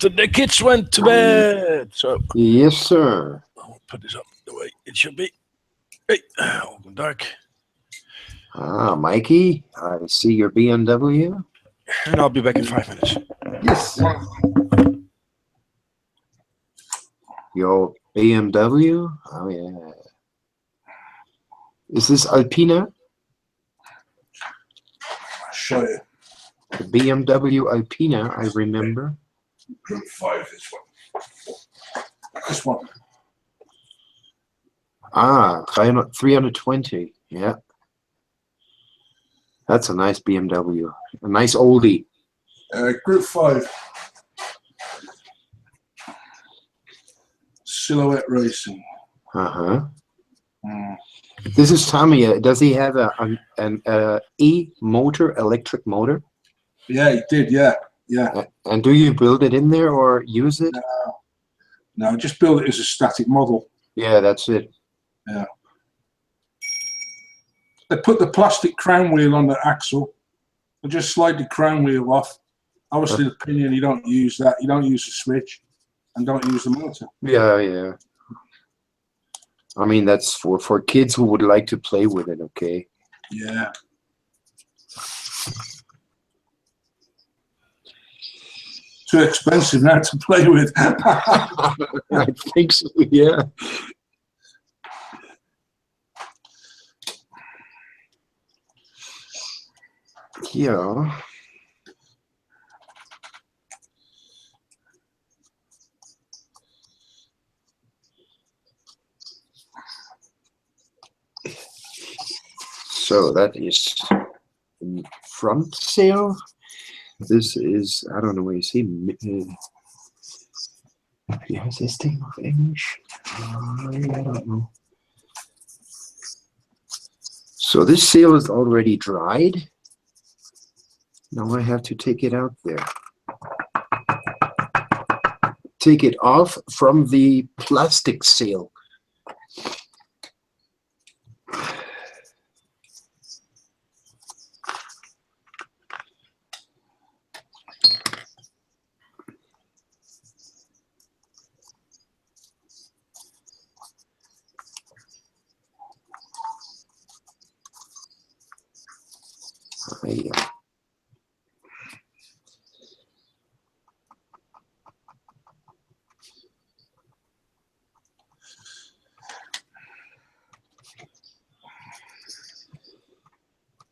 after the kids went to bed. So yes, sir. I'll put this up the way it should be. Hey, open dark. Ah, Mikey, I see your BMW. And I'll be back in 5 minutes. Yes. Your BMW? Oh, yeah. Is this Alpina? I'll show you. The BMW Alpina, I remember. Group 5, this one. This one. Ah, 320. Yeah. That's a nice BMW. A nice oldie. Group 5. Silhouette Racing. Uh-huh. This is Tommy. Does he have an e-motor, electric motor? Yeah, he did, yeah. Yeah. And do you build it in there or use it? No, just build it as a static model. Yeah, that's it. Yeah. They put the plastic crown wheel on the axle. They just slide the crown wheel off. Obviously, the pinion, you don't use that. You don't use the switch and don't use the motor. Yeah, yeah. I mean, that's for kids who would like to play with it, okay? Yeah. Too expensive now to play with. I think so, yeah. Yeah. So that is front sail. This is, I don't know what you see. Wie heißt das Ding auf Englisch? I don't know. So this sail is already dried. Now I have to take it out there. Take it off from the plastic sail.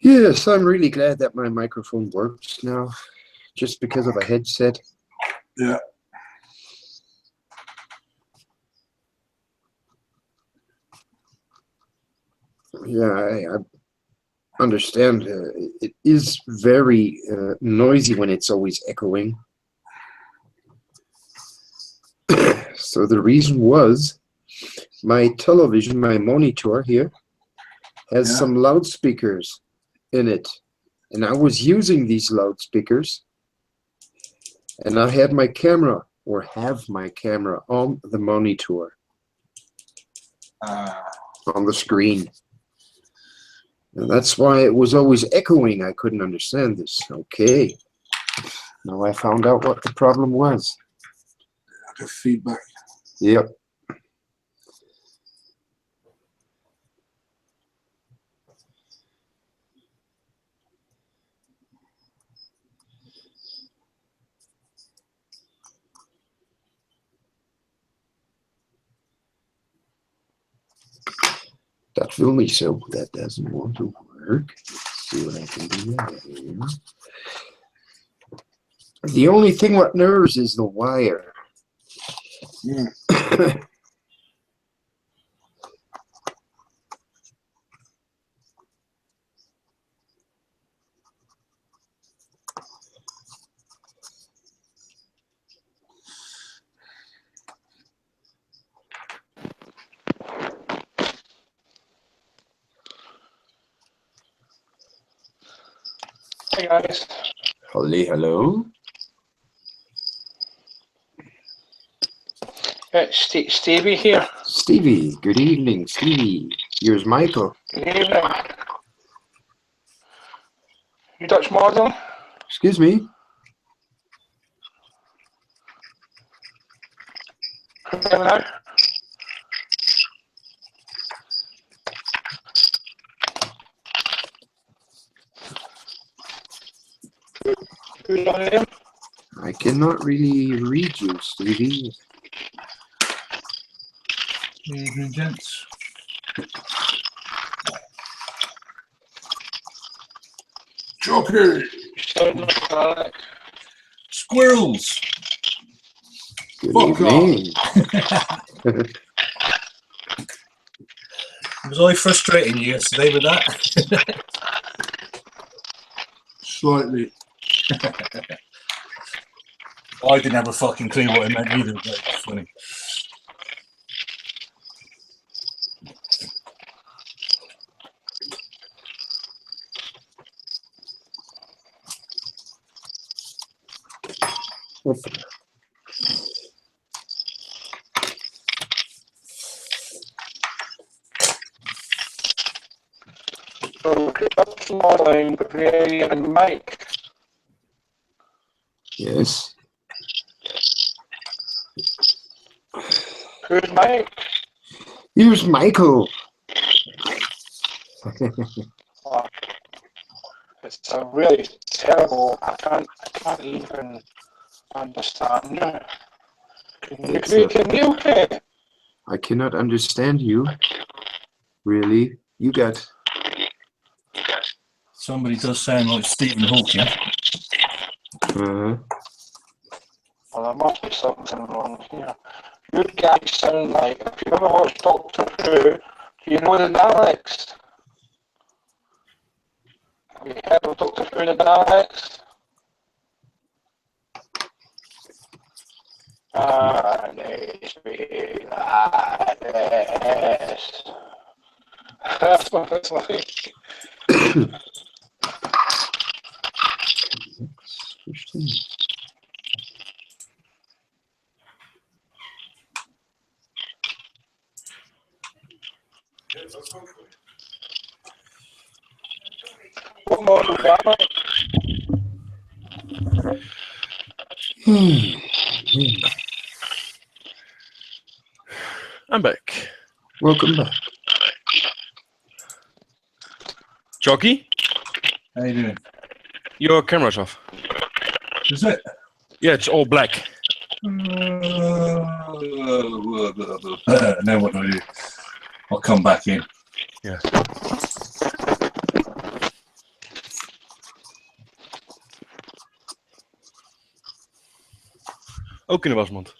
Yes, I'm really glad that my microphone works now, just because of a headset. Yeah. Yeah, I understand. It is very noisy when it's always echoing. So the reason was my television, my monitor here, has some loudspeakers in it. And I was using these loudspeakers. And I had my camera, or have my camera, on the monitor. On the screen. And that's why it was always echoing. I couldn't understand this. Okay. Now I found out what the problem was. The feedback. Yep. Dat wil niet zo. That doesn't want to work. Let's see what I can do here. The only thing what nerves is the wire. Yeah. Hey guys. Hello. Stevie here. Stevie, good evening, Stevie. Here's Michael. Good evening. You Dutch model? Excuse me? Hello? Who's on him? I cannot really read you, Stevie. Evening, gents. Joker! Sound like Alec. Squirrels. Good Fuck evening. Was I frustrating you yesterday with that? Slightly. I didn't have a fucking clue what it meant either, but it's funny. So, Dutch modeling with Ray and Mike. Yes. Who's Mike? Here's Michael. Oh, it's a really terrible. I can't even understand you. Can you hear? I cannot understand you. Really? You got... Somebody does sound like Stephen Hawking. Uh, Well, there must be something wrong here. You guys sound like, if you ever watched Doctor Who, do you know the Daleks? Have you heard of Doctor Who and the Daleks? That's what it's like. What model is that, mate? I'm back. Welcome back. Jockey, How you doing? your camera's off. Is it? Yeah, it's all black. Now what do I do? I'll come back in. Yeah. Ook in de wasmand.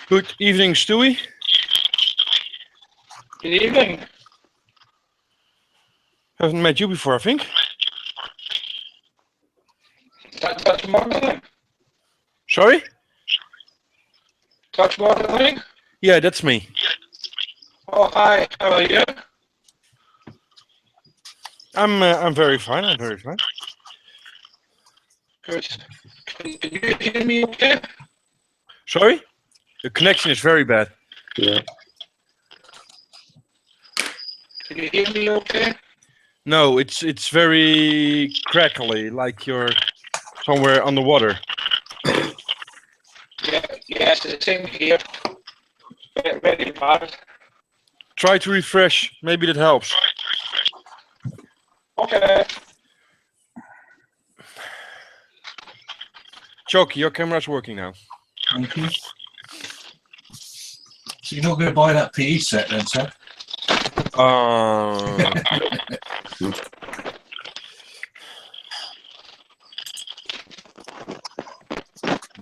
Good evening, Stewie. Good evening. Haven't met you before, I think. Dutch modeling? Sorry? Dutch modeling? Yeah, that's me. Oh, hi. How are you? I'm very fine. I'm very fine. Good. Can you hear me okay? Sorry? The connection is very bad. Yeah. Can you hear me okay? No, it's very crackly, like you're somewhere underwater. Yeah, yes, the same here. Very bad. Try to refresh. Maybe that helps. Okay. Choki, your camera's working now. Thank you. So you're not going to buy that PE set then, sir?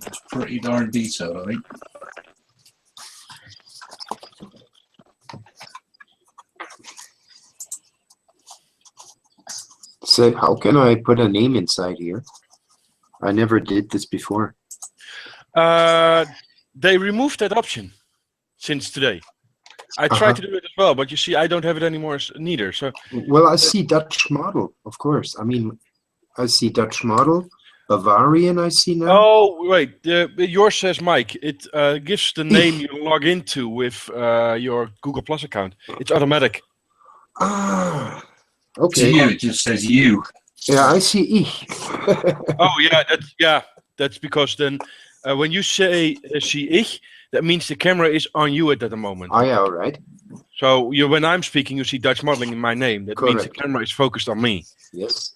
It's pretty darn detailed, I think. So how can I put a name inside here? I never did this before. They removed that option since today. I tried to do it as well, but you see, I don't have it anymore neither. So Well, I see Dutch model, of course. I mean, I see Dutch model, Bavarian I see now. oh wait, yours says Mike. It gives the name you log into with your Google Plus account. It's automatic. Ah, To okay. you, it just says you. Yeah, I see ich. Oh yeah, that's because then when you say zie ich, that means the camera is on you at that moment. Oh yeah, all right. So when I'm speaking, you see Dutch modeling in my name. That means the Correct. camera is focused on me. Yes.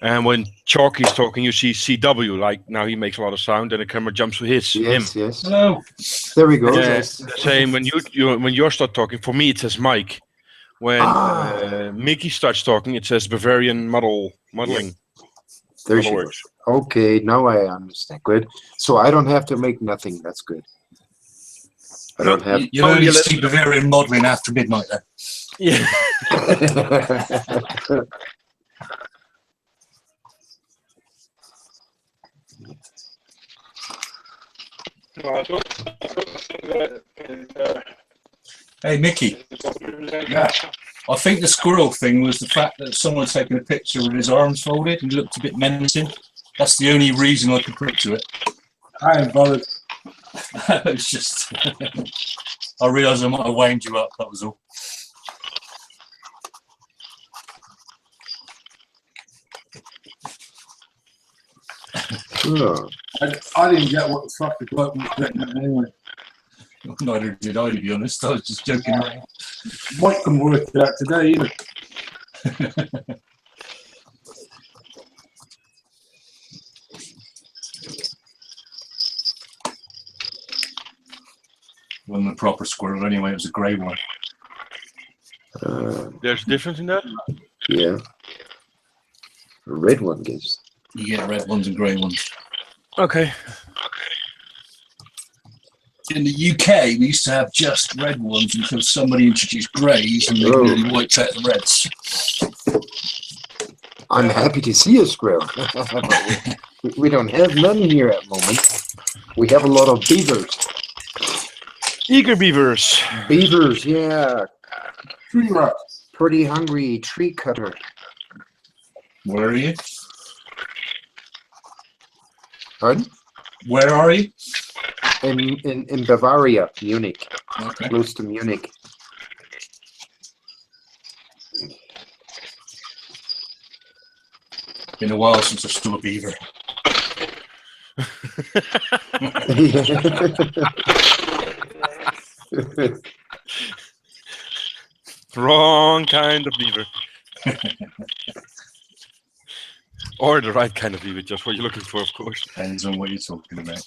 And when Chalky is talking, you see CW. Like now he makes a lot of sound, and the camera jumps to him. Yes, yes. Hello. There we go. Yeah, Yes. the same when when you start talking. For me, it says Mike. When Mickey starts talking, it says Bavarian modeling. There she Model goes. Okay, now I understand. Good. So I don't have to make nothing. That's good. I don't have. You'll Oh, only yeah, see Bavarian modelling after midnight then. Yeah. No, I don't think that Hey, Mickey, Yeah. I think the squirrel thing was the fact that someone had taken a picture with his arms folded and looked a bit menacing. That's the only reason I could put to it. I ain't bothered. It's just, I realised I might have wound you up, that was all. Oh, I didn't get what the fuck the bloke was getting at anyway. Neither did I, to be honest. I was just joking around. Mike couldn't work it out today either. Wasn't a proper squirrel anyway, it was a grey one. There's a difference in that. yeah. A red one gives. You get red ones and grey ones. Okay. In the UK, we used to have just red ones until somebody introduced greys and they Oh. nearly wiped out the reds. I'm happy to see a squirrel. But we don't have none here at the moment. We have a lot of beavers. Eager beavers. Beavers, yeah. Tree rat. Pretty hungry tree cutter. Where are you? Pardon? Where are you? In Bavaria, Munich, Okay. close to Munich. Been a while since I saw a beaver. Wrong kind of beaver. Or the right kind of beaver, just what you're looking for, of course. Depends on what you're talking about.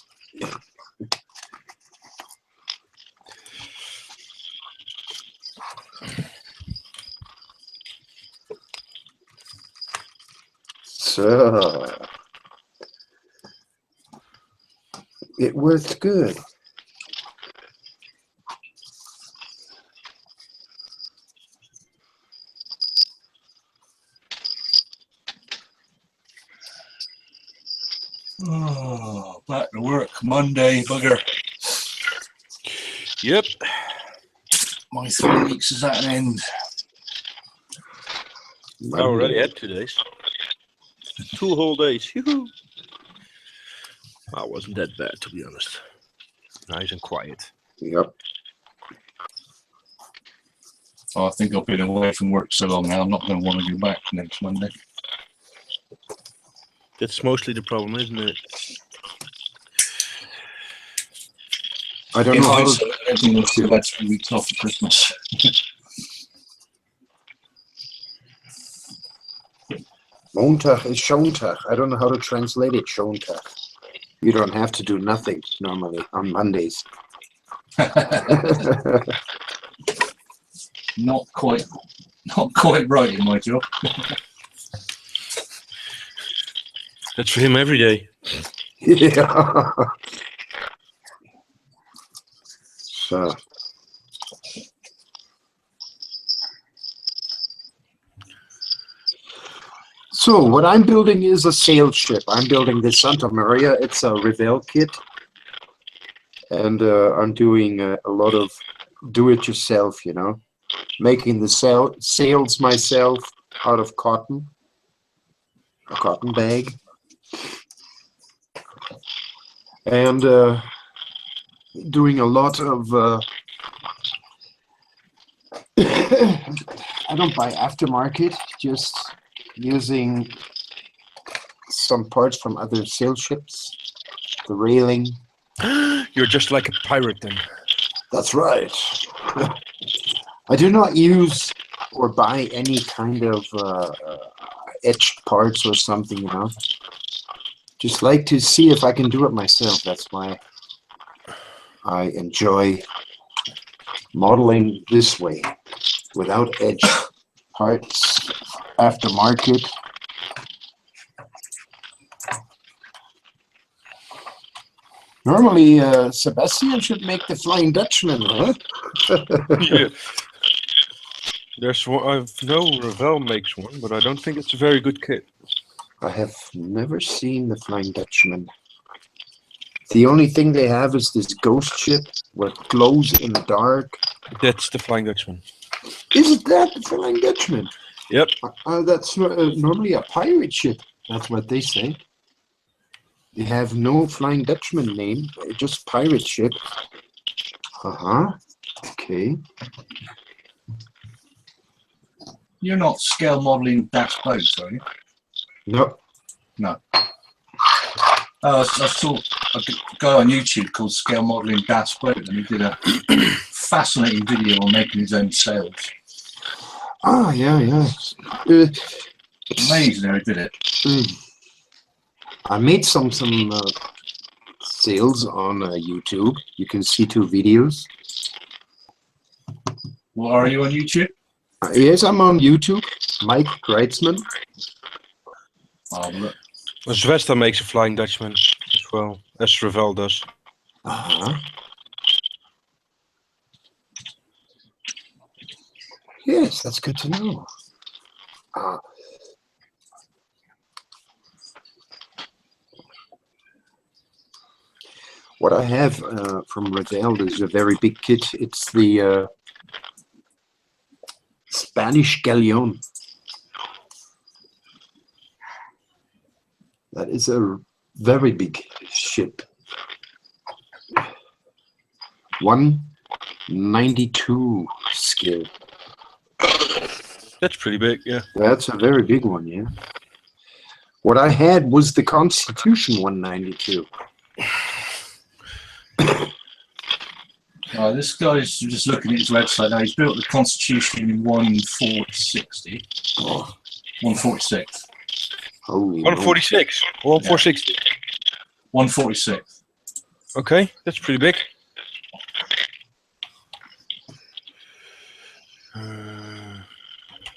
So it worked good. Oh, back to work Monday, bugger. Yep. My 3 weeks is at an end. I already had 2 days. 2 whole days. Yoo-hoo. Well, wasn't that bad, to be honest. Nice and quiet. Yep. Oh, I think I've been away from work so long now, I'm not going to want to go back next Monday. That's mostly the problem, isn't it? I don't In know how hindsight, everything was still had 3 weeks off for Christmas. Montag is Schontag. I don't know how to translate it. Schontag. You don't have to do nothing normally on Mondays. Not quite right in my job. That's for him every day. Yeah. So. So what I'm building is a sail ship. I'm building the Santa Maria. It's a Revell kit. And I'm doing a lot of do-it-yourself, you know. Making the sails myself out of cotton. A cotton bag. And doing a lot of I don't buy aftermarket, just using some parts from other sail ships. The railing. You're just like a pirate then. That's right. I do not use or buy any kind of etched parts or something, you know. Just like to see if I can do it myself. That's why I enjoy modeling this way, without edged parts, aftermarket. Normally, Sebastian should make the Flying Dutchman, huh? Yeah. There's one. I know Revell makes one, but I don't think it's a very good kit. I have never seen the Flying Dutchman. The only thing they have is this ghost ship where it glows in the dark. That's the Flying Dutchman. Isn't that the Flying Dutchman? Yep. That's normally a pirate ship. That's what they say. They have no Flying Dutchman name, just pirate ship. Okay. You're not scale modeling Das boats, are you? No. No. I saw a guy on YouTube called Scale Modeling Das Boat, and he did a fascinating video on making his own sails. Ah, yeah. Amazing how he did it. I made some sails on YouTube. You can see 2 videos. What are you on YouTube? Yes, I'm on YouTube. Mike Kreitzman. Oh, look. Zwesta makes a Flying Dutchman as well, as Revell does. Yes, that's good to know. What I have from Revell is a very big kit. It's the Spanish Galleon. That is a very big ship. 192 scale. That's pretty big, yeah. That's a very big one, yeah. What I had was the Constitution 192. This guy's just looking at his website now. He's built the Constitution in 14060. 146. Holy 146 or 146. 146. Okay, that's pretty big.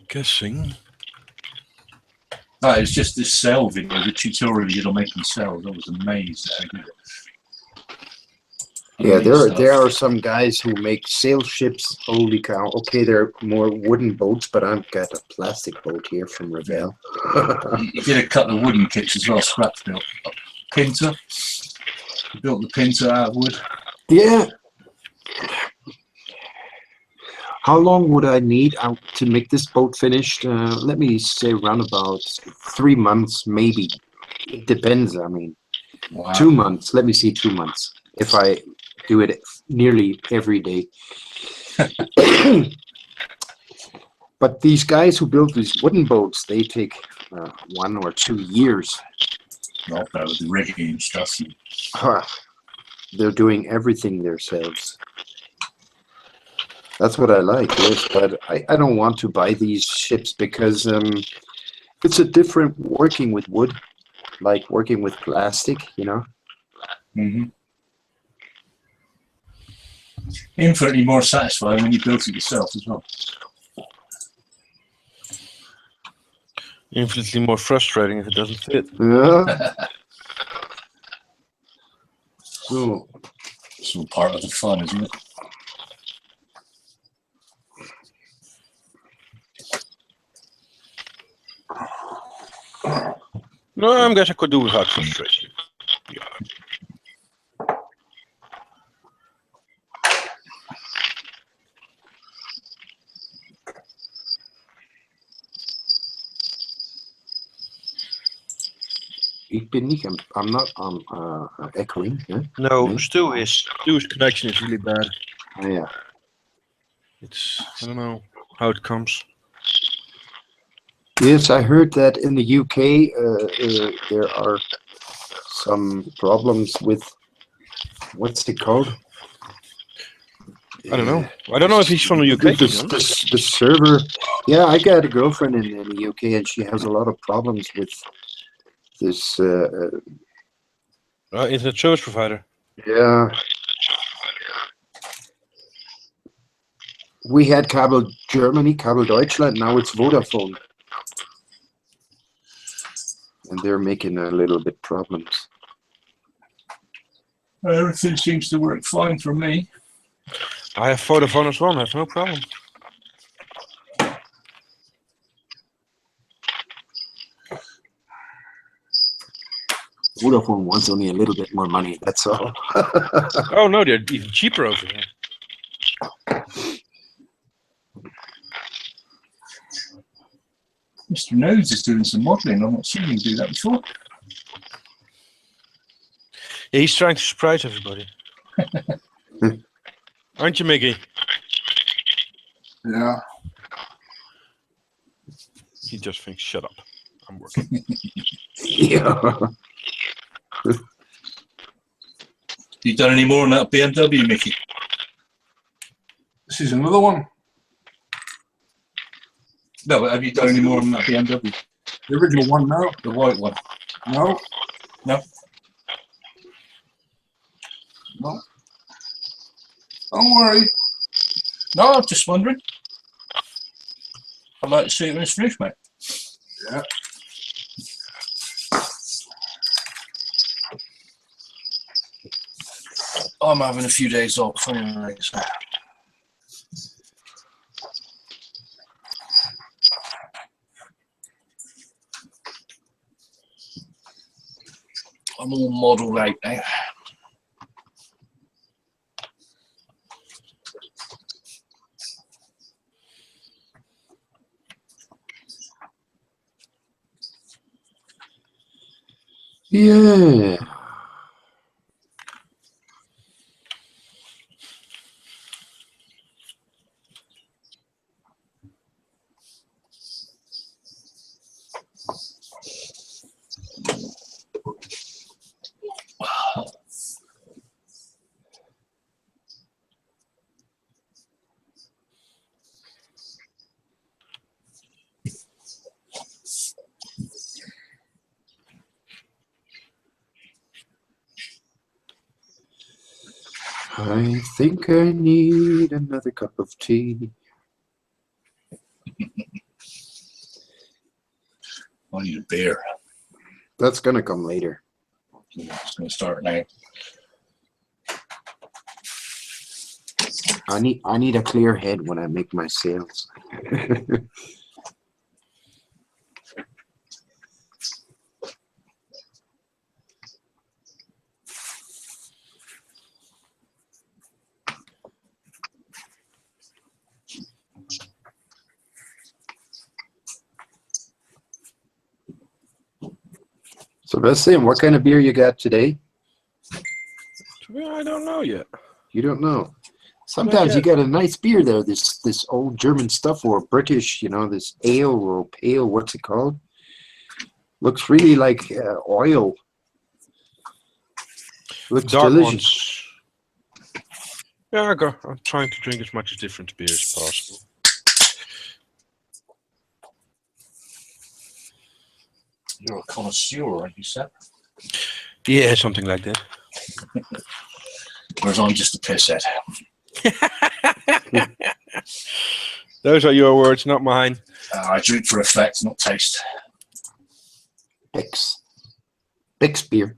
Guessing. It's just this sail video, the tutorial he did on making sails. I was amazed at how he did it. Yeah, Amazing there stuff. are some guys who make sail ships. Holy cow. Okay, they're more wooden boats, but I've got a plastic boat here from Revell. He did a couple of wooden kits as well, scraps built. Pinter. He built the Pinter out of wood. Yeah. How long would I need to make this boat finished? Let me say around about 3 months, maybe. It depends, I mean. Wow. 2 months. Let me see, 2 months. If I do it nearly every day. But these guys who build these wooden boats, they take 1 or 2 years. Not bad with the rigging and stuff. They're doing everything themselves. That's what I like, yes, but I don't want to buy these ships because it's a different working with wood, like working with plastic, you know? Mm-hmm. Infinitely more satisfying when you built it yourself as well. Infinitely more frustrating if it doesn't fit. Yeah. So, It's all part of the fun, isn't it? No, I guess I could do without frustration. Yeah. I'm not echoing. Yeah? No, Nee? Stu's connection is really bad. Ah, yeah. It's I don't know how it comes. Yes, I heard that in the UK there are some problems with what's it called? I don't know. I don't know if he's from the UK. To be honest. The server. Yeah, I got a girlfriend in the UK, and she has a lot of problems with this. Internet service provider. Yeah. We had Kabel Germany, Kabel Deutschland. Now it's Vodafone, and they're making a little bit problems. Everything seems to work fine for me. I have Vodafone as well. I have no problem. Vodafone wants only a little bit more money. That's all. Oh no, they're even cheaper over here. Mr. Nose is doing some modelling. I've not seen him do that before. Yeah, he's trying to surprise everybody. Aren't you, Mickey? Yeah. He just thinks, shut up. I'm working. Yeah. You done any more on that BMW, Mickey? This is another one. No, but have you done any more on that BMW? The original one, no. The white one? No. No? No. Don't worry. No, I'm just wondering. I'd like to see it when it's finished, mate. Yeah. I'm having a few days off anyway, so. I'm all modelled out now. Yeah. I think I need another cup of tea. I need a beer. That's gonna come later. It's going to start now. I need a clear head when I make my sales. Sebastian, what kind of beer you got today? I don't know yet. You don't know. Sometimes you get a nice beer there. This old German stuff or British, you know, this ale or pale. What's it called? Looks really like oil. Looks Dark delicious. ones. Yeah, I'm trying to drink as much as different beer as possible. You're a connoisseur, aren't you, Seb? Yeah, something like that. Whereas I'm just a pisshead. Those are your words, not mine. I drink for effect, not taste. Beck's beer.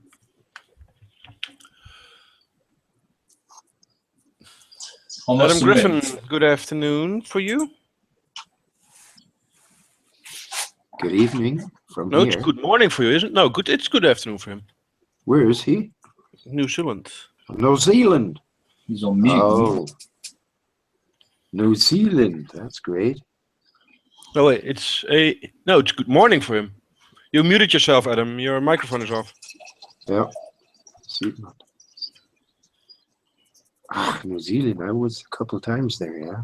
Adam Griffin, good afternoon for you. Good evening from No, here. it's good morning for you, isn't it? No, good. It's good afternoon for him. Where is he? New Zealand. New Zealand. He's on mute. Oh, New Zealand. That's great. No, wait, it's good morning for him. You muted yourself, Adam. Your microphone is off. Yeah. Zealand. Ah, New Zealand. I was a couple times there, yeah.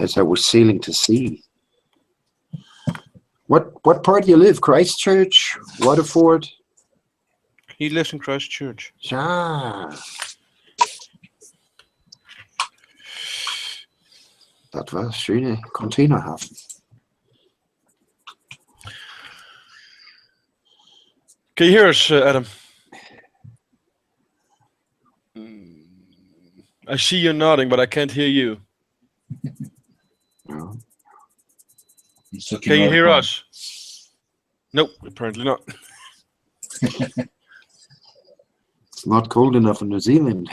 As I was sailing to sea. What part do you live? Christchurch, Waterford? He lives in Christchurch. Ja. Dat was schöne Containerhafen. Can you hear us, Adam? I see you nodding, but I can't hear you. No. He's looking Can you right hear upon. us? Nope, apparently not. It's not cold enough in New Zealand.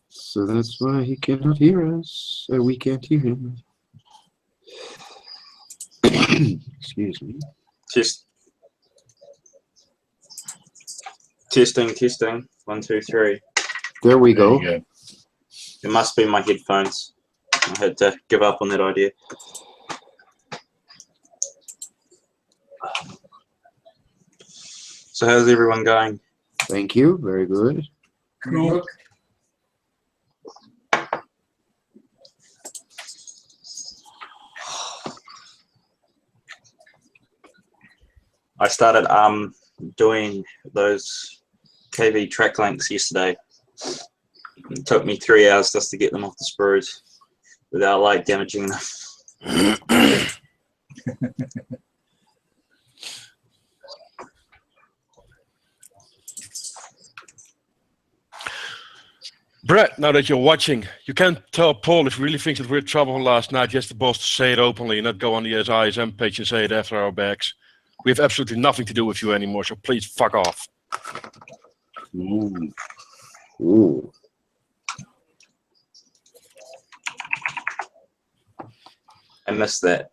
So that's why he cannot hear us. We can't hear him. Excuse me. Testing. 1, 2, 3. There we There go. you go. It must be my headphones. I had to give up on that idea. So how's everyone going? Thank you. Very good. Cool. I started doing those KV track links yesterday. It took me 3 hours just to get them off the sprues without like damaging them. Brett, now that you're watching, you can't tell Paul if he really thinks that we're trouble last night. He has the balls to say it openly and not go on the ISM page and say it after our backs. We have absolutely nothing to do with you anymore, so please fuck off. Ooh. Ooh. I missed that.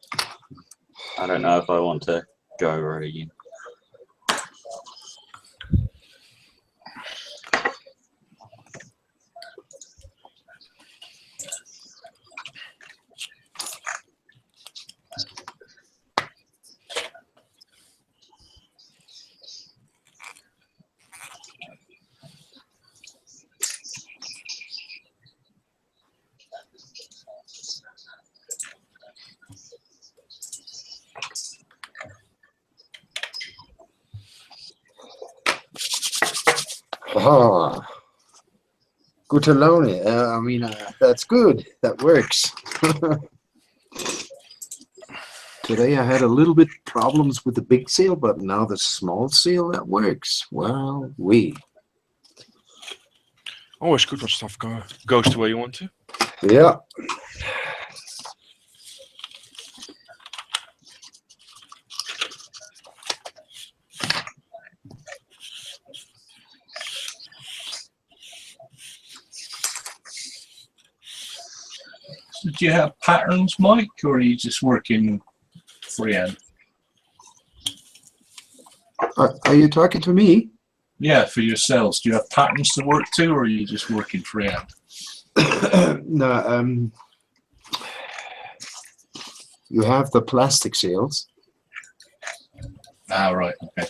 I don't know if I want to go over it again. Ah. Gute Laune. I mean, that's good. That works. Today I had a little bit problems with the big sail, but now the small sail, that works. Well, Always good when stuff goes the way you want to. yeah. So do you have patterns, Mike, or are you just working freehand? Are you talking to me? Yeah, for yourselves. Do you have patterns to work to, or are you just working freehand? No, you have the plastic sails, Ah, right. Okay.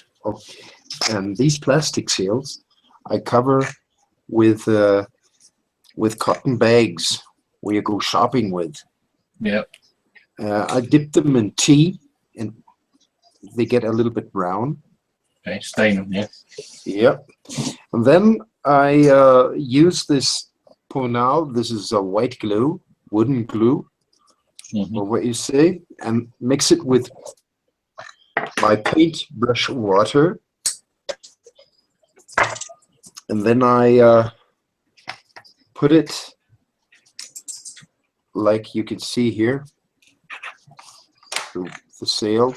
and these plastic sails I cover with cotton bags where you go shopping with. Yep. I dip them in tea, and they get a little bit brown. Okay. Stain them. Yeah. Yep. And then I use this Ponal. This is a white glue, wooden glue, Mhm. or what you say, and mix it with my paintbrush water. And then I put it like you can see here. The sail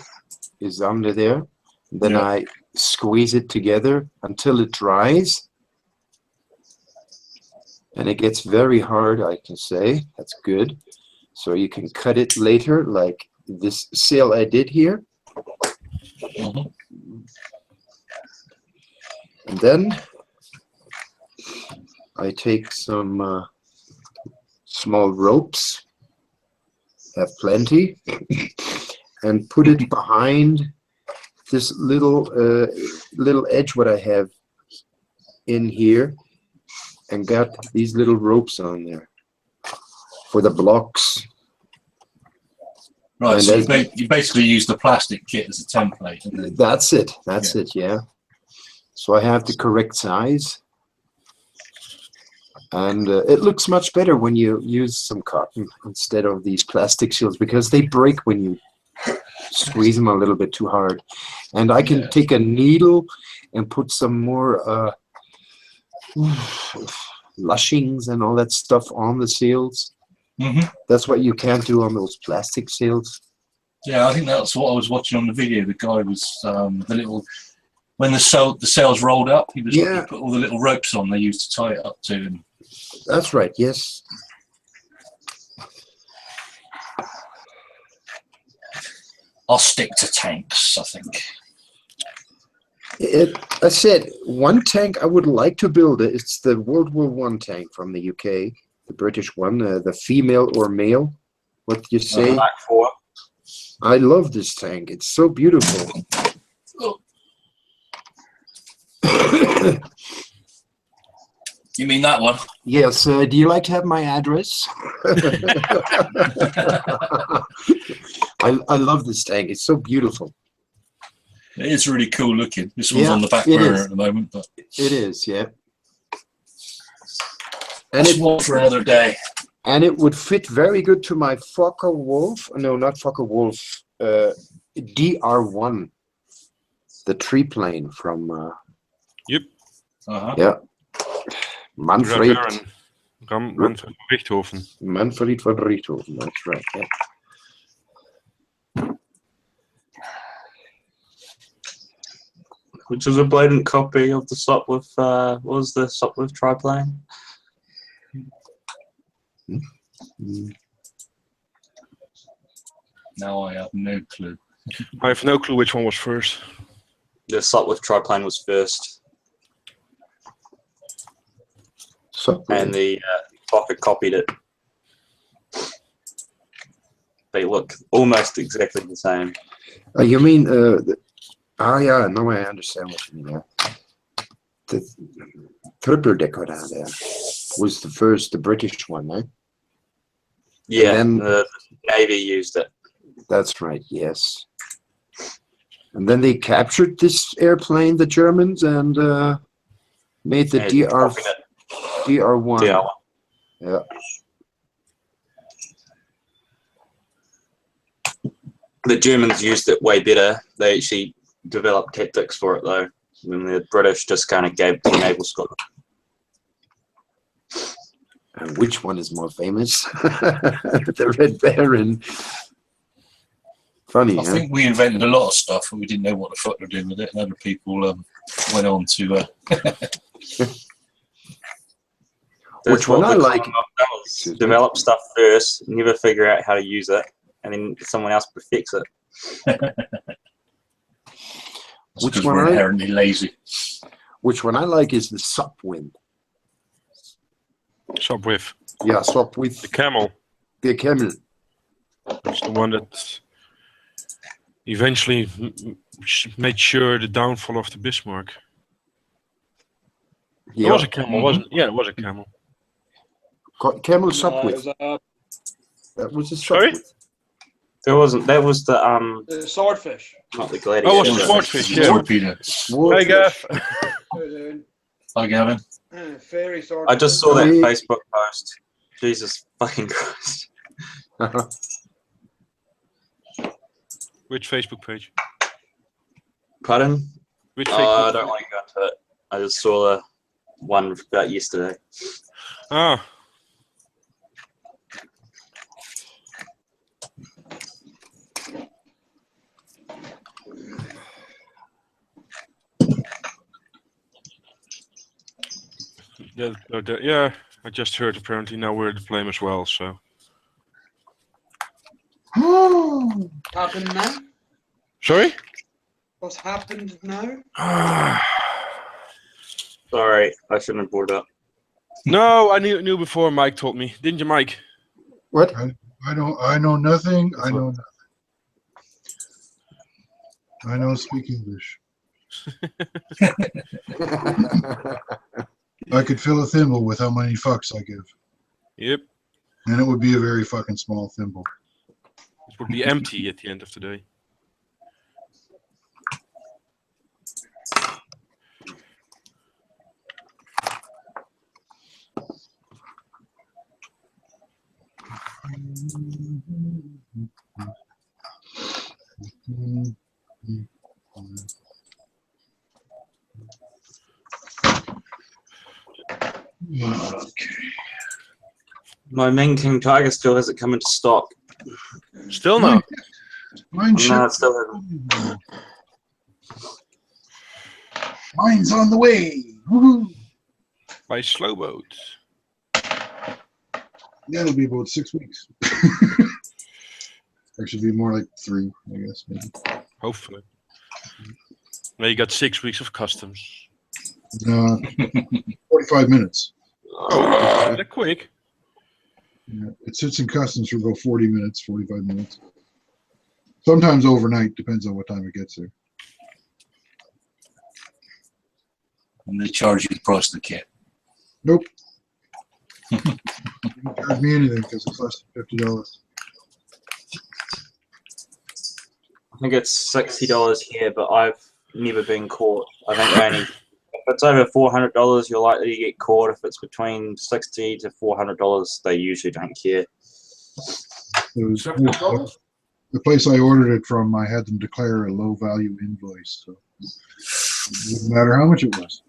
is under there. Then Yeah. I squeeze it together until it dries. And it gets very hard, I can say. That's good. So you can cut it later, like this sail I did here. Mhm. And then I take some small ropes, have plenty, and put it behind this little edge what I have in here, and got these little ropes on there for the blocks. Right, And so you, that's- you basically use the plastic kit as a template. And then, That's it. That's it. Yeah. So I have the correct size, and it looks much better when you use some cotton instead of these plastic shields because they break when you squeeze them a little bit too hard. And I can Yeah. take a needle and put some more lushings and all that stuff on the seals. Mhm. That's what you can't do on those plastic seals. Yeah, I think that's what I was watching on the video. The guy was the little when the sails rolled up, he Yeah. put all the little ropes on they used to tie it up to. And That's right. Yes. I'll stick to tanks, I think. I said one tank I would like to build. It's the World War One tank from the UK, the British one, the female or male. What do you say? Mark 4. I love this tank. It's so beautiful. You mean that one? Yes. Do you like to have my address? I love this tank. It's so beautiful. It is really cool looking. This one's Yeah, on the back it burner is. at the moment, but It is. Yeah. that's one for another day. And it would fit very good to my Fokker Wolf. No, not Fokker Wolf. DR1, the tree plane from Uh-huh. yeah, Manfred Manfred Richthofen. Manfred van Richthofen. That's right. Yeah. Which was a blatant copy of the Sopwith, what was the Sopwith triplane? Mm. Now I have no clue. I have no clue which one was first. The Sopwith triplane was first, So and the Fokker copied it. They look almost exactly the same. you mean yeah, now I understand what you mean. Yeah. The triple decker down there was the British one, eh? Yeah, then- the Navy used it. That's right, yes. And then they captured this airplane, the Germans, and made the And copied it. DR1. DR1. Yeah. The Germans used it way better. They actually developed tactics for it though. When the British just kind of gave it to Naval Scotland. And which one is more famous? The Red Baron. Funny, I huh? think we invented a lot of stuff and we didn't know what the fuck we were doing with it, and other people went on to Which one I the like- Commonwealth does. Develop stuff first, never figure out how to use it, and then someone else perfects it. Which because one we're I- inherently lazy. Which one I like is the Sopwind. Sopwith. Yeah, Sopwith The camel. the Camel. That's the one that eventually made sure the downfall of the Bismarck. It Yeah, was a camel, wasn't it? Yeah, it was a camel. Camel it Sopwith. was That was a Sorry? Sopwith. There wasn't. That was the the swordfish. not the gladiator. Oh, it was the but- swordfish, yeah. Torpedo. Hey, Swordfish. Gav. Hi, Gavin. Fairy swordfish. I just saw that Hey. Facebook post. Jesus fucking Christ! Which Facebook page? Pardon? Which Oh, I Facebook? don't want to go into it. I just saw the one about yesterday. Ah, yeah. I just heard. Apparently now we're to blame as well. So Happened now? sorry. What's happened now? Sorry, I shouldn't have brought it up. No, I knew before Mike told me. Didn't you, Mike? What? I know nothing. I know nothing. I don't speak English. I could fill a thimble with how many fucks I give, Yep. and it would be a very fucking small thimble. It would be empty at the end of the day. My main King Tiger still hasn't come into stock. Still no. Mine No, shipped. it still hasn't. Mine's on the way. Woohoo. By slow boat. That'll be about 6 weeks. Or should be more like 3, I guess. Maybe. Hopefully. Now you got 6 weeks of customs. 45 minutes. Oh, they're quick. Yeah, it sits in customs for about 40 minutes, 45 minutes. Sometimes overnight, depends on what time it gets there. And they charge you the price of the kit. Nope. You don't charge me anything because it's less than $50. I think it's $60 here, but I've never been caught. I think only if it's over $400, you're likely to get caught. If it's between $60 to $400, they usually don't care. It was, the place I ordered it from, I had them declare a low value invoice, so it didn't matter how much it was.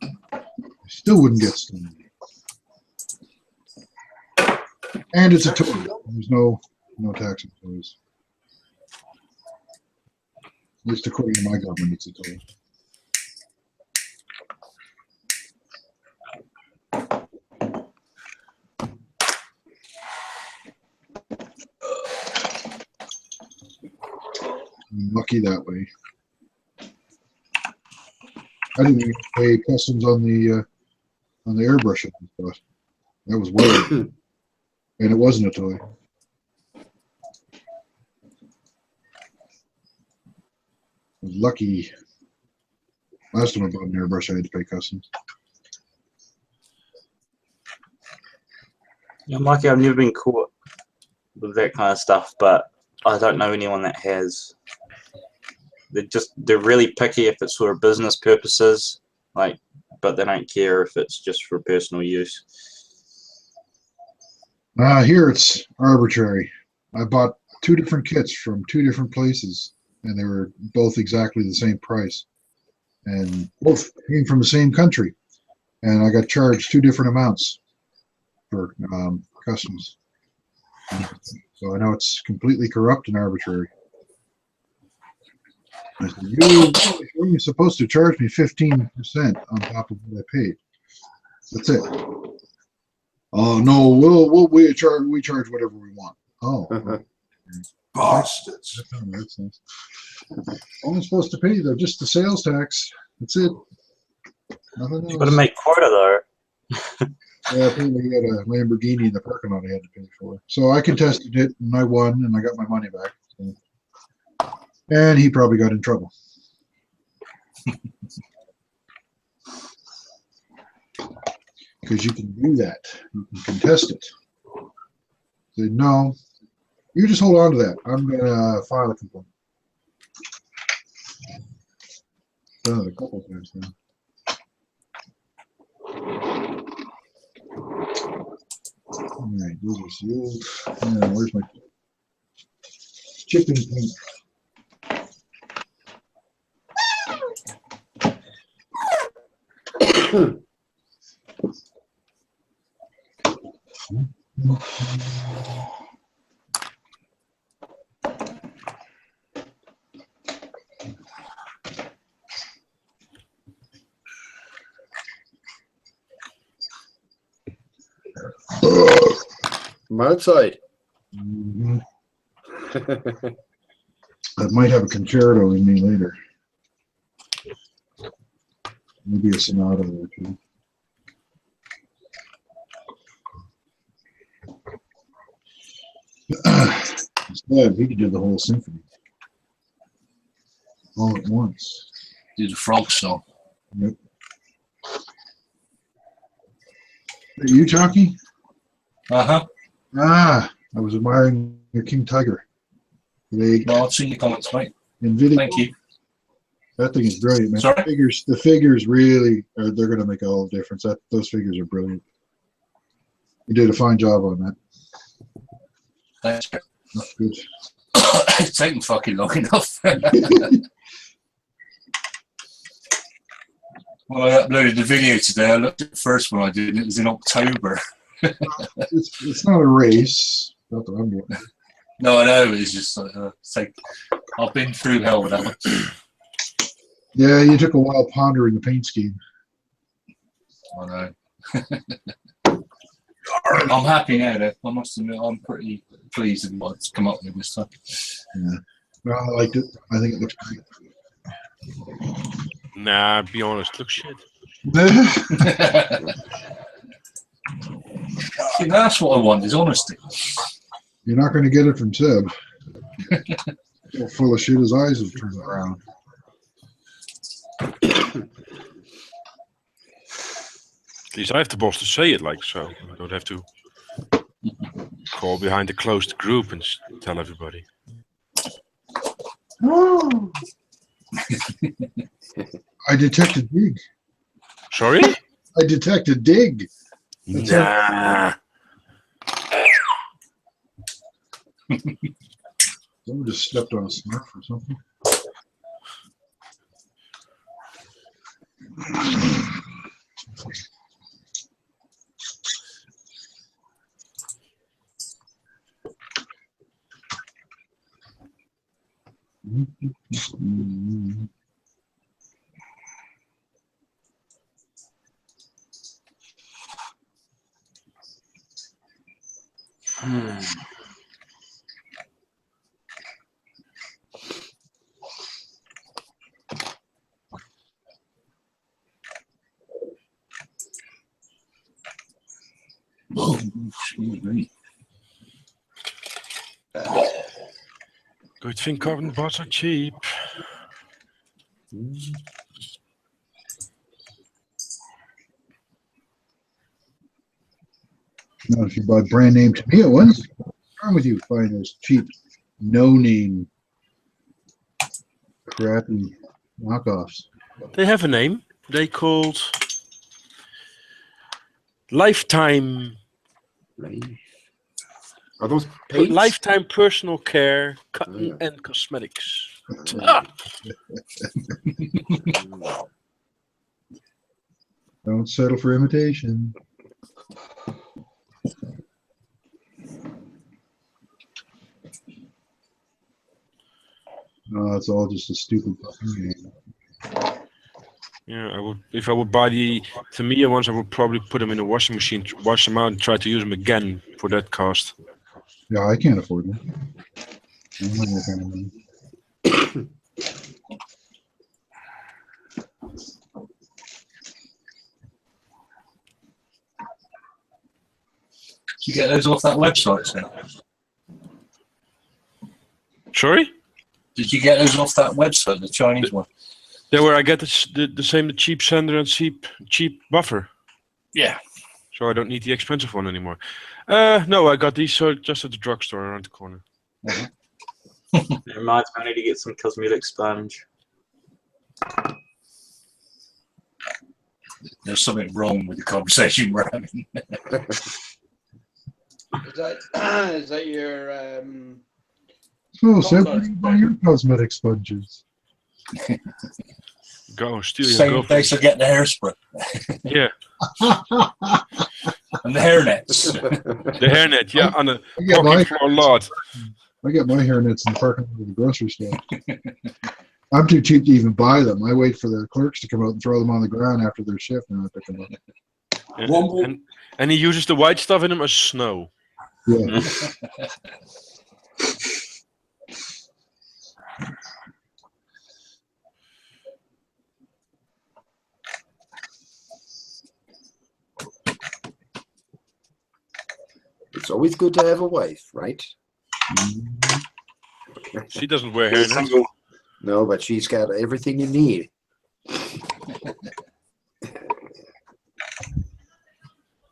I still wouldn't get stolen. And it's a toy. There's no tax on toys. At least according to my government, it's a toy. I'm lucky that way. I didn't even pay customs on the airbrush I thought. That was weird. And it wasn't a toy. I was lucky. Last time I bought an airbrush, I had to pay customs. I'm lucky I've never been caught with that kind of stuff, but I don't know anyone that has. They're really picky if it's for business purposes, but they don't care if it's just for personal use. Here it's arbitrary. I bought 2 different kits from 2 different places, and they were both exactly the same price, and both came from the same country, and I got charged 2 different amounts for customs. So I know it's completely corrupt and arbitrary. I said, you're supposed to charge me 15% on top of what I paid. That's it. Oh no, we charge whatever we want. Oh, Bastards. that's nice. All I'm supposed to pay though, just the sales tax. That's it. Nothing else. You've got to make quota though. Yeah, apparently he had a Lamborghini in the parking lot I had to pay for. So I contested it and I won and I got my money back. So. And he probably got in trouble. Because you can do that. You can contest it. Say, no, you just hold on to that. I'm going to file a complaint. Done it a couple of times now. All right, those are sealed. Where's my chipping paint? I'm outside. Mhm. I might have a concerto in me later. Maybe a sonata or two. Instead, we could do the whole symphony all at once. Do the frog song. Yep. Are you talking? Uh-huh. Ah, I was admiring your King Tiger. They Well, I've seen your comments, mate. NVIDIA. Thank you. That thing is brilliant, man. Sorry? The figures really are. They're going to make all the difference. Those figures are brilliant. You did a fine job on that. Thanks. That's good. It's taken fucking long enough. When I uploaded the video today, I looked at the first one I did, and it was in October. It's not a race. Not that I'm doing. No, I know. It's just like I've been through hell with that one. Yeah, you took a while pondering the paint scheme. I know. I'm happy now, though. I must admit, I'm pretty pleased with what's come up with this time. Yeah. Well, I liked it. I think it looks great. Nah, be honest, looks shit. See, that's what I want, is honesty. You're not going to get it from Seb. So full of shit, his eyes have turned around. At least I have the balls to say it like so. I don't have to call behind the closed group and tell everybody. I detected dig. Sorry? I detected dig. That's Nah. Someone just stepped on a Smurf or something. Oh, excuse me. Good thing carbon bots are cheap. Now, if you buy brand name Tamiya ones, what's wrong with you buying those cheap, no name, crappy knockoffs? They have a name. They called Lifetime. Are those paints? Lifetime Personal Care, Cotton and Cosmetics. Ah! Don't settle for imitation. No, it's all just a stupid fucking game. Yeah, I would. If I would buy the Tamiya ones, I would probably put them in a washing machine, wash them out, and try to use them again for that cost. Yeah, I can't afford them. I don't have that kind of money. Did you get those off that website, then? Sorry? Did you get those off that website, the Chinese one? There where I get the same, the cheap sender and cheap buffer. Yeah. So I don't need the expensive one anymore. No, I got these just at the drugstore around the corner. It reminds me, I need to get some cosmetic sponge. There's something wrong with the conversation we're having. Is that your So, Seb, where do you buy your cosmetic sponges? Go and steal your Same girlfriend. place I get the hairspray. Yeah, And the hairnets. the hairnet. Yeah, on the I get my parking floor lot. hairnets in the parking lot of the grocery store. I'm too cheap to even buy them. I wait for the clerks to come out and throw them on the ground after their shift, and I pick them up. Yeah. One And he uses the white stuff in them as snow. Yeah. It's always good to have a wife, right? She doesn't wear Get a hairnets. single, No, but she's got everything you need.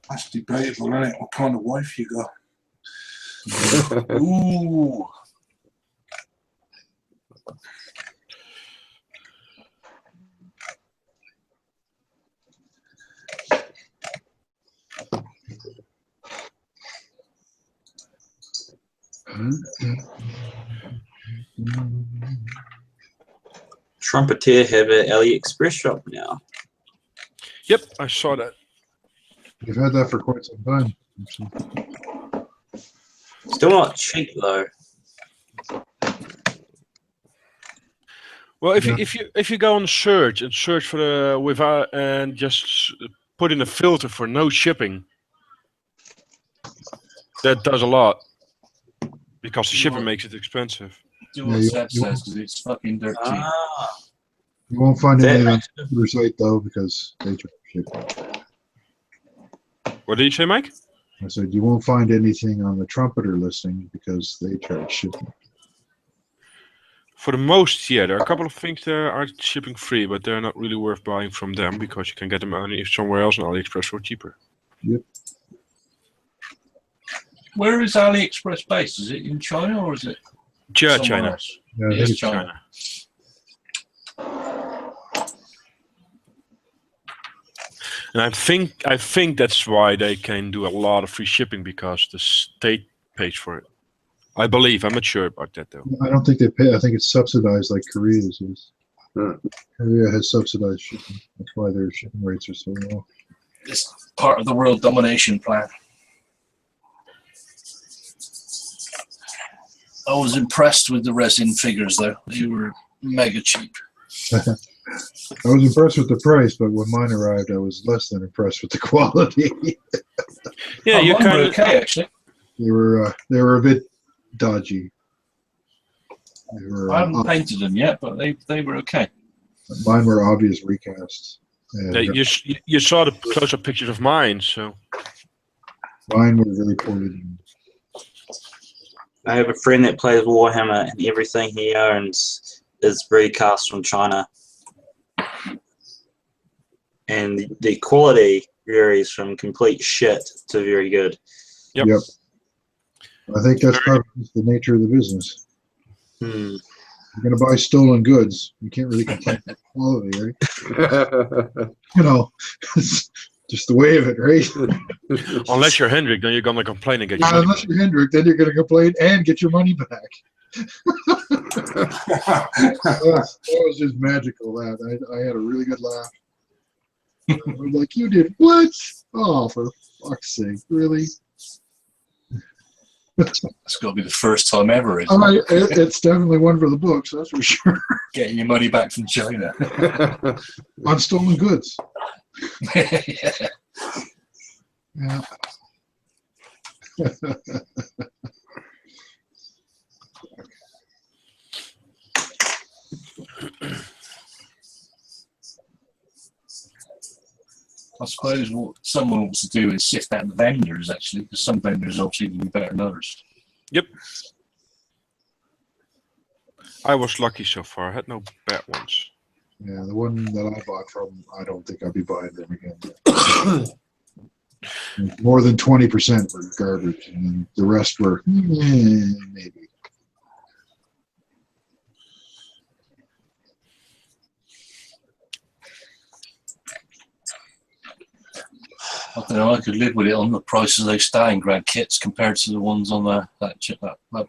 That's debatable, isn't it? What kind of wife you got? Ooh. Trumpeter have an AliExpress shop now. Yep, I saw that. You've had that for quite some time. actually. Still not cheap though. Well, Yeah. if you go on search and search for the without and just put in a filter for no shipping, that does a lot because the shipping makes it expensive. Do Yeah, what you- Seb you- says because it's fucking dirt cheap. Ah, You won't find That anything on makes their site though because they charge shipping. What did you say, Mike? I said you won't find anything on the Trumpeter listing because they charge shipping. For the most, yeah, there are a couple of things there are shipping free, but they're not really worth buying from them because you can get them somewhere else on AliExpress for cheaper. Where is AliExpress based? Is it in China or is it Yeah, somewhere China. else? Yeah, I It think is it's China. And I think that's why they can do a lot of free shipping because the state pays for it. I believe. I'm not sure about that though. I don't think they pay. I think it's subsidized like Korea's is. Hmm. Korea has subsidized shipping. That's why their shipping rates are so low. It's part of the world domination plan. I was impressed with the resin figures though. They were mega cheap. I was impressed with the price, but when mine arrived, I was less than impressed with the quality. Yeah, Oh, you mine were kind of. okay actually. They were a bit dodgy. They were, I haven't painted them yet, but they were okay. mine were obvious recasts. And You saw the close-up pictures of mine, so mine were very poorly done. I have a friend that plays Warhammer, and everything he owns is recast from China, and the quality varies from complete shit to very good. Yep. Yep. I think that's probably just the nature of the business. Hmm. You're going to buy stolen goods. You can't really complain about quality, right? You know, it's just the way of it, right? unless you're Hendrik, then you're gonna complain and get your money Unless back. you're Hendrik, then you're going to complain and get your money back. That was just magical. That I had a really good laugh. I'm like, you did what? Oh, for fuck's sake, really? That's got to be the first time ever, isn't it? It's definitely one for the books, that's for sure. Getting your money back from China. On stolen goods. Yeah. Yeah. I suppose what someone wants to do is sift out the vendors, actually, because some vendors obviously do better than others. Yep. I was lucky so far. I had no bad ones. Yeah, the one that I bought from, I don't think I'll be buying them again. More than 20% were garbage, and the rest were maybe. I don't know, I could live with it on the prices of those Stalingrad kits compared to the ones on that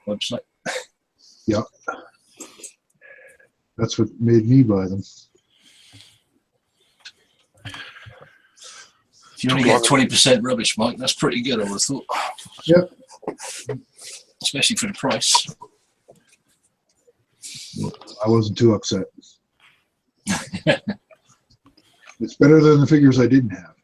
website. That's what made me buy them. If you only get 20% rubbish, Mike, that's pretty good, I would have thought. Yep. Especially for the price. I wasn't too upset. It's better than the figures I didn't have.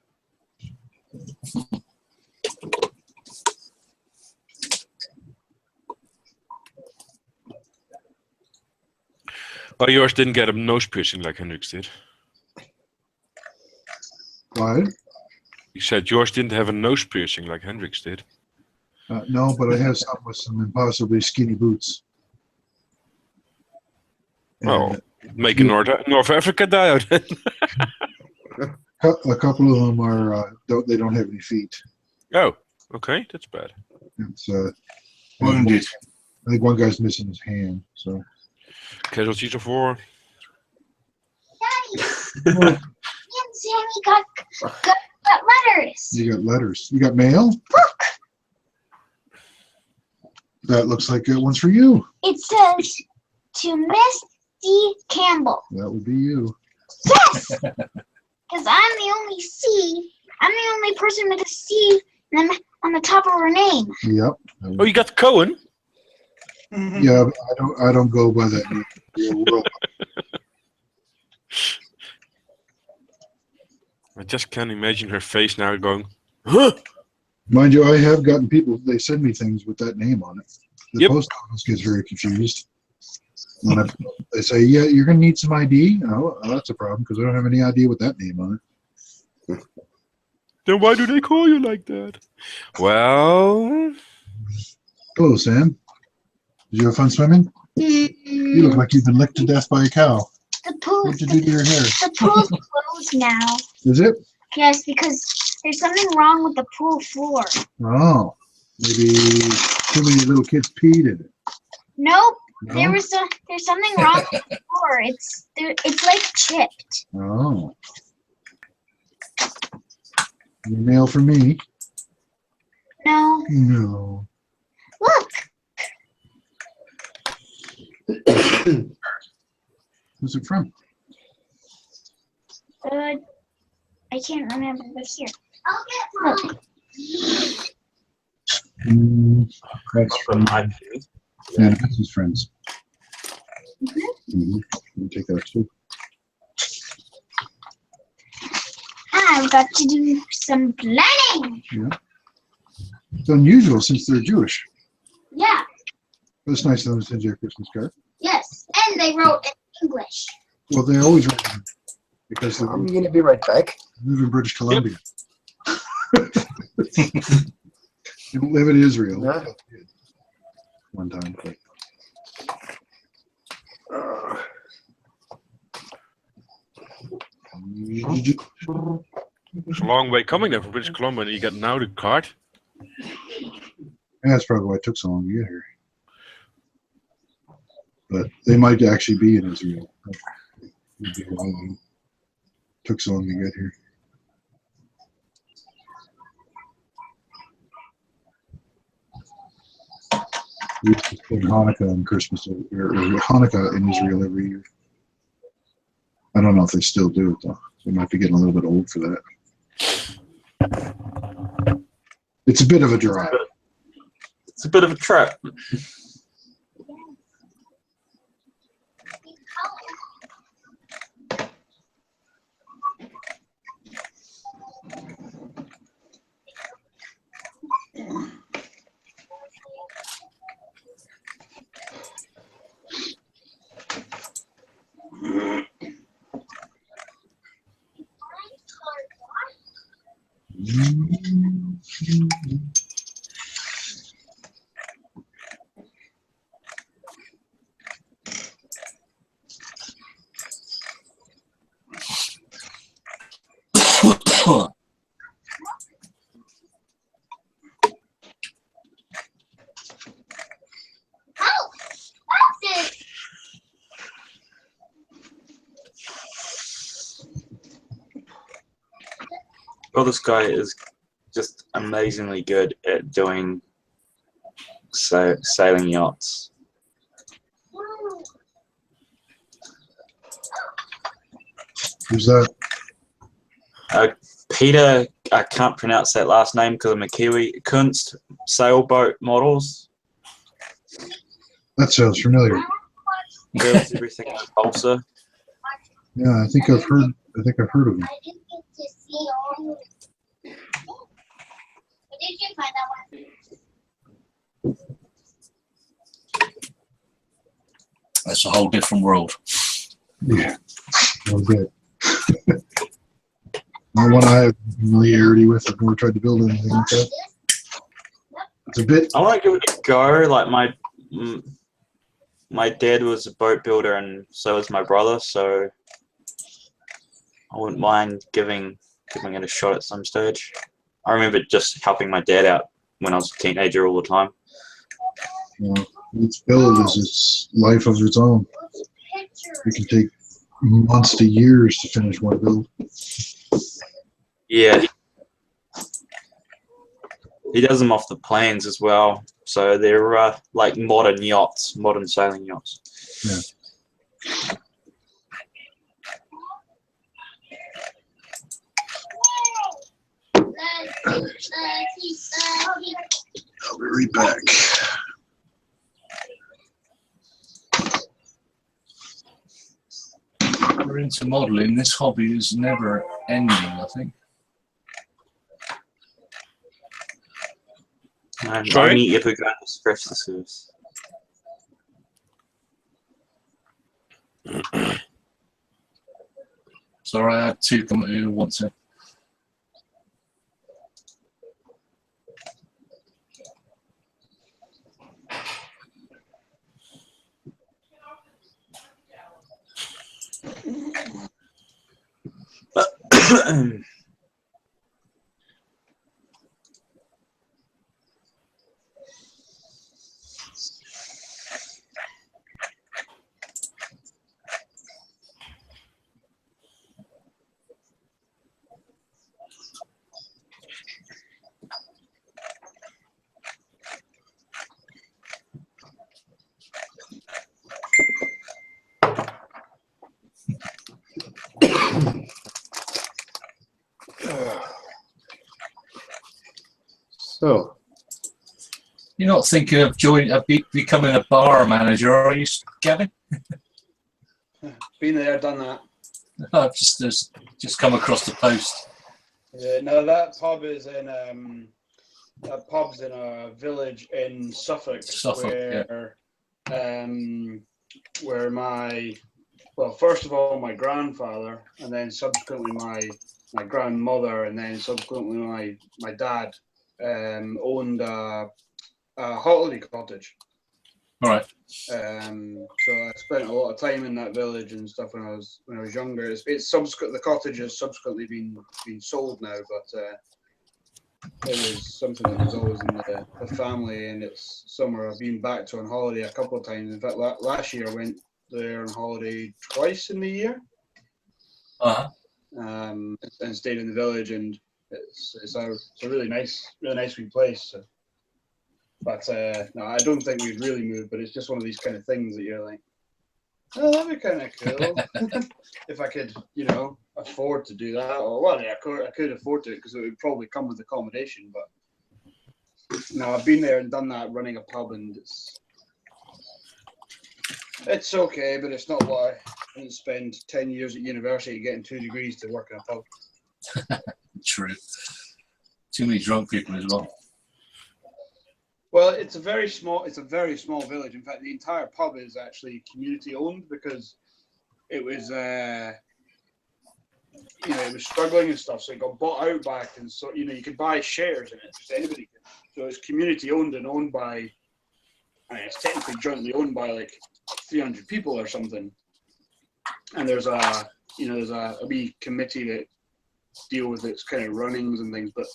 Oh, yours didn't get a nose piercing like Hendrik's did. What? You said yours didn't have a nose piercing like Hendrik's did. No, but I have some with some impossibly skinny boots. And Oh, make a North Africa die out. a couple of them are they don't have any feet. Oh, okay, that's bad. It's Wounded. I think one guy's missing his hand. So Casualties of war. Daddy, me and Sammy got letters. you got letters. You got mail. Look, That looks like one's for you. it says to Miss C. Campbell. That would be you. Yes, because I'm the only C. I'm the only person with a C on the top of her name. Yep. Oh, you got Cohen? Yeah, but I don't go by that name. Yeah, well, I just can't imagine her face now going, huh? mind you, I have gotten people. They send me things with that name on it. The Yep. post office gets very confused. When they say, "Yeah, you're gonna need some ID." Oh, that's a problem because I don't have any idea what that name on it. Then why do they call you like that? Well, Hello, Sam. Did you have fun swimming? You look like you've been licked to death by a cow. The pool. What'd you do to your hair? The pool's closed now. Is it? Yes, because there's something wrong with the pool floor. Oh, maybe too many little kids peed in it. Nope. No? There's something wrong with the floor. It's like chipped. Oh. Your mail for me? No. No. Look. Who's it from? I can't remember, but here. Look. That's From my yeah, that's his friends. Mm-hmm. Let me take that too. I've got to do some planning. It's unusual since they're Jewish. Yeah. But it's nice of them to send you a Christmas card. Yes. And they wrote in English. Well, they always write them because they I'm gonna be right back. live in British Columbia. They don't live in Israel. Yeah. One time. But it's a long way coming then from British Columbia, and you get now the card. that's probably why it took so long to get here. But they might actually be in Israel. Would be why they took so long to get here. We used to spend Hanukkah and Christmas or Hanukkah in Israel every year. I don't know if they still do it though. They might be getting a little bit old for that. It's a bit of a drive. It's a bit of a trap. Oh, that's it. Well, this guy is just amazingly good at doing sailing yachts. Who's that? Peter, I can't pronounce that last name because I'm a Kiwi. Kunst sailboat models. That sounds familiar. Builds everything in Tulsa. Yeah, I think I've heard of him. I didn't get to see all of it. But did you find that one? That's a whole different world. Yeah. Well, good. Not one I have familiarity with. I've never tried to build anything like that. It's a bit. I want to give it a go. Like my dad was a boat builder, and so was my brother. So I wouldn't mind giving it a shot at some stage. I remember just helping my dad out when I was a teenager all the time. You know, each build is its life of its own. It can take months to years to finish one build. Yeah. He does them off the planes as well. So they're like modern yachts, modern sailing yachts. Yeah. I'll be right back. We're into modelling. This hobby is never ending, I think. I'm Sorry? only ever going to scratch the surface. Sorry, I had two come who want to. So, You're not thinking of becoming a bar manager, are you, Gavin? Been there, done that. I've just come across the post. Yeah, no, that pub is in that pub's in a village in Suffolk, Suffolk, where first of all my grandfather, and then subsequently my grandmother, and then subsequently my dad owned a holiday cottage. All right. So I spent a lot of time in that village and stuff when I was younger. It's subsequent. The cottage has subsequently been sold now, but it was something that was always in the family, and it's somewhere I've been back to on holiday a couple of times. In fact, last year I went there on holiday twice in the year. And stayed in the village, and it's a really nice wee place. So. But no, I don't think we'd really move. But it's just one of these kind of things that you're like, oh, that'd be kind of cool if I could, afford to do that. Or well, yeah, I could afford to because it would probably come with accommodation. But no, I've been there and done that, running a pub, and it's okay, but it's not what I didn't spend 10 years at university getting 2 degrees to work in a pub. True. Too many drunk people as well. Well, it's a very small village. In fact, the entire pub is actually community owned because it was, it was struggling and stuff. So it got bought out back, and so you could buy shares in it. Just anybody could. So it's community owned and owned by. It's technically jointly owned by like 300 people or something. And there's a wee committee that deal with its kind of runnings and things, but.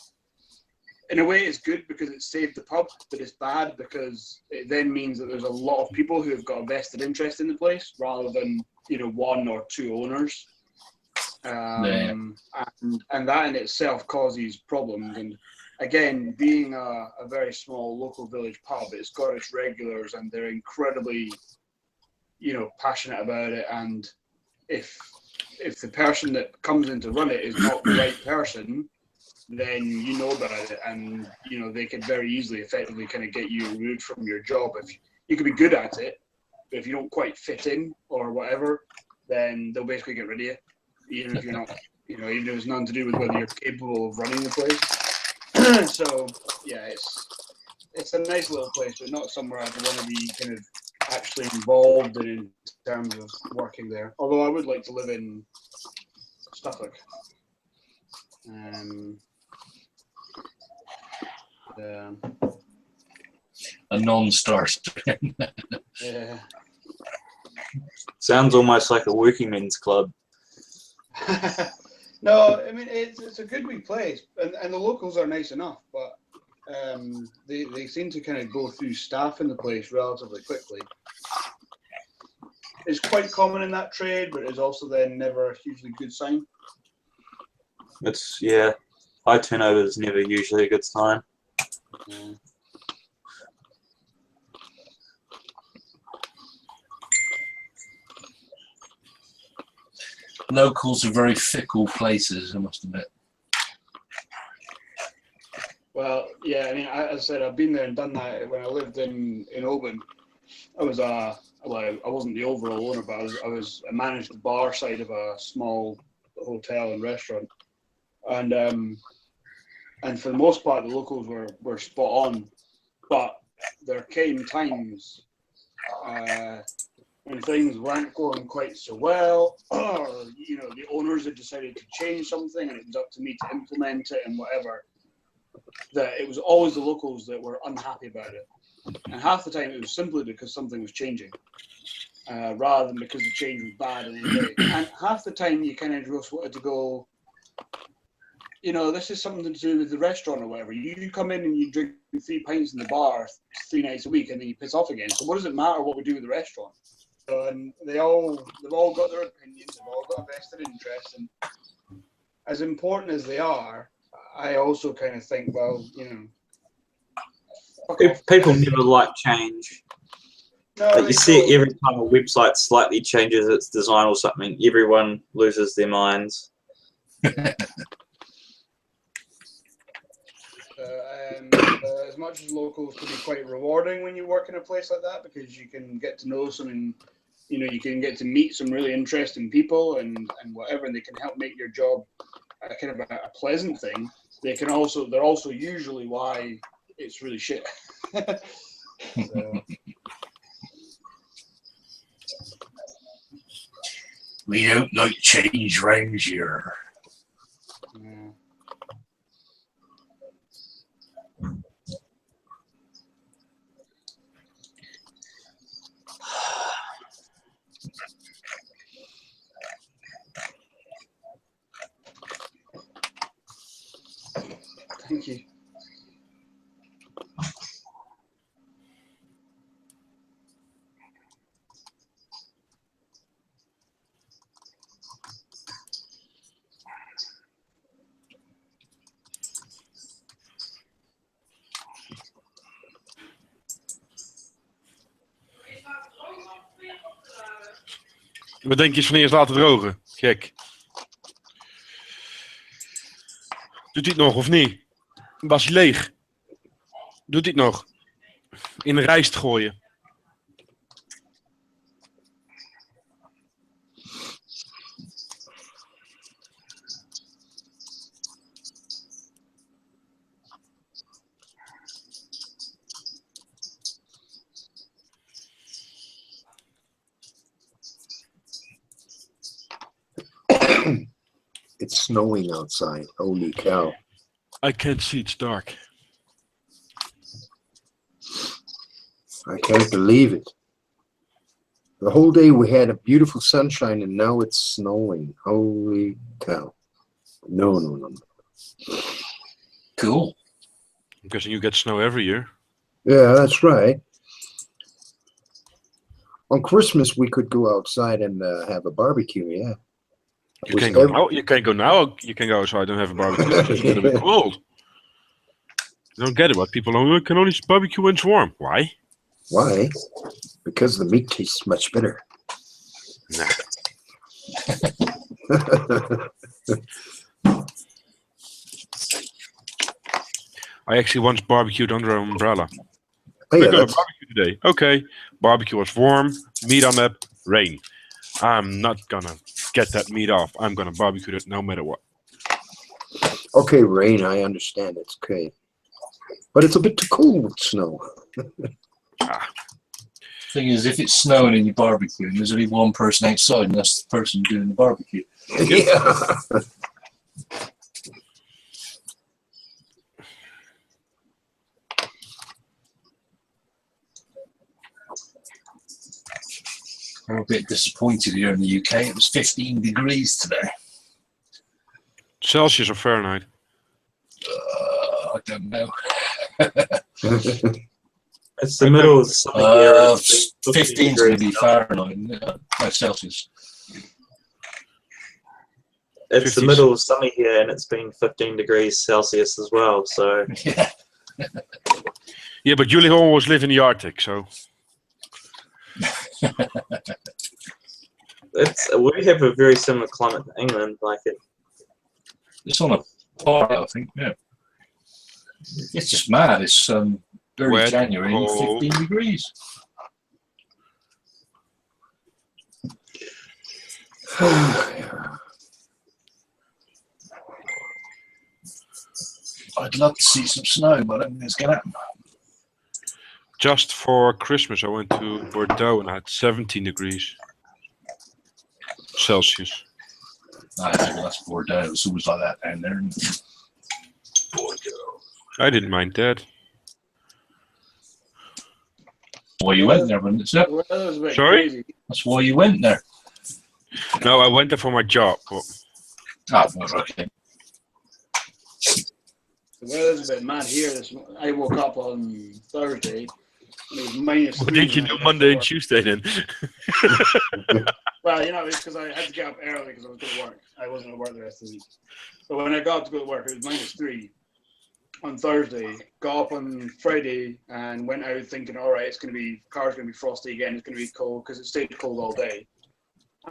In a way, it's good because it saved the pub, but it's bad because it then means that there's a lot of people who have got a vested interest in the place rather than, 1 or 2 owners. And that in itself causes problems. And again, being a very small local village pub, it's got its regulars and they're incredibly, passionate about it. And if the person that comes in to run it is not the right person, then you know about it, and they could very easily, effectively, kind of get you removed from your job. If you could be good at it, but if you don't quite fit in or whatever, then they'll basically get rid of you, even if you're not, even if it's nothing to do with whether you're capable of running the place. So yeah, it's a nice little place, but not somewhere I'd want to be kind of actually involved in terms of working there. Although I would like to live in Suffolk. A non-starter. Yeah. Sounds almost like a working men's club. No, I mean it's a good wee place, and the locals are nice enough. But they seem to kind of go through staff in the place relatively quickly. It's quite common in that trade, but it's also then never a hugely good sign. It's, yeah, high turnover is never usually a good sign. Yeah. Locals are very fickle places, I must admit. Well, yeah, I mean, as I said, I've been there and done that. When I lived in Oban, I was well, I wasn't the overall owner, but I managed the bar side of a small hotel and restaurant, and for the most part, the locals were spot on, but there came times when things weren't going quite so well, or the owners had decided to change something, and it was up to me to implement it and whatever. That it was always the locals that were unhappy about it, and half the time it was simply because something was changing, rather than because the change was bad in any way. And half the time you kind of just wanted to go, this is something to do with the restaurant or whatever. You come in and you drink 3 pints in the bar 3 nights a week, and then you piss off again. So what does it matter what we do with the restaurant? So, and they've all got their opinions, they've all got a vested interest, and as important as they are, I also kind of think, well, People never like change. No, But they you see it don't. every time a website slightly changes its design or something, everyone loses their minds. As much as locals can be quite rewarding when you work in a place like that, because you can get to know some, you can get to meet some really interesting people and whatever, and they can help make your job kind of a pleasant thing. They're also usually why it's really shit. So. We don't like change round here. Yeah. Thank you. Wat denk je van eerst laten drogen? Gek. Doet hij het nog of niet? Was hij leeg? Doet hij het nog? In de rijst gooien. It's snowing outside. Holy cow. I can't see, it's dark. I can't believe it. The whole day we had a beautiful sunshine and now it's snowing. Holy cow. No. Cool. I'm guessing you get snow every year. Yeah, that's right. On Christmas we could go outside and have a barbecue, yeah. You can go now. You can go now. You can go outside and have a barbecue. It's going to be cold. I don't get it. But people can only barbecue when it's warm. Why? Why? Because the meat tastes much better. Nah. I actually once barbecued under an umbrella. Oh, We're yeah, going to that's, barbecue today. Okay. Barbecue was warm. Meat on it. Rain. I'm not going to get that meat off. I'm going to barbecue it no matter what. okay, rain, I understand. It's okay. But it's a bit too cold with snow. Thing is, if it's snowing and you barbecue, and there's only one person outside, and that's the person doing the barbecue. Yeah. I'm a bit disappointed here in the UK. It was 15 degrees today. Celsius or Fahrenheit? I don't know. It's the middle of the summer here. and it's been 15 is going to be degrees. Fahrenheit, no Celsius. It's the 50s. middle of summer here, and it's been 15 degrees Celsius as well. So Yeah. Yeah, but you always live in the Arctic, so we have a very similar climate to England. Like it, It's on a par, I think. Yeah. It's just mad. It's early Wet, January, and cold. 15 degrees. I'd love to see some snow, but I don't think it's going to happen. just for Christmas I went to Bordeaux and I had 17 degrees Celsius. Well, that's Bordeaux. It's always like that down there. Bordeaux. I didn't mind that. That's why you went there, wasn't it, sir? The weather's a bit Sorry? crazy. That's why you went there. No, I went there for my job. But Oh, well, okay. The weather's a bit mad here. I woke up on Thursday. And it was minus. what 3 did you when I do got Monday to and work. Tuesday then? Well, you know, it's because I had to get up early because I was going to work. I wasn't going to work the rest of the week. So when I got up to go to work, it was minus 3 on Thursday. Got up on Friday and went out thinking, all right, car's going to be frosty again. It's going to be cold because it stayed cold all day.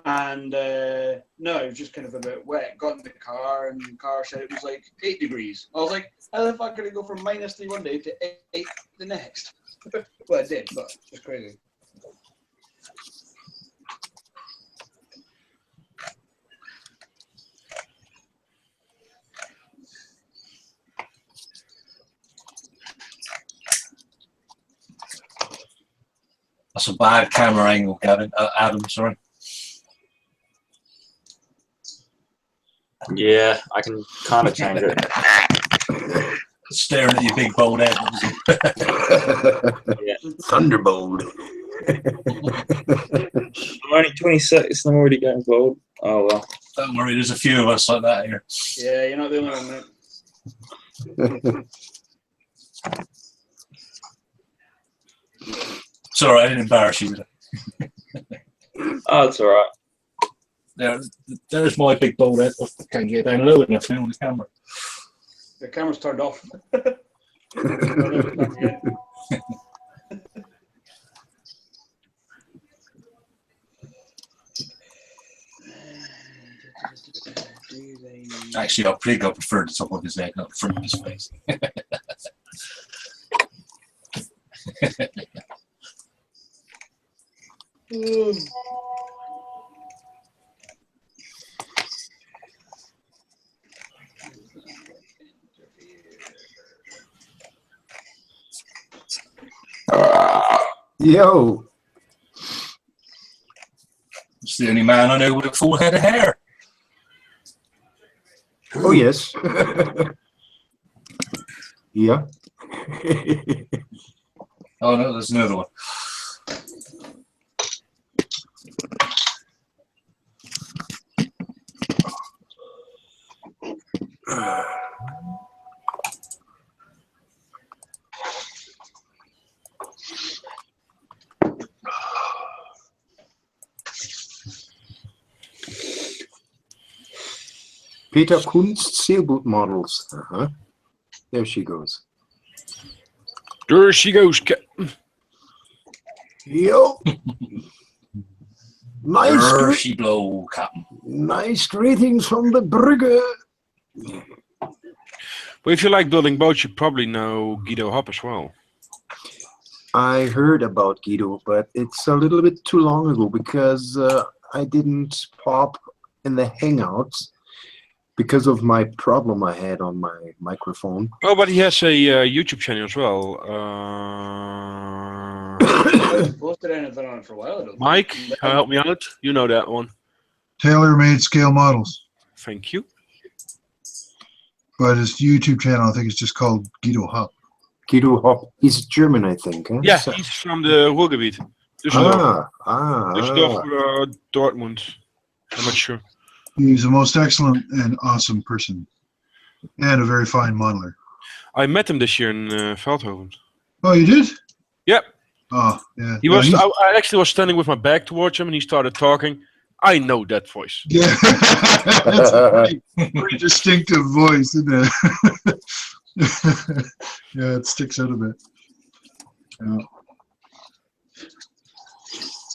And no, it was just kind of a bit wet. Got in the car and the car said it was like 8 degrees. I was like, how the fuck can it go from minus 3 one day to 8 the next? Well, it did, but it's crazy. That's a bad camera angle, Gavin. Adam, sorry. yeah, I can kind of change it. Staring at your big bold head. Thunderbolt. I'm only 26 and I'm already getting cold. Oh well. Don't worry, there's a few of us like that here. Yeah, you're not the only one, mate. It's all right, I didn't embarrass you with it. Oh, it's alright. There's my big bold head. I can't get down low enough now on the camera. The camera's turned off. Actually, I think I prefer the top of his head, not the front of his face. Yo. It's the only man I know with a full head of hair. Oh yes. Yeah. Oh no, there's another one. Peter Kunst sailboat models. There she goes. There she goes. Yo. Nice, There she blow, Captain. nice greetings from the Brugge. But if you like building boats, you probably know Guido Hop as well. I heard about Guido, but it's a little bit too long ago because I didn't pop in the Hangouts because of my problem I had on my microphone. Oh, but he has a YouTube channel as well. I haven't posted anything on it for a while. I don't Mike, think. help me out. You know that one. Tailor-made scale models. Thank you. But his YouTube channel, I think it's just called Guido Hop. Guido Hop. He's German, I think. Huh? Yeah, So- he's from the Ruhrgebiet. Düsseldorf. ah. Dortmund. I'm not sure. He's a most excellent and awesome person. And a very fine modeler. I met him this year in Veldhoven. Oh, you did? Yep. Oh, yeah. He Yeah, was. he's- I actually was standing with my back towards him, and he started talking. I know that voice. Yeah, that's a pretty distinctive voice, isn't it? Yeah, it sticks out a bit. Yeah.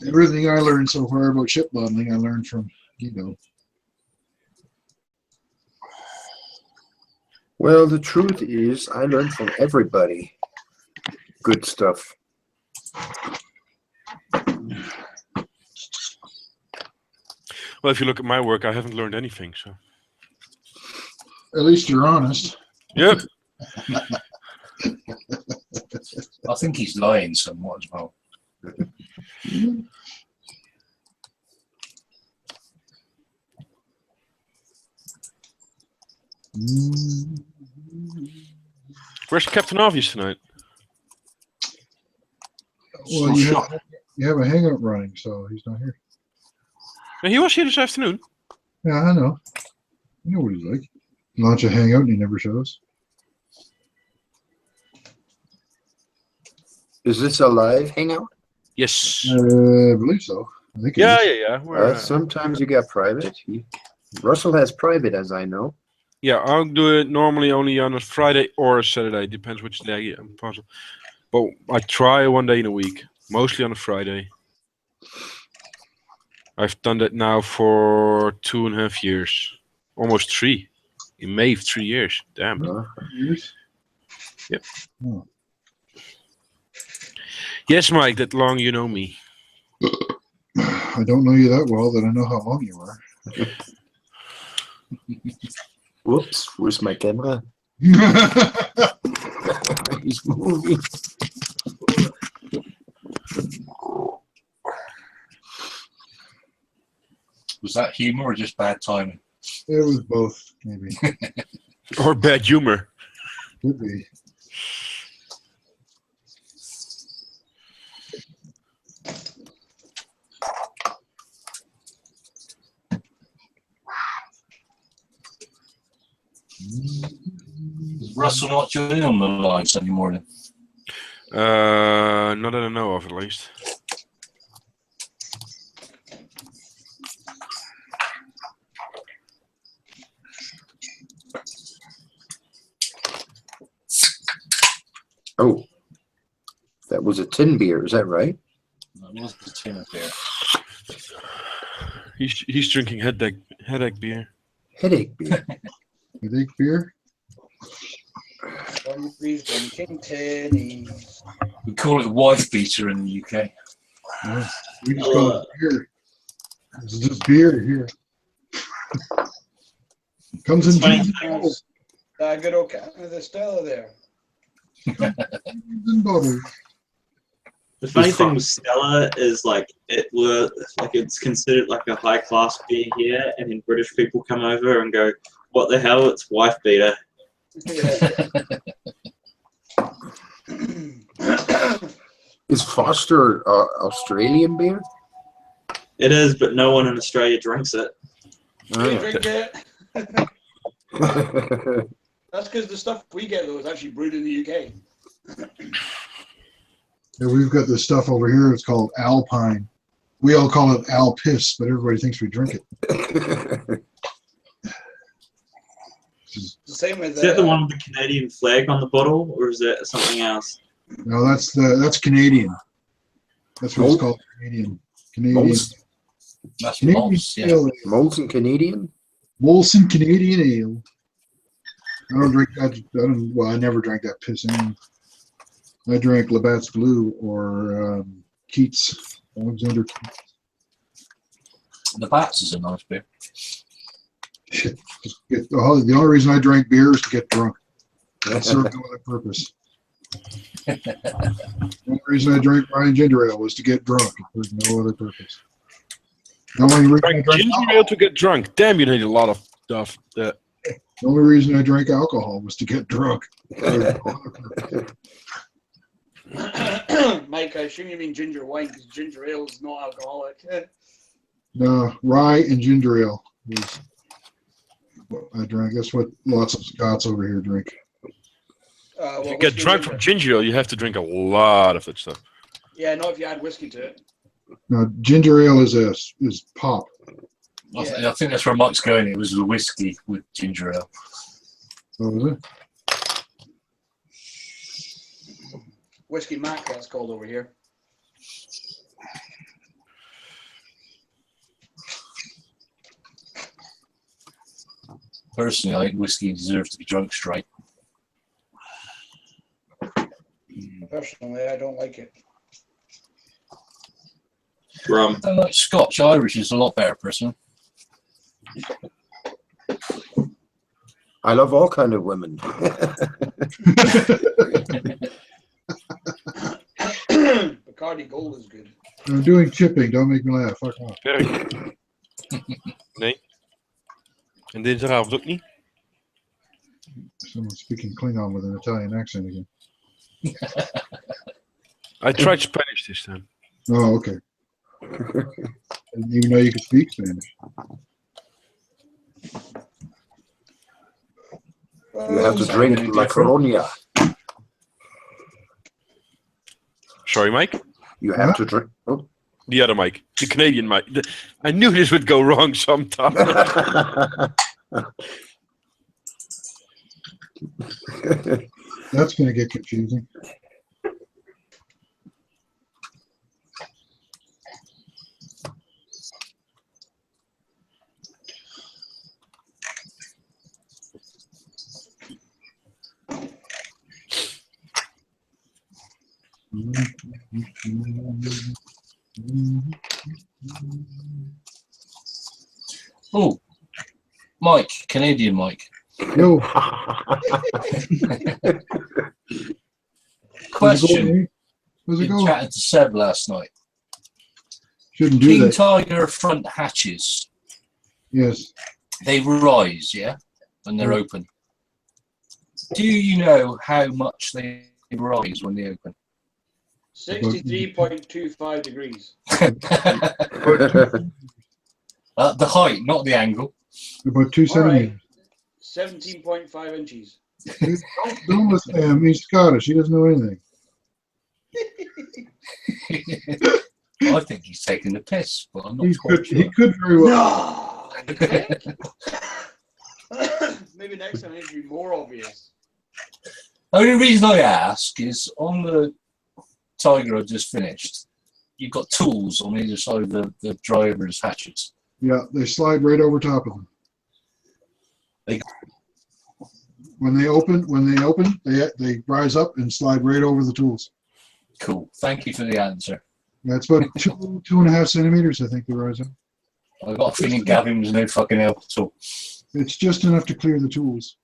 Everything I learned so far about ship modeling, I learned from Guido. Well, the truth is, I learned from everybody. Good stuff. Well, if you look at my work, I haven't learned anything. So. At least you're honest. Yep. I think he's lying somewhat as well. Where's Captain Obvious tonight? Well, you have a hangout running, so he's not here. No, he was here this afternoon. Yeah, I know. I know what he's like. Launch a hangout and he never shows. Is this a live hangout? Yes. I believe so. I think it Yeah, is. yeah, yeah. We're, Sometimes you get private. Russell has private, as I know. yeah, I'll do it normally only on a Friday or a Saturday. Depends which day I'm possible. But I try one day in a week, mostly on a Friday. I've done that now for 2.5 years, almost 3. In May, 3 years. Damn. Years? Yep. Oh. Yes, Mike. That long you know me. I don't know you that well that I know how long you are. Whoops, where's my camera? He's moving. Was that humour or just bad timing? It was both, maybe. Or bad humor. Could be. Is Russell not joining on the line Sunday morning? Not that I know of, at least. Oh, that was a tin beer. Is that right? That was the tin of beer. He's drinking headache beer. Headache beer. Headache beer? Somebody's drinking tinnies. We call it wife beater in the UK. No, we just call it beer. It's just beer here. Comes in Funny. cans and bottles. That good old cat with the Stella there. And bottles. The funny thing with Stella is like it's considered like a high class beer here, and then British people come over and go, "What the hell? It's wife beater." Is Foster Australian beer? It is, but no one in Australia drinks it. We drink it. That's because the stuff we get though is actually brewed in the UK. Yeah, we've got this stuff over here. It's called Alpine. We all call it Al Piss, but everybody thinks we drink it. It's the same with Is that the one with the Canadian flag on the bottle, or is that something else? No, that's Canadian. That's what it's called. Canadian. That's Canadian malts, yeah. ale. Molson Canadian? Molson Canadian ale. I don't drink that. Well, I never drank that piss anyway. I drank Labatt's Blue or Keats, Alexander Keats. The Bats is a nice beer. The only reason I drank beer is to get drunk. That served no other purpose. The only reason I drank Ryan Ginger Ale was to get drunk. It served no other purpose. The only reason I drank Ginger ale to get drunk. Damn, you need a lot of stuff. The only reason I drank alcohol was to get drunk. Mike, I assume you mean ginger wine because ginger ale is not alcoholic. No, rye and ginger ale was what I drank. That's what lots of Scots over here drink. If you well, get whiskey drunk and from ginger. ginger ale, you have to drink a lot of that stuff. Yeah, not if you add whiskey to it. No, ginger ale is pop. I think that's where Mike's going. It was the whiskey with ginger ale. Oh, is it? Whiskey Mac, that's called over here. Personally, I think whiskey deserves to be drunk straight. Personally, I don't like it. Rum. I like Scotch. Irish is a lot better, personally. I love all kind of women. Bacardi Gold is good. I'm doing chipping. Don't make me laugh. Fuck off. Werk. Nee. En dinsdagavond ook niet? Someone speaking Klingon with an Italian accent again. I tried Spanish this time. Oh, okay. I didn't even know you could speak Spanish. You have to drink La Coronia. Sorry, Mike? You have to drink. Oh. The other Mike. The Canadian Mike. I knew this would go wrong sometime. That's going to get confusing. Oh, Mike, Canadian Mike. Yo, Question. how's it You going? chatted to Seb last night. Shouldn't do King that. Tiger front hatches, Yes. they rise, yeah, when they're open. Do you know how much they rise when they open? 63.25 degrees. The height, not the angle. About 2 All right. centimeters. 17.5 inches. Don't listen to him. He's Scottish. He doesn't know anything. I think he's taking the piss, but I'm not He quite could, sure. he could very well. No! Maybe next time it needs to be more obvious. Only reason I ask is on the Tiger I just finished, you've got tools on either side of the driver's hatches. Yeah, they slide right over top of them. They- When they open, they rise up and slide right over the tools. Cool. Thank you for the answer. That's about 2.5 centimeters, I think they rise up. I got a feeling Gavin was no fucking help at all. It's just enough to clear the tools.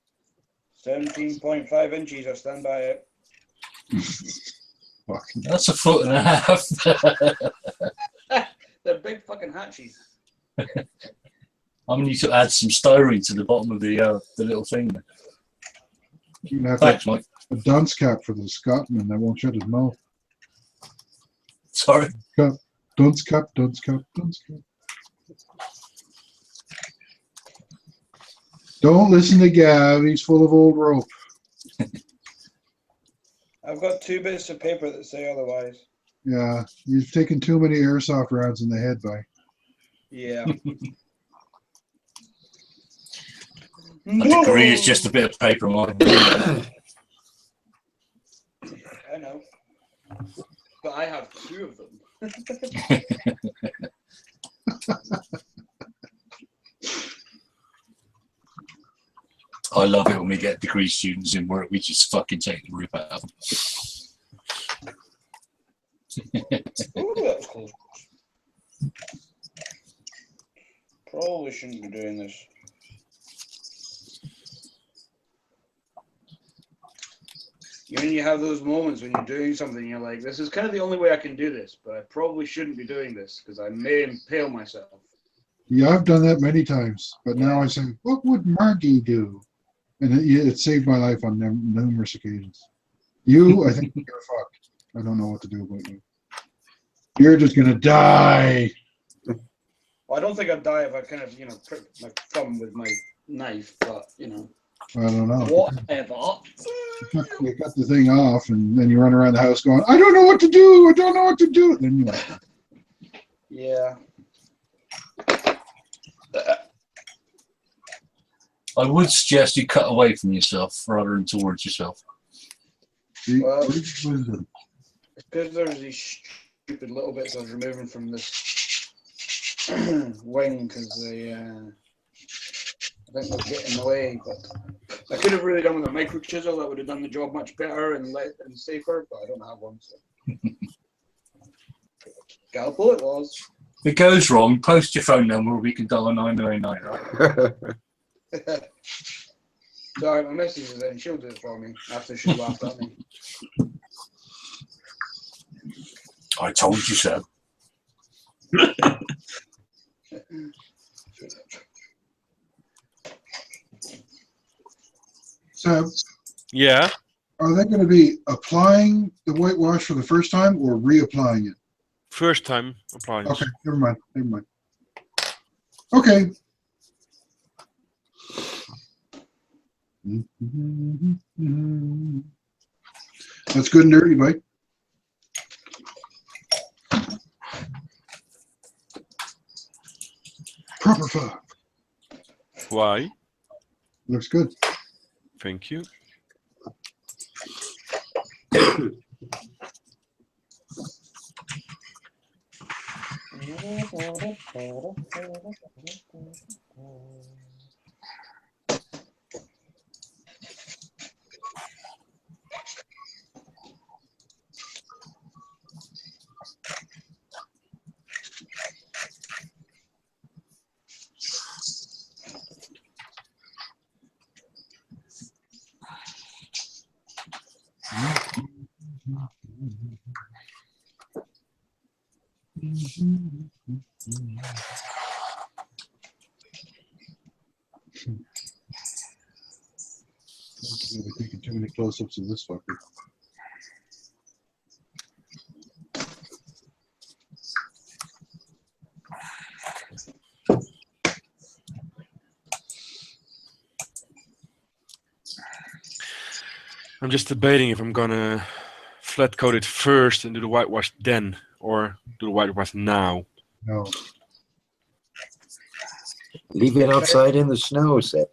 17.5 inches, I stand by it. Fucking That's a foot and a half. They're big fucking hatches. I'm going to add some styrene to the bottom of the little thing. you can have Thanks, Mike. a dunce cap for the Scotsman that won't shut his mouth. Sorry. Dunce cap, dunce cap, dunce cap. Don't listen to Gav. He's full of old rope. I've got 2 bits of paper that say otherwise. Yeah, you've taken too many airsoft rounds in the head, by. Yeah. A degree is just a bit of paper, Mike. I know. But I have 2 of them. I love it when we get degree students in work. We just fucking take the rip out of them. Ooh, that was close. Probably shouldn't be doing this. You have those moments when you're doing something, you're like, this is kind of the only way I can do this, but I probably shouldn't be doing this because I may impale myself. Yeah, I've done that many times, but now I say, what would Margie do? And it saved my life on numerous occasions. You, I think you're fucked. I don't know what to do about you. You're just gonna die. Well, I don't think I'd die if I kind of, pricked my thumb with my knife, but, I don't know. Whatever. You cut the thing off, and then you run around the house going, "I don't know what to do. I don't know what to do." Then you. Yeah. I would suggest you cut away from yourself rather than towards yourself. Well, it's because there's these stupid little bits I was removing from this wing because they, I think they're getting in the way. But I could have really done with a micro chisel that would have done the job much better and safer, but I don't have one. So. Got bullet walls. If it goes wrong, post your phone number. We can dial 999. Right? Sorry, my missus is in. She'll do it for me after she laughed at me. I told you so. So, Yeah. are they going to be applying the whitewash for the first time or reapplying it? First time applying. Okay, never mind. Never mind. Okay. That's good and dirty, Mike. Proper five. Why? Looks good. Thank you. We're taking too many close-ups of this fucker. I'm just debating if I'm gonna flat coat it first and do the whitewash then, or do the whitewash now. No. Leave it outside in the snow, Seth.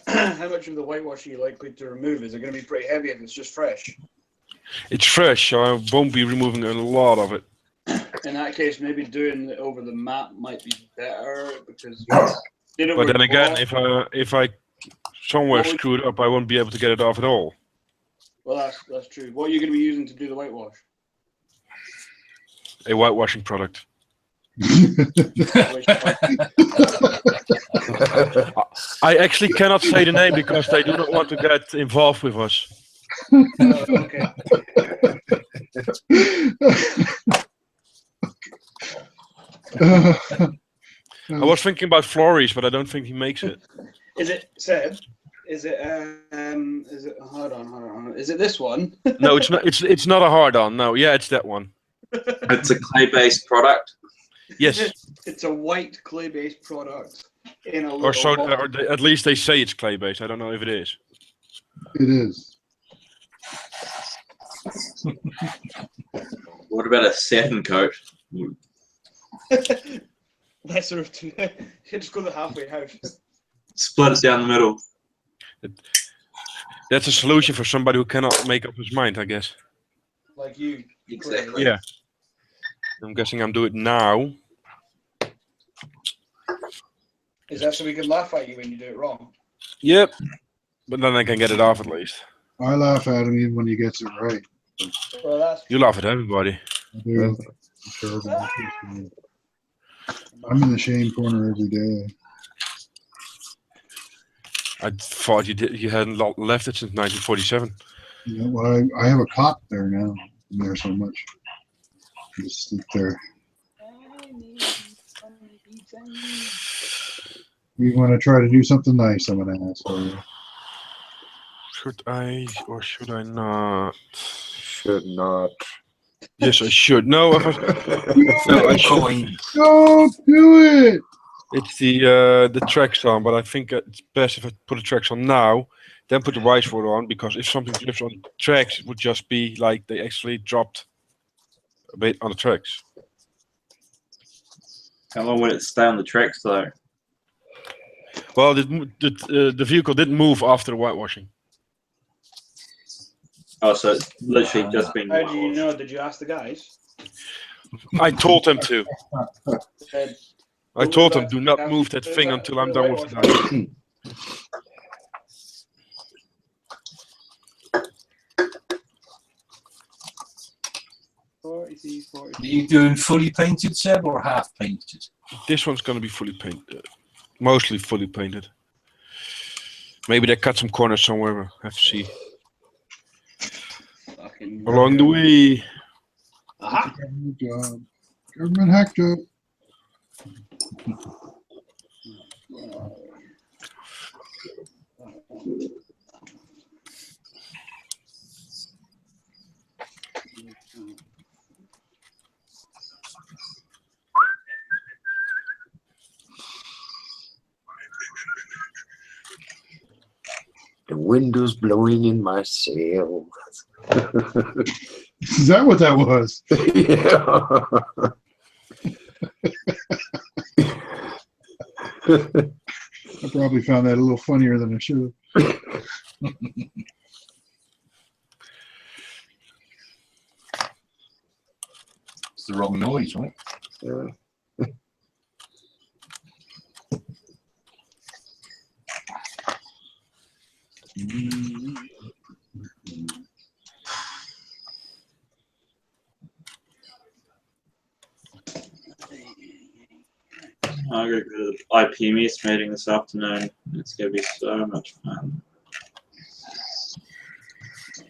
How much of the whitewash are you likely to remove? Is it going to be pretty heavy if it's just fresh? It's fresh, so I won't be removing a lot of it. In that case, maybe doing it over the mat might be better because. But then again, if I somewhere Well, screw it up, I won't be able to get it off at all. Well, that's true. What are you going to be using to do the whitewash? A whitewashing product. I actually cannot say the name because they do not want to get involved with us. Okay. I was thinking about Flores, but I don't think he makes it. Is it Seb? Is it hold on. Is it this one? No, it's not. It's not a hard-on. No, yeah, it's that one. It's a clay-based product. Yes. It's a white clay-based product in a Or so, little or at least they say it's clay-based. I don't know if it is. It is. What about a satin coat? Lesser of two. You just go the halfway house. Split it down the middle. That's a solution for somebody who cannot make up his mind, I guess. Like you. Exactly. Yeah. I'm guessing I'm doing it now. Is that so we can laugh at you when you do it wrong? Yep. But then I can get it off at least. I laugh at him even when he gets it right. Well, that's You laugh at everybody. I do. It's terrible. I'm in the shame corner every day. I thought you hadn't left it since 1947. You know, well, I have a cot there now. I'm there so much. I just sleep there. You want to try to do something nice, I'm going to ask for you. Should I or should I not? Should not. Yes, I should. No, I should. Coin. Don't do it! It's the tracks on, but I think it's best if I put the tracks on now, then put the rice water on, because if something drips on the tracks, it would just be like they actually dropped a bit on the tracks. How long would it stay on the tracks though? Well, the vehicle didn't move after the whitewashing. Oh, so it's literally just been. How do you know? Did you ask the guys? I told them to. Said, I told them, do not move that thing until I'm done with the dye. Are you doing fully painted, Seb, or half painted? This one's going to be fully painted. Mostly fully painted. Maybe they cut some corners somewhere. Have to see. Fucking Along the way. Aha. Government job. Government hack job. The window's blowing in my sails. Is that what that was? I probably found that a little funnier than I should have. It's the wrong noise, right? Yeah. I got to go to the IPMS meeting this afternoon. It's going to be so much fun.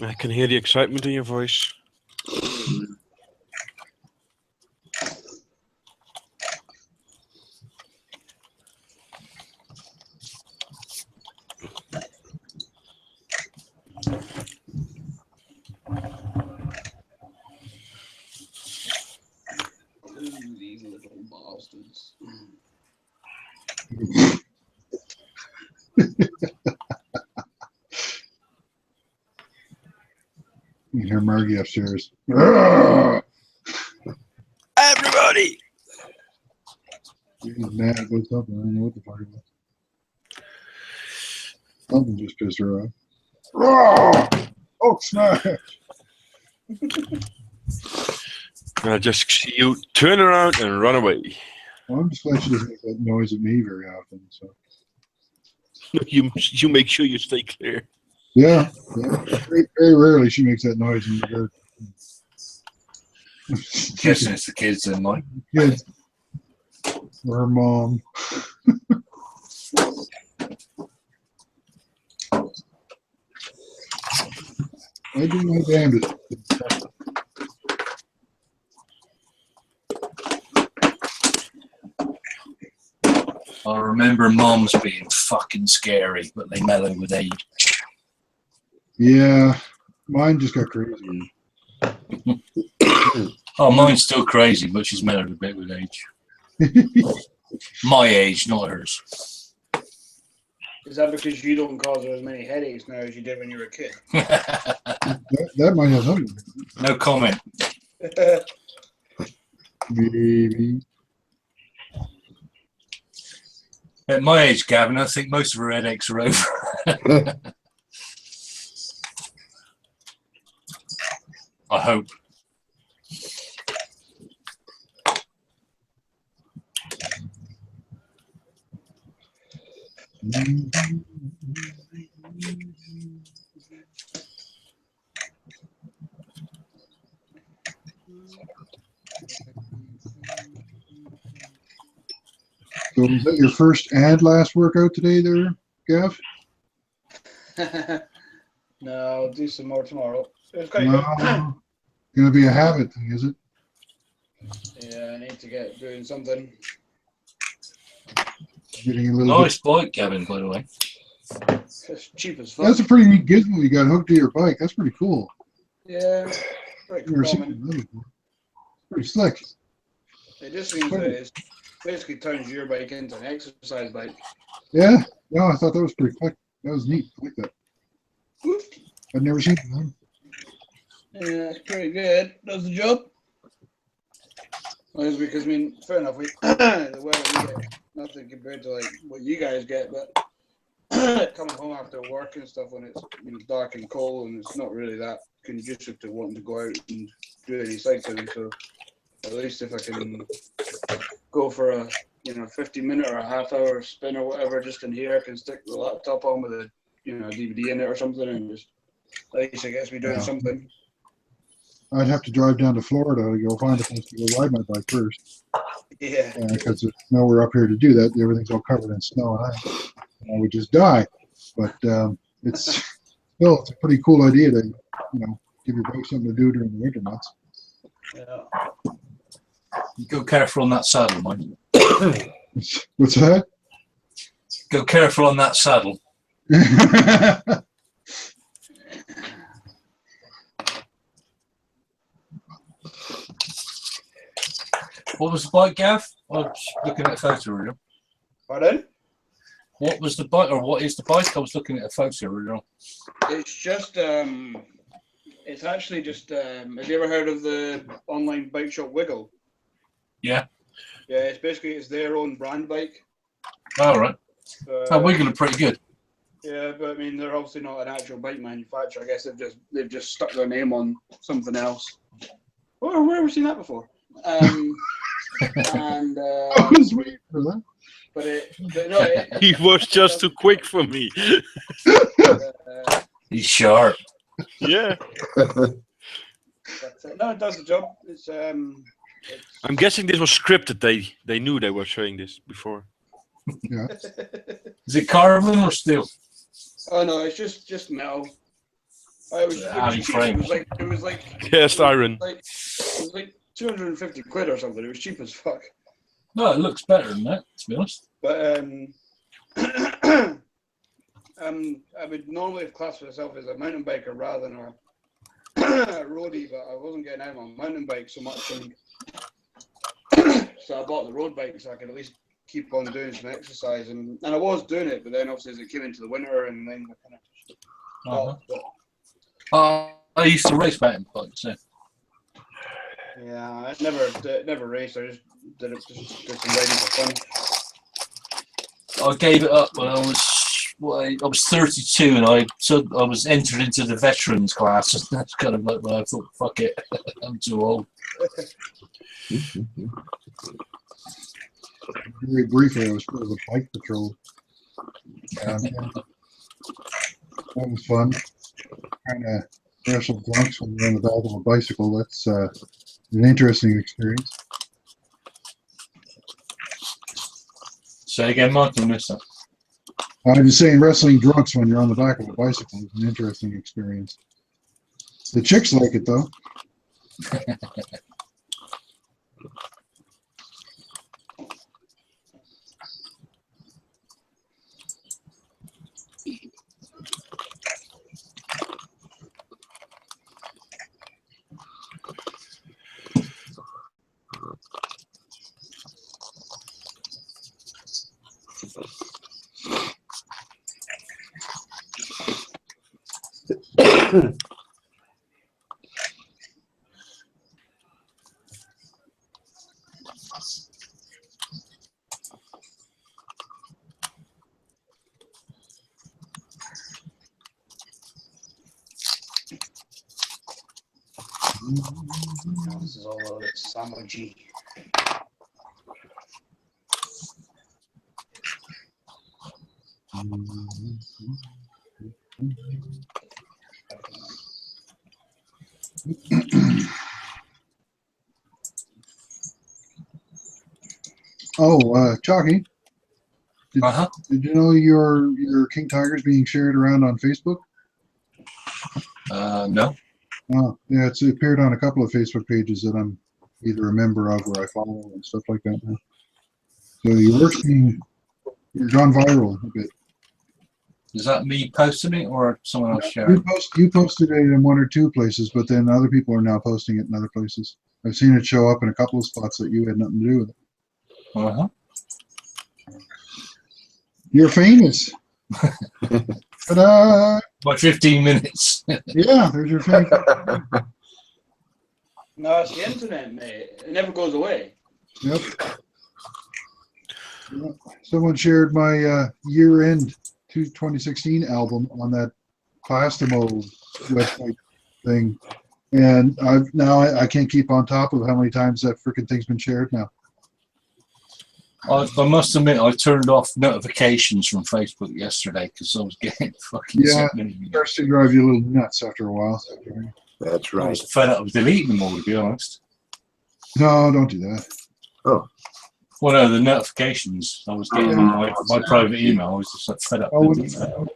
I can hear the excitement in your voice. These little bastards. You hear Margie upstairs. Everybody! He's mad about something. I don't know what the fuck it was. Something just pissed her off. Oh, smash! I just see you turn around and run away. Well, I'm just glad she doesn't make that noise at me very often. So You make sure you stay clear. yeah. Very, very rarely she makes that noise in the garden. Guessing it's the kids then, Mike. Kids. Or her mom. I do my damnedest. I remember moms being fucking scary, but they mellow with age. Yeah, mine just got crazy. Oh, mine's still crazy, but she's mellowed a bit with age. My age, not hers. Is that because you don't cause her as many headaches now as you did when you were a kid? That might have something. No comment. Maybe. At my age, Gavin, I think most of her headaches are over. I hope. So was that your first and last workout today there, Gav? No, I'll do some more tomorrow. It was quite No. good. Gonna be a habit thing, is it? Yeah, I need to get doing something. Getting a little Nice bike, Gavin, by the way. It's cheap as fuck. That's a pretty neat gizmo you got hooked to your bike. That's pretty cool. Yeah, pretty I've never seen common. that before. Pretty slick. It just means that it's basically turns your bike into an exercise bike. Yeah, no, I thought that was pretty quick. That was neat. I like that. I've never seen that. Yeah, it's pretty good. Does the job. Well, because I mean, fair enough. We the weather we get nothing compared to like what you guys get, but coming home after work and stuff when it's dark and cold and it's not really that conducive to wanting to go out and do any cycling. So at least if I can go for a 50-minute or a half-hour spin or whatever, just in here, I can stick the laptop on with a DVD in it or something, and just at least it gets me doing something. I'd have to drive down to Florida to go find a place to go ride my bike first. Yeah. Because there's nowhere up here to do that. Everything's all covered in snow and ice. I would just die. But it's still a pretty cool idea to give your bike something to do during the winter months. Yeah. Go careful on that saddle, Mike. What's that? Go careful on that saddle. What was the bike, Gav? I was looking at a photo reel. Pardon? What was the bike, or what is the bike? I was looking at a photo reel. It's just, it's actually just, have you ever heard of the online bike shop Wiggle? Yeah. Yeah, it's their own brand bike. All right. Wiggle are pretty good. Yeah, but I mean, they're obviously not an actual bike manufacturer. I guess they've just stuck their name on something else. Oh, where have we seen that before? And I was waiting for that. But he was just too quick for me. He's sharp. Yeah. No, it does the job. It's I'm guessing this was scripted. They knew they were showing this before. Yeah. Is it carbon or steel? Oh no, it's just metal. It was cheap. It was like Cast iron. It was like 250 quid or something. It was cheap as fuck. No, it looks better than that, to be honest. But I would normally have classed myself as a mountain biker rather than a roadie, but I wasn't getting out on my mountain bike so much, and so I bought the road bike so I could at least keep on doing some exercise, and I was doing it, but then obviously as it came into the winter, and then I kind of stopped. I used to race mountain bikes. So. Yeah, I never raced. I just did it just did some riding for fun. I gave it up when I was 32, and I was entered into the veterans class, and that's kind of like when I thought, fuck it, I'm too old. Very briefly, I was part of the bike patrol. That was fun. Kind of wrestle drunks when you're on the back of a bicycle. That's an interesting experience. Say again, Mike, I missed that. I was saying wrestling drunks when you're on the back of a bicycle is an interesting experience. The chicks like it, though. This is all about Samoji. Chalky. Did you know your King Tiger's being shared around on Facebook? No. Oh, yeah, it appeared on a couple of Facebook pages that I'm either a member of or I follow and stuff like that now. So your work's you're gone viral a bit. Is that me posting it or someone else sharing it? You posted it in one or two places, but then other people are now posting it in other places. I've seen it show up in a couple of spots that you had nothing to do with it. Uh-huh. You're famous. Ta-da! By 15 minutes. Yeah, there's your famous. No, it's the internet, mate. It never goes away. Yep. Someone shared my year-end 2016 album on that Plastimo website thing, and I can't keep on top of how many times that freaking thing's been shared now. I must admit, I turned off notifications from Facebook yesterday because I was getting fucking Yeah, so many. it starts to drive you a little nuts after a while. That's I right. was fed up with deleting them all, to be honest. No, don't do that. Well, no, the notifications I was getting on my private email, I was just like fed up Oh, with them.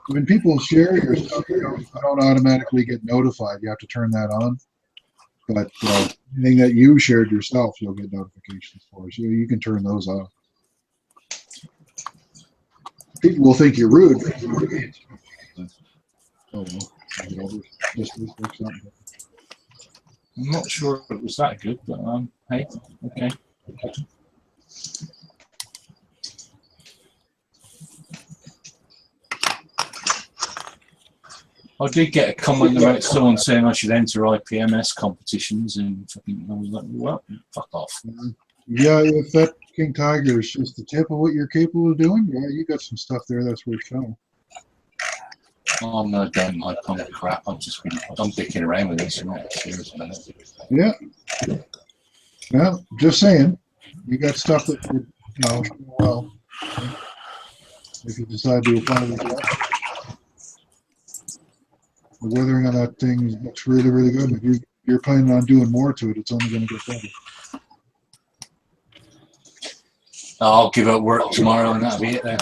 when people share your stuff, you don't automatically get notified. You have to turn that on. But anything that you shared yourself, you'll get notifications for. So you can turn those off. People will think you're rude. Oh, well. Just something. I'm not sure it was that good, but hey, okay. I did get a comment about someone saying I should enter IPMS competitions, and fucking, I was like, well, fuck off. Yeah, if that King Tiger is just the tip of what you're capable of doing, yeah, you got some stuff there that's worth showing. Oh, no, don't like punk crap. I'm dicking around with this. I'm not serious about it. Yeah. Well, just saying, you got stuff that would, well, if you decide to apply with that. The weathering on that thing looks really, really good. If you're planning on doing more to it, it's only going to get better. I'll give up work tomorrow and that'll be it then.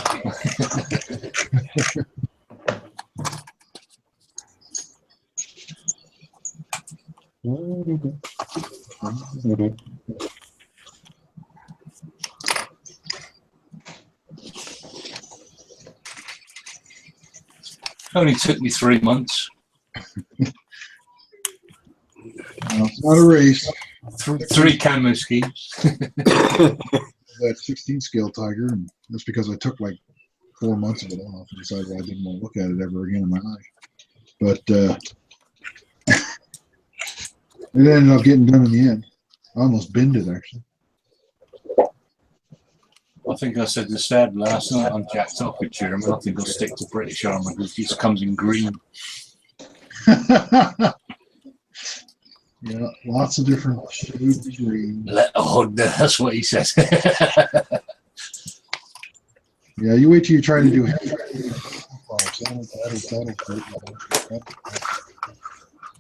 Only took me 3 months. It's not a race. 3 camo schemes. That 16 scale Tiger, and that's because I took like 4 months of it off and decided I didn't want to look at it ever again in my life. But it ended up getting done in the end. I almost binned it, actually. I think I said to Sad last night I'm jacked up with German. I think I'll stick to British armour because it just comes in green. Yeah, lots of different shades of green. Let a hug, that's what he said. Yeah, you wait till you try to do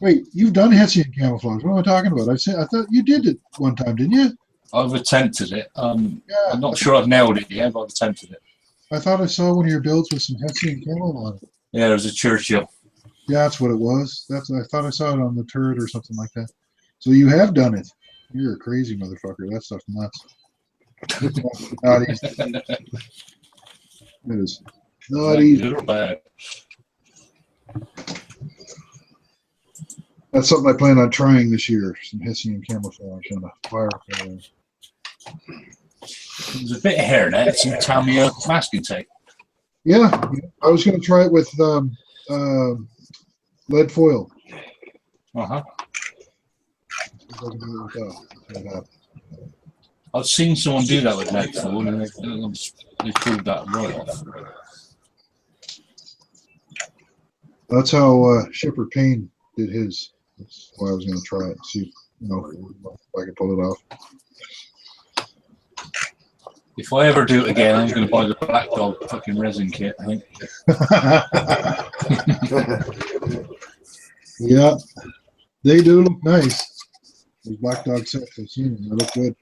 Wait, you've done Hessian camouflage. What am I talking about? I thought you did it one time, didn't you? I've attempted it. Yeah. I'm not sure I've nailed it yet, but I've attempted it. I thought I saw one of your builds with some Hessian camo on it. Yeah, there's a Churchill. Yeah, that's what it was. I thought I saw it on the turret or something like that. So you have done it. You're a crazy motherfucker. That stuff's nuts. Not easy. It is not easy. Good or bad. That's something I plan on trying this year. Some Hessian camouflage on a fire. There's a bit of hair there. Some Tamiya masking tape. Yeah, I was going to try it with lead foil. Uh-huh. I've seen someone do that with lead foil, and they pulled that right off. That's how Shepard Payne did his. That's why I was going to try it. See, if I can pull it off. If I ever do it again, I'm going to buy the Black Dog fucking resin kit, I think. Yeah, they do look nice. Those Black Dog sets, I've seen them. They look good.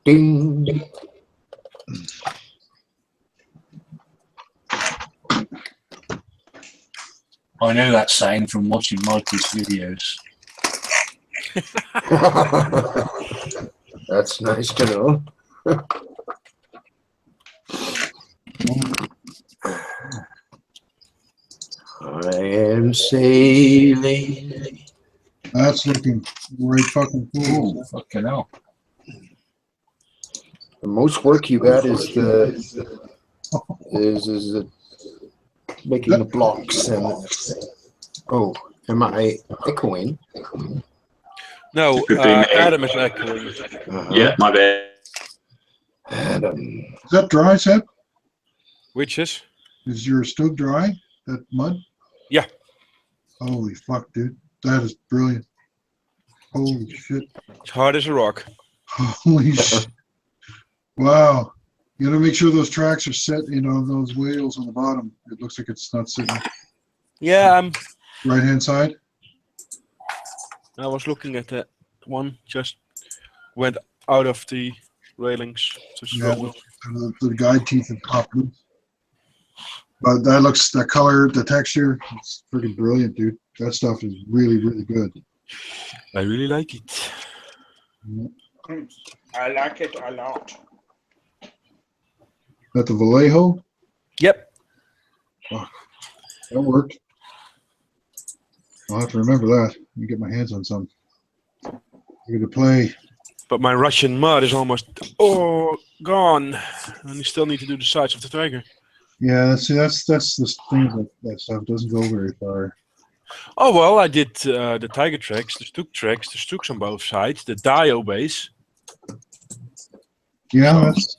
Ding. I know that sound from watching Mikey's videos. That's nice to know. I am sailing. That's looking right fucking cool. Ooh, fucking hell. The most work you got is making the blocks and oh, am I echoing? No, Could be me. Adam is echoing. Yeah, my bad. Adam. Is that dry, Seb? Which is? Is your stove dry? That mud? Yeah. Holy fuck, dude. That is brilliant. Holy shit. It's hard as a rock. Holy shit. Wow. You gotta make sure those tracks are set in on those wheels on the bottom. It looks like it's not sitting Yeah, right hand side. I was looking at that one, just went out of the railings. Just Yeah, the guide teeth have popped loose. But that looks, that color, the texture, it's freaking brilliant, dude. That stuff is really, really good. I really like it. I like it a lot. That the Vallejo, Yep. that worked. I'll have to remember that. Let me get my hands on some. Give it a play. But my Russian mud is almost gone. And you still need to do the sides of the Tiger. Yeah, see, that's the thing that stuff doesn't go very far. Oh, well, I did the Tiger tracks, the Stuks on both sides, the Dio base. Yeah, that's.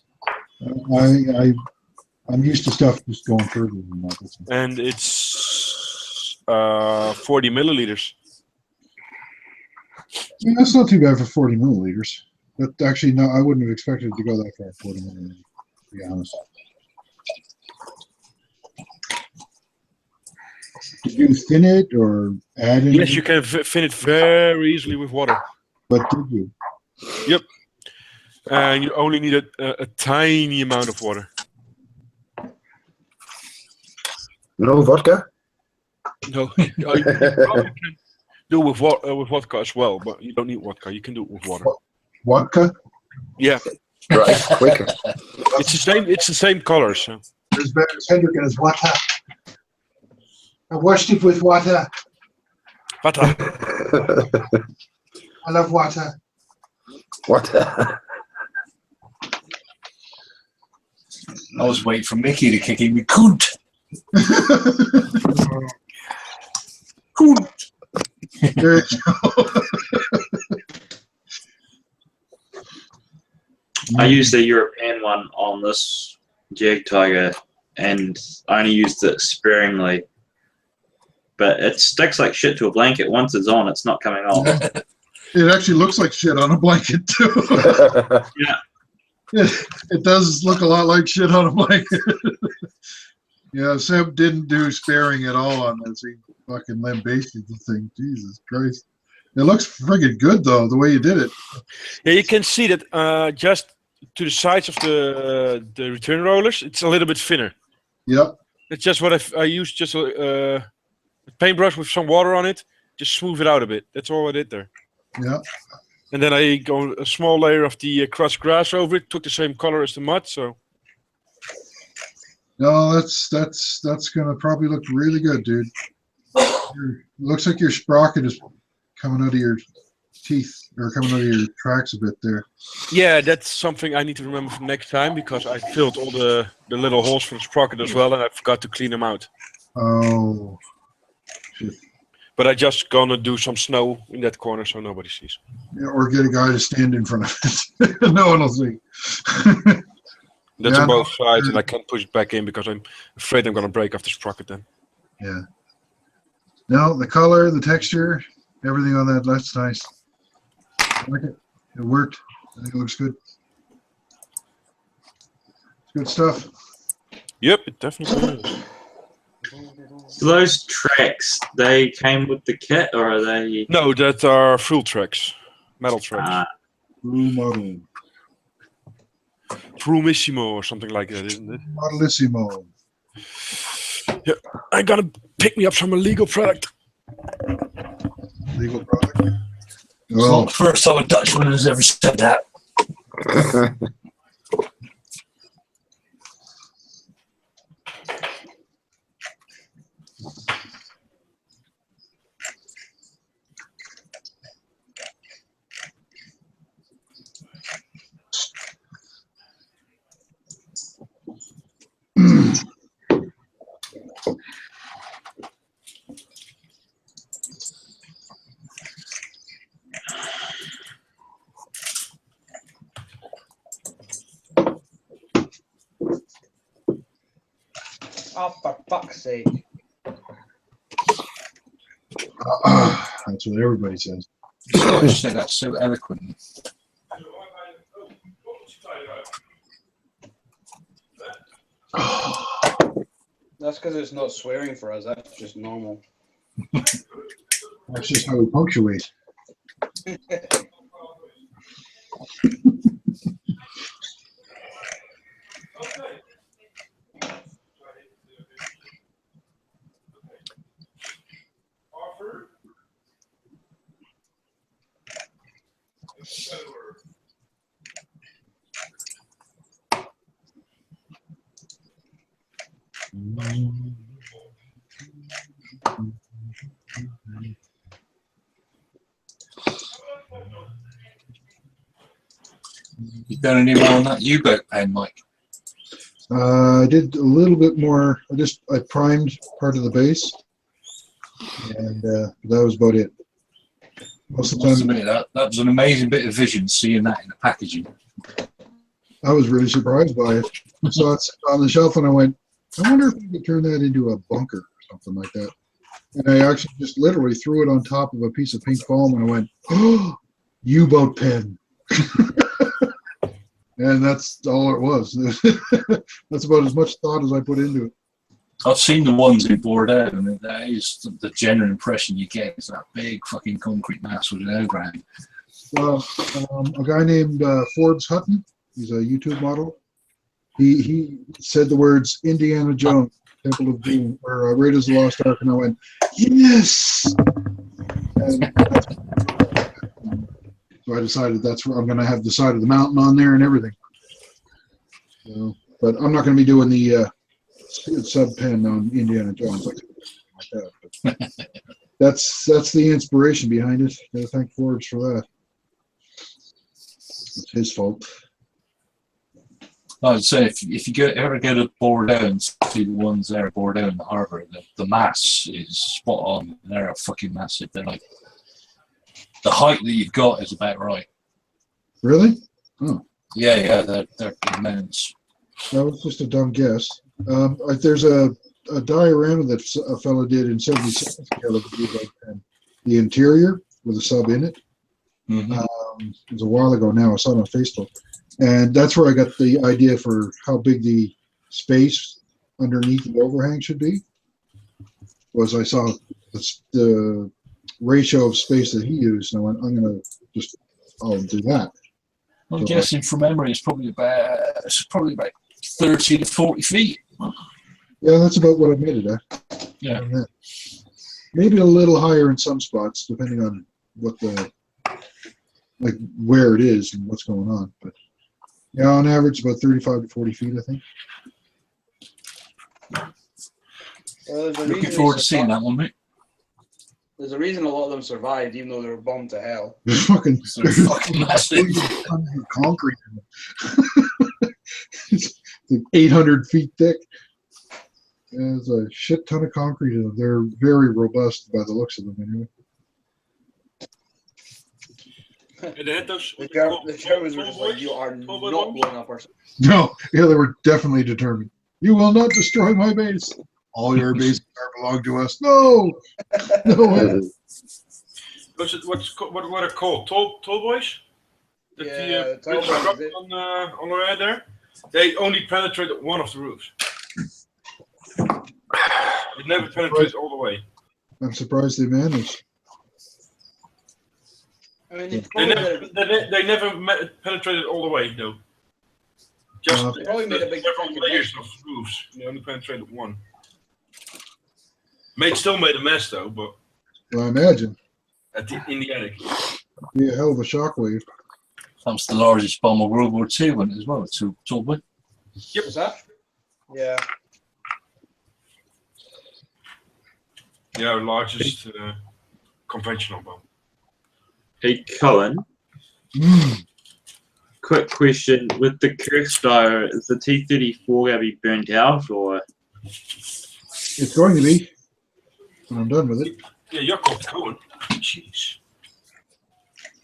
I'm used to stuff just going further than that. And it's 40 milliliters. Yeah, that's not too bad for 40 milliliters. But actually, no, I wouldn't have expected it to go that far. 40 milliliters, to be honest. Did you thin it or add it? Yes, you can thin it very easily with water. But did you? Yep. And you only need a tiny amount of water. No vodka? No, you can do with vodka as well, but you don't need vodka. You can do it with water. Vodka? Yeah, Right, quicker. it's the same. It's the same color. So There's better Hendrick and his water. I washed it with water. water. I love water. What? I was waiting for Mickey to kick in me. Cunt! Cunt! There you go. I used the European one on this Jag Tiger, and I only used it sparingly. But it sticks like shit to a blanket. Once it's on, it's not coming off. It actually looks like shit on a blanket too. Yeah. It does look a lot like shit on a blanket. Yeah, Seb didn't do sparing at all on this. He fucking lambasted the thing. Jesus Christ. It looks friggin' good though, the way you did it. Yeah, you can see that just to the sides of the return rollers, it's a little bit thinner. Yep. It's just what I used, just a paintbrush with some water on it, just smooth it out a bit. That's all I did there. Yeah. And then I go a small layer of the crushed grass over it, took the same color as the mud, so. No, that's gonna probably look really good, dude. Looks like your sprocket is coming out of your teeth or coming out of your tracks a bit there. Yeah, that's something I need to remember for next time because I filled all the little holes for the sprocket as well and I forgot to clean them out. Oh. Shit. But I just gonna do some snow in that corner so nobody sees. Yeah, or get a guy to stand in front of it. No one will see. That's Yeah, on both sides and I can't push it back in because I'm afraid I'm gonna break off the sprocket then. Yeah. No, the color, the texture, everything on that's nice. I like it. It worked. I think it looks good. It's good stuff. Yep, it definitely is. So those tracks, they came with the kit, or are they? No, that are full tracks, metal tracks. Blue model. Frumissimo or something like that, isn't it? Modelissimo. Yeah, I gotta pick me up some illegal product. Legal product. It's not the first time a Dutchman has ever said that. Oh, for fuck's sake. That's what everybody says. I said that so eloquently. That's because it's not swearing for us. That's just normal. That's just how we punctuate. You done any more on that U-boat pen, Mike? I did a little bit more. I primed part of the base, and that was about it. Most of the Must time, admit, that was an amazing bit of vision, seeing that in the packaging. I was really surprised by it. I saw it on the shelf, and I went, I wonder if we could turn that into a bunker or something like that. And I actually just literally threw it on top of a piece of pink foam, and I went, oh, U-boat pen. And that's all it was. That's about as much thought as I put into it. I've seen the ones in Bordeaux, and that is the general impression you get. It's that big fucking concrete mass with an overhang. Well, a guy named Forbes Hutton, he's a YouTube model. He said the words Indiana Jones, Temple of Doom, or Raiders of the Lost Ark, and I went, yes! And so I decided that's where I'm going to have the side of the mountain on there and everything. So, but I'm not going to be doing the sub pen on Indiana Jones like that. But that's the inspiration behind it. Gotta thank Forbes for that. It's his fault. I'd say if you ever go to Bordeaux and see the ones there at Bordeaux in the harbour, the mass is spot on. They're fucking massive. They're like, the height that you've got is about right. Really? Oh. Yeah, they're immense. That was just a dumb guess. There's a diorama that a fellow did in 77 scale of the interior with a sub in it. Mm-hmm. It was a while ago now. I saw it on Facebook. And that's where I got the idea for how big the space underneath the overhang should be. Was I saw the ratio of space that he used, and I went, I'll do that. I'm guessing from memory, it's probably about 30 to 40 feet. Yeah, that's about what I made it at. Yeah. Maybe a little higher in some spots, depending on what where it is and what's going on. But yeah, on average, about 35 to 40 feet, I think. Well, Looking forward to seeing that one, mate. There's a reason a lot of them survived, even though they were bombed to hell. There's fucking massive. Concrete in it. It's like 800 feet thick. There's a shit ton of concrete in them. They're very robust by the looks of them, anyway. The Germans were just like, you are not blowing up our... No, yeah, they were definitely determined. You will not destroy my base. All your bases belong to us. No, no way. What are called? Tall boys? Yeah, on the way there. They only penetrated one of the roofs. It never penetrates all the way. I'm surprised they managed. I mean, They never penetrated all the way, though. Just They probably made a big several fucking layers mess. of roofs. They only penetrated one. Still made a mess, though, but Well, I imagine. in the attic. Be a hell of a shockwave. That was the largest bomb of World War II when as well, Toolboy. Yep. Was that? Yeah. Yeah, our largest conventional bomb. Hey, Colin, Mm. quick question. With the Kirkstyle, is the T-34 going to be burnt out or? It's going to be when I'm done with it. Yeah, you're going. Jeez.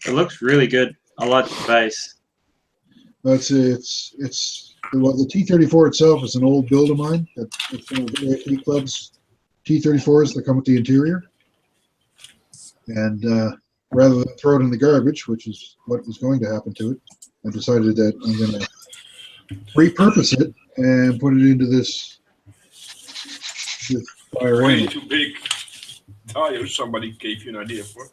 It looks really good. I like the base. But it's well, the T-34 itself is an old build of mine. It's one of the AFD Club's T-34s that come with the interior. And rather than throw it in the garbage, which is what was going to happen to it, I decided that I'm going to repurpose it and put it into this fire Way engine. too big. Tire somebody gave you an idea for.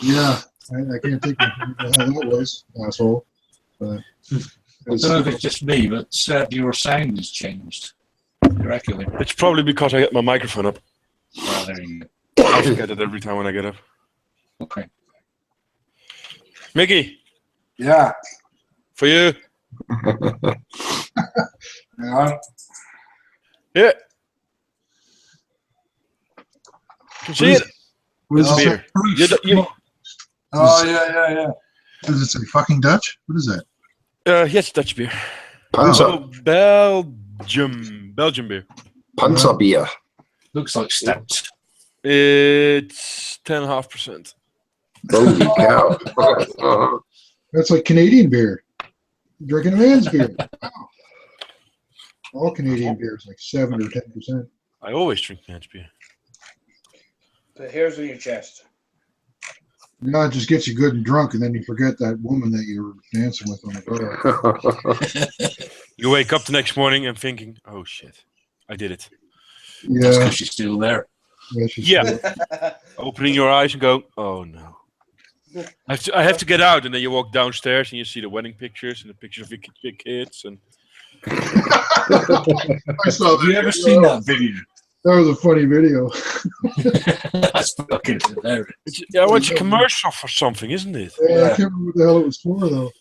Yeah, I can't think of how that was, asshole. But I don't know if it's just me, but your sound has changed. You're echoing. It's probably because I get my microphone up. Well, there you I forget it every time when I get up. go. Okay. Mickey, Yeah. for you. Yeah. Yeah. Can see it. what is Oh, it? Beer. You, Oh, yeah. Does it say fucking Dutch? What is that? yes, Dutch beer. Panzer, Oh, Belgium beer. Panzerbier. Looks like stout. It's 10.5%. Holy cow. That's like Canadian beer. Drinking a man's beer. Wow. All Canadian beer is like 7 or 10%. I always drink man's beer. The hairs on your chest. Yeah, it just gets you good and drunk, and then you forget that woman that you were dancing with on the bar. You wake up the next morning and thinking, "Oh shit, I did it." That's Yeah, because she's still there. Yeah. Opening your eyes and go, "Oh no." I have to get out, and then you walk downstairs and you see the wedding pictures and the pictures of your kids, and I saw Have you that. ever seen that video? That was a funny video. That's fucking hilarious. yeah, well, it's a commercial for something, isn't it? Yeah, I can't remember what the hell it was for, though.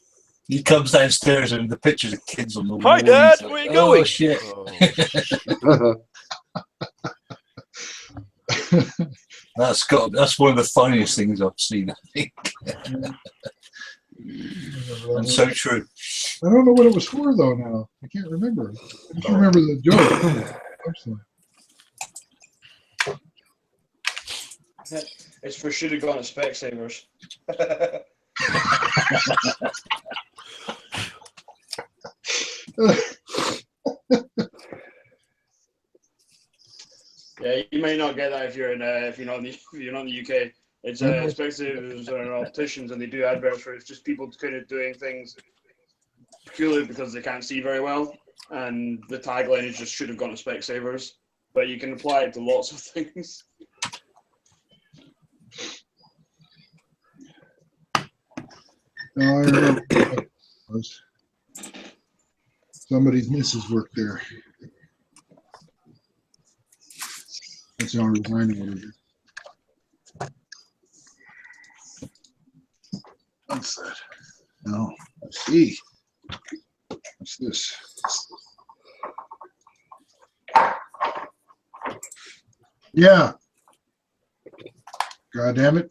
He comes downstairs and the pictures of kids on the wall. Hi, Dad. He's like, Where you oh, going? shit. That's one of the funniest things I've seen, I think. And so true. I don't know what it was for, though, now. I can't remember. I just remember the joke. Excellent. It's for should have gone at Specsavers. Yeah, you may not get that if you're in if you're not in the UK. It's Specsavers are opticians and they do adverts for it's just people kind of doing things purely because they can't see very well, and the tagline is just should have gone to Specsavers, but you can apply it to lots of things. No, I remember what it was. Somebody's missus worked there. That's the only reason I know what it is. What's that? No, let's see. What's this? Yeah. God damn it.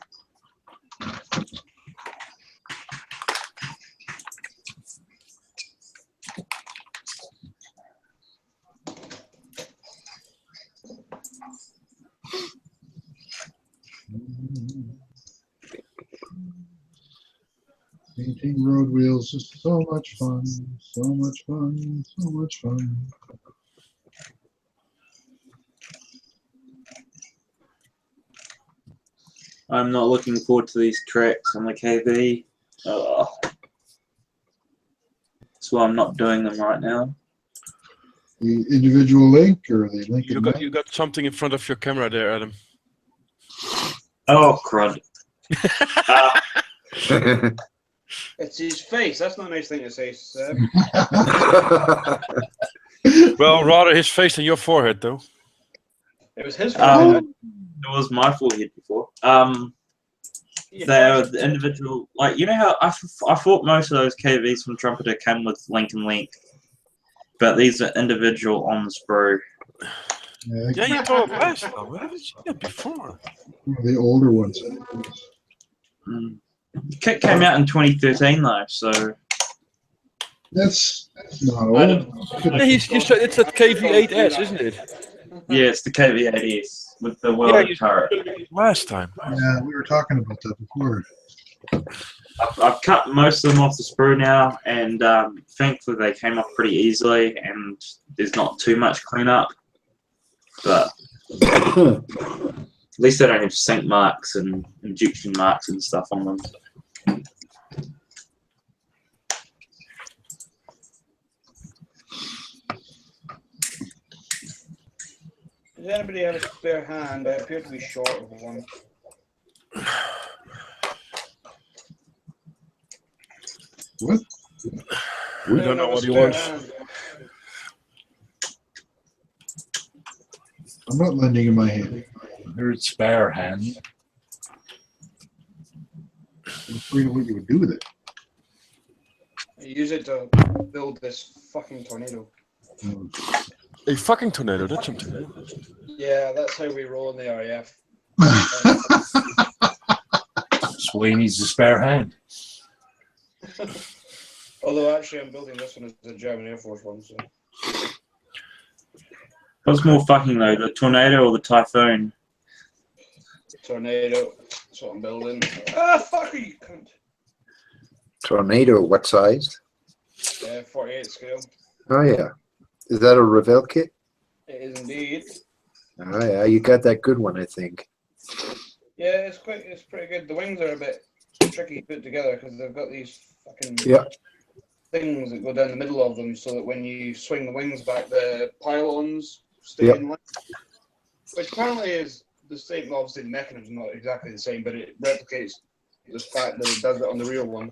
Painting road wheels is so much fun, so much fun, so much fun. I'm not looking forward to these tracks on the KV. That's why I'm not doing them right now. The individual link or the link? You got something in front of your camera there, Adam. Oh, crud. It's his face. That's not a nice thing to say, Seb. Well, rather his face than your forehead, though. It was his It was my forehead before. The individual, like, you know how I thought most of those KVs from Trumpeter came with link and link, but these are individual on the sprue. Yeah, you told us last time. Where did you see that before? The older ones. The kit came out in 2013 though, so That's not I old. Yeah, you said it's that KV8S, isn't it? yeah, it's the KV-80s with the welded turret. Last time. Yeah, we were talking about that before. I've cut most of them off the sprue now, and thankfully they came off pretty easily, and there's not too much cleanup. But at least they don't have sink marks and injection marks and stuff on them. Does anybody have a spare hand? I appear to be short of one. What? We don't know what he wants. I'm not lending him my hand. There's spare hand. I'm afraid of what you would do with it. I use it to build this fucking tornado. A fucking tornado, that's something. Yeah, that's how we roll in the RAF. Sweeney's a spare hand. Although actually I'm building this one as a German Air Force one, so. What's more fucking though, the tornado or the typhoon? Tornado, that's what I'm building. Ah, fuck you, cunt. Tornado, what size? 48 scale. Oh yeah. Is that a Revell kit? It is indeed. Oh yeah, you got that good one, I think. Yeah, it's pretty good. The wings are a bit tricky to put together because they've got these fucking things that go down the middle of them, so that when you swing the wings back, the pylons stay in line. Which apparently is the same. Obviously, the mechanism is not exactly the same, but it replicates the fact that it does it on the real one.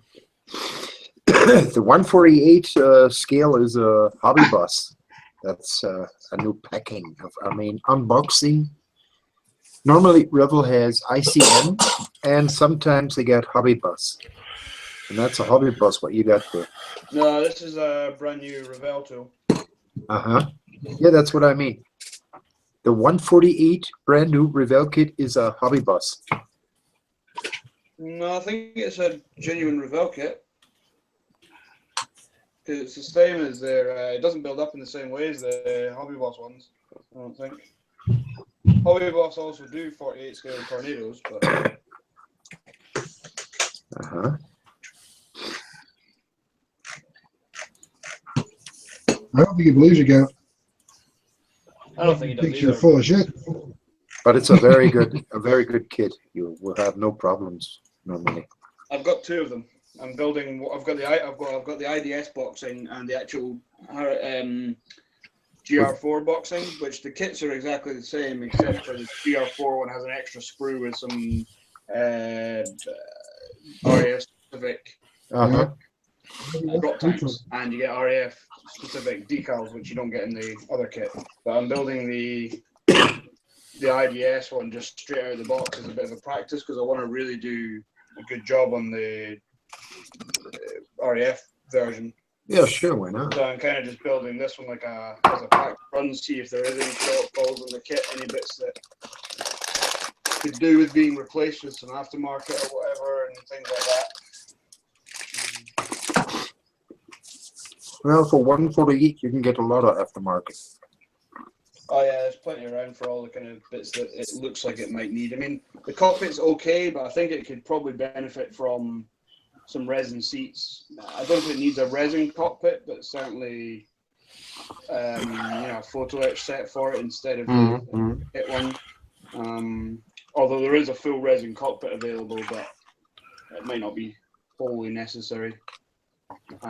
The 148 scale is a hobby bus. That's a new packing. Unboxing. Normally, Revell has ICM, and sometimes they get hobby bus. And that's a hobby bus, what you got there. No, this is a brand new Revell tool. Yeah, that's what I mean. The 148 brand new Revell kit is a hobby bus. No, I think it's a genuine Revell kit. It's the same as their. It doesn't build up in the same way as the Hobby Boss ones. I don't think. Hobby Boss also do 48 scale tornadoes, but. I don't think he believes you, Gav. I don't think he does thinks either. you're full of shit. But it's a very good kit. You will have no problems normally. I've got two of them. I'm building. I've got the IDS boxing and the actual GR4 boxing, which the kits are exactly the same, except for the GR4 one has an extra sprue with some RAF specific drop tanks, and you get RAF specific decals, which you don't get in the other kit. But I'm building the IDS one just straight out of the box as a bit of a practice because I want to really do a good job on the RAF version. Yeah, sure, why not? So I'm kind of just building this one like as a practice run, see if there is any shortfalls in the kit, any bits that could do with being replaced with some aftermarket or whatever, and things like that. Well, for 148, you can get a lot of aftermarket. Oh yeah, there's plenty around for all the kind of bits that it looks like it might need. I mean, the cockpit's okay, but I think it could probably benefit from some resin seats. I don't think it needs a resin cockpit, but certainly, a photo etch set for it instead of the kit one. Although there is a full resin cockpit available, but it might not be wholly necessary.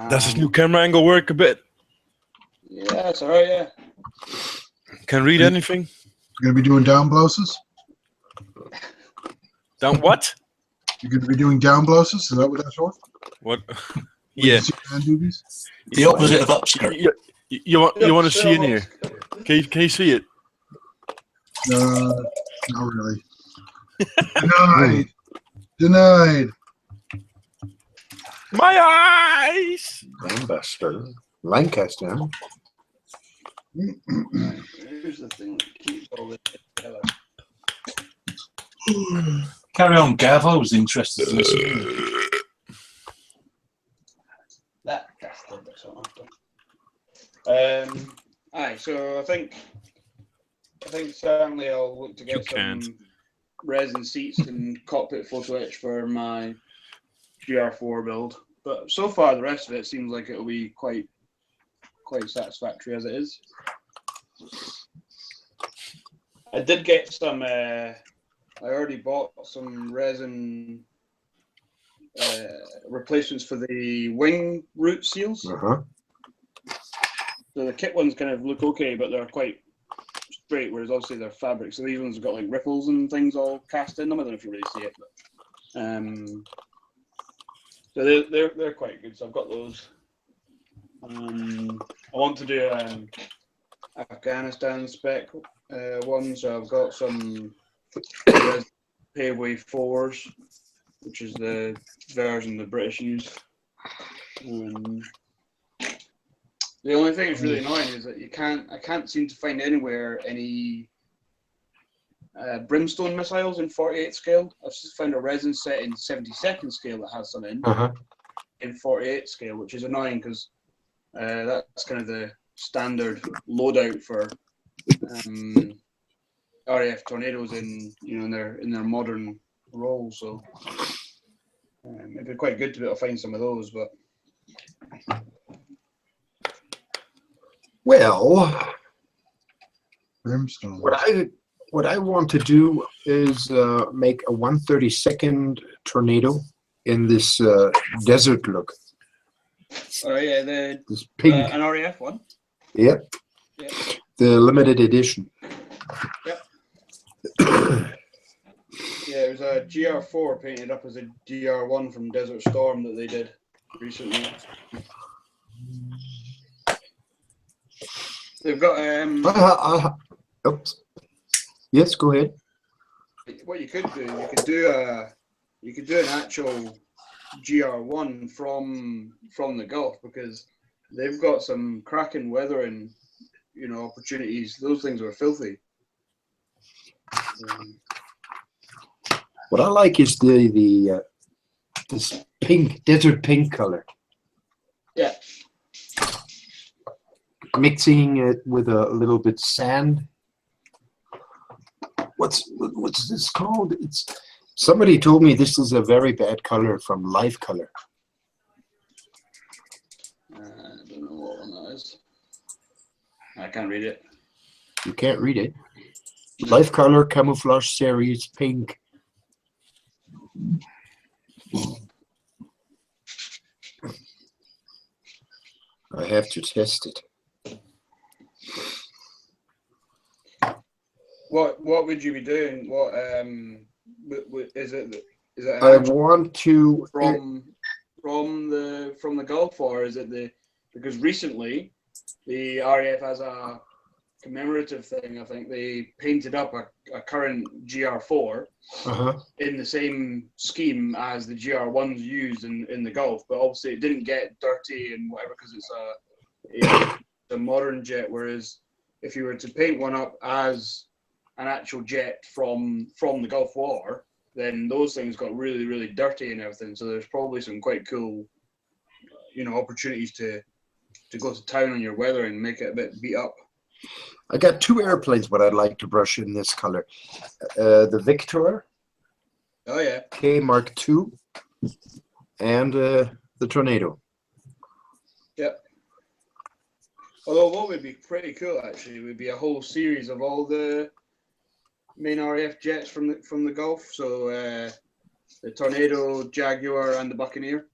Does this new camera angle work a bit? Yeah, it's alright, yeah. Can read anything? You're gonna be doing down blowses? Down what? You're gonna be doing down blowses? Is that what that's for? What? With Yeah. the Superman boobies? The opposite of upskirt. You want to see in here? Can you see it? Not really. Denied. Denied. My eyes. Lancaster. Here's the thing that keeps all this together. Carry on, Gav. I was interested to listen. That bastard or something. Aye, so I think certainly I'll look to You get can't. some resin seats and cockpit photo etch for my GR4 build. But so far the rest of it seems like it'll be quite satisfactory as it is. I did get some I already bought some resin replacements for the wing root seals. Uh-huh. So the kit ones kind of look okay, but they're quite straight, whereas obviously they're fabric. So these ones have got like ripples and things all cast in them. I don't know if you really see it, but so they're quite good. So I've got those. I want to do Afghanistan spec one, so I've got some Payway 4s, which is the version the British use. The only thing that's really annoying is that I can't seem to find anywhere any brimstone missiles in 48 scale. I've just found a resin set in 72nd scale that has some in 48 scale, which is annoying because that's kind of the standard loadout for RAF Tornadoes in their modern role. So it'd be quite good to be able to find some of those, but. Well, Brimstone. what I want to do is make a 1/32nd tornado in this desert look. Oh yeah, This pink. an RAF one. Yep. Yep. The limited edition. Yep. Yeah, it was a GR4 painted up as a GR1 from Desert Storm that they did recently. They've got Oops. Yes, go ahead. what you could do an actual GR1 from the Gulf, because they've got some cracking weathering, opportunities. Those things are filthy. What I like is this pink, desert pink color. Yeah. Mixing it with a little bit sand. What's this called? Somebody told me this is a very bad color from Life Color. I don't know what one that is. I can't read it. You can't read it. Life Color Camouflage Series Pink. I have to test it. What would you be doing? What is it? Is it I want to from the Gulf, or is it because recently the RAF has a commemorative thing. I think they painted up a current GR4 in the same scheme as the GR1s used in the Gulf, but obviously it didn't get dirty and whatever because it's a modern jet. Whereas if you were to paint one up as an actual jet from the Gulf War, then those things got really, really dirty and everything. So there's probably some quite cool, opportunities to go to town on your weather and make it a bit beat up. I got two airplanes, but I'd like to brush in this color. The Victor. Oh yeah. K Mark II, and the Tornado. Yep. Although what would be pretty cool actually would be a whole series of all the main RAF jets from the Gulf. So the Tornado, Jaguar, and the Buccaneer.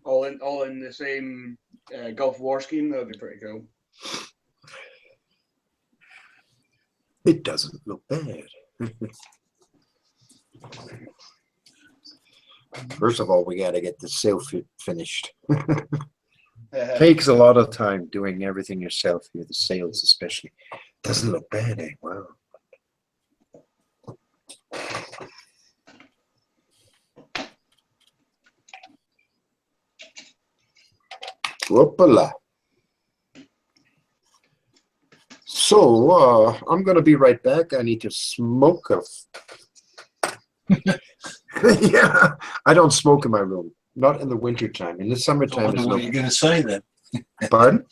All in the same Gulf War scheme. That would be pretty cool. It doesn't look bad. First of all, we got to get the sail finished. Takes a lot of time doing everything yourself here, the sails especially. Doesn't look bad, eh? Wow. Whoopala. So, I'm going to be right back. I need to smoke a... Yeah, I don't smoke in my room. Not in the wintertime. In the I summertime, wonder there's what no... you're going to say then. Pardon?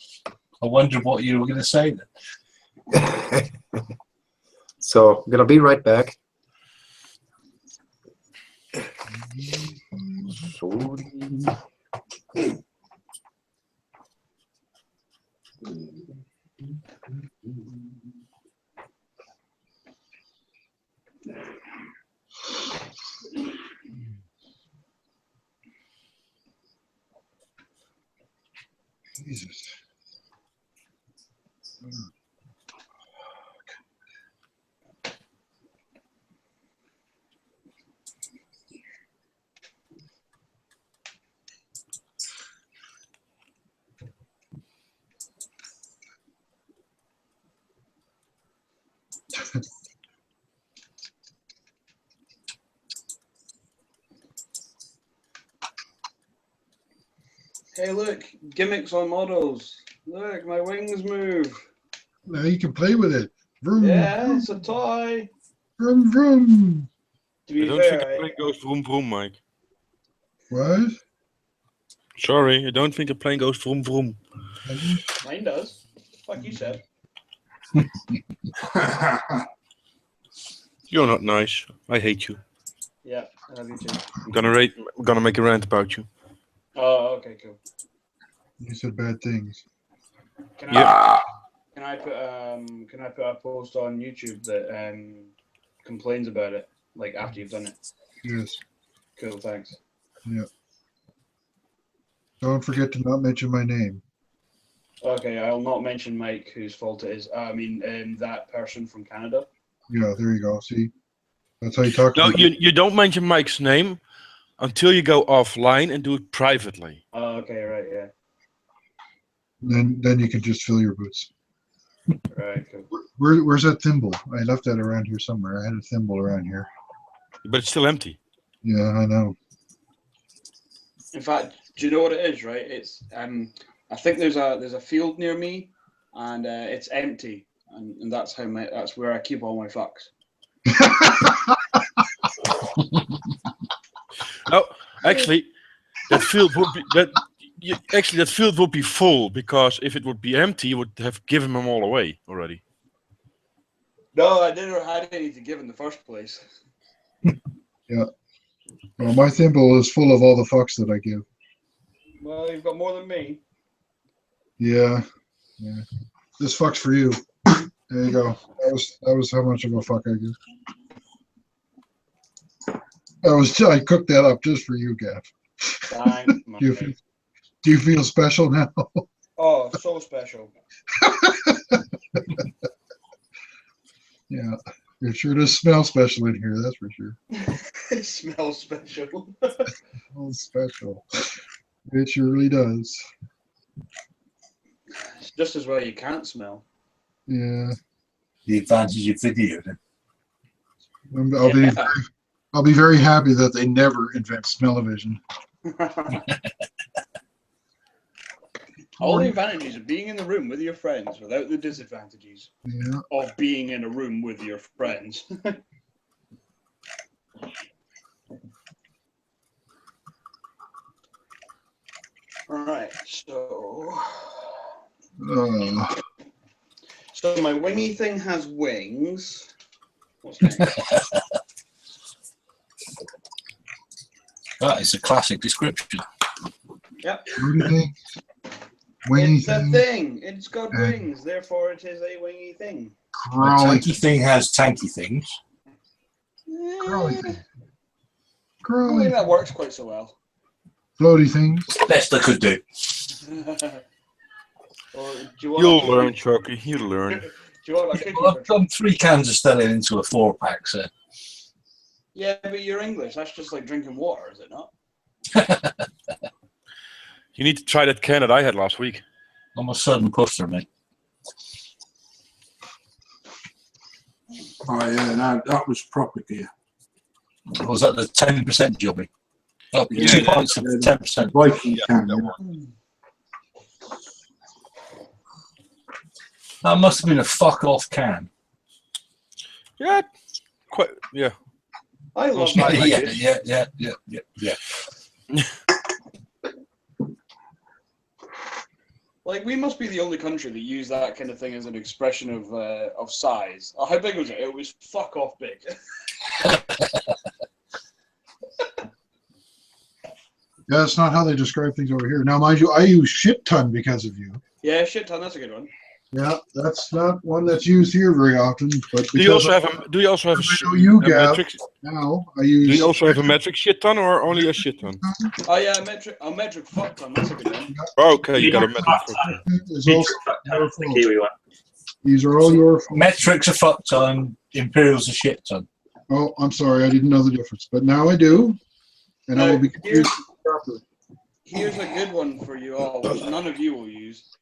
I wonder what you were going to say then. So, I'm going to be right back. Jesus. Hey, look, gimmicks on models. Look, my wings move. Now you can play with it. Vroom, Yeah, it's a toy. vroom, vroom. To I be don't think fair, a plane goes vroom vroom, Mike. What? Sorry, I don't think a plane goes vroom vroom. mine does. Like you said. You're not nice. I hate you. Yeah, I love you too. I'm gonna make a rant about you. Oh, okay, cool. You said bad things. Can Yeah. I put a post on YouTube that complains about it, like after you've done it? Yes. Cool, thanks. Yeah. Don't forget to not mention my name. Okay, I'll not mention Mike, whose fault it is. I mean, that person from Canada. Yeah, there you go. See? That's how you talk to No, me. you don't mention Mike's name until you go offline and do it privately. Oh, okay, right, yeah. Then you can just fill your boots. Right, cool. Where's that thimble? I left that around here somewhere. I had a thimble around here. But it's still empty. Yeah, I know. In fact, do you know what it is, right? It's I think there's a field near me, and it's empty, and that's where I keep all my fucks. Oh, actually, that field would be that field would be full, because if it would be empty, you would have given them all away already. No, I didn't have any to give in the first place. Yeah. Well, my thimble is full of all the fucks that I give. Well, you've got more than me. Yeah. Yeah. This fuck's for you. There you go. That was how much of a fuck I give. I cooked that up just for you, Gav. Thanks, Do you feel special now? Oh, so special. Yeah. It sure does smell special in here, that's for sure. It smells special. Oh, special. It surely does. It's just as well you can't smell. Yeah. The advantage of video then. I'll be very happy that they never invent smell-o-vision. All the advantages of being in the room with your friends without the disadvantages of being in a room with your friends. Alright, so my wingy thing has wings. What's next? That is a classic description. Yep. Wingy It's a thing. It's got wings, therefore it is a wingy thing. A tanky thing has tanky things. Crawly thing. I don't think that works quite so well. Floaty things. Best I could do. Or do you want You'll learn, Chucky. You'll learn. Do Do you want my cookie? Well, I've for- done 3 cans of Stella into a 4-pack, so. Yeah, but you're English. That's just like drinking water, is it not? You need to try that can that I had last week. I'm a sudden pusher, mate. Oh yeah, that was proper gear. Was that the 10% jobby? Oh, Yeah, 2 pints of 10%. Viking can. that yeah. one. That must have been a fuck off can. Yeah, quite. Yeah. I love Yeah, my Yeah. Like, we must be the only country that use that kind of thing as an expression of size. How big was it? It was fuck off big. Yeah, that's not how they describe things over here. Now, mind you, I use shit ton because of you. Yeah, shit ton. That's a good one. Yeah, that's not one that's used here very often. But Do you also have a? Do you also have I know you, a Gav. metric? now, I Do use. you also have a metric shit ton or only a shit ton? Oh yeah, a metric fuck ton. That's a good one. Oh, okay, you got a metric. There's also your The fault. Kiwi one. These are all your fault. Metric's a fuck ton, Imperial's a shit ton. Oh, I'm sorry, I didn't know the difference, but now I do, and I will be confused properly. Here's a good one for you all, which none of you will use.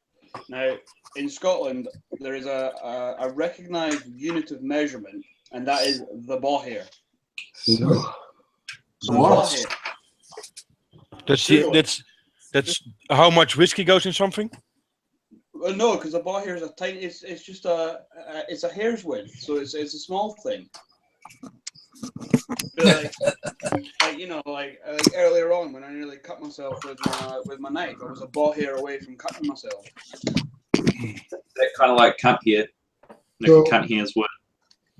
Now, in Scotland, there is a recognised unit of measurement, and that is the bohair. So The what? bohair. That's how much whiskey goes in something. Well, no, because the bohair is a tiny. It's just it's a hair's width, so it's a small thing. But like you know, like earlier on when I nearly cut myself with my knife, I was a bohair away from cutting myself. That kind of like cunt here. So- Cunt here is what.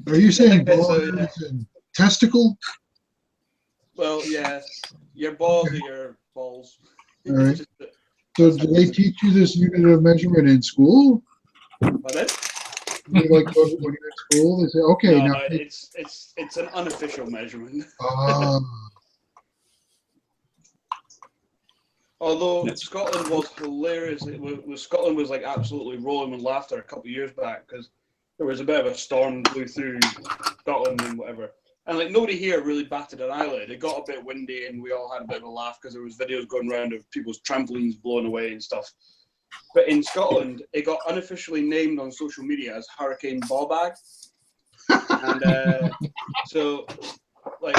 Are you saying So, ball yeah. is in testicle? Well, yeah, your balls are your balls. All right. It's just that- So do they teach you this unit of measurement in school? Pardon? You like when you're in school, they say, okay, No, now. it's an unofficial measurement. Ah, Although Yes. Scotland was hilarious. Scotland was like absolutely rolling with laughter a couple of years back because there was a bit of a storm blew through Scotland and whatever. And like nobody here really batted an eyelid. It got a bit windy and we all had a bit of a laugh because there was videos going around of people's trampolines blown away and stuff. But in Scotland, it got unofficially named on social media as Hurricane Bobag. And so, like,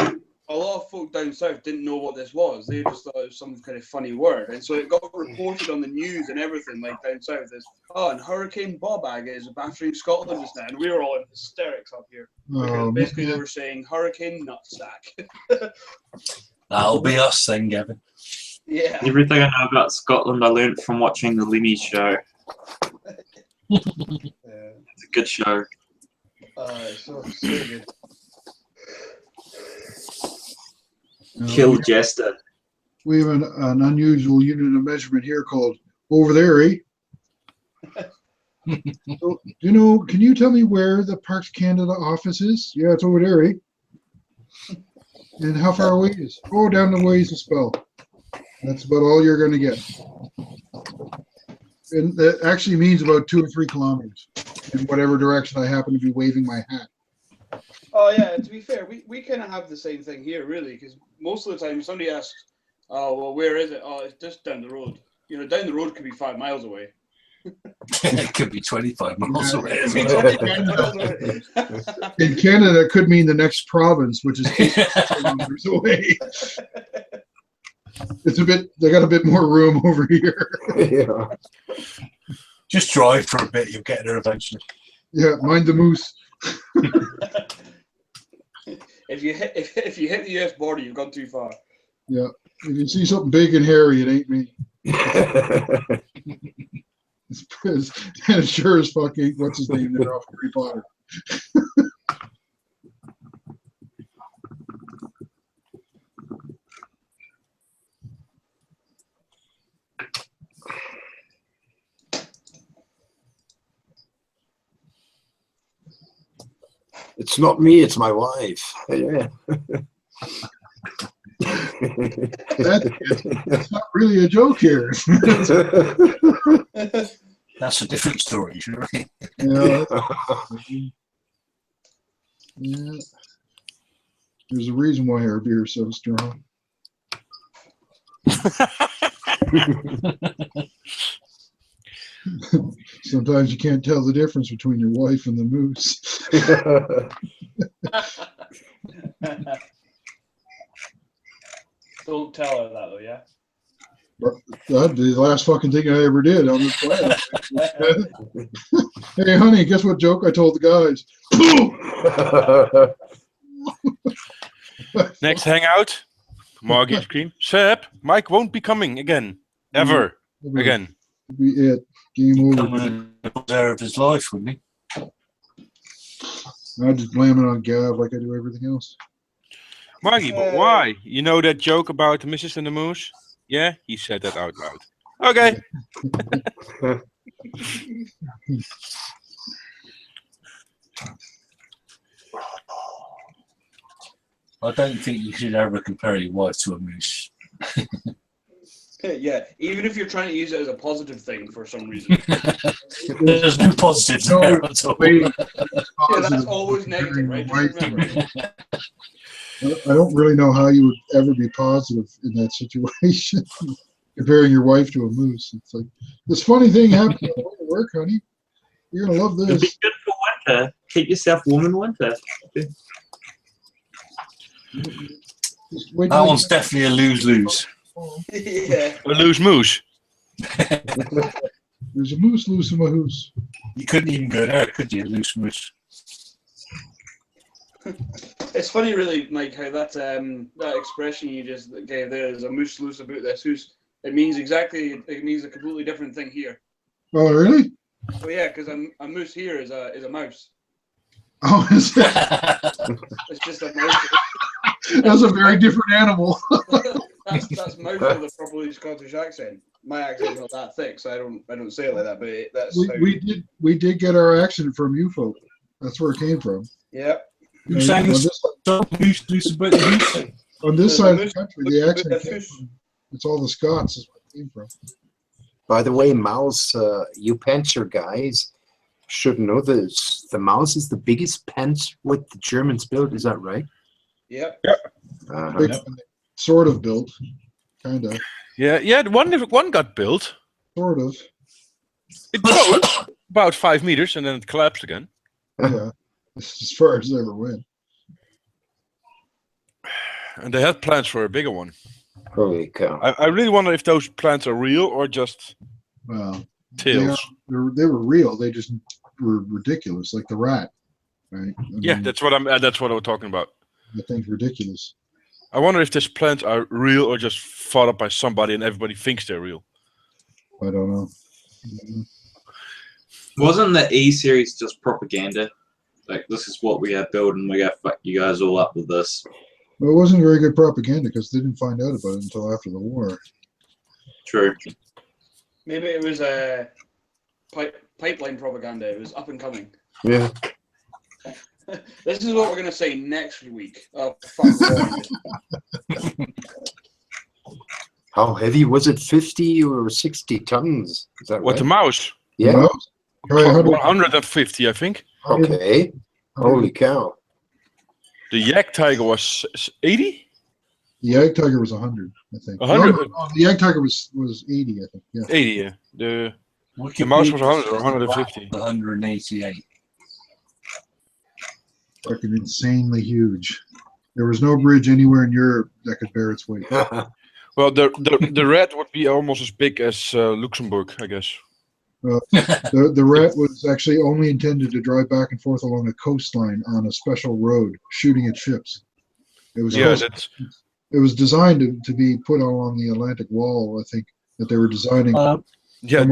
a lot of folk down south didn't know what this was. They just thought it was some kind of funny word. And so it got reported on the news and everything, like down south, as, oh, and Hurricane Bobag is battering Scotland just now. And we were all in hysterics up here. Because basically, they were saying Hurricane Nutsack. That'll be us then, Gavin. Yeah. Everything I know about Scotland I learned from watching the Lemmy show. It's a good show. So good. Kill Jester. we have an unusual unit of measurement here called over there, eh? So, you know, can you tell me where the Parks Canada office is? Yeah, it's over there, eh? And how far away is? Oh, down the ways a spell. That's about all you're going to get. And that actually means about 2 or 3 kilometers in whatever direction I happen to be waving my hat. Oh yeah, to be fair, we kind of have the same thing here, really, because most of the time somebody asks, "Oh, well, where is it?" "Oh, it's just down the road." You know, down the road could be 5 miles away. It could be 25 miles away. It as could be well. 25 miles away. In Canada, it could mean the next province, which is 8 kilometers away. It's a bit, they got a bit more room over here. Yeah. Just drive for a bit, you'll get there eventually. Yeah, mind the moose. If you hit the US border, you've gone too far. Yeah. If you see something big and hairy, it ain't me. It's sure as fuck ain't what's his name there off Harry Potter. It's not me, it's my wife. Yeah. That's not really a joke here. That's a different story, surely. Yeah. Yeah. There's a reason why our beer is so strong. Sometimes you can't tell the difference between your wife and the moose. Don't tell her that though, yeah. That'd be the last fucking thing I ever did on this planet. Hey, honey, guess what joke I told the guys? Next hangout, Margie scream. Seb, Mike won't be coming again. Ever. Again. Be it. Game over. Coming there of his life, wouldn't he? I just blame it on Gav like I do everything else. Margie, but why? You know that joke about the missus and the moose? Yeah, he said that out loud. Okay. I don't think you should ever compare your wife to a moose. Yeah, even if you're trying to use it as a positive thing for some reason. There's no positive there at all. Yeah, that's always negative, right? Just remember. I don't really know how you would ever be positive in that situation. Comparing your wife to a moose. It's like, this funny thing happened at work, honey. You're going to love It'll be this. good for winter. Keep yourself warm in winter. Just wait That till one's definitely a lose-lose. Yeah. A loose moose. there's a moose loose in my hoose. You couldn't even go there, could you? Loose moose. It's funny, really, Mike, how that expression you just gave there is a moose loose about this hoose. It means a completely different thing here. Oh, really? Well, yeah, because a moose here is a mouse. Oh, is it? It's just a mouse. That's a very different animal. That's mouse with a properly Scottish accent. My accent's not that thick, so I don't say it like that. But that's how. we did get our accent from you folk. That's where it came from. Yeah. Who sang the song Moose Loose about the Moose? On this The side of the moose- country, the accent the came fish. from, it's all the Scots is where it came from. By the way, mouse, you pantser guys should know this. The mouse is the biggest pants with the Germans built. Is that right? Yep. Uh-huh. Big, sort of built, kind of, Yeah. One got built. sort of. It rose about 5 meters and then it collapsed again. Yeah, it's as far as I ever went. And they had plans for a bigger one. Holy cow. I really wonder if those plans are real or just Well, tales. they were real. They just were ridiculous, like the rat, right? I Yeah, mean, that's what I'm talking about. the thing's ridiculous. I wonder if these plans are real or just thought up by somebody and everybody thinks they're real. I don't know. Wasn't the E series just propaganda? Like, this is what we have built, and we got fuck you guys all up with this. Well, it wasn't very good propaganda because they didn't find out about it until after the war. True. Maybe it was a pipeline propaganda. It was up and coming. Yeah. This is what we're gonna say next week. Oh fuck! How heavy was it? 50 or 60 tons? Is that What, right? the mouse? Yeah. No? Probably 100 150, I think. Okay. Holy cow. The yak tiger was 80? The Yag Tiger was 100, I think. 100? No, the Yag Tiger was 80, I think. Yeah. 80, yeah. The mouse was 100 or 150. 188. Fucking insanely huge. There was no bridge anywhere in Europe that could bear its weight. Well, the rat would be almost as big as Luxembourg, I guess. The rat was actually only intended to drive back and forth along a coastline on a special road, shooting at ships. It was Yeah, that's it was designed to be put along the Atlantic Wall, I think, that they were designing. Somewhere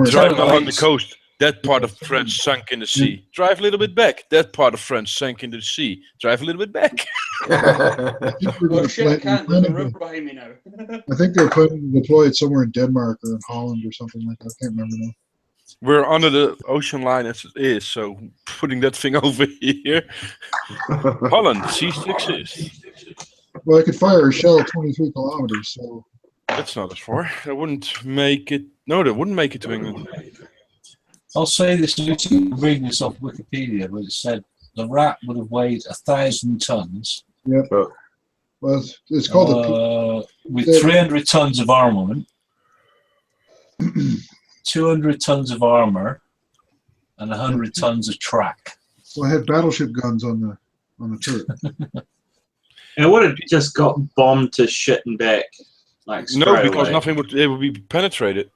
driving south. along the coast. That part of France sunk in the sea. Drive a little bit back. That part of France sank into the sea. Drive a little bit back. I think they were Oh gonna shit! I plan- can't. There's a planning river behind me now. I think they're planning to deploy it somewhere in Denmark or in Holland or something like that. I can't remember now. We're under the ocean line as it is, so putting that thing over here. Holland, C6 is. Well, I could fire a shell 23 kilometers, so That's not as far. That wouldn't make it. No, that wouldn't make it to England. I'll say this, I'm reading this off Wikipedia, but it said the rat would have weighed 1,000 tons. Yep. Well, it's called with 300 tons of armament, 200 tons of armor, and 100 tons of track. Well, I had battleship guns on the turret. It would have just got bombed to shit and back. Like No, straight because away. nothing would be penetrated.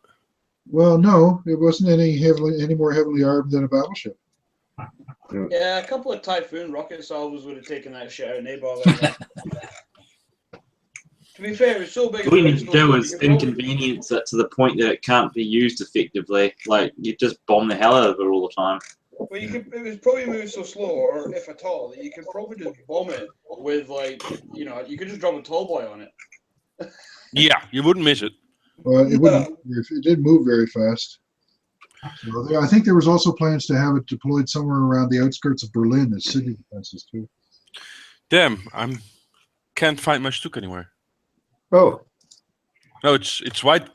Well, no, it wasn't any more heavily armed than a battleship. Yeah, a couple of Typhoon rocket salvos would have taken that shit out, and they bothered. To be fair, it's so big. All you need to do is inconvenience it to the point that it can't be used effectively. Like, you just bomb the hell out of it all the time. Well, you could. It was probably moving so slow, or if at all, that you could probably just bomb it with, like, you know, you could just drop a tall boy on it. Yeah, you wouldn't miss it. Well, it wouldn't. It did move very fast. So I think there was also plans to have it deployed somewhere around the outskirts of Berlin as city defenses too. Damn, can't find my Stuk anywhere. Oh, No, it's white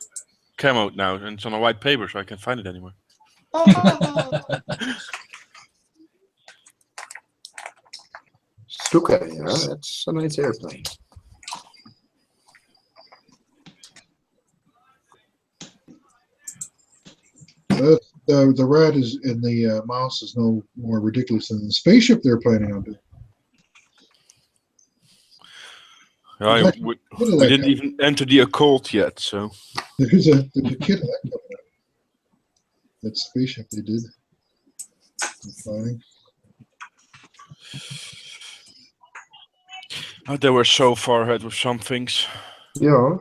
camo now, and it's on a white paper, so I can't find it anywhere. Stuka, yeah, that's a nice airplane. The rat is and the mouse is no more ridiculous than the spaceship they're planning on doing. We didn't even enter the occult yet, so. There's a kit of that coming up. That spaceship they did. Planning. They were so far ahead with some things. Yeah,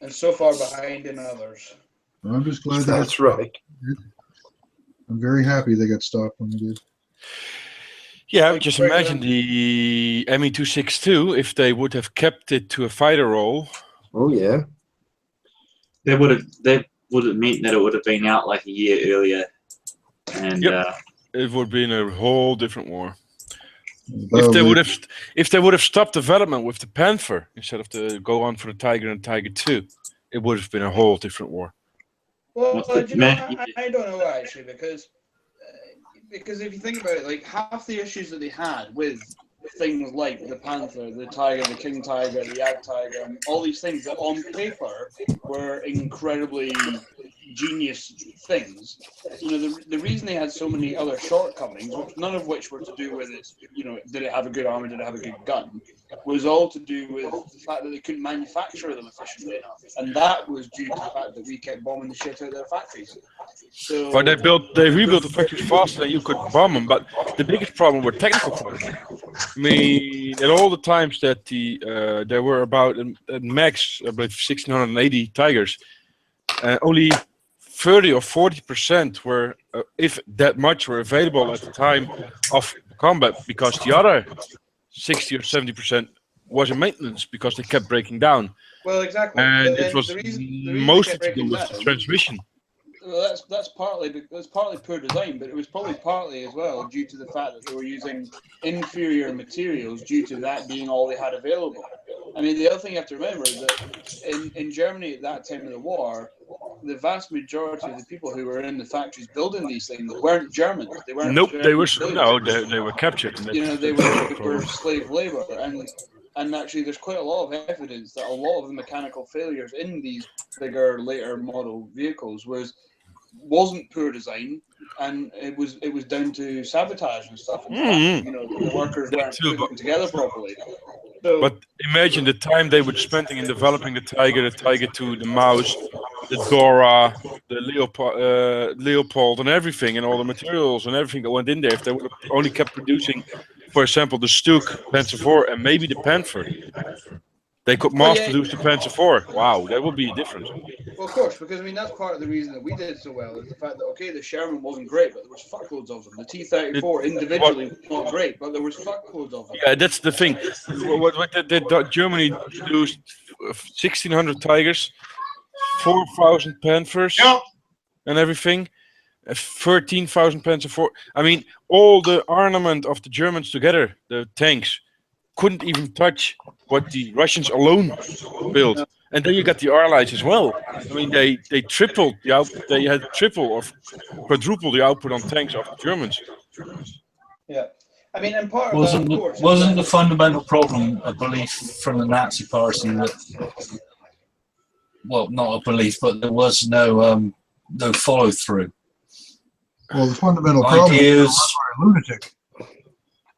And so far behind in others. I'm just glad that's right. I'm very happy they got stopped when they did. Yeah, Like just for imagine the ME-262 if they would have kept it to a fighter role. Oh yeah. That would have meant that it would have been out like a year earlier. And Yep. It would be in a whole different war. Well, If they would have stopped development with the Panther instead of to go on for the Tiger and Tiger II, it would have been a whole different war. Well, What's the do you know, man- I don't know actually, because if you think about it, like half the issues that they had with things like the Panther, the Tiger, the King Tiger, the Yak Tiger, and all these things that on paper were incredibly genius things. You know, the reason they had so many other shortcomings, none of which were to do with it, you know, did it have a good armor, did it have a good gun, was all to do with the fact that they couldn't manufacture them efficiently enough. And that was due to the fact that we kept bombing the shit out of their factories. So, But they rebuilt the factories faster than you could bomb them. But the biggest problem were technical problems. I mean, at all the times that there were about at max, I believe, 1,680 Tigers, only 30 or 40% were, if that much, were available at the time of combat, because the other 60 or 70% was in maintenance because they kept breaking down. well, exactly. And But then it was the reason mostly they to kept do breaking with the down- transmission. Well, that's partly poor design, but it was probably partly as well due to the fact that they were using inferior materials due to that being all they had available. I mean, the other thing you have to remember is that in Germany at that time of the war, the vast majority of the people who were in the factories building these things weren't Germans. They weren't. Nope, they were German they were captured. And you know, they were slave labor, and actually, there's quite a lot of evidence that a lot of the mechanical failures in these bigger, later model vehicles wasn't poor design, and it was down to sabotage and stuff. And you know, the workers weren't too, putting them together properly. So, But imagine the time they were spending in developing the Tiger II, the Mouse, the Dora, the Leopold, and everything, and all the materials and everything that went in there. If they would have only kept producing, for example, the Stuk, Panzer IV, and maybe the Panther, they could mass produce the Panzer IV. Wow, that would be different. well, of course, because I mean that's part of the reason that we did so well is the fact that the Sherman wasn't great, but there was fuckloads of them. The T-34 individually was not great, but there was fuckloads of them. Yeah, that's the thing. What did Germany produced 1,600 Tigers, 4,000 Panthers, and everything. 13,000 Panzer IV. I mean, all the armament of the Germans together, the tanks, couldn't even touch what the Russians alone built. And then you got the Allies as well. I mean, they tripled the output. They had triple or quadruple the output on tanks of the Germans. Yeah. I mean, and part of that, Wasn't of course, wasn't the fundamental problem a belief from the Nazi Party that, well, not a belief, but there was no follow through. Well, the fundamental problem Ideas. was a lunatic.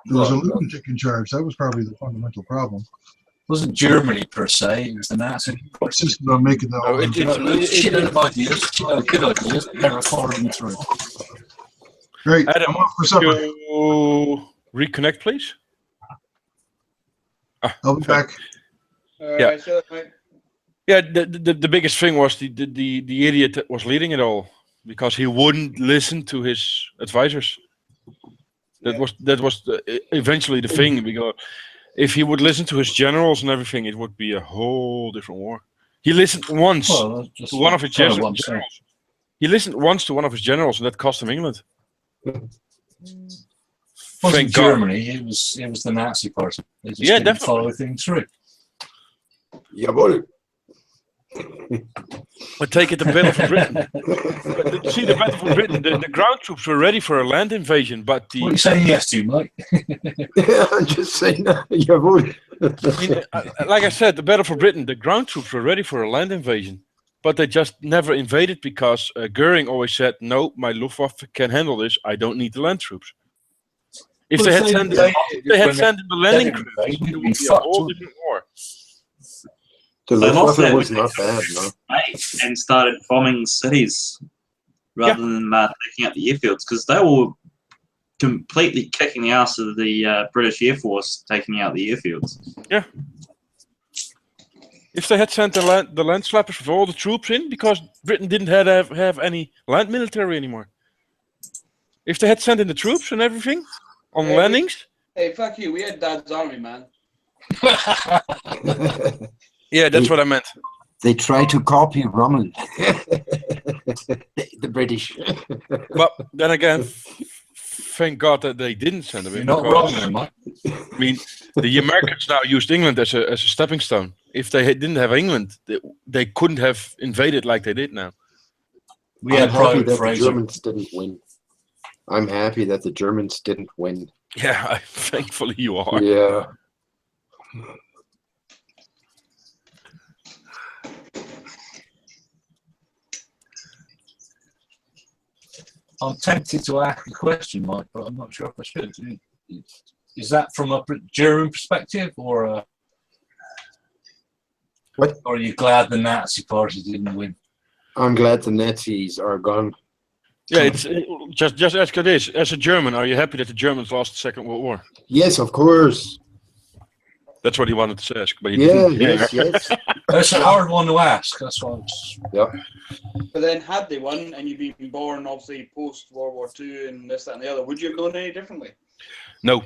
There was a lunatic in charge. That was probably the fundamental problem. It wasn't Germany per se, it was the Nazi Party. Insisted on making the No, Shit of ideas, good ideas, never followed them through. Great. Adam, I'm off for could supper. you reconnect, please? I'll be back. Yeah. So, mate. Yeah, the biggest thing was the idiot that was leading it all, because he wouldn't listen to his advisors. That was eventually the thing, because if he would listen to his generals and everything, it would be a whole different war. He listened once Well, just to one of his kind of generals. one thing. He listened once to one of his generals, and that cost him England. It wasn't Thank God. Germany, it was the Nazi Party. They just Yeah, didn't definitely. follow things through. Jawohl. But take it, the Battle for Britain. But see, the Battle for Britain, the ground troops were ready for a land invasion, but What are you the saying yes to, Mike? I'm just saying, jawohl. I mean, like I said, the Battle for Britain, the ground troops were ready for a land invasion, but they just never invaded because Goering always said, "No, my Luftwaffe can handle this. I don't need the land troops." If Well, they had if sent, they they had when sent in the landing they crews, invaded, it would we'd be a fucked, whole wouldn't different war. The They lost Luftwaffe that was when not they bad, no. and started bombing cities rather than taking out the airfields, because they were completely kicking the ass of the British Air Force taking out the airfields. If they had sent the land slappers with all the troops in, because Britain didn't have any land military anymore. If they had sent in the troops and everything on Hey, landings, Hey, fuck you. We had Dad's army, man. yeah, that's what I meant. They try to copy Rommel. The British. But then again, thank God that they didn't send them You're in. not because, wrong there, Mike. I mean, the Americans now used England as a stepping stone. If they didn't have England, they couldn't have invaded like they did now. We I'm had happy Private that the Fraser. Germans didn't win. I'm happy that the Germans didn't win. Yeah, thankfully you are. Yeah. I'm tempted to ask a question, Mike, but I'm not sure if I should. Is that from a German perspective, or What? Or are you glad the Nazi Party didn't win? I'm glad the Nazis are gone. Yeah, it's just ask this. As a German, are you happy that the Germans lost the Second World War? Yes, of course. That's what he wanted to ask, but he Yeah, didn't. yes, yes. That's a hard one to ask. That's why I'm just... But then, had they won and you'd been born, obviously, post World War II and this, that, and the other, would you have known any differently? No,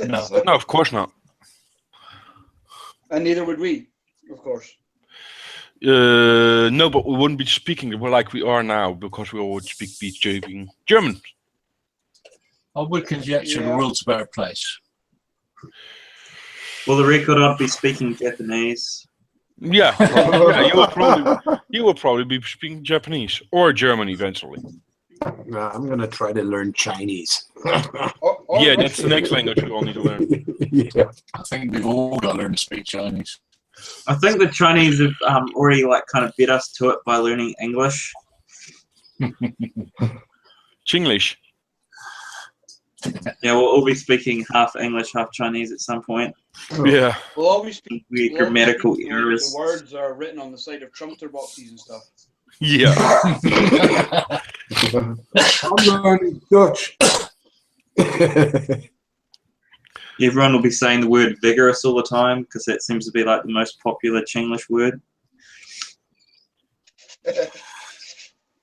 No. no, of course not. And neither would we, of course. No, but we wouldn't be speaking like we are now because we all would be speaking German. I would conjecture the Yeah. world's a better place. For the record, I'd be speaking Japanese. Yeah, yeah, you will probably be speaking Japanese or German eventually. No, I'm gonna try to learn Chinese. Or Yeah, that's Russian. the next language we all need to learn. Yeah. I think we've all got to learn to speak Chinese. I think the Chinese have already kind of beat us to it by learning English. Chinglish. Yeah, we'll all be speaking half English, half Chinese at some point. Yeah. We'll always speak. Weird we'll always grammatical speak errors. The words are written on the side of Trumpeter boxes and stuff. Yeah. I'm learning Dutch. Everyone will be saying the word vigorous all the time because that seems to be like the most popular Chinglish word.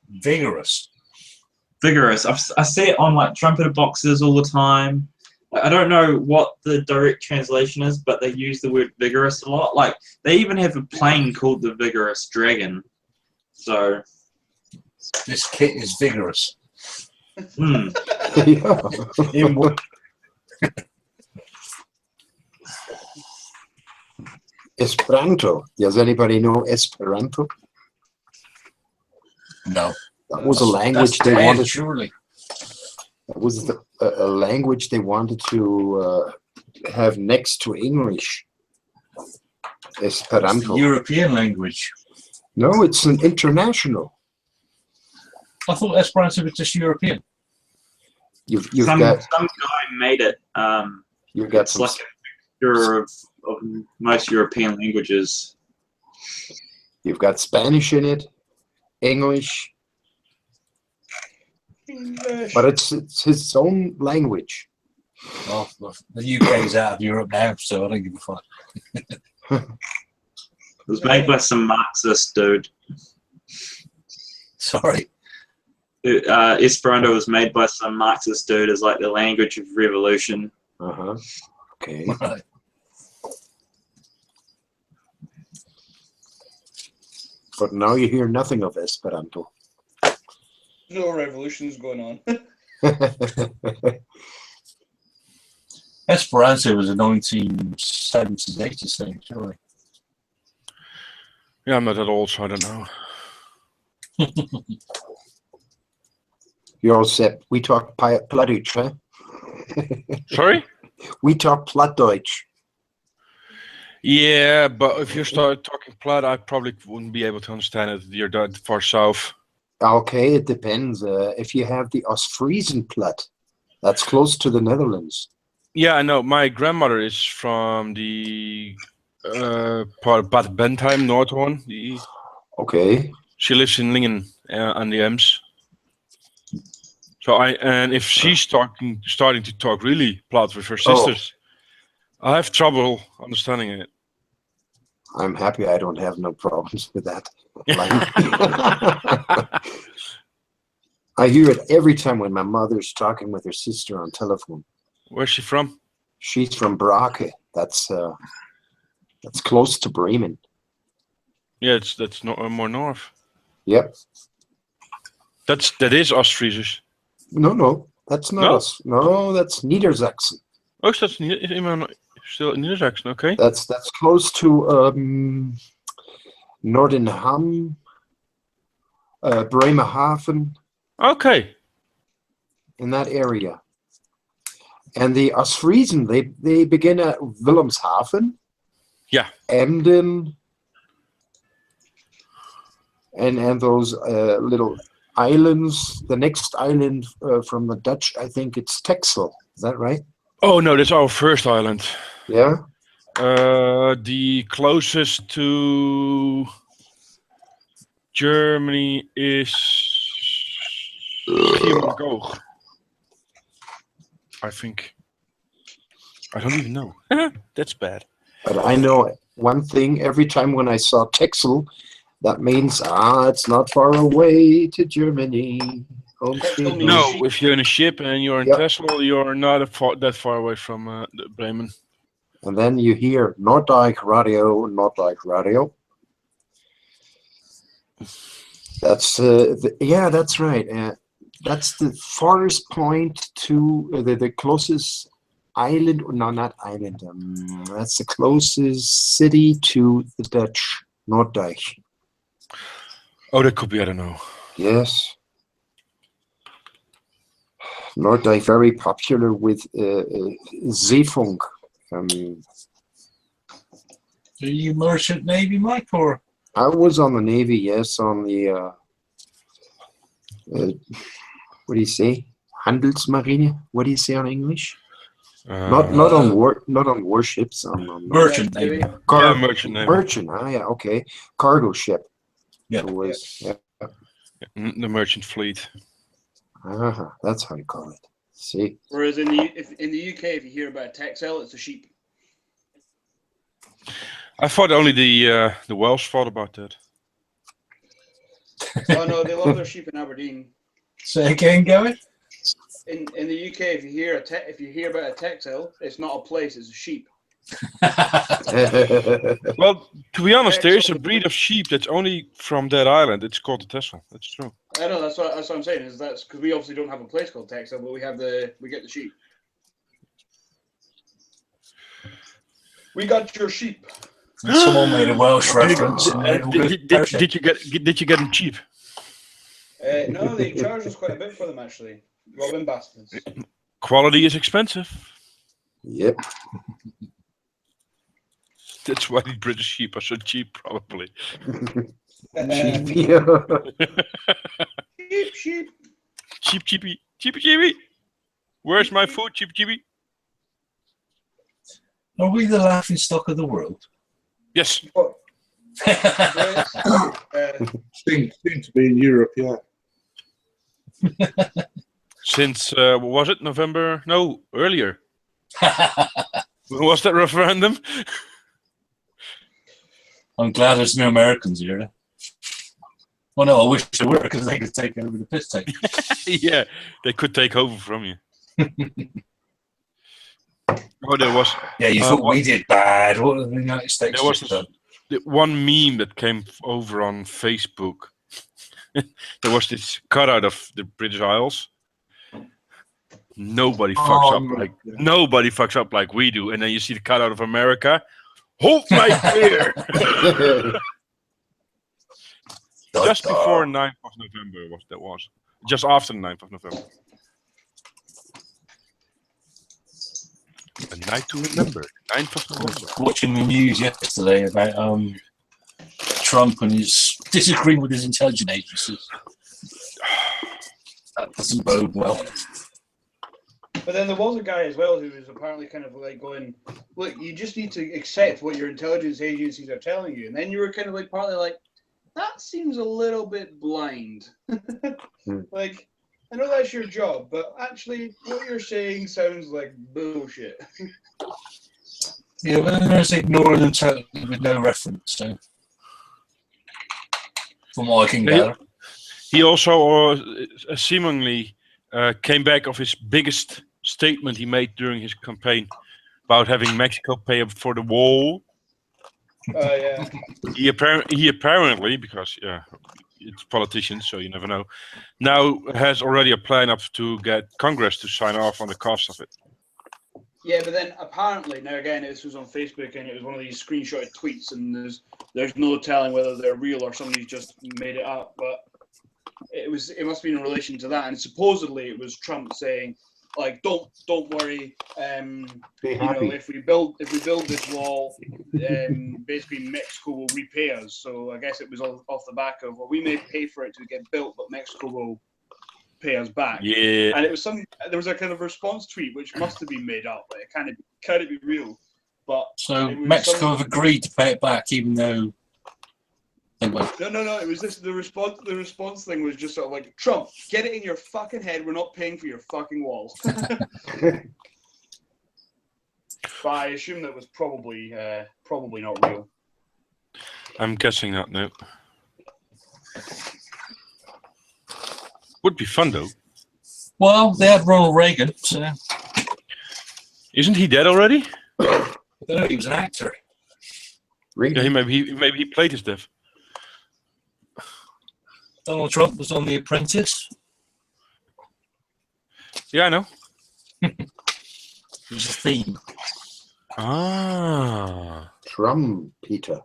Vigorous. Vigorous. I see it on like trumpeter boxes all the time. I don't know what the direct translation is, but they use the word vigorous a lot. Like they even have a plane called the Vigorous Dragon. So, This kit is vigorous. Yeah. In what? Esperanto. Does anybody know Esperanto? No. That was a That's language they dead, wanted. surely. That was a language they wanted to have next to English. It's Esperanto. the European language. No, it's an international. I thought Esperanto was just European. You've some got guy made it. you've got It's some. like a mixture of most European languages. You've got Spanish in it, English, but it's his own language. Well, the UK is out of Europe now, so I don't give a fuck. It was made by some Marxist dude. Sorry. Esperanto was made by some Marxist dude as like the language of revolution. Uh-huh. Okay. Right. But now you hear nothing of Esperanto. No revolutions going on. Esperanto was a 1970s, 80s thing, surely. Yeah, I'm not that old, so I don't know. You're all set. We talk Plattdeutsch, huh? Sorry? We talk Plattdeutsch. Yeah, but if you start talking Platt, I probably wouldn't be able to understand it. You're that far south. Okay, it depends. If you have the Ostfriesen Platt, that's close to the Netherlands. Yeah, I know. My grandmother is from the part of Bad Bentheim, Noordhoorn. Okay. She lives in Lingen on the Ems. So and if she's starting to talk really Platt with her sisters, I have trouble understanding it. I'm happy I don't have no problems with that. I hear it every time when my mother's talking with her sister on telephone. Where's she from? She's from Brake. That's close to Bremen. Yeah, that's not more north. Yep. That is Ostfriesisch. No, that's not No? us. No, that's Niedersachsen. Oh, is dat still Niedersachsen? Okay. That's close to Nordenham, Bremerhaven, Okay. in that area. And the Ostfriesen, they begin at Wilhelmshaven. Yeah. Emden. And those little islands. The next island from the Dutch, I think it's Texel. Is that right? Oh no, that's our first island. Yeah. The closest to Germany is Schiermonnikoog. I think. I don't even know. That's bad. But I know one thing, every time when I saw Texel, that means, it's not far away to Germany. Home sweet home. No, if you're in a ship and you're in Yep. Texel, you're not that far away from Bremen. And then you hear Norddijk Radio, Norddijk Radio. That's, yeah, that's right. That's the farthest point to the closest island. No, not island. That's the closest city to the Dutch, Norddijk. Oh, that could be, I don't know. Yes. Norddijk, very popular with Zeefunk. Are you merchant navy, Mike, or? I was on the Navy, yes, on the, what do you say? Handelsmarine? What do you say on English? Not on warships. On Merchant navy. Yeah, merchant navy. Merchant. Ah, yeah, okay. Cargo ship. Yeah. It was, yeah. The merchant fleet. That's how you call it. See. Whereas in the UK, if you hear about a Texel, it's a sheep. I thought only the Welsh thought about that. Oh no, they love their sheep in Aberdeen. Say again, Gary? In the UK, if you hear about a Texel, it's not a place; it's a sheep. Well, to be honest, there is a breed of sheep that's only from that island. It's called the Texel. That's true. I know that's what I'm saying. Is that's because we obviously don't have a place called Texel, but we get the sheep. We got your sheep. Someone made a Welsh reference. And then we'll go pear-shaped. Did you get them cheap? No, they charged us quite a bit for them actually. Robin bastards. Quality is expensive. Yep. That's why the British sheep are so cheap, probably. Yeah. Sheep. Cheapy. Where's my food, cheapy? Are we the laughing stock of the world? Yes. Soon to be in Europe, yeah. Since what was it? November? No, earlier. When was that referendum? I'm glad there's no Americans here. Well, no, I wish there were because they could take over the piss take. Yeah, they could take over from you. Oh, there was. Yeah, you thought we did bad. What did the United States There was do? the one meme that came over on Facebook. There was this cutout of the British Isles. Nobody fucks up like we do, and then you see the cutout of America. Hold my beer. Just before 9th of November was. Just after the 9th of November. A night to remember. 9th of November. Watching the news yesterday about Trump and his disagreeing with his intelligence agencies. That doesn't bode well. But then there was a guy as well who was apparently kind of like going, look, you just need to accept what your intelligence agencies are telling you. And then you were kind of like partly like, that seems a little bit blind. Like, I know that's your job, but actually what you're saying sounds like bullshit. Yeah, but then there's ignoring them totally with no reference, so from what I can gather. He also seemingly came back of his biggest statement he made during his campaign about having Mexico pay up for the wall. Yeah. He apparently, because it's politicians, so you never know, now has already a plan up to get Congress to sign off on the cost of it. Yeah, but then apparently, now again, this was on Facebook and it was one of these screenshotted tweets, and there's no telling whether they're real or somebody's just made it up, but it must be in relation to that, and supposedly it was Trump saying, like, don't worry, Be happy. if we build this wall, basically Mexico will repay us. So I guess it was off the back of, well, we may pay for it to get built, but Mexico will pay us back. Yeah. And it was there was a kind of response tweet which must have been made up, but it kind of be real. But so Mexico have agreed to pay it back, even though they won't. No. It was just the response. The response thing was just sort of like, Trump, get it in your fucking head. We're not paying for your fucking walls. But I assume that was probably not real. I'm guessing not, no. Would be fun though. Well, they had Ronald Reagan, so Isn't he dead already? I don't know, he was an actor. Yeah, maybe he played his death. Donald Trump was on The Apprentice. Yeah, I know. It was a theme. Ah. Trumpeter.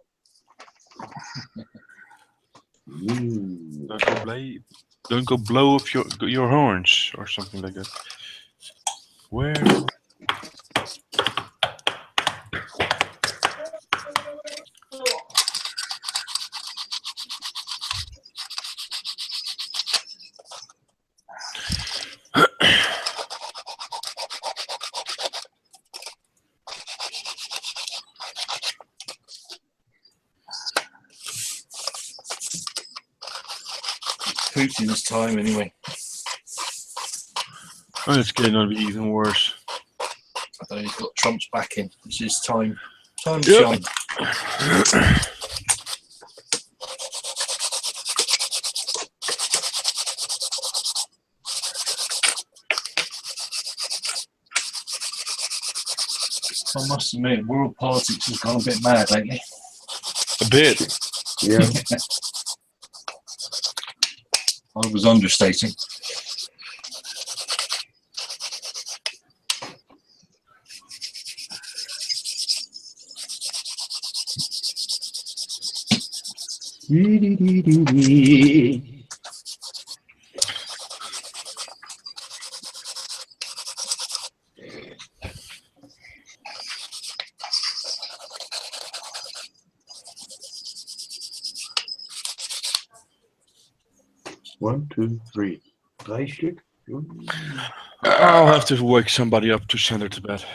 Don't go blow up your horns or something like that. Where? Putin's time, anyway. Oh, it's getting to be even worse. I don't know, he's got Trump's backing. It's his time. Time to Yep. shine. I must admit, world politics has gone a bit mad lately. A bit. Yeah. I was understating. One, two, three. Drei I'll have to wake somebody up to send her to bed.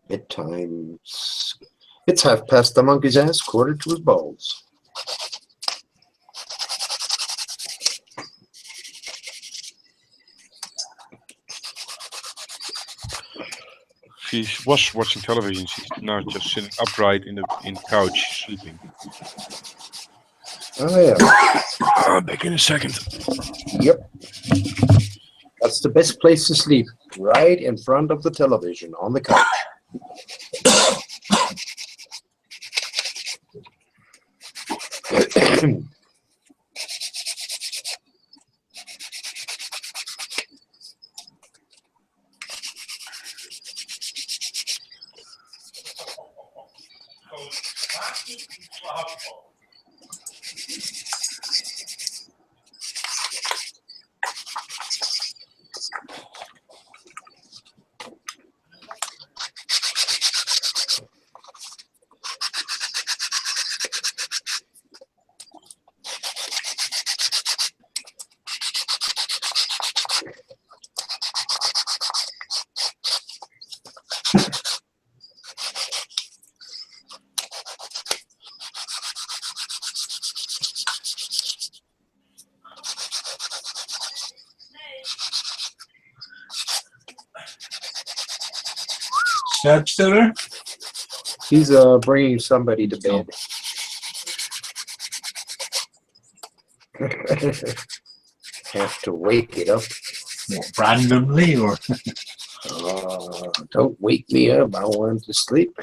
Bedtime. It's 1/2 the monkey's ass, 1/4 to his balls. She was watching television. She's now just sitting upright in the couch sleeping. Oh yeah. Back in a second. Yep. That's the best place to sleep. Right in front of the television on the couch. Sad still there? He's bringing somebody to bed. Have to wake it up. What, randomly or? Don't wake me up. I want to sleep.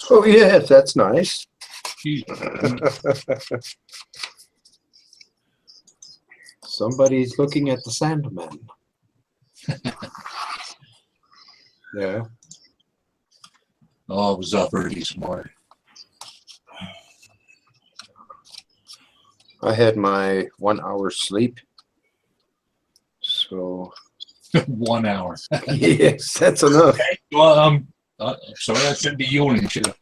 Oh yes, that's nice. Somebody's looking at the Sandman. Yeah. Oh, I was up early this morning. I had my 1 hour sleep. So 1 hour. yes, that's enough. Okay. Well, sorry, I shouldn't be yawning, should I?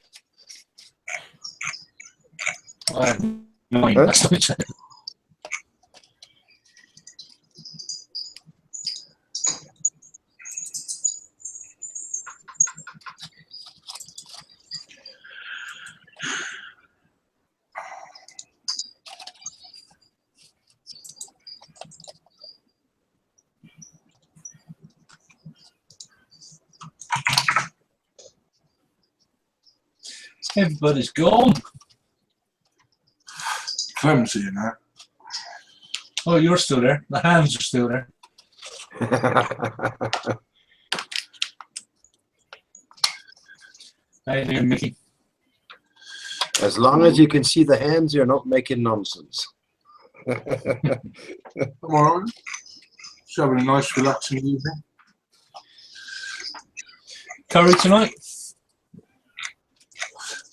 Huh? That's what I said. Everybody's gone. Clem's here now. Oh, you're still there. The hands are still there. How you doing, Mickey? As long as you can see the hands, you're not making nonsense. Tomorrow. Just having a nice, relaxing evening. Curry tonight?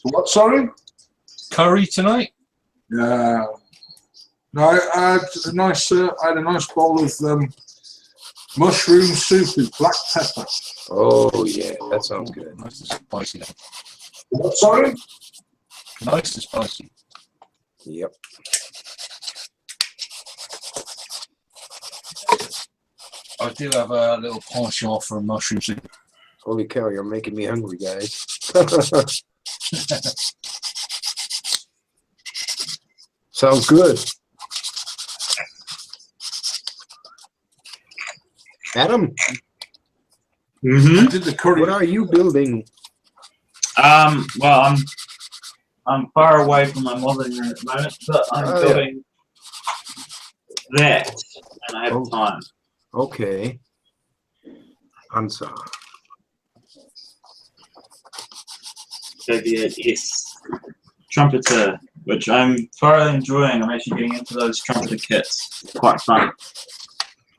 What, sorry? Curry tonight? Yeah. No, I had a nice bowl of mushroom soup with black pepper. Oh yeah, that sounds good. Nice and spicy. Then. What, sorry? Nice and spicy. Yep. I do have a little penchant for mushroom soup. Holy cow, you're making me hungry, guys. Sounds good. Adam, Mm-hmm. I did the curry. what are you building? Well, I'm far away from my modeling room at the moment, but I'm Oh, yeah. building that, and I have Oh. time. Okay. Hansa. Yes, trumpeter, which I'm thoroughly enjoying. I'm actually getting into those trumpeter kits. Quite fun.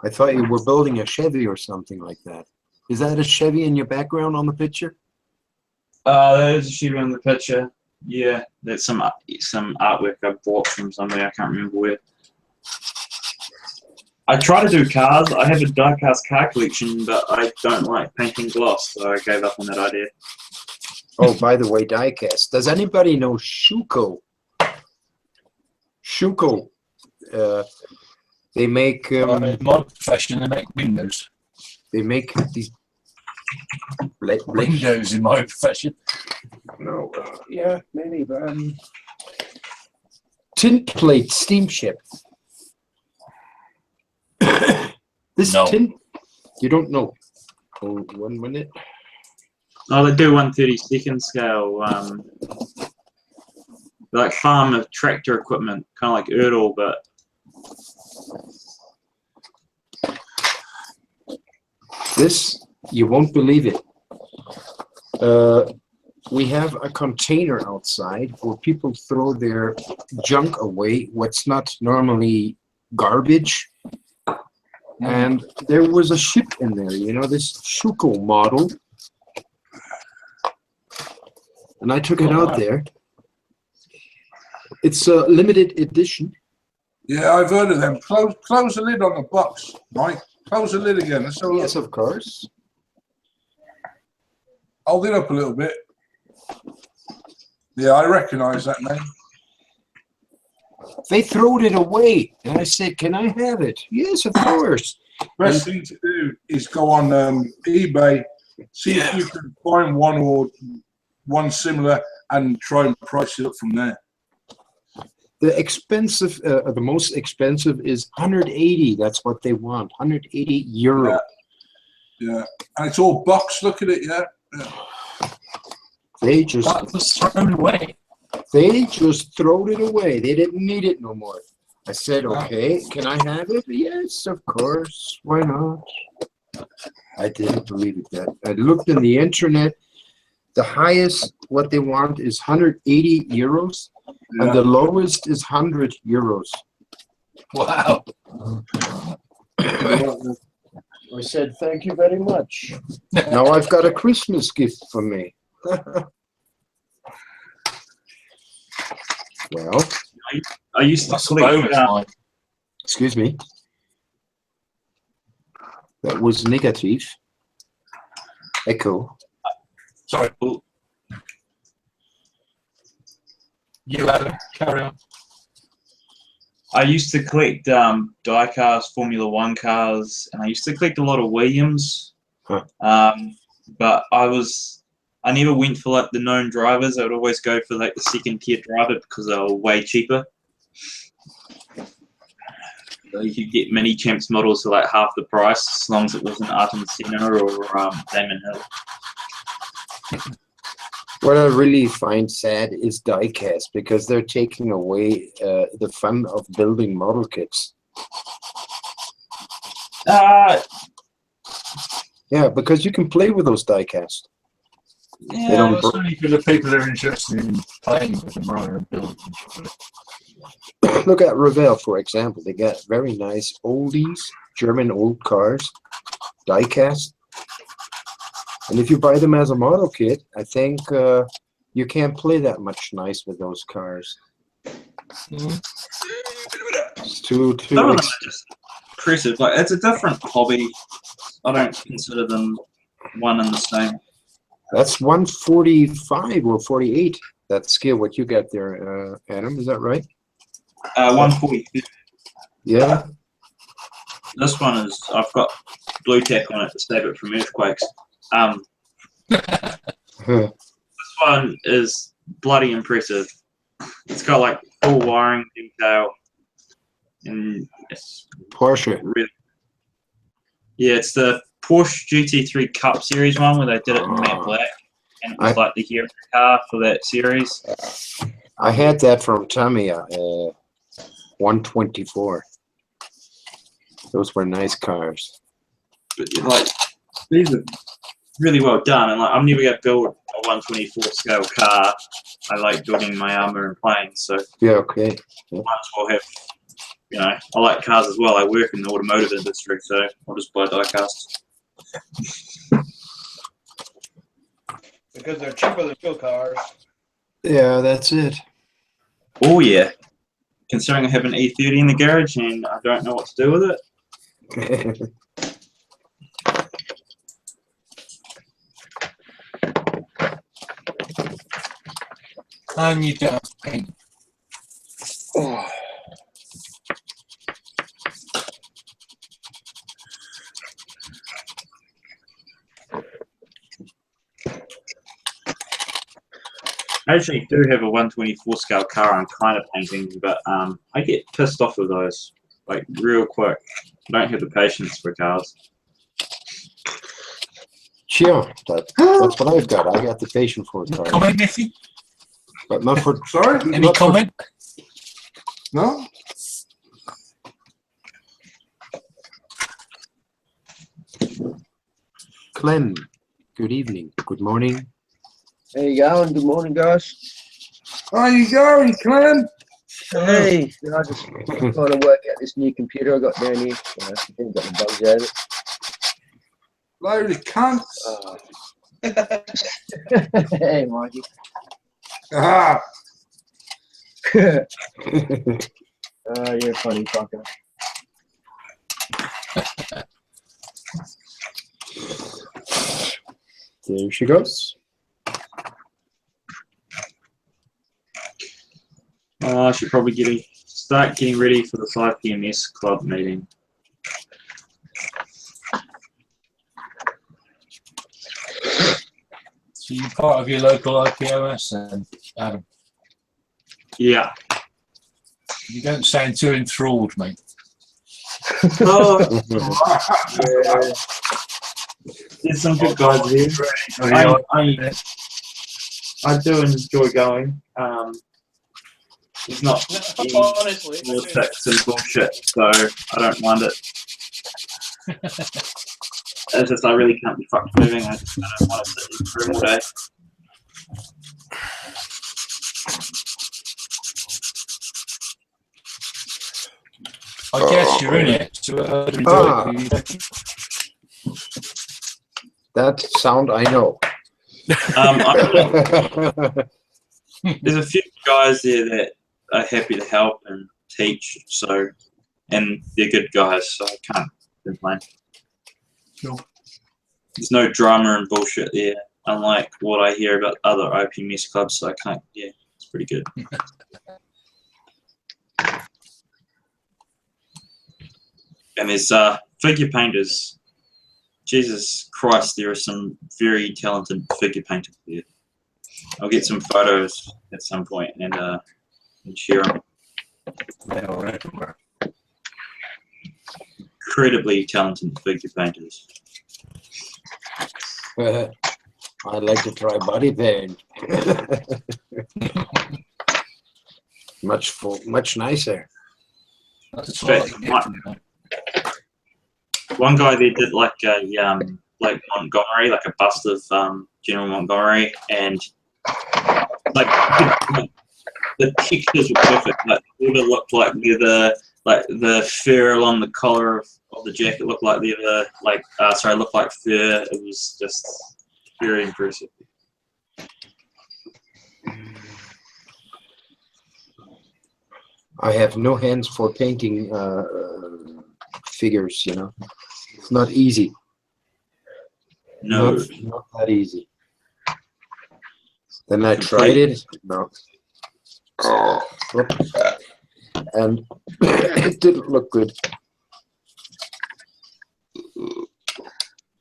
I thought you were building a Chevy or something like that. Is that a Chevy in your background on the picture? There's a Chevy in the picture. Yeah, there's some artwork I bought from somewhere. I can't remember where. I try to do cars. I have a die-cast car collection, but I don't like painting gloss, so I gave up on that idea. Oh, by the way, diecast. Does anybody know Schuco? Schuco. They make In my profession, they make windows. these Windows in my profession. no, yeah, maybe tin plate steamship. This No. tin, you don't know. Hold 1 minute. Oh, they do 1/32 scale, like farm of tractor equipment, kind of like Erdl, but This, you won't believe it. We have a container outside where people throw their junk away, what's not normally garbage. And there was a ship in there, you know, this Schuco model. And I took it out there. It's a limited edition. Yeah, I've heard of them. Close the lid on the box, Mike. Close the lid again. Let's have a look. Yes, of course. Hold it up a little bit. Yeah, I recognise that name. They throwed it away. And I said, can I have it? Yes, of course. Best thing to do is go on eBay, see if you can find one or one similar, and try and price it up from there. The expensive, the most expensive is 180. That's what they want. 180 euro. Yeah, and it's all boxed. Look at it. Yeah. They just That was thrown away. throwed it away. They didn't need it no more. I said, okay, can I have it? Yes, of course. Why not? I didn't believe it. That I looked in the internet. The highest what they want is 180 euros, and the lowest is 100 euros. Wow. I said, thank you very much. Now I've got a Christmas gift for me. Well, I used to That's a collect. bonus, Mike. excuse me. That was negative. Echo. Sorry. You, Adam, carry on. I used to collect die-cast Formula One cars, and I used to collect a lot of Williams. Huh. But I never went for like the known drivers. I would always go for like the second-tier driver because they were way cheaper. So you could get mini champs models for like half the price as long as it wasn't Ayrton Senna or Damon Hill. What I really find sad is diecast because they're taking away the fun of building model kits. Yeah, because you can play with those diecast. They Yeah, don't It's only for the people that are interested in playing with them rather than building them. Look at Revell, for example. They got very nice oldies German old cars, die-cast. And if you buy them as a model kit, I think you can't play that much nice with those cars. It's too Some of them are just impressive. Like, it's a different hobby. I don't consider them one and the same. That's 145 or 48. That scale, what you got there, Adam, is that right? 140. Yeah. This one is, I've got blue tack on it to save it from earthquakes. This one is bloody impressive. It's got like full wiring detail, and it's Porsche. really, yeah, it's the Porsche GT3 Cup Series one where they did it in matte black, and it was like the hero car for that series. I had that from Tamiya, 124. Those were nice cars. But like, these are really well done, and like, I'm never gonna build a 124 scale car. I like building my armor and planes, so Yeah, okay. might as well have, you know, I like cars as well. I work in the automotive industry, so I'll just buy die-cast. Because they're cheaper than real cars. Yeah, that's it. Oh yeah, considering I have an E30 in the garage and I don't know what to do with it. And you don't paint. Oh. I actually do have a 124 scale car I'm kind of painting, but I get pissed off with those like real quick. I don't have the patience for cars. Sure, that's what I've got. I got the patience for cars. Comment, Niffy? But not for... Sorry? Any not for- comment? No? Clem, good evening. Good morning. There you go, and good morning, guys. How you going, Clem? Hey, I just trying to work out this new computer I got down here. I think got the bugs out of it. Load of cunts. Hey, Mikey. Ah, You're a funny fucker. There she goes. I should probably start getting ready for the IPMS club meeting. So you're part of your local IPOS then, Adam? Yeah. You don't sound too enthralled, mate. Oh, yeah. There's some good guys there. I do enjoy going. It's not any Honestly, politics and bullshit, so I don't mind it. It's just I really can't be fucked moving. I don't want to sit in the room all day. I guess you're in it to enjoy Ah. it. That sound I know. There's a few guys there that are happy to help and teach, so, and they're good guys, so I can't complain. Cool. There's no drama and bullshit there, unlike what I hear about other IPMS clubs, so I can't, yeah, it's pretty good. And there's figure painters. Jesus Christ, there are some very talented figure painters there. I'll get some photos at some point and share them. Incredibly talented figure painters. I'd like to try body paint. much nicer. That's But one guy there did like a like Montgomery, like a bust of General Montgomery, and like the textures were perfect. Like it would have looked like leather. like the fur along the collar of the jacket looked like leather, looked like fur. It was just very impressive. I have no hands for painting figures, you know. It's not easy. No, Not that easy. Then I tried it. No. And it didn't look good.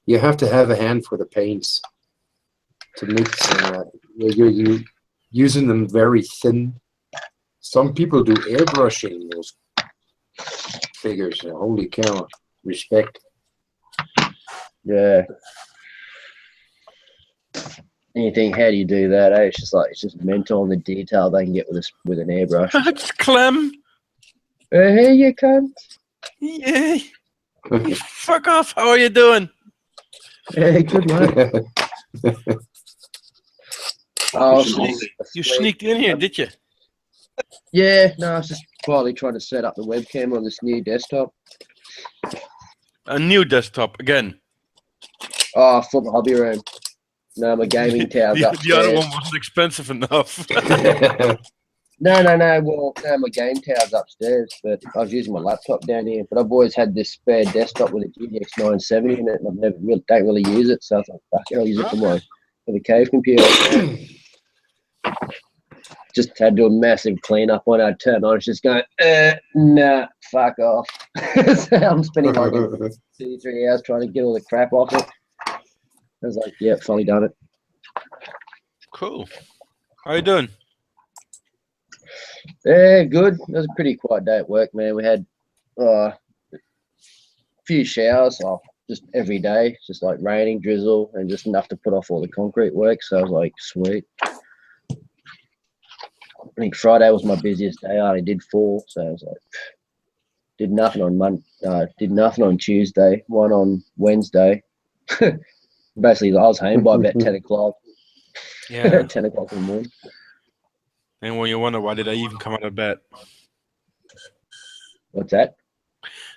You have to have a hand for the paints to mix. You're using them very thin. Some people do airbrushing those figures. Holy cow! Respect. Yeah. And you think, how do you do that? Eh? It's just mental, and the detail they can get with an airbrush. It's Clem. Hey, you cunt. Yeah. Fuck off. How are you doing? Hey, good luck. Oh, You sneaked in here, did you? yeah, no, I was just quietly trying to set up the webcam on this new desktop. A new desktop again. Oh, for the hobby room. No, my gaming tower's The upstairs. other one wasn't expensive enough. No, well, no, my game tower's upstairs, but I was using my laptop down here. But I've always had this spare desktop with a GTX 970 in it, and I've never don't really use it. So I thought, fuck it, I'll use it for the cave computer. Just had to do a massive cleanup when I turned on. It's just going, nah, fuck off. So I'm spending like 2-3 hours trying to get all the crap off it. I was like, yeah, finally done it. Cool. How you doing? Yeah, good. It was a pretty quiet day at work, man. We had a few showers just every day, just like raining, drizzle, and just enough to put off all the concrete work. So I was like, sweet. I think Friday was my busiest day. I only did 4, so I was like, did nothing on Tuesday, one on Wednesday. Basically, I was home by about 10 o'clock. Yeah. 10 o'clock in the morning. And when you wonder why did I even come out of bed? What's that?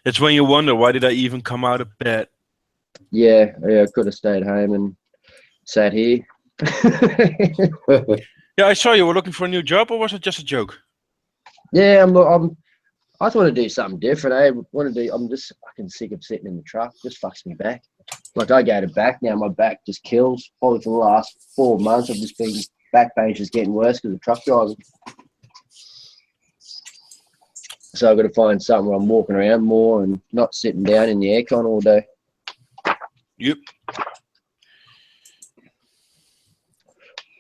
It's when you wonder why did I even come out of bed? Yeah, I could have stayed home and sat here. Yeah, I saw you were looking for a new job, or was it just a joke? Yeah, I just want to do something different. I'm just fucking sick of sitting in the truck. It just fucks me back. Like I go to back now, my back just kills. Probably for the last 4 months, I've just been back pain just getting worse because of truck driving. So I've got to find something where I'm walking around more and not sitting down in the aircon all day. Yep.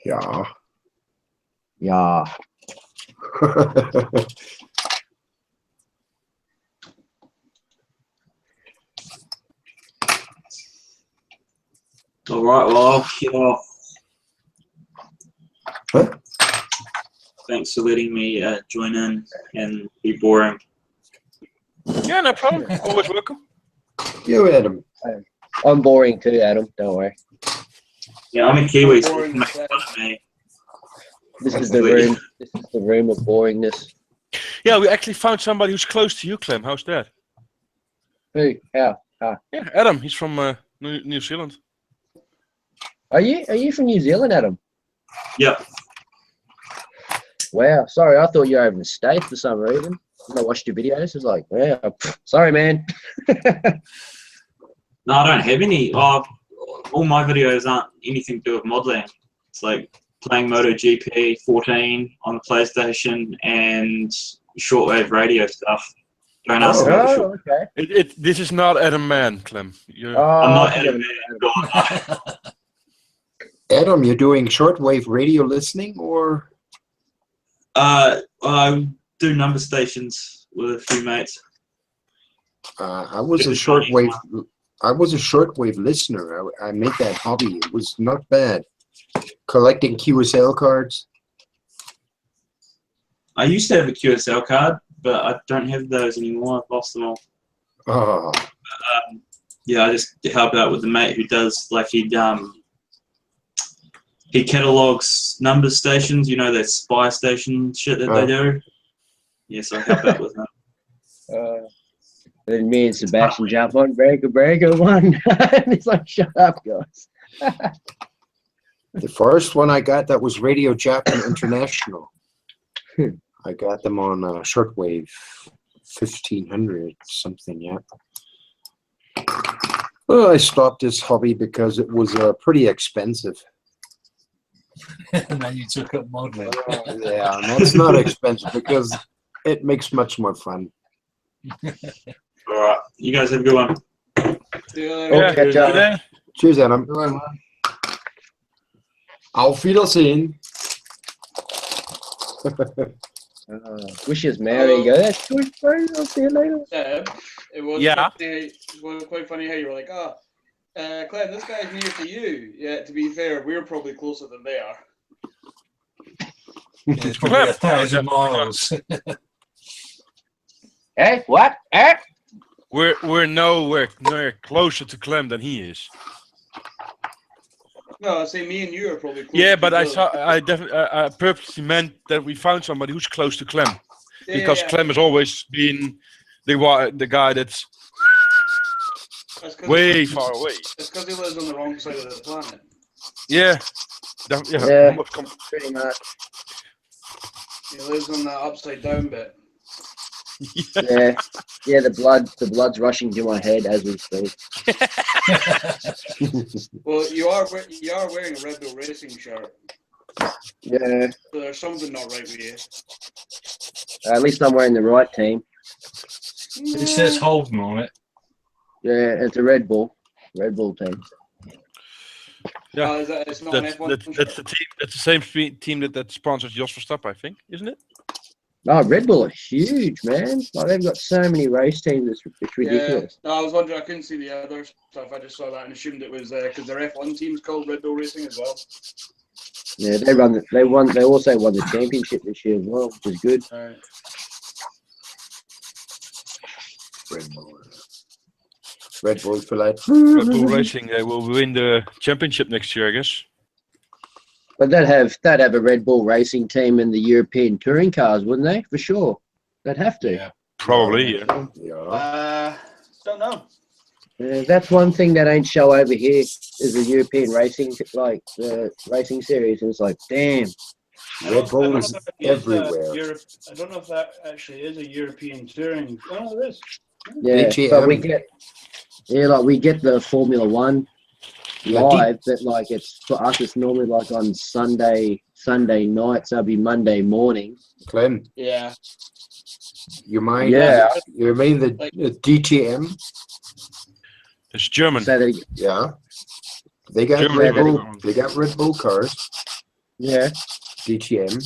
Yeah. Yeah. all right, well, I'll kill off. Huh? Thanks for letting me join in and be boring. Yeah, no problem. Always welcome. You, Adam. I'm boring too, Adam. Don't worry. Yeah, I'm a Kiwi, so you Boring can make set. fun of me. This is the room. This is the room of boringness. Yeah, we actually found somebody who's close to you, Clem. How's that? Who? How? Yeah, Adam. He's from New Zealand. Are you from New Zealand, Adam? Yep. Wow. Sorry, I thought you were over in the States for some reason. When I watched your videos, it was like, wow. Sorry, man. No, I don't have any. All my videos aren't anything to do with modeling. It's like playing MotoGP 14 on the PlayStation and shortwave radio stuff. Don't ask about the short. Okay. This is not Adam Man, Clem. You're, I'm not I Adam. forget Adam, you're doing shortwave radio listening, or? I do number stations with a few mates. I was a shortwave. I was a shortwave listener. I made that hobby. It was not bad. Collecting QSL cards. I used to have a QSL card, but I don't have those anymore. I've lost them all. Oh, Yeah, I just help out with the mate who does, like, he catalogs number stations, you know, that spy station shit that they do. Yes, I help out with that. Then me and Sebastian jump on breaker one. And it's like, shut up, guys. The first one I got that was Radio Japan International. I got them on shortwave 1500 something. Yeah. Well, I stopped this hobby because it was pretty expensive. And then you took up modeling. Yeah, and that's not expensive because it makes much more fun. All right, you guys have a good one. Yeah, catch up. good day. Cheers, Adam. Auf Wiedersehen. Wishes Mary go, that's good, bro. I'll see you later. It was Yeah. quite funny how you were like, Clem, this guy's near to you. Yeah, to be fair, we're probably closer than they are. It's probably 1,000 miles. Eh? What? Eh? We're nowhere closer to Clem than he is. No, I say me and you are probably closer. Yeah, to but each other. I purposely meant that we found somebody who's close to Clem, Yeah, because yeah. Clem has always been the guy that's That's 'cause way he- far away. It's because he lives on the wrong side of the planet. Yeah. Yeah. almost com- Pretty much. He lives on the upside down bit. Yeah. Yeah, the blood's rushing to my head as we speak. Well, you are wearing a Red Bull Racing shirt, Yeah. so there's something not right with you. At least I'm wearing the right team. It says Holden on it. Yeah, it's a Red Bull team. Yeah. Is that, it's not an F1 That's the team. That's the same team that sponsors Jos Verstappen, I think, isn't it? Oh, Red Bull are huge, man. Like, they've got so many race teams. It's ridiculous. Yeah, no, I was wondering. I couldn't see the other stuff. I just saw that and assumed it was because their F1 team's called Red Bull Racing as well. Yeah, they also won the championship this year as well, which is good. All right. Red Bull for like. Red Bull Racing. They will win the championship next year, I guess. But they'd have a Red Bull racing team in the European touring cars, wouldn't they? For sure. They'd have to. Yeah. Probably. Yeah. Yeah. Don't know. That's one thing that ain't show over here is the European racing, like the racing series. And it's like, damn. Red Bull is everywhere. I don't know if that actually is a European touring. Oh, it is. Yeah, AGM. but we get the Formula One live, but like it's for us, it's normally like on Sunday night, so it'll be Monday morning. Clem, Yeah. you mind? Yeah. You mean the DTM? It's German. So that, Yeah. They got Germany, Red Bull. very They got Red Bull cars. yeah, DTM.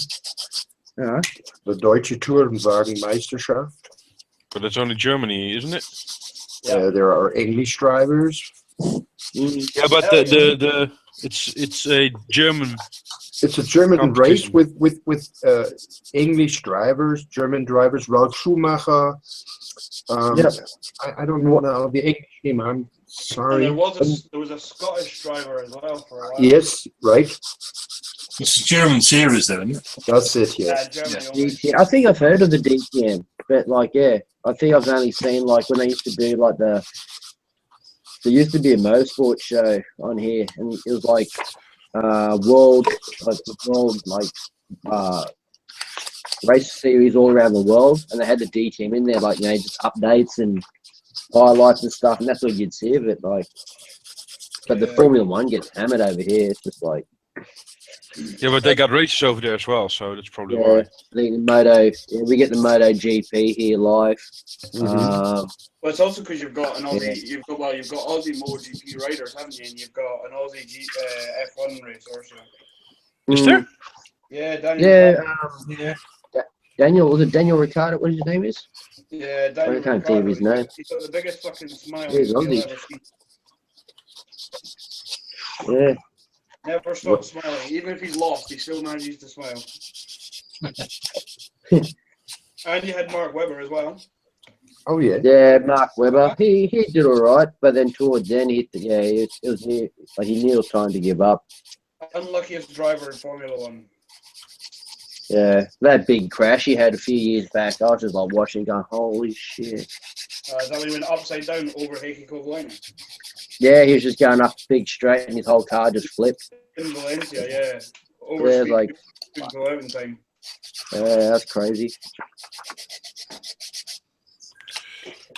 uh, The Deutsche Tourenwagenmeisterschaft. But it's only Germany, isn't it? There are English drivers. Yeah, but it's a German. It's a German race Competition. with English drivers, German drivers. Ralf Schumacher. Yeah. I don't know now the English name. I'm And sorry. there was a Scottish driver as well for a while. Yes, right. It's a German series, though, isn't it? That's it. Yes. Germany only. DTM. I think I've heard of the DTM, but like, yeah, I think I've only seen like when they used to do like there used to be a motorsport show on here, and it was like world race series all around the world, and they had the DTM in there, like, you know, just updates and highlights and stuff, and that's what you'd see of it, like. But the Formula One gets hammered over here. It's just like, Yeah, but they got races over there as well, so that's probably yeah, why. we get the Moto GP here live. Mhm. Well, it's also because you've got an Aussie. Yeah. You've got Aussie MotoGP riders, haven't you? And you've got an Aussie F1 racer. So. Is there? Yeah, Daniel. Yeah, Daniel, was it Daniel Ricciardo? What his name is? Yeah, Daniel. I can't think of his name. He's got the biggest fucking smile He's you'll Aussie. ever see. Yeah. Never stops smiling. Even if he's lost, he still manages to smile. And you had Mark Webber as well. Oh yeah. Yeah, Mark Webber. He did all right, but then towards the end, he knew it was time to give up. Unluckiest driver in Formula One. Yeah, that big crash he had a few years back, I was just like watching, going, "Holy shit!" Is that when he went upside down over Heikki Kovalainen? Yeah, he was just going up big straight, and his whole car just flipped. In Valencia, yeah. Yeah, it's like, couldn't go out in time. that's crazy.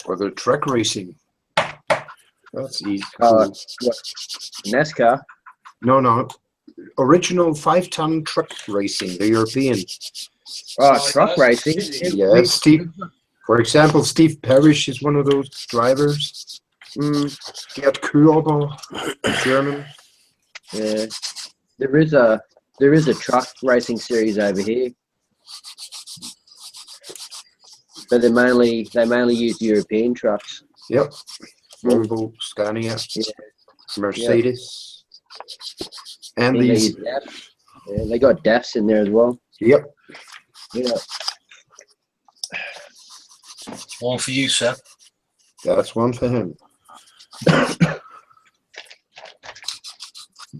Or the track racing. That's easy. What, NASCAR? No. Original 5-ton truck racing, the European. Oh, truck racing. Yeah, Steve. For example, Steve Parrish is one of those drivers. Gerd Körber, German. Yeah, there is a truck racing series over here, but they mainly use European trucks. Yep. Volvo, Scania, Mercedes, and They these. use DAF. Yeah, they got DAFs in there as well. Yep. Yeah. One for you, Seth. That's one for him.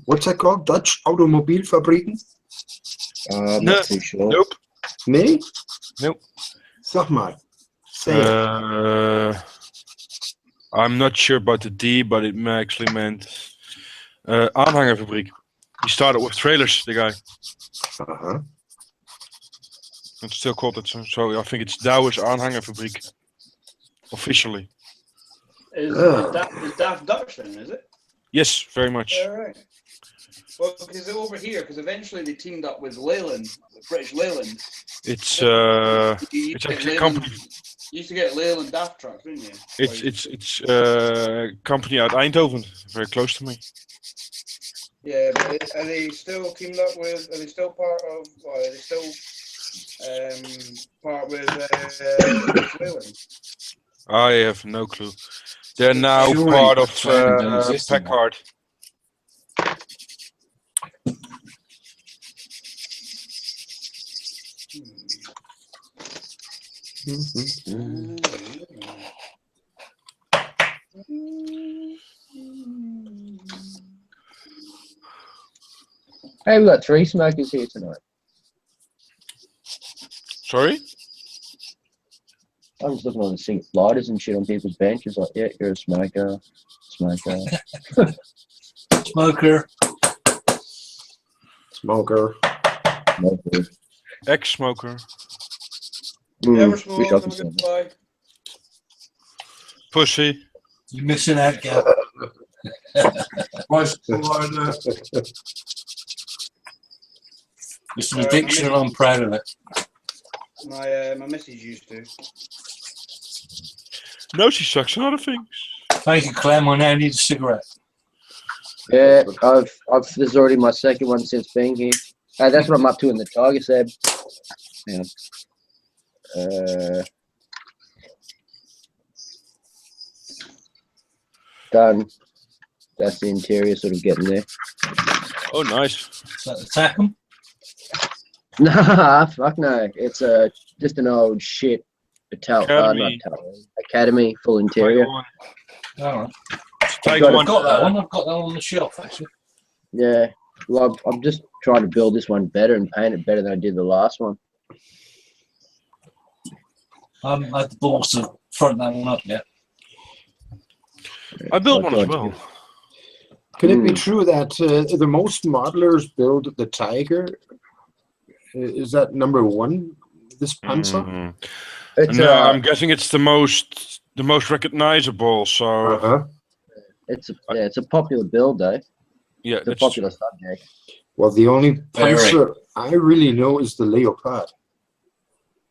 What's that called? Dutch Automobielfabrieken? I'm not too sure. Nope. Nee? Nope. Sag mal. Say it. I'm not sure about the D, but it actually meant aanhangerfabriek. He started with trailers, the guy. Uh-huh. It's still called it so I think it's Douwes aanhangerfabriek. Officially. Is DAF Dutch then, is it? Yes, very much. Yeah, right. Well, because they're over here, because eventually they teamed up with Leyland, British Leyland. It's It's actually a company. You used to get Leyland DAF trucks, didn't you? It's a company out Eindhoven, very close to me. Yeah, but are they still teamed up with? Are they still part of? Or are they still part with British Leyland? I have no clue. They're now Surely part of Trent don't exist anymore. Packard. Hey, we got 3 smokers here tonight. Sorry? I'm just looking on the sink lighters and shit on people's benches. Like, yeah, you're a smoker. Smoker. Smoker. Smoker. Smoker. Ex-smoker. Never Wish smoke, I have could a say good that. fly. Pussy. You're missing out, Gav. Nice line, It's an addiction and I'm proud of it. My missus used to. No, she sucks on other things. Thank you, Clem. I now need a cigarette. Yeah, this is already my second one since being here. That's what I'm up to in the Tiger Seb. Yeah. Done. That's the interior, sort of getting there. Oh, nice. Is that the Tackham? Nah, fuck no. It's just an old shit Academy. Academy full interior. All right. Tiger I've one. I've got that one. I've got that one on the shelf, actually. Yeah. Well, I'm just trying to build this one better and paint it better than I did the last one. I haven't had the balls to front that one up yet. I built one as God, well. Can it be true that the most modelers build the Tiger? Is that number one? This Panzer? Mhm. It's No, I'm guessing it's the most recognizable. So Uh-huh. it's a popular build though. yeah, It's a that's popular subject. Well, the only Very. Panzer I really know is the Leopard.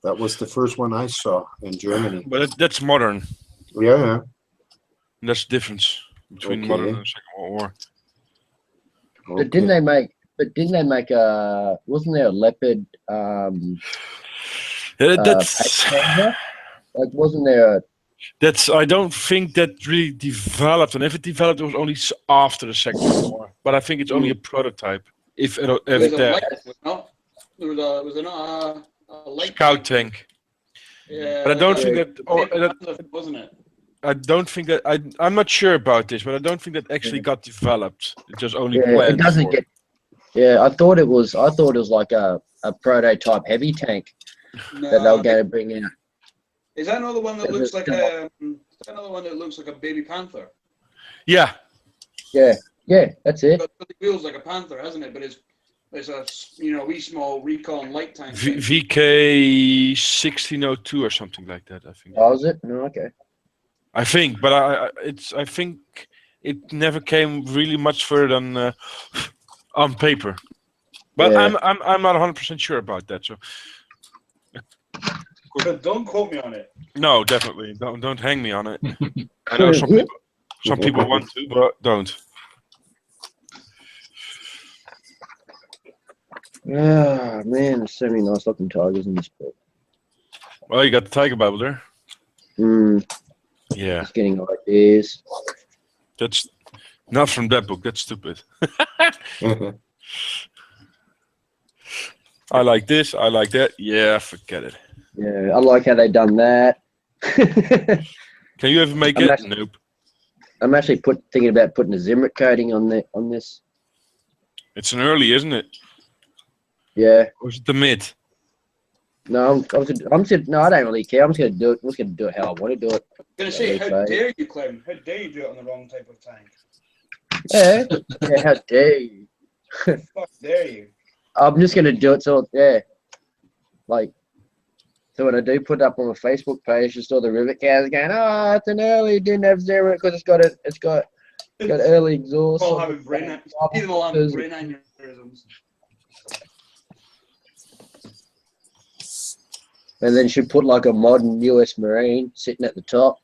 That was the first one I saw in Germany. but that's modern. Yeah. That's the difference between Okay. modern and Second World War. But didn't they make? Wasn't there a Leopard? That's Panzer? Like, wasn't there a? that's. I don't think that really developed, and if it developed, it was only after the Second World War. But I think it's only a prototype. If There was a that light, was there not a light scout tank. Yeah, But I don't think that, wasn't it? I don't think that I'm not sure about this, but I don't think that actually got developed. It just only Yeah, planned. it doesn't for. Yeah, I thought it was like a prototype heavy tank that they No, were going to bring in. is that another one that It looks was like a? Is that another one that looks like a baby panther? Yeah, Yeah, that's it. Got the wheels like a panther, hasn't it? But it's a wee small recon light tank. thing. VK 1602 or something like that. I think. Oh, was it? No, okay. I think, but I think it never came really much further than on paper. But Yeah. I'm not 100% sure about that. So But don't quote me on it. no, definitely don't hang me on it. I know some people want to, but don't. Ah, man, there's so many nice looking tigers in this book. Well, you got the Tiger Bible there. Yeah, Just getting ideas. that's not from that book. That's stupid. I like this. I like that. Yeah, forget it. Yeah, I like how they done that. Can you ever make I'm it? actually- Nope. I'm actually thinking about putting a Zimrit coating on this. It's an early, isn't it? Yeah. Or is it the mid? No, I'm just no, I don't really care. I'm just gonna do it. I'm just gonna do it how I want to do it. I'm gonna say, Okay. how dare you, Clem? How dare you do it on the wrong type of tank? Yeah, yeah. How dare you? Fuck dare you? I'm just gonna do it so like. So when I do put it up on my Facebook page, just all the rivet cows going, "Oh, it's an early. It didn't have Zimrit because it's got early exhaust." All having brain, either all having brain aneurysms. And then should put like a modern US Marine sitting at the top.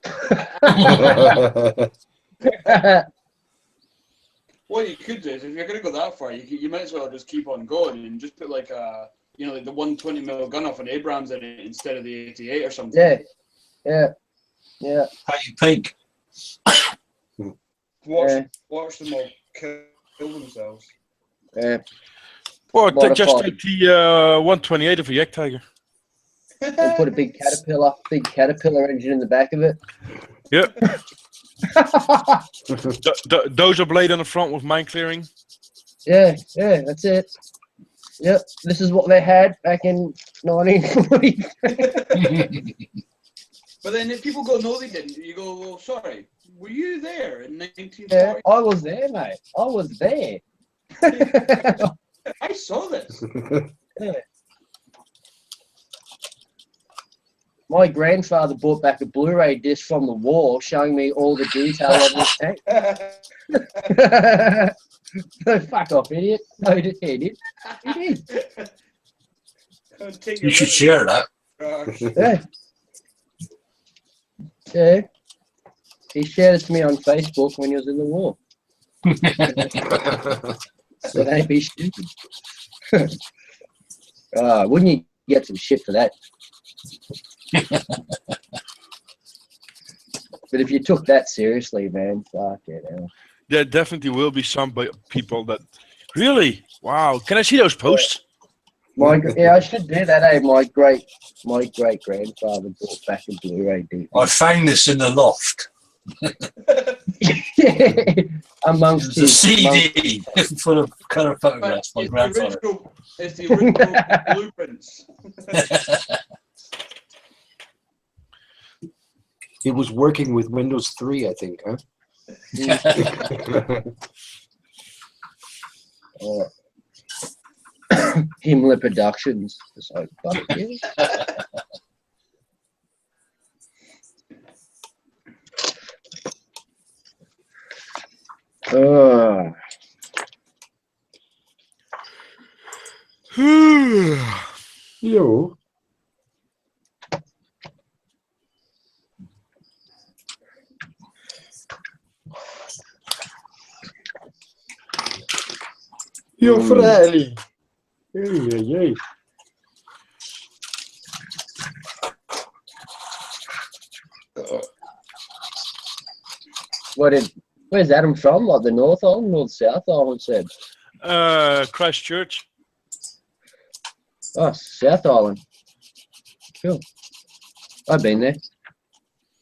What you could do is, if you're gonna go that far, you might as well just keep on going and just put like a, like the 120mm gun off an Abrams in it instead of the 88 or something. Yeah. Paint pink. Watch them all kill themselves. Yeah. Well, just Modified. take the 128 of a Yak Tiger. And put a big caterpillar engine in the back of it. Yep. Dozer blade on the front with mine clearing. Yeah, that's it. Yep, this is what they had back in 1940. But then if people go, no, they didn't. You go, well, sorry, were you there in 1940? Yeah, I was there, mate. I was there. I saw this. Yeah. My grandfather brought back a Blu-ray disc from the war showing me all the detail of this tank. Fuck off, idiot. No, he did. He did. You should share that. Yeah. Yeah. He shared it to me on Facebook when he was in the war. So don't be stupid. Wouldn't you get some shit for that? But if you took that seriously, man, fuck it. There definitely will be some people that really. Wow, can I see those posts? I should do that. My great grandfather brought back a Blu-ray DVD. I found this in the loft. Amongst the CD full of colour photographs. My grandfather. It's the original blueprints. He was working with Windows 3, I think, huh? Himmler Productions. So, fuck yeah. Yo. Yo, fratelli. Hey. Where's Adam from? Like the North Island or the South Island, said? Christchurch. Oh, South Island. Cool. I've been there.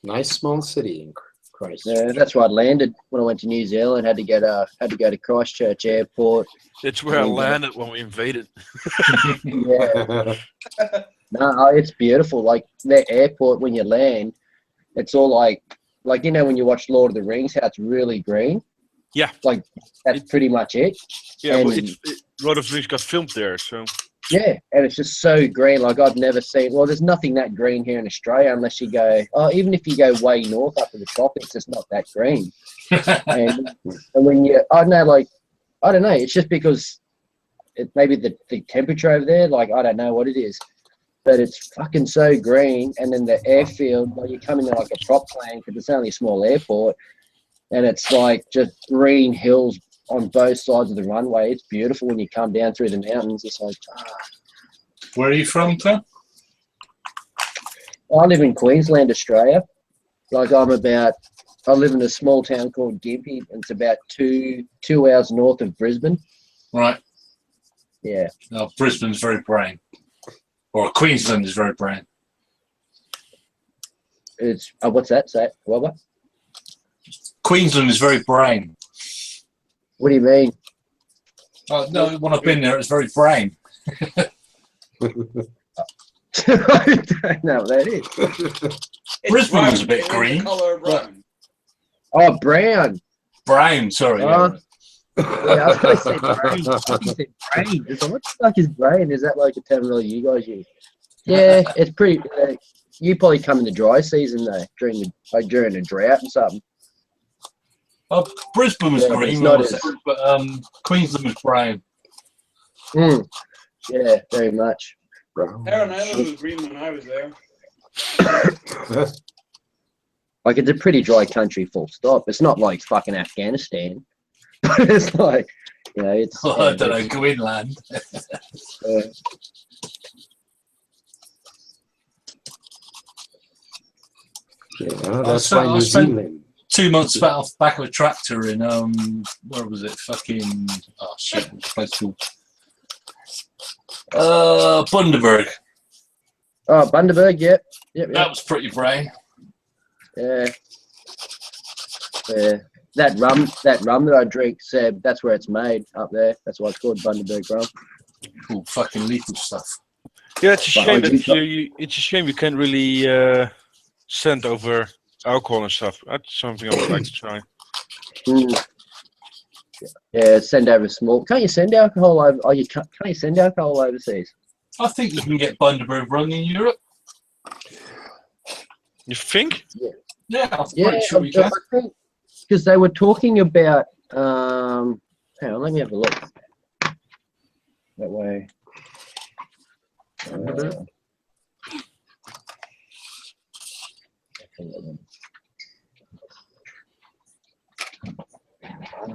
Nice small city in Christchurch. Yeah, that's where I landed when I went to New Zealand. Had to go to Christchurch Airport, It's where I landed when we invaded. Yeah. No, it's beautiful. Like the airport, when you land, it's all like you know when you watch Lord of the Rings, how it's really green. Yeah. Like that's pretty much it. Yeah, And- well, Lord of the Rings got filmed there, so. Yeah, and it's just so green. Like I've never seen. Well, there's nothing that green here in Australia unless you go. Oh, even if you go way north up to the tropics, it's not that green. and when you, I don't know, like I don't know. It's just because it maybe the temperature over there. Like I don't know what it is, but it's fucking so green. And then the airfield, like you come into like a prop plane because it's only a small airport, and it's like just green hills on both sides of the runway. It's beautiful when you come down through the mountains. It's like, Where are you from, Tom? I live in Queensland, Australia. Like I live in a small town called Gympie, and it's about two hours north of Brisbane. Right. Yeah. No, Brisbane's very brown. Or Queensland is very brown. It's what's that? Say what? Queensland is very brown. What do you mean? Oh, no, when I've been there, it's very brown. I don't know what that is. Brisbane was a bit It's the green. colour brown. Oh, brown. Brown, sorry. Oh. Yeah. Yeah, I was going to say brain. You said brain. It's like, what the fuck is brain? Is that like a terminology you guys use? Yeah, it's pretty. You probably come in the dry season though, during a drought and something. Oh, Brisbane was Yeah, but green, it's not but Queensland was brown. Mm. Yeah, very much. Heron Island was green when I was there. Like it's a pretty dry country, full stop. It's not like fucking Afghanistan, but it's like, you know, it's. Oh, I don't know, go inland. That's I why New spent Zealand. 2 months back of a tractor in where was it? Fucking shit, what's the place called? Bundaberg. Oh, Bundaberg, yep. That was pretty brown. Yeah. Yeah. That rum that I drink, Seb, that's where it's made up there. That's why it's called Bundaberg rum. Cool, fucking lethal stuff. Yeah, it's a But shame I that do- it's a shame you can't really send over alcohol and stuff. That's something I would like to try. Mm. Yeah, send over small. Can't you send alcohol over? Oh, can't you send alcohol overseas? I think you can get Bundaberg rum in Europe. You think? Yeah, I'm Yeah, pretty sure you can. I think because they were talking about. Hang on, let me have a look. That way.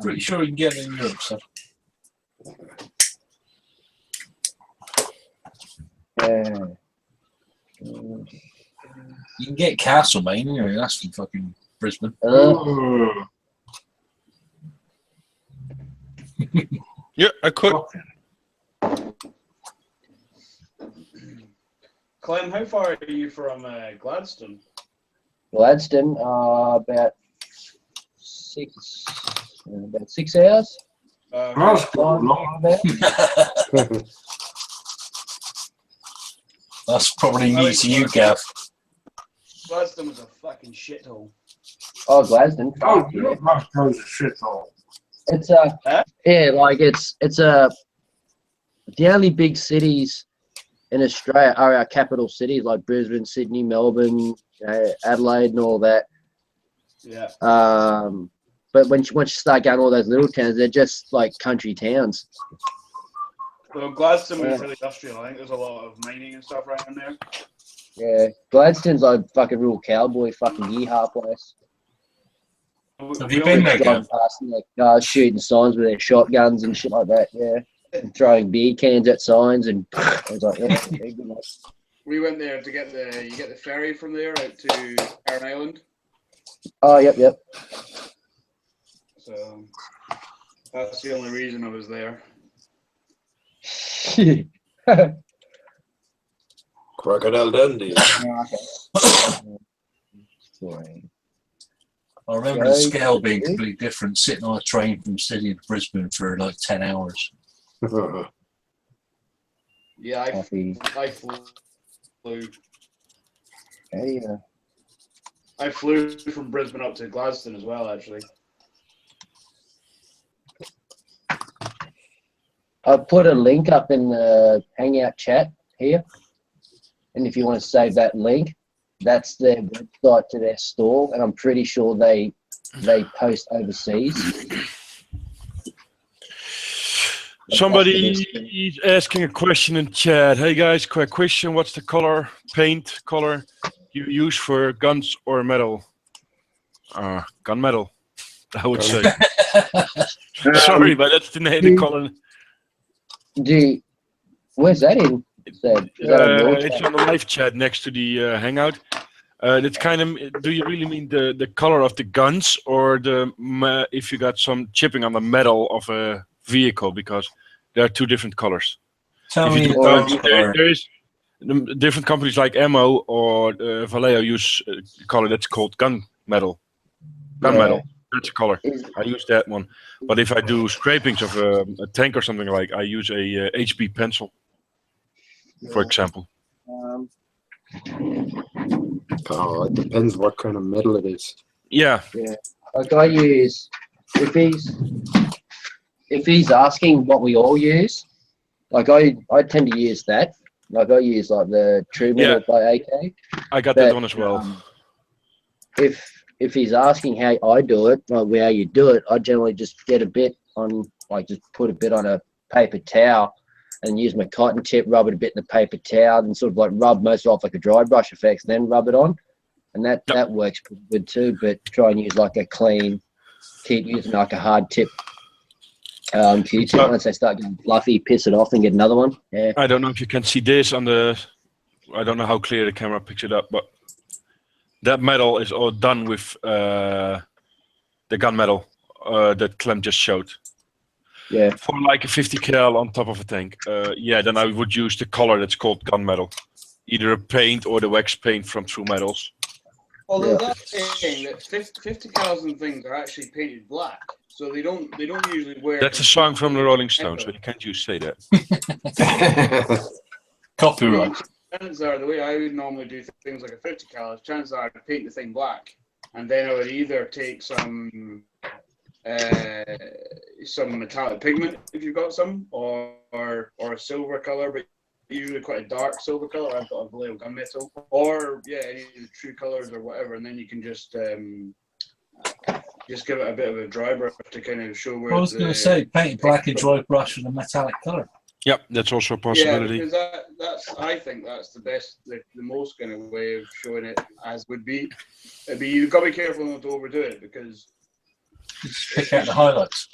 Pretty sure you can get it in Europe, so. You can get Castlemaine anyway, that's from fucking Brisbane. Yeah, I could. Clem, how far are you from Gladstone? Gladstone, about 6 hours. That's good. About. That's probably new to you, Gav. Gladstone was a fucking shithole. Oh, Gladstone. Oh, Yeah. Glasgow's a shithole. It's yeah, like it's the only big cities in Australia are our capital cities like Brisbane, Sydney, Melbourne, you know, Adelaide, and all that. Yeah. But once you start going all those little towns, they're just like country towns. Well, Gladstone was really industrial. I think there's a lot of mining and stuff around there. Yeah, Gladstone's like fucking real cowboy, fucking yeehaw place. Have you been there, Driving Gav? past and, like, cars shooting signs with their shotguns and shit like that. Yeah, and throwing beer cans at signs, and I was like, yeah, very good, mate. We went there to get the ferry from there out to Heron Island. Oh, yep. So that's the only reason I was there. Crocodile Dundee. I remember the scale being completely different, sitting on a train from Sydney to Brisbane for like 10 hours. Yeah, I Coffee. flew. Hey, I flew from Brisbane up to Gladstone as well, actually. I put a link up in the Hangout chat here, and if you want to save that link, that's their website to their store, and I'm pretty sure they post overseas. Somebody is asking a question in chat. Hey guys, quick question. What's the paint color you use for guns or metal? Gunmetal, I would say. Sorry, but that's the color. Where's that in? Is that on your It's chat? on the live chat next to the Hangout. It's kind of. Do you really mean the color of the guns, or if you got some chipping on the metal of a vehicle? Because there are two different colors. Tell If you me do the guns, gun color. there is different companies like Ammo or Vallejo use a color that's called gunmetal. Gunmetal. That's a color. I use that one. But if I do scrapings of a tank or something like, I use a HB pencil, for example. Oh, it depends what kind of metal it is. Yeah. Yeah. Like I use, if he's asking what we all use, like I tend to use that. Like I use like the True Metal by AK. I got that one as well. If he's asking how I do it, like how you do it, I generally just get a bit on, like just put a bit on a paper towel and use my cotton tip, rub it a bit in the paper towel, and sort of like rub most off like a dry brush effect, then rub it on, and that works pretty good too. But try and use like a clean, keep using like a hard tip Q-tip. Once they start getting fluffy, piss it off and get another one. Yeah. I don't know if you can see this on the. I don't know how clear the camera picks it up, but that metal is all done with the gunmetal that Clem just showed. Yeah. For like a 50 cal on top of a tank. Then I would use the color that's called gunmetal, either a paint or the wax paint from True Metals. Although that's saying that 50 cals and things are actually painted black, so they don't usually wear. That's a song from the Rolling Stones, so you can't say that. Copyright. Chances are, the way I would normally do things like a 50 cal, chances are I'd paint the thing black, and then I would either take some metallic pigment if you've got some, or a silver color, but usually quite a dark silver color. I've got a Vallejo gunmetal, or any of the true colors or whatever, and then you can just give it a bit of a dry brush to kind of show where. I was going to say paint black and dry brush with a metallic color. Yep, that's also a possibility. Yeah, because I think that's the best, the most kind of way of showing it as would be. You've got to be careful not to overdo it because. Just pick out the highlights.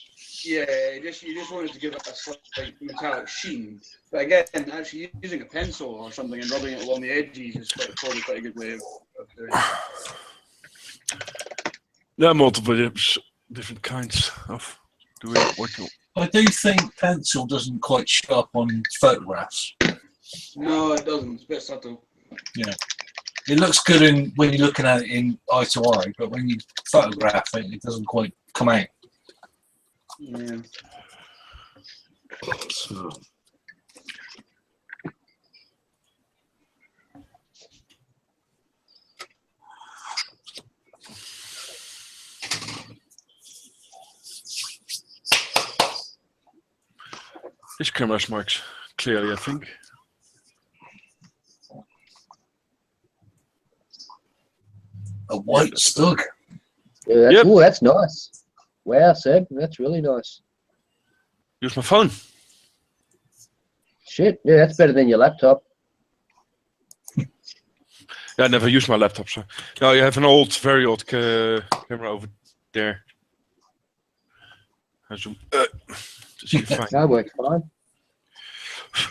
Yeah, you just wanted to give it a slight metallic sheen. But again, actually using a pencil or something and rubbing it along the edges is probably quite a good way of doing it. There are multiple different kinds of doing it. I do think pencil doesn't quite show up on photographs. No, it doesn't. It's a bit subtle. Yeah. It looks good when you're looking at it in eye to eye, but when you photograph it, it doesn't quite come out. Yeah. So, This camera marks clearly, I think. A white stug. Yeah, that's nice. Wow, Seb, that's really nice. Use my phone. Shit, yeah, that's better than your laptop. I never use my laptop, so. No, you have an very old camera over there. I zoom. That works fine.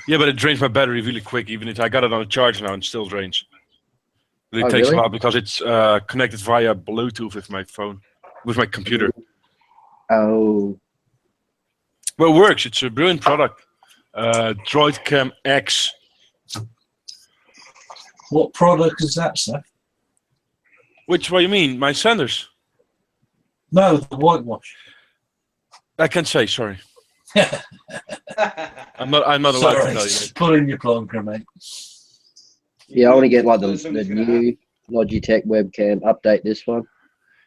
Yeah, but it drains my battery really quick. Even if I got it on a charge now, and it still drains. But it Oh, takes really? a while because it's connected via Bluetooth with my phone, with my computer. Oh. Well, it works. It's a brilliant product. DroidCam X. What product is that, sir? Which, what do you mean? My senders? No, the whitewash. I can't say, sorry. I'm not allowed to Sorry, tell you. put in your plonker, mate. Yeah, I want to get like the new Logitech webcam. Update this one.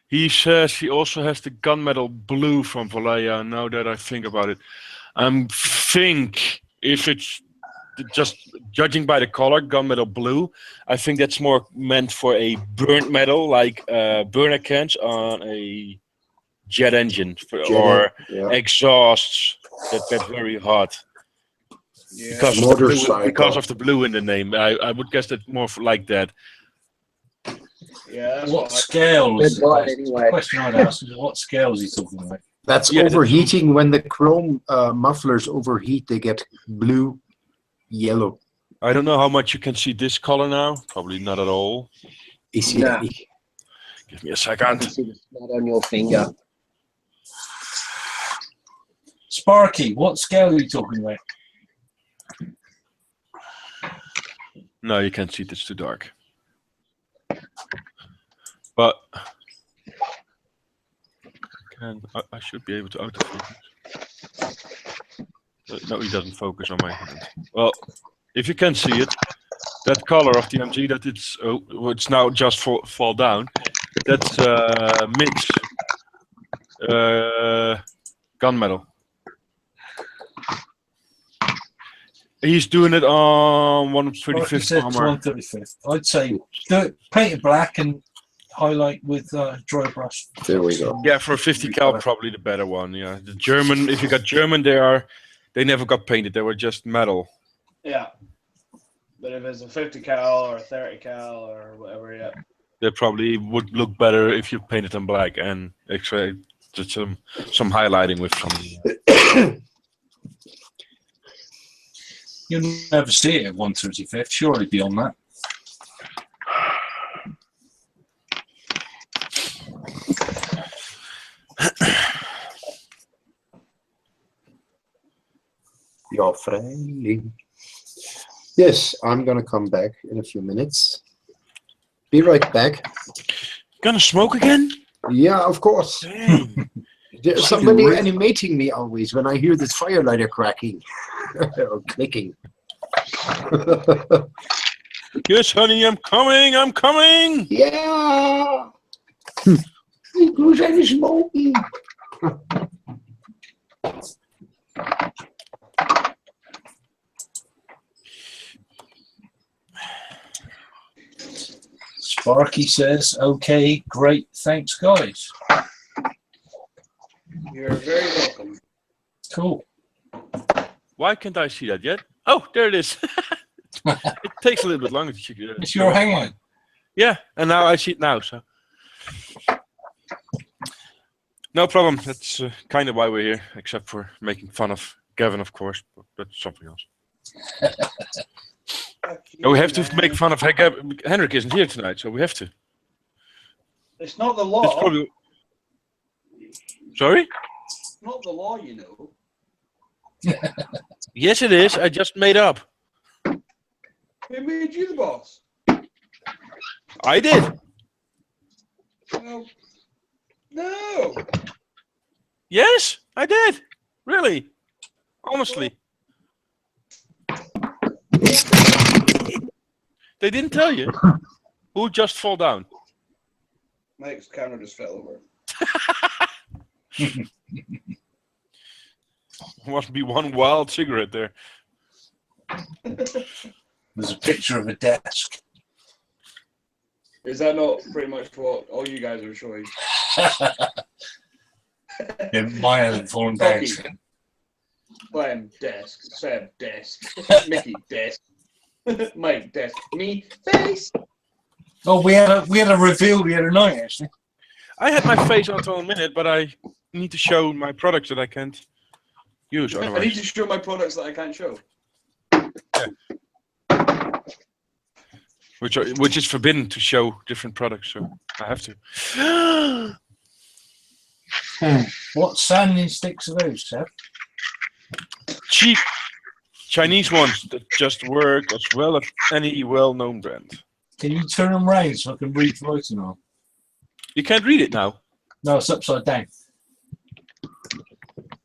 He says he also has the gunmetal blue from Valleja. Now that I think about it, I think if it's just judging by the color, gunmetal blue, I think that's more meant for a burnt metal, like burner cans on a jet engine or yeah. exhausts that get very hot. Yeah. Because of the blue in the name, I would guess that more like that. Yeah, that's What what scales? Good light anyway. The question I'd ask is what scales are you talking about? That's Yeah, overheating. When the chrome mufflers overheat, they get blue, yellow. I don't know how much you can see this color now. Probably not at all. Easy. Nah. Give me a I second. can see the spot on your finger. Sparky, what scale are you talking about? No, you can't see it. It's too dark. But I should be able to autofocus. No, he doesn't focus on my hand. Well, if you can see it, that color of the MG that it's now just fall down. That's mix gunmetal. He's doing it on 135th armor. 135th. I'd say do it, paint it black and highlight with dry brush. There we go. Yeah, for 50 cal, probably the better one. Yeah, the German. If you got German, they never got painted. They were just metal. Yeah. But if it's a 50 cal or a 30 cal or whatever, yeah. They probably would look better if you painted them black and actually just some highlighting with some. You'll never see it at 135th. Surely beyond that. You're friendly. Yes, I'm gonna come back in a few minutes. Be right back. Gonna smoke again? Yeah, of course. Dang. There's somebody animating me always when I hear this firelighter cracking or clicking. Yes, honey, I'm coming. I'm coming. Yeah. Who's any smoking? Sparky says, okay, great, thanks guys. You're very welcome. Cool. Why can't I see that yet? Oh, there it is. It takes a little bit longer to check it out. It's your hangout. Yeah, and now I see it now. So no problem. That's kind of why we're here, except for making fun of Gavin, of course. But that's something else. No, we have to make fun of Henrik isn't here tonight, so we have to. It's not the That's law. probably... Sorry? It's not the law, you know. Yes, it is. I just made up. Who made you the boss? I did. No. No. Yes, I did. Really. Honestly. They didn't tell you. Who just fall down? Mike's camera just fell over. Must be one wild cigarette there. There's a picture of a desk. Is that not pretty much what all you guys are showing? Yeah, mine hasn't fallen down. Clem, desk. Seb, desk. Mickey, desk. Mike, desk. Me, face. Oh, we had a reveal the other night, actually. I had my face on for a minute, but I need to show my products that I can't use. I need Otherwise, to show my products that I can't show. which is forbidden to show different products, so I have to. What sanding sticks are those, Seb? Cheap Chinese ones that just work as well as any well-known brand. Can you turn them round so I can read the writing on? You can't read it now. No, it's upside down.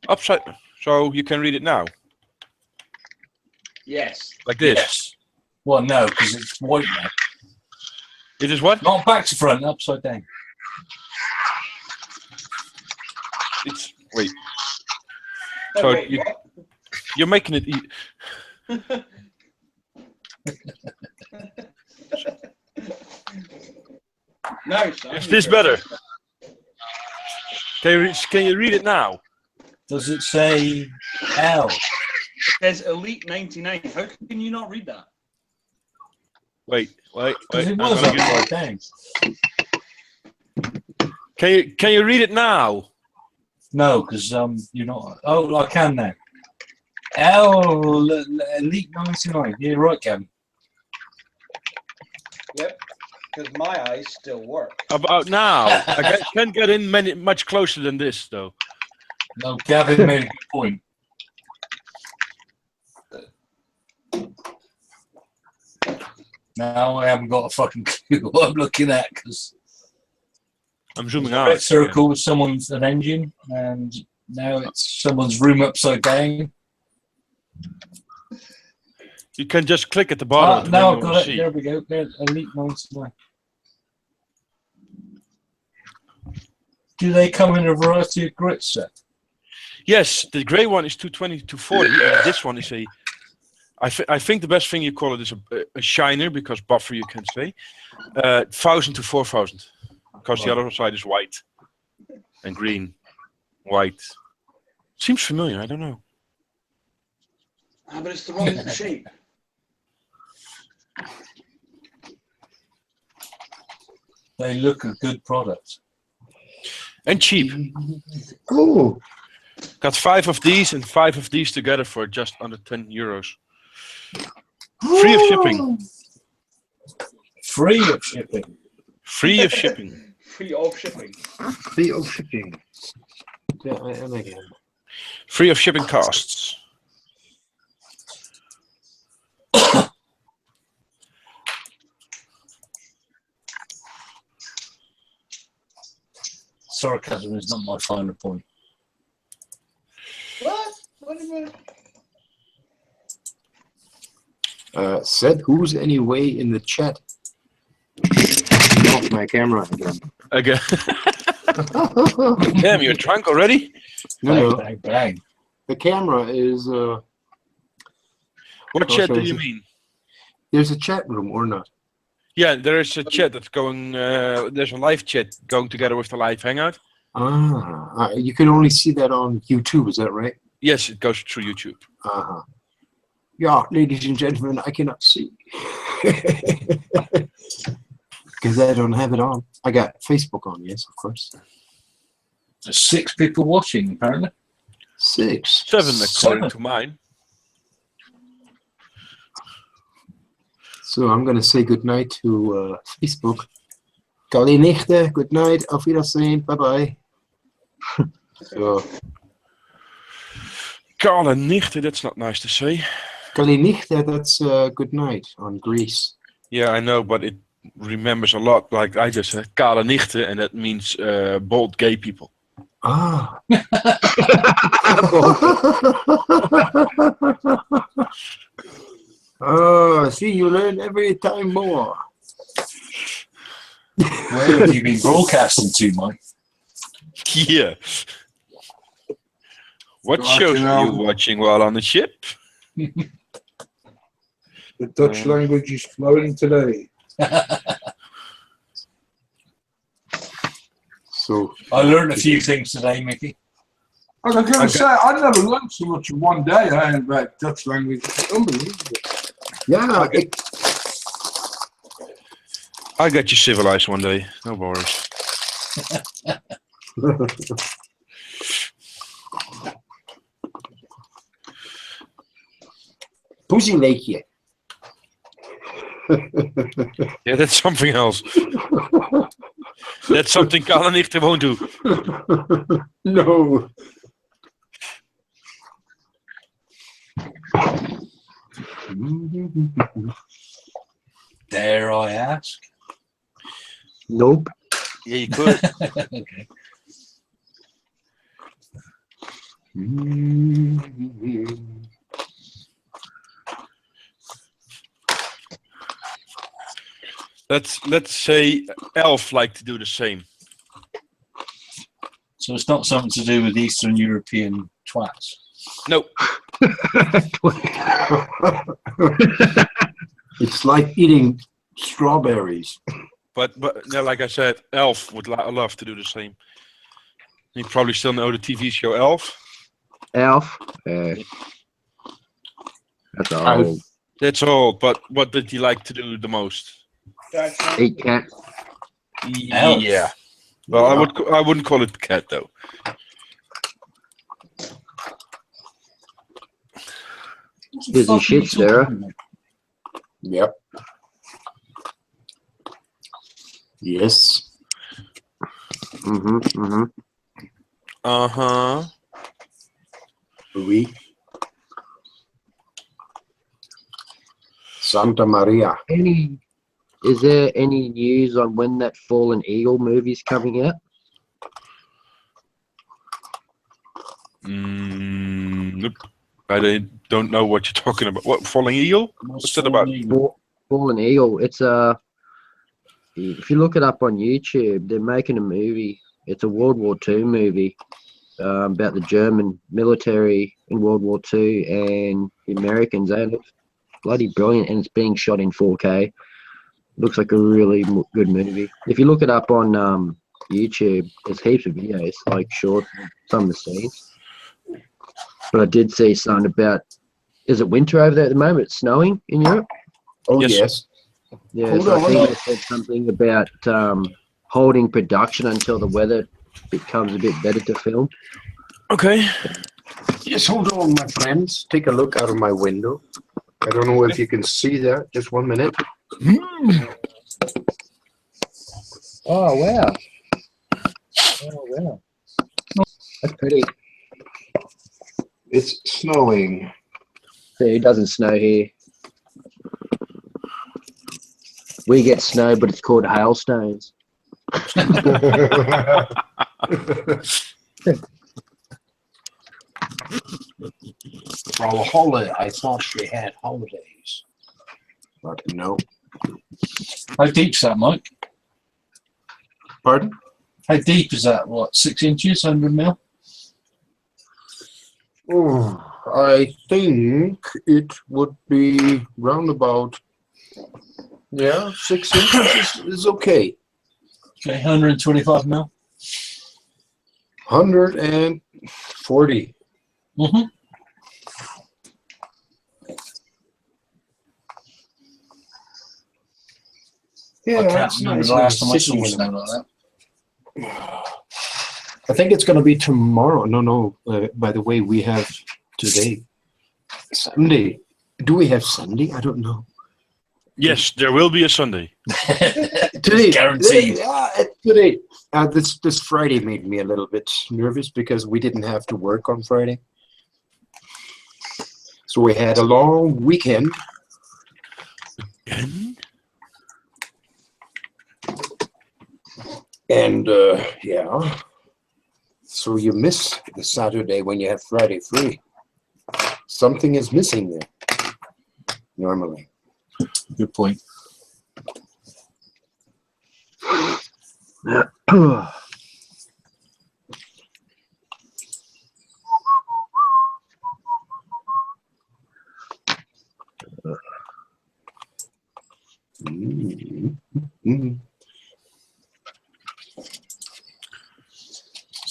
Upside. So you can read it now, Yes. like this. Yes. Well, no, because it's white now. It is what? Not back to front, upside down. It's wait. Oh, So wait, you're making it. No, son, Is this better? Can you read it now? Does it say L? It says Elite 99. How can you not read that? Wait. Because it I'm was gonna upside get down. Can you read it now? No, because you're not. Oh, I can now. L Elite 99. Yeah, right, Kevin. Yep, because my eyes still work. About now. I can't get in much closer than this though. No, Gavin made a good point. Now I haven't got a fucking clue what I'm looking at because I'm zooming a out. red circle with someone's an engine, and now it's someone's room upside down. You can just click at the bottom. Now I've got it. There we go. There, Elite 99. Do they come in a variety of grit set? Yes, the grey one is 220 to 40, and this one is a. I think the best thing you call it is a shiner, because buffer you can say, 1000 to 4000, because the other side is white and green, white. Seems familiar. I don't know. Ah, but it's the wrong shape. They look a good product. And cheap. Oh, Got 5 of these and 5 of these together for just under 10 euros. Free of shipping. Free of shipping. Free of shipping. Free of shipping. free of shipping. Yeah, and again. Free of shipping costs. Sarcasm is not my final point. What? What do you mean? Said who's anyway in the chat? Off my camera again. Again. Damn, you're drunk already? No, Bang, bang. the camera is. What Oh, chat do sorry. you mean? There's a chat room or not? Yeah, there is a chat that's going. There's a live chat going together with the live hangout. You can only see that on YouTube. Is that right? Yes, it goes through YouTube. Uh-huh. Yeah, ladies and gentlemen, I cannot see. Because I don't have it on. I got Facebook on, yes, of course. There's 6 people watching, apparently. 6. 7 according 7. to mine. So I'm going to say goodnight to Facebook. Kalinichte, good night, auf Wiedersehen, bye-bye. So, Kale nichte, that's not nice to say. Kalinichte, that's good night on Greece. Yeah, I know, but it remembers a lot, like I just said, kale nichte, and that means bald gay people. Ah. Oh, see, you learn every time more. Where have you been broadcasting to, Mike? Yeah. What Fucking shows are you hell. watching while on the ship? The Dutch language is flowing today. So I learned a few things today, Mickey. I was going to say, I never learned so much in one day about Dutch language. It's unbelievable. yeah, I'll get you civilized one day. No worries. Pussy leekje. Yeah, that's something else. That's something kale nichte won't do. No. Dare I ask? Nope. Yeah, you could. Okay. Let's say Elf like to do the same. So it's not something to do with Eastern European twats. No. It's like eating strawberries. But yeah, like I said, Elf would love to do the same. You probably still know the TV show Elf. Alf. That's old. That's all. But what did he like to do the most? Eat cat. Elf. Yeah. Well, I wouldn't call it cat though. Busy shit, Sarah. Yep. Yes. Uh-huh. Oui. Santa Maria. Is there any news on when that Fallen Eagle movie's coming out? Nope. I don't know what you're talking about. What, Falling Eagle? What's that about? Fallen Eagle. It's if you look it up on YouTube, they're making a movie. It's a World War II movie about the German military in World War II and the Americans. They look bloody brilliant, and it's being shot in 4K. Looks like a really good movie. If you look it up on YouTube, there's heaps of videos, like short, some of the scenes. But I did see something about, is it winter over there at the moment? It's snowing in Europe? Oh, yes. Yeah, Hold so I on. think they said something about holding production until the weather becomes a bit better to film. Okay. Yes, hold on, my friends. Take a look out of my window. I don't know if you can see that. Just 1 minute. Oh, wow. Oh, wow. That's pretty. It's snowing. See, it doesn't snow here. We get snow, but it's called hailstones. Well, holiday. I thought she had holidays. But no. How deep's that, Mike? Pardon? How deep is that? What, 6 inches, 100 mil? Oh, I think it would be round about, 6 inches is okay. Okay, 125 mil. 140. Mm-hmm. Yeah, I can't that's remember nice. the last time I saw Sitting in snow it. like that. I think it's going to be tomorrow. No. By the way, we have today, Sunday. Do we have Sunday? I don't know. Yes, there will be a Sunday. Today, guaranteed. Today, this Friday made me a little bit nervous because we didn't have to work on Friday. So we had a long weekend. And so you miss the Saturday when you have Friday free. Something is missing there, normally. Good point. Do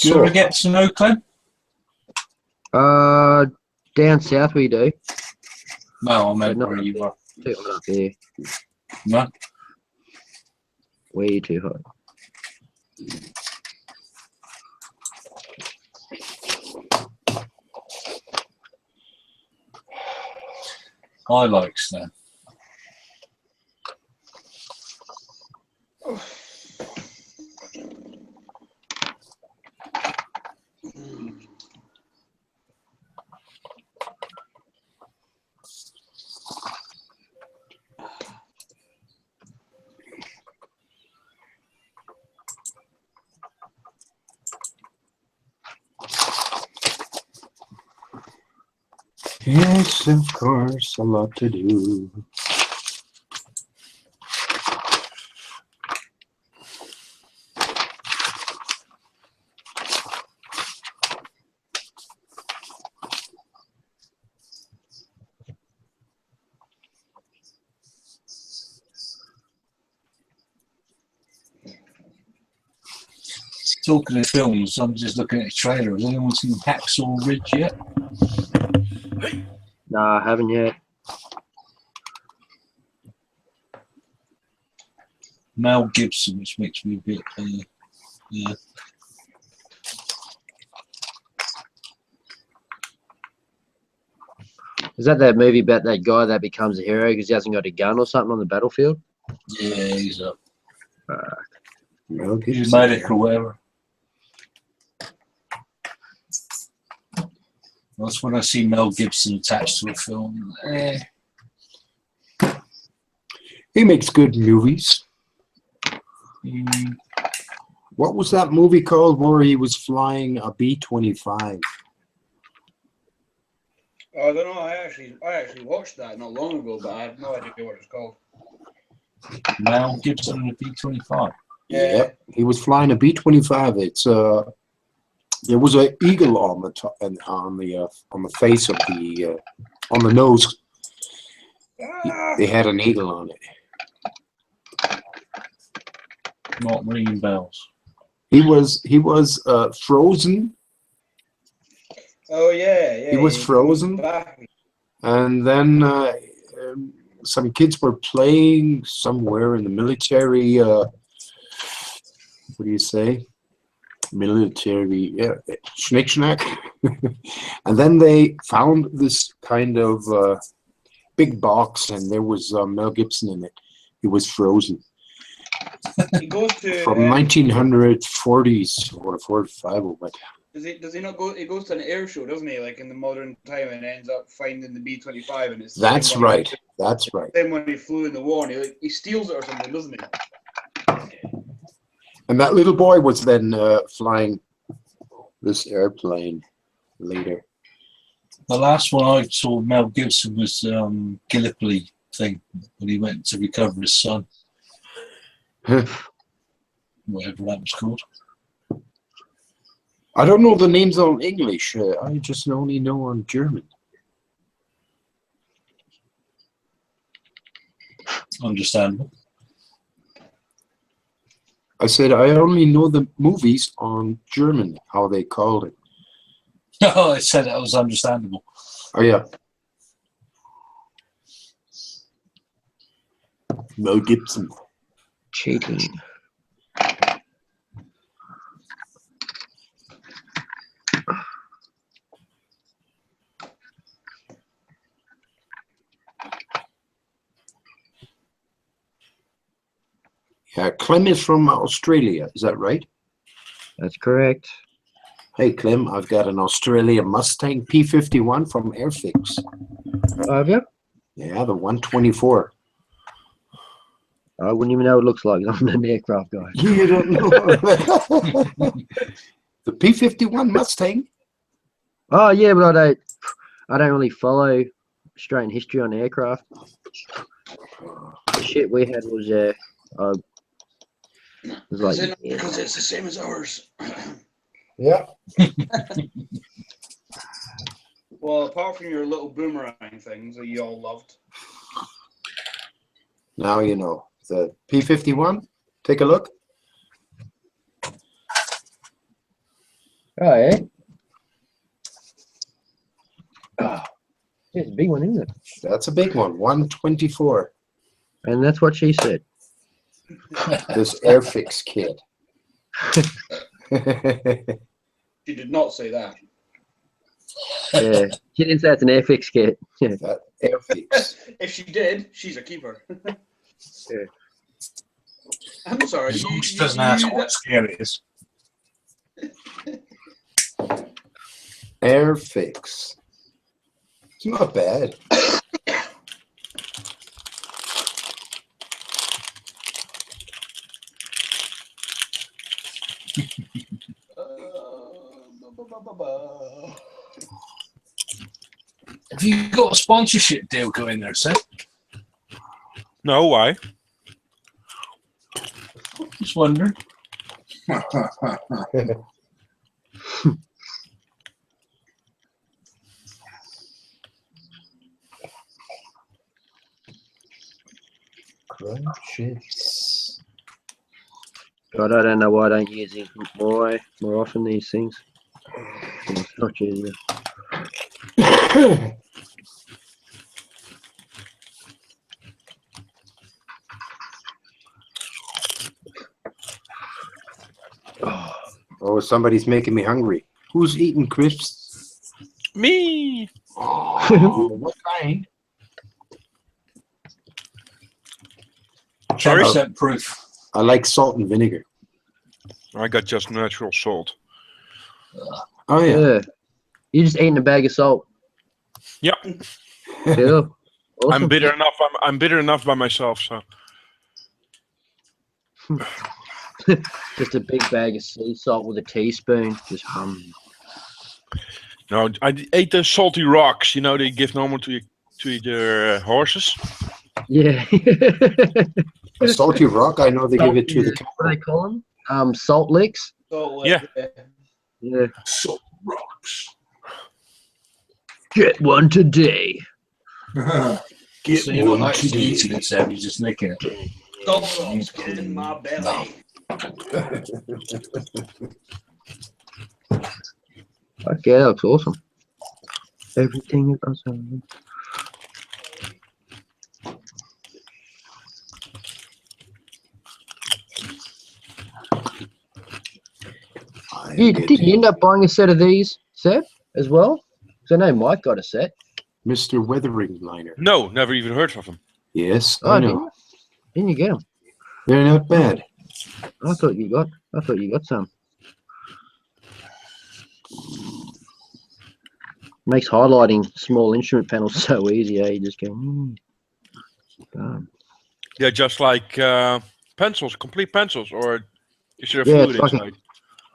you ever get snow, Clem? Down south we do. No, I meant Not where you were. too hot up here. No? Way too hot. I like snow. Yes, of course, a lot to do. Talking of films, I'm just looking at a trailer. Has anyone seen Hacksaw Ridge yet? No, I haven't yet. Mel Gibson, which makes me a bit. Yeah. Is that movie about that guy that becomes a hero because he hasn't got a gun or something on the battlefield? Yeah, he's a Mel Gibson. medic or whatever. That's when I see Mel Gibson attached to a film. He makes good movies. What was that movie called where he was flying a B-25? Oh, I don't know. I actually watched that not long ago, but I have no idea what it's called. Mel Gibson and a B-25. Yeah, he was flying a B-25. It's there was an eagle on the top and on the face of the on the nose. They had an eagle on it. Not ringing bells. He was frozen. Oh yeah. He was frozen, and then some kids were playing somewhere in the military. What do you say? Military, yeah, schnick schnack. And then they found this kind of big box, and there was Mel Gibson in it. He was frozen. He goes to From 1940s or 45 or what. Does he not go? He goes to an air show, doesn't he? Like in the modern time, and ends up finding the B-25, and it's That's right. That's right. Then when he flew in the war, and he steals it or something, doesn't he? And that little boy was then flying this airplane later. The last one I saw Mel Gibson was Gallipoli thing when he went to recover his son. Whatever that was called. I don't know the names on English. I just only know on German. Understandable. I said I only know the movies on German, how they called it. Oh, I said that was understandable. Oh, yeah. Mel Gibson. Cheating. Yeah, Clem is from Australia. Is that right? That's correct. Hey, Clem, I've got an Australian Mustang P51 from Airfix. Have you? Yeah, the 124. I wouldn't even know what it looks like. I'm an aircraft guy. You don't know. The P51 Mustang? Oh yeah, but I don't really follow Australian history on aircraft. The shit we had was was like Because it's the same as ours. Yeah. Well, apart from your little boomerang things that you all loved. Now you know. The P51, take a look. oh yeah. Oh, it's a big one, isn't it? That's a big one, 124. And that's what she said. This Airfix kit. She did not say that. Yeah, she didn't say it's an Airfix kit. Yeah. That Airfix. If she did, she's a keeper. Yeah. I'm sorry. As long as she doesn't ask what scale it is. Airfix. It's not bad. Have you got a sponsorship deal going there, Seth? No, why? Just wondering. Crunches. God, I don't know why I don't use it more often, these things. It's much easier. Oh, somebody's making me hungry. Who's eating crisps? Me. Oh, what kind? Sorry? 10% proof. I like salt and vinegar. I got just natural salt. Oh yeah. Yeah. You're just eating a bag of salt. Yeah. Yeah. Awesome. I'm bitter enough. I'm bitter enough by myself. So Just a big bag of sea salt with a teaspoon. Just no, I ate the salty rocks. You know they give normal to your horses. Yeah. A salty rock. I know they give it to the What do they call them? Salt licks. Yeah. Yeah. Salt rocks. Get one today. Get So you're not one actually today. eating it, Sam. You're just licking it. Dog rocks get in my belly. Okay, that looks awesome. Everything is awesome. Did you end up buying a set of these, Seth, as well? Because I know Mike got a set. Mr. Weathering Liner. No, never even heard of them. Yes, Oh, I didn't know. you? Didn't you get them? They're not bad. I thought you got some. Makes highlighting small instrument panels so easy. You just go. Bam. They're just like pencils, complete pencils, or is there a Yeah, fluid it's like inside?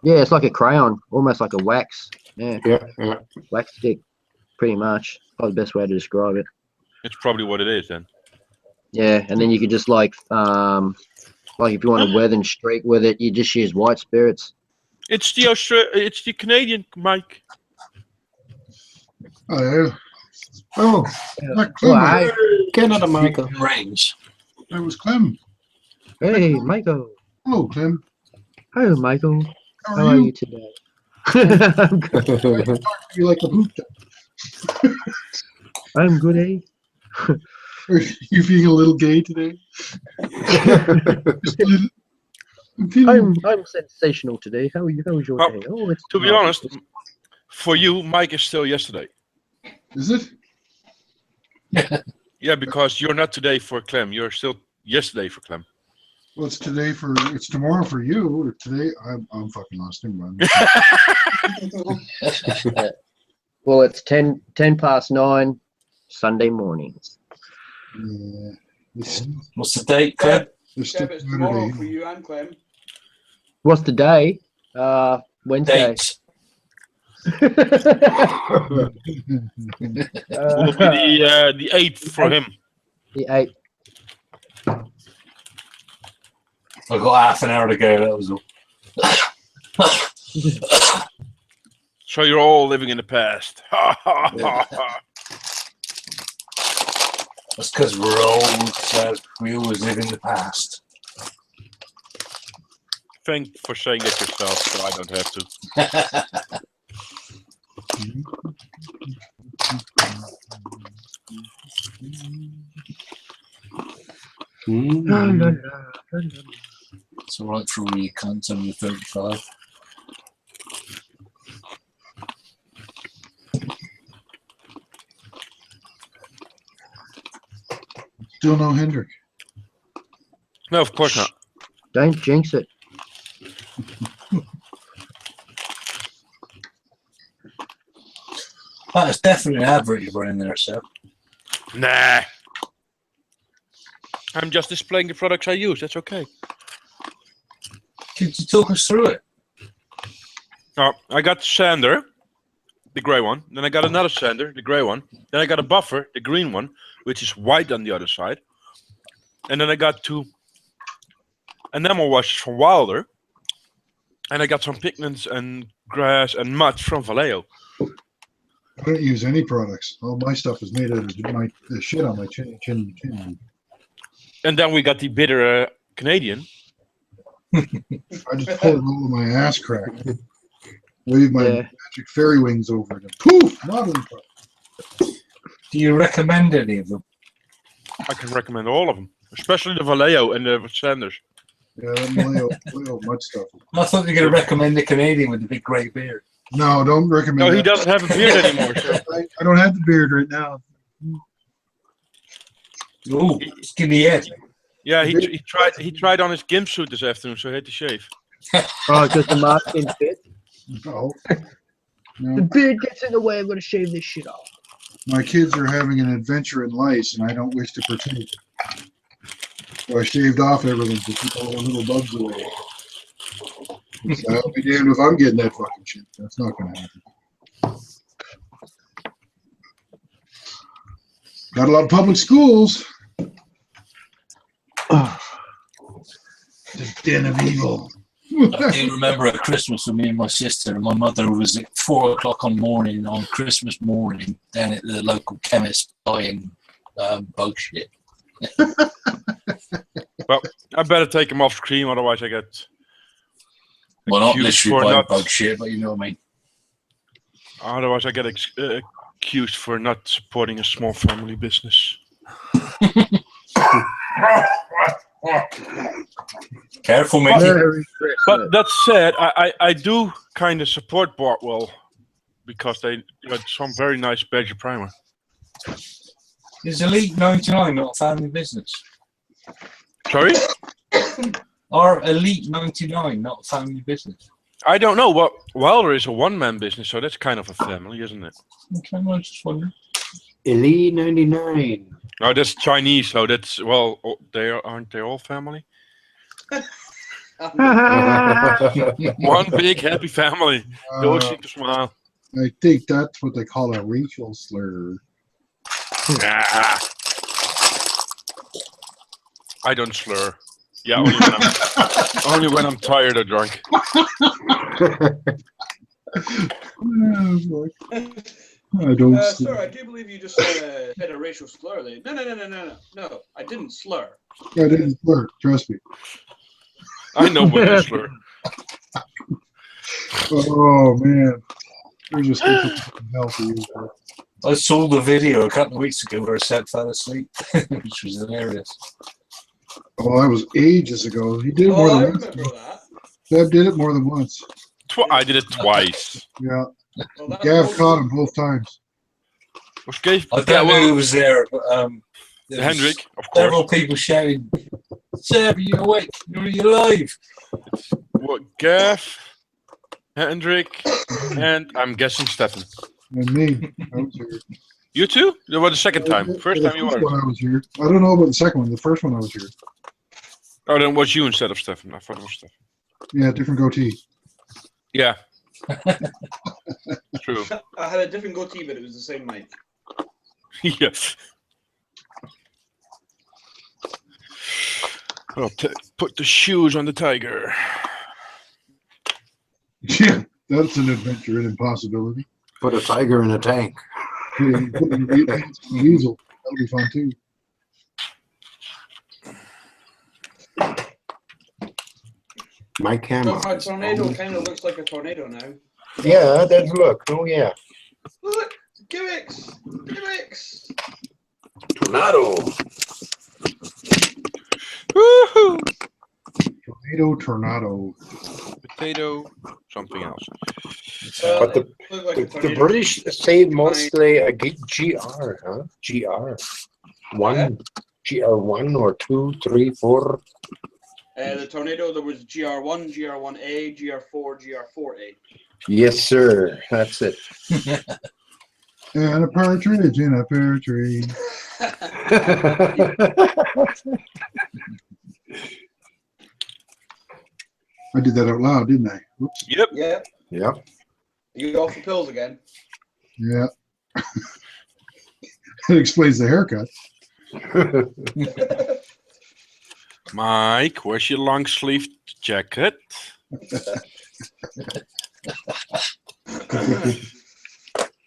Yeah, it's like a crayon, almost like a wax. Yeah, Yeah. wax stick, pretty much. Probably the best way to describe it. It's probably what it is then. Yeah, and then you could just like if you want to weather and streak with it, you just use white spirits. It's the Canadian Mike. Oh, yeah. Oh, not Clem. Why? Canada, Michael. Range. That was Clem. Hey, Michael. Hello, Clem. Hey, Michael. How How are are you? you today? I'm good. You like a boot? I'm good, eh? Are you feeling a little gay today? Just a little. I'm feeling- I'm sensational today. How are you? How was your Well, day? Oh, it's To be honest, for you, Mike is still yesterday. Is it? Yeah, because you're not today for Clem. You're still yesterday for Clem. Well, it's tomorrow for you. Or today, I'm fucking lost. Never mind. Well, it's 10 past 9 Sunday morning. Yeah. It's, What's the date, Clem? it's Kev, still it's tomorrow for Saturday. you and Clem. What's the day? Wednesday. Date. Will be the 8th for him. The 8th. I've got half an hour to go. That was all. So you're all living in the past. That's because we're old, so we always live in the past. Thank for saying it yourself, so I don't have to. It's alright for all you cunts under 35. Still no Hendrick. No, of course not. Don't jinx it. That's definitely an advert you're running there, Seb. Nah. I'm just displaying the products I use. That's okay. Could you talk us through it? I got sander. the gray one. Then I got another sander, the gray one. Then I got a buffer, the green one, which is white on the other side. And then I got 2 enamel washes from Wilder. And I got some pigments and grass and mud from Vallejo. I don't use any products. All my stuff is made out of the shit on my chin. And then we got the bitter Canadian. I just pull it all in my ass crack. Wave my magic fairy wings over it and poof, modeling product. Do you recommend any of them? I can recommend all of them, especially the Vallejo and the Sanders. Yeah, that Vallejo mud stuff. I thought you were going to recommend the Canadian with the big grey beard. No, don't recommend No, he that. doesn't have a beard anymore. So. I don't have the beard right now. Ooh, skinny head. Yeah, he tried on his gimp suit this afternoon, so he had to shave. Oh, because the mask didn't fit. No. The beard gets in the way. I'm going to shave this shit off. My kids are having an adventure in lice, and I don't wish to partake. So I shaved off everything to keep all the little bugs away. So I'll be damned if I'm getting that fucking shit. That's not going to happen. Got a lot of public schools. The den of evil. I do remember a Christmas with me and my sister, and my mother was at 4 o'clock on morning on Christmas morning down at the local chemist buying bug shit. Well, I better take him off screen, otherwise I get. Well, not accused literally for buying not- bug shit, but you know what I mean. Otherwise, I get accused for not supporting a small family business. Careful, Mickey. Merry Christmas. But that said, I do kind of support Bartwell because they got some very nice Badger primer. Is Elite 99 not a family business? Sorry? Are Elite 99 not a family business? I don't know. Well, Wilder is a one-man business, so that's kind of a family, isn't it? Okay, I just wondering. Elite 99. No, that's Chinese, so that's, well, aren't they all family? One big happy family. They always seem to smile. I think that's what they call a racial slur. Ah. I don't slur. Yeah, only when I'm tired or drunk. I don't. Sir, I do believe you just said a racial slur there. No. I didn't slur. I didn't slur. Trust me. I know what you slur. Oh man, there's just hell for you. I saw the video a couple of weeks ago where Seb fell asleep, which was hilarious. Oh, that was ages ago. He did it more Oh, I than once. remember that. Seb did it more than once. I did it twice. Yeah. Well, that's Gav both- caught him both times. Was Gav? I don't know who was there, but there was Hendrik, of several course. people shouting, "Seb, are you awake? Are you alive?" What, Gav, Hendrik, and I'm guessing Stefan. And me. I was here. You too? That was the second time. First The time you first were. one I was here. I don't know about the second one. The first one I was here. Oh, then it was you instead of Stefan. I thought it was Stefan. Yeah, different goatee. Yeah. True. I had a different goatee, but it was the same mic. Yes. Well, put the shoes on the tiger. Yeah, that's an adventure and impossibility. Put a tiger in a tank. Yeah, you put in a weasel. That'll be fun too. My So camera. my tornado kind of looks like a tornado now. Yeah, that's look. Oh yeah. Look, gimmicks. Tornado. Woohoo! Tornado. Potato, something else. But the Look like a The tornado. British say mostly a GR, huh? GR. One, GR1 or 2, 3, 4. The tornado, there was GR1, GR1A, GR4, GR4A. Yes, sir. That's it. And a partridge in a pear tree. I did that out loud, didn't I? Whoops. Yep. Yeah. Yep. You off the pills again? Yeah. That explains the haircut. Mike, where's your long sleeved jacket?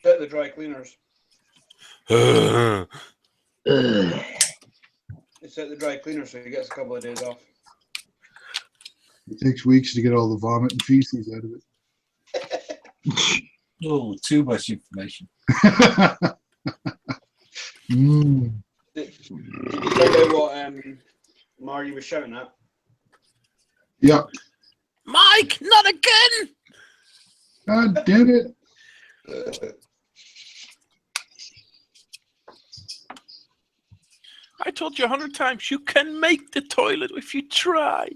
At the dry cleaners. Uh, It's at the dry cleaner, so he gets a couple of days off. It takes weeks to get all the vomit and feces out of Oh, too much information. it. Mm. Did you find out what Marty was shouting at? Yeah. Mike, not again! God damn it. I told you 100 times, you can make the toilet if you try.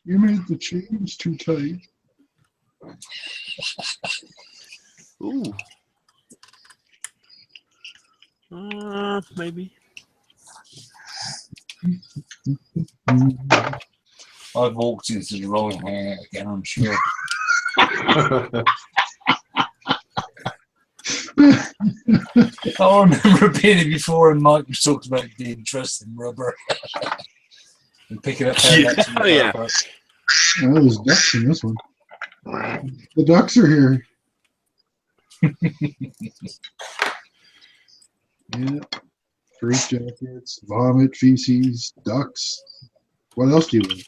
You made the chains too tight. Ooh. Maybe. I've walked into the wrong hair again, I'm sure. I remember being here before and Mike was talking about being interested in rubber and picking up how that's in the Yeah. back. Oh, there's ducks in this one. The ducks are here. Yeah. Fruit jackets, vomit, feces, ducks. What else do you want?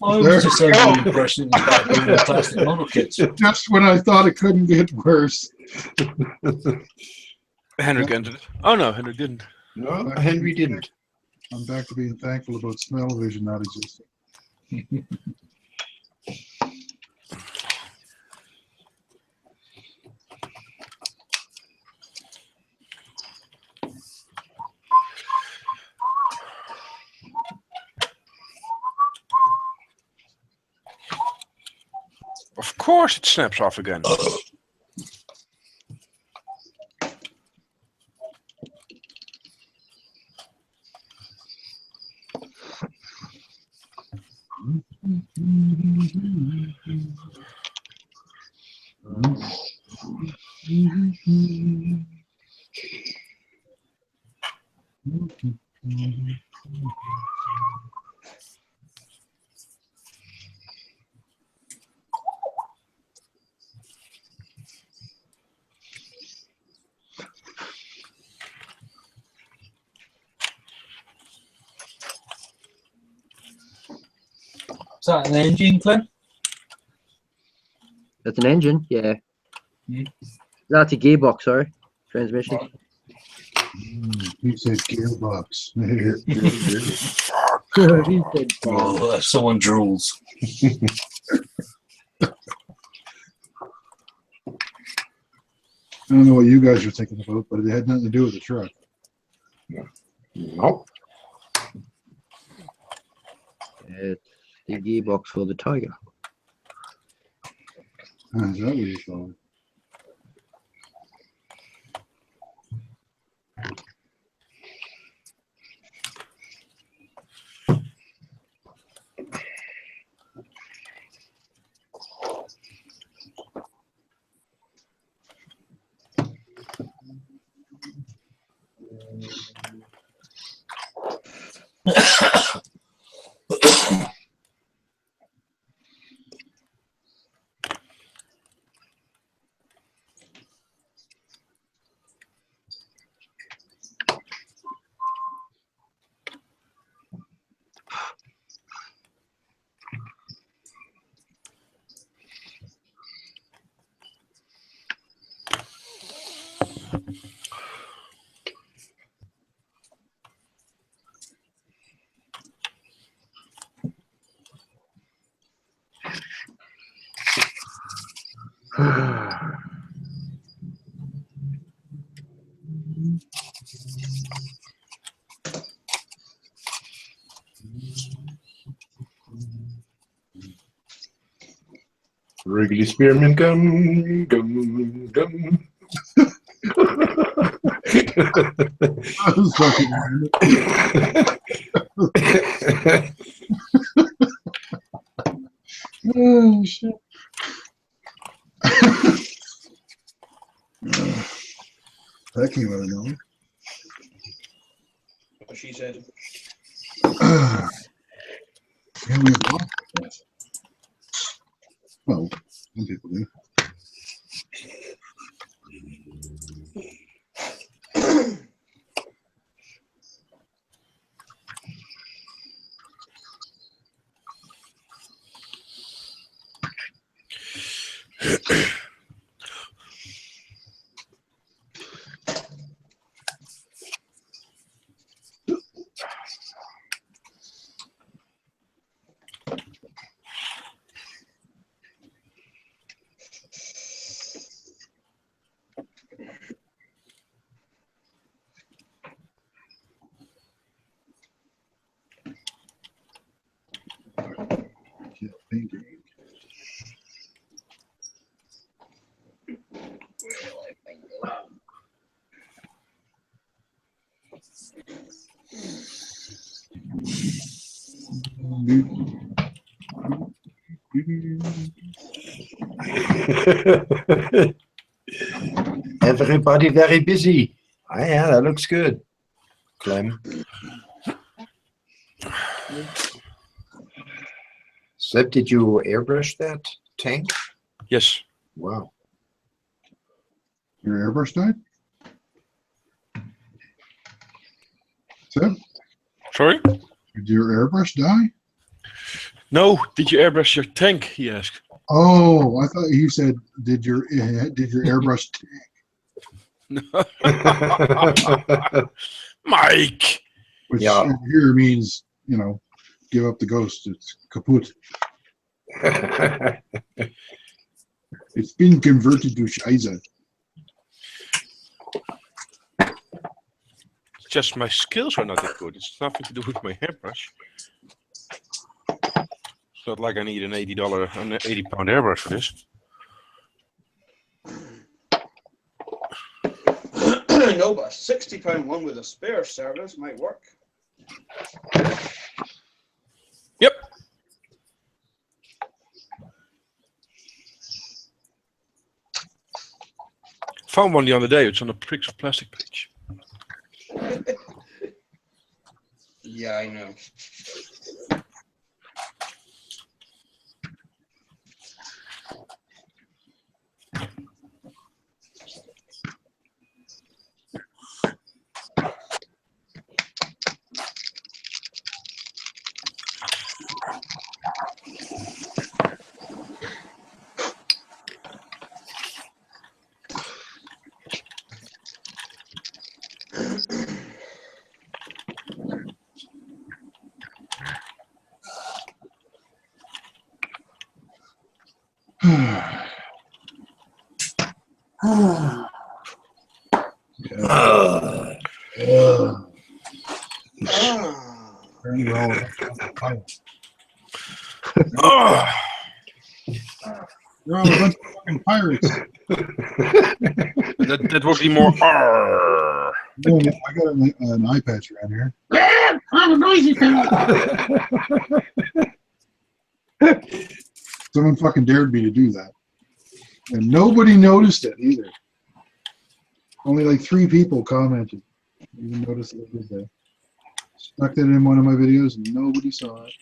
I There was just we under go. the impression it was about being the plastic model kits. Just when I thought it couldn't get worse. Henrik ended it. Oh no, Henrik didn't. No, Henry didn't. I'm back to being thankful about smell-o-vision not existing. Of course it snaps off again. Is that an engine, Clem? That's an engine, yeah. Hmm. That's a gearbox, sorry. Transmission. He said gearbox. He said, Oh, someone drools. I don't know what you guys are thinking about, but it had nothing to do with the truck. Nope. it's the gearbox for the Tiger. Is that what you call it? Wrigley Spearmint gum, gum, gum. I was fucking Oh, shit. That came out of nowhere. What she said. Yeah, we have lots of that. Well, some people do. Yeah, painting. Everybody very busy. Ah, yeah, that looks good. Clem. Seb, did you airbrush that tank? Yes. Wow. Your airbrush died? Seb, Sorry? did your airbrush die? No, did you airbrush your tank? He asked. Oh, I thought you said did your airbrush Mike! which Yeah. here means, you know, give up the ghost. It's kaput. It's been converted to Scheiße. Just my skills are not that good. It's nothing to do with my hairbrush. It's not like I need an $80, an 80-pound airbrush for this. No, but a £60 one with a spare service might work. Yep. Found one the other day. It's on the Pricks of Plastic page. Yeah, I know. Very well. You're all a bunch of fucking pirates. That would be more. No, I got an eye patch around here. I'm a noisy fellow. Someone fucking dared me to do that. And nobody noticed it either. Only like 3 people commented. Even noticed that I did that. Stuck that in one of my videos and nobody saw it.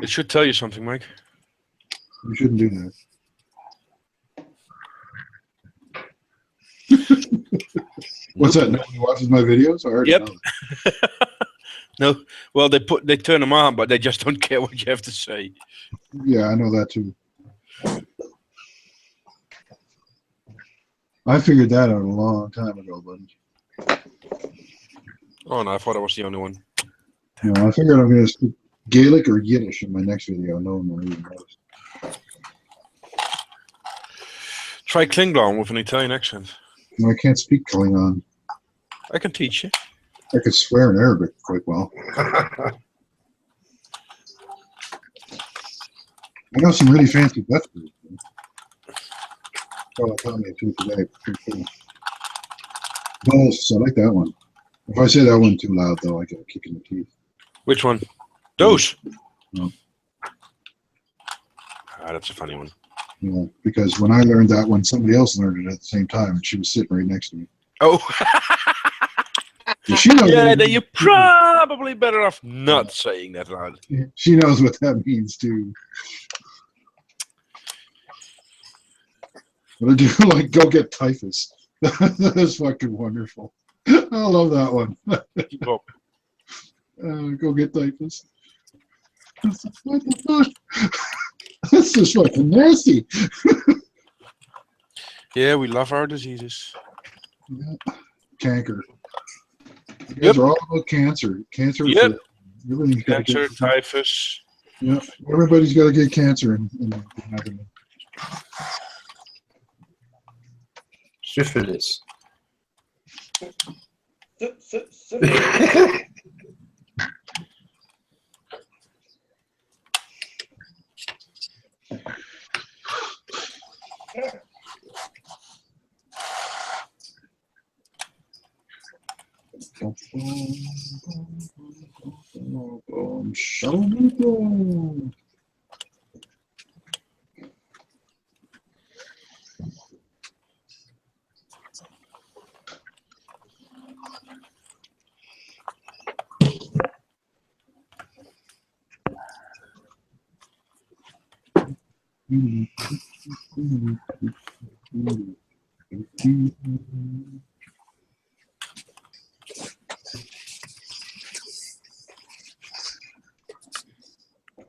It should tell you something, Mike. You shouldn't do that. What's that? Nobody watches my videos? I already Yep. know. No, well, they turn them on, but they just don't care what you have to say. Yeah, I know that too. I figured that out a long time ago, but Oh no, I thought I was the only one. you know, I figured I'm going to speak Gaelic or Yiddish in my next video. No one will even notice. Try Klingon with an Italian accent. No, I can't speak Klingon. I can teach you. I could swear in Arabic quite well. I know some really fancy Dutch words. Oh, tell me too today. Pretty cool. Nice. I like that one. If I say that one too loud, though, I get a kick in the teeth. Which one? Those? No. Ah, that's a funny one. You know, because when I learned that one, somebody else learned it at the same time, and she was sitting right next to me. Oh. So she knows Yeah, what then you're probably better off not saying that loud. she knows what that means too. But I do like go get typhus. That is fucking wonderful. I love that one. Keep up. Go get typhus. What the fuck? That's just fucking nasty. Yeah, we love our diseases. Yeah. Canker. You guys are all about cancer. Cancer. Yep. Everything's got to Cancer, get. typhus. Yeah. Everybody's got to get cancer. Syphilis. Show me go.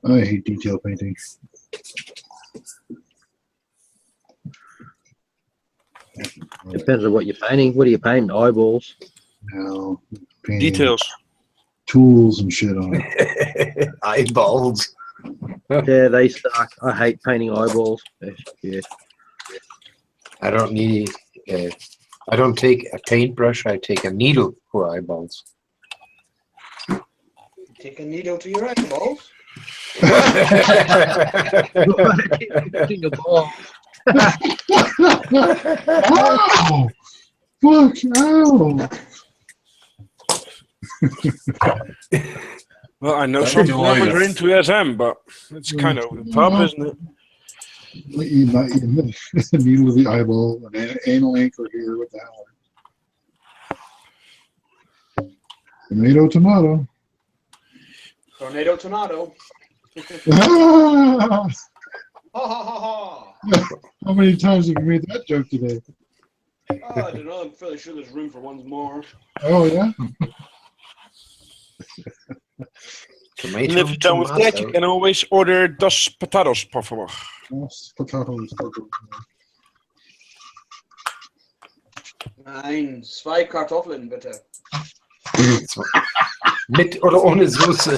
I hate detail painting. Depends on what you're painting. What are you painting? Eyeballs. No, painting Details. tools and shit on it. Eyeballs. Yeah, they suck. I hate painting eyeballs. Yeah. I don't need. I don't take a paintbrush. I take a needle for eyeballs. Take a needle to your eyeballs. Putting a ball. Ow! Fuck! Ow! Well, I know That's some too plumbers light. are into SM, but it's kind of over the top, isn't it? Not eating the needle of the eyeball, an anal anchor here. What the hell? Tomato, tomato. Tornado, tornado. Ah! Ha ha ha ha. How many times have you made that joke today? Oh, I don't know. I'm fairly sure there's room for one more. Oh, yeah? Tomato, And if you're done with that, you tomato. can always order dos patatas, por favor. Yes, potatoes. Nein, 2 Kartoffeln, bitte. Mit oder ohne Soße?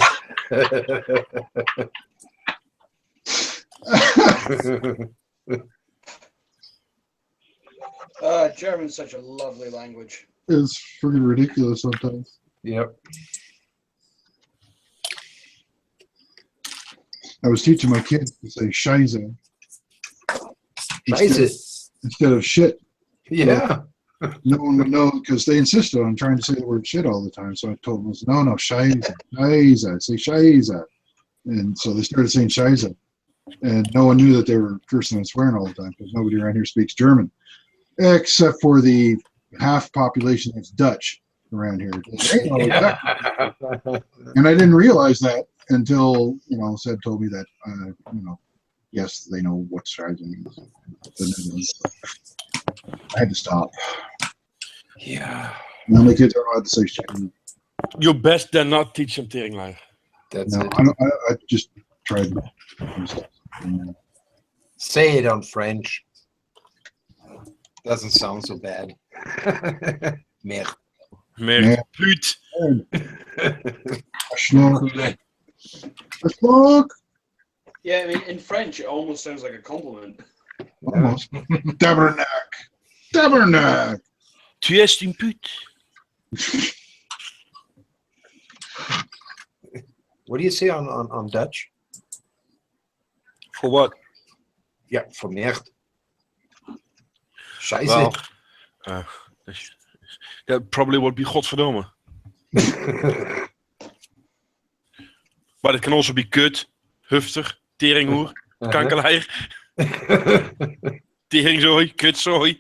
German's such a lovely language. It's freaking ridiculous sometimes. Yep. I was teaching my kids to say Scheiße Scheiße. instead of shit. Yeah. No one would know because they insisted on trying to say the word shit all the time. So I told them, no, Scheiße, Scheiße, say Scheiße. And so they started saying Scheiße. And no one knew that they were cursing and swearing all the time because nobody around here speaks German. Except for the half population that's Dutch around here. They know exactly. And I didn't realize that until, Seb told me that, yes, they know what Scheiße means. I had to stop. Yeah. Now my kids aren't allowed to say shit. You best then not teach them Teringlijn. That's No, it. I just tried. Say it on French. Doesn't sound so bad. Merde. Merde. Plut. Schnock. Yeah, I mean, in French, it almost sounds like a compliment. Almost. Tabernacle. Tabernacle. Tu es une pute. What do you say on Dutch? For what? Yeah, for merde. Scheiße. Well, that probably would be godverdomme. But it can also be kut, hufter, teringhoer, kankerleier, teringzooi, kutzooi.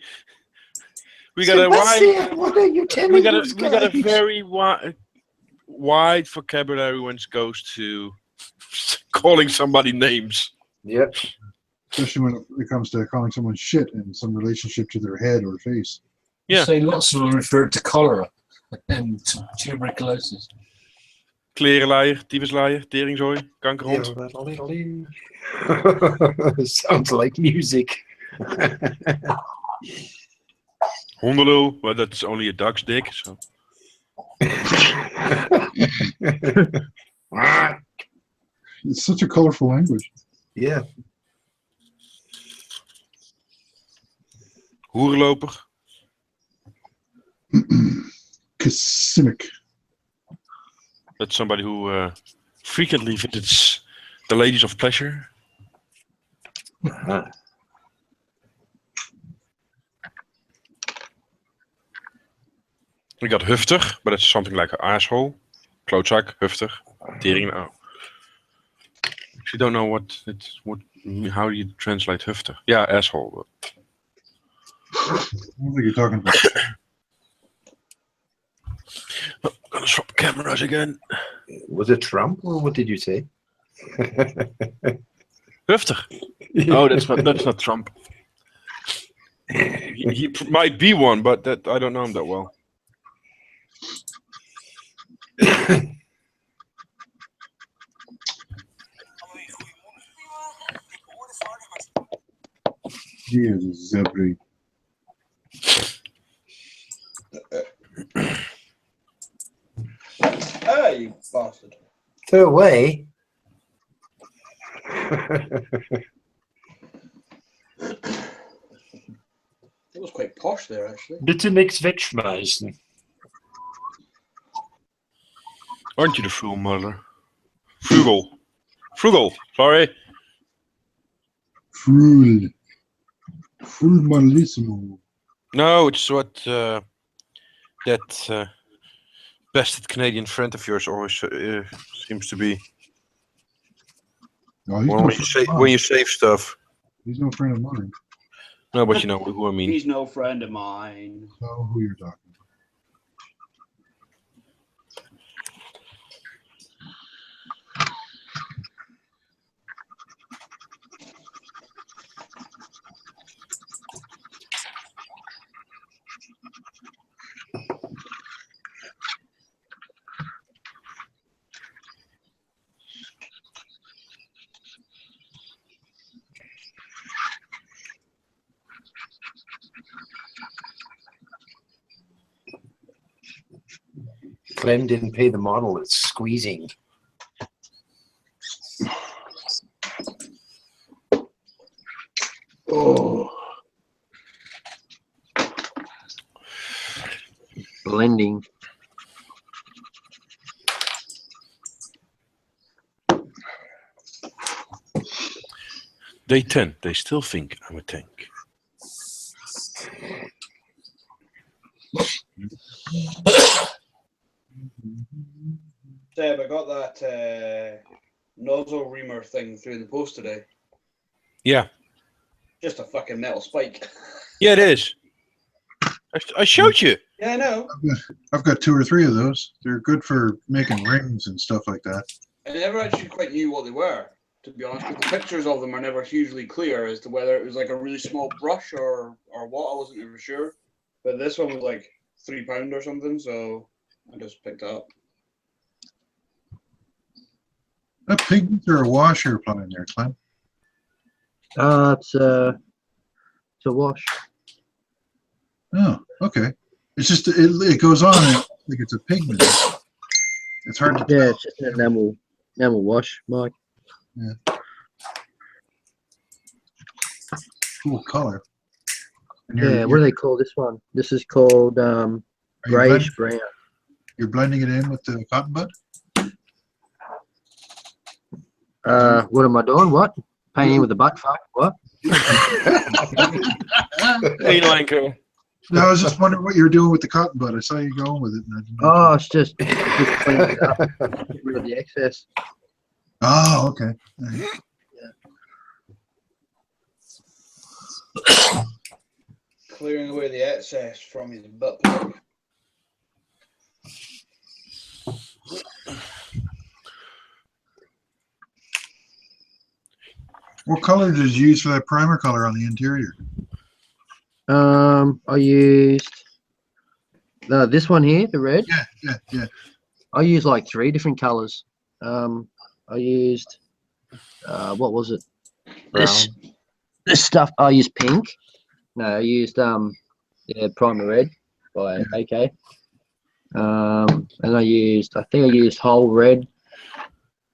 We got a wide, What are you telling we got us, a guys? very wide vocabulary when it goes to calling somebody names. Yep. Especially when it comes to calling someone shit in some relationship to their head or face. Yeah. Say lots of them refer to cholera and tuberculosis. Klerenleier, tyfusleier, teringzooi, kankerhond. Sounds like music. Hondelul, well, that's only a duck's dick. So. It's such a colorful language. Yeah. Hoerenloper. Kissimmee. That's somebody who frequently visits the ladies of pleasure. We got hufter, but it's something like an asshole. Klootzak, hufter, tering. Oh. If you don't know how do you translate hufter? Yeah, asshole. I don't think you're talking about. Oh, gonna swap cameras again. Was it Trump or what did you say? Hufter. Oh, that's not Trump. He might be one, but that I don't know him that well. He is a zebra. Ah, you bastard. Go away. It was quite posh there, actually. Bitte nichts wegschmeißen. Aren't you the fool, mother? Frugal. Frugal, sorry. Frul. Frulmalissimo. No, it's what that bastard Canadian friend of yours always seems to be. No, he's Well, no when, friend of when mine. you save stuff. He's no friend of mine. No, but you know who I mean. He's no friend of mine. I know who you're talking about. Clem didn't pay the model. It's squeezing. Oh. Blending. Day 10. They still think I'm a tank. Seb, I got that nozzle reamer thing through in the post today. Yeah. Just a fucking metal spike. Yeah, it is. I showed you. Yeah, I know. I've got 2 or 3 of those. They're good for making rings and stuff like that. I never actually quite knew what they were, to be honest. But the pictures of them are never hugely clear as to whether it was like a really small brush or what. I wasn't ever sure. But this one was like £3 or something, so I just picked it up. A pigment or a wash you're applying there, Clem? It's a wash. Oh, okay. It's just it goes on like it's a pigment. It's hard to Yeah, tell. it's just an enamel wash, Mike. Yeah. Cool color. And Yeah, what do they call this one? This is called are you grayish brown. You're blending it in with the cotton bud? What am I doing? What? Painting with the butt fuck? What? Anal anchor. No, I was just wondering what you were doing with the cotton bud. I saw you going with it. And I didn't know. Oh, it's just cleaning it up, get rid of the excess. Oh, okay. Clearing away the excess from his butt plug. What color did you use for that primer color on the interior? I used this one here, the red. Yeah. I used like 3 different colors. I used what was it? This stuff. I used pink. No, I used primer red by AK. And I think I used whole red.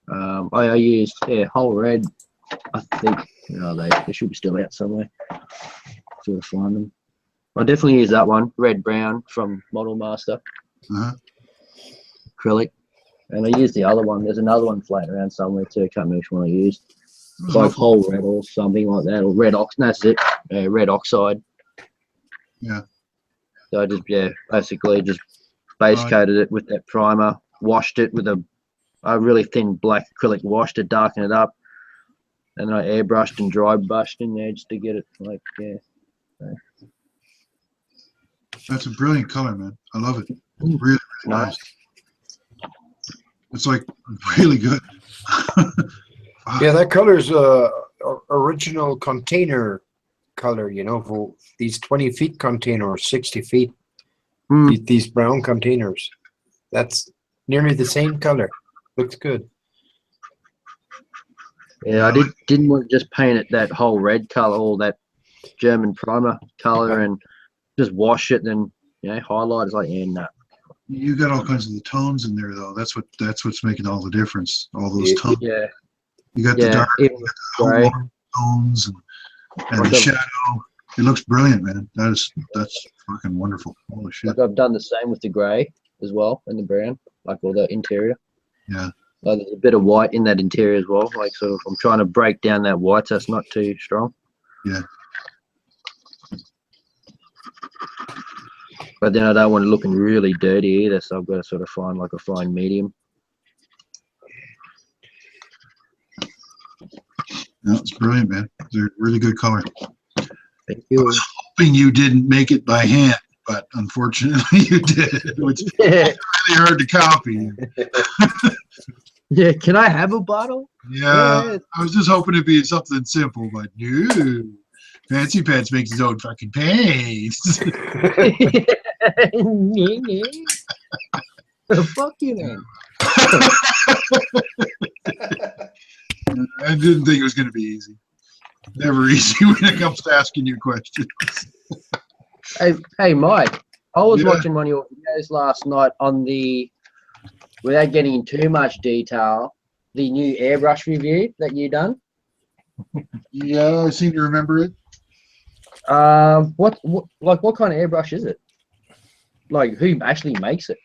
I used whole red. I think they should be still out somewhere. Sort of find them. I definitely use that one, red brown from Model Master. Acrylic. And I used the other one. There's another one floating around somewhere too. I can't remember which one I used. It's like whole red or something like that, or red ox. That's it. Red oxide. Yeah. So I just basically just base coated it with that primer, washed it with a really thin black acrylic wash to darken it up, and then I airbrushed and dry brushed in there just to get it like So. That's a brilliant color, man. I love it. Really, really nice. It's like really good. Yeah, that color's original container color, for these 20 feet containers, 60 feet. These brown containers. That's nearly the same color. Looks good. Yeah, I didn't want to just paint it that whole red color or that German primer color and just wash it and highlight. It's like nah. You got all kinds of the tones in there though. That's what's making all the difference. All those tones. Yeah. You got the dark, you got the warm tones and the shadow. It looks brilliant, man. That's fucking wonderful. Holy shit. Like I've done the same with the grey as well and the brown, like all the interior. Yeah. Like there's a bit of white in that interior as well. Like so I'm trying to break down that white so it's not too strong. Yeah. But then I don't want it looking really dirty either, so I've got to sort of find like a fine medium. No, it's brilliant, man. They're really good color. Thank you. I was hoping you didn't make it by hand, but unfortunately you did, which is really hard to copy. Yeah, can I have a bottle? Yeah, I was just hoping it'd be something simple, but no. Fancy Pants makes his own fucking paste. Fuck you, man. I didn't think it was going to be easy. Never easy when it comes to asking you questions. Hey, Mike. I was watching one of your videos last night on without getting into too much detail, the new airbrush review that you done. Yeah, I seem to remember it. What kind of airbrush is it? Like, who actually makes it?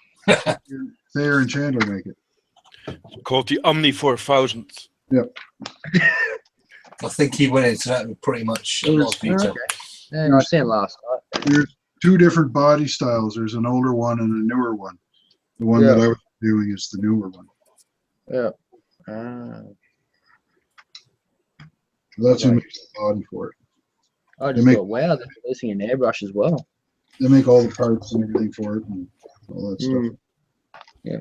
Thayer and Chandler make it. It's called the Omni 4000. Yep. I think he went into that with pretty much a lot of detail. Okay. Yeah, I seen it last night. There's 2 different body styles. There's an older one and a newer one. The one that I was doing is the newer one. Yeah. That's who makes the body for it. I just thought, wow, they're releasing an airbrush as well. They make all the parts and everything for it and all that stuff. Yeah.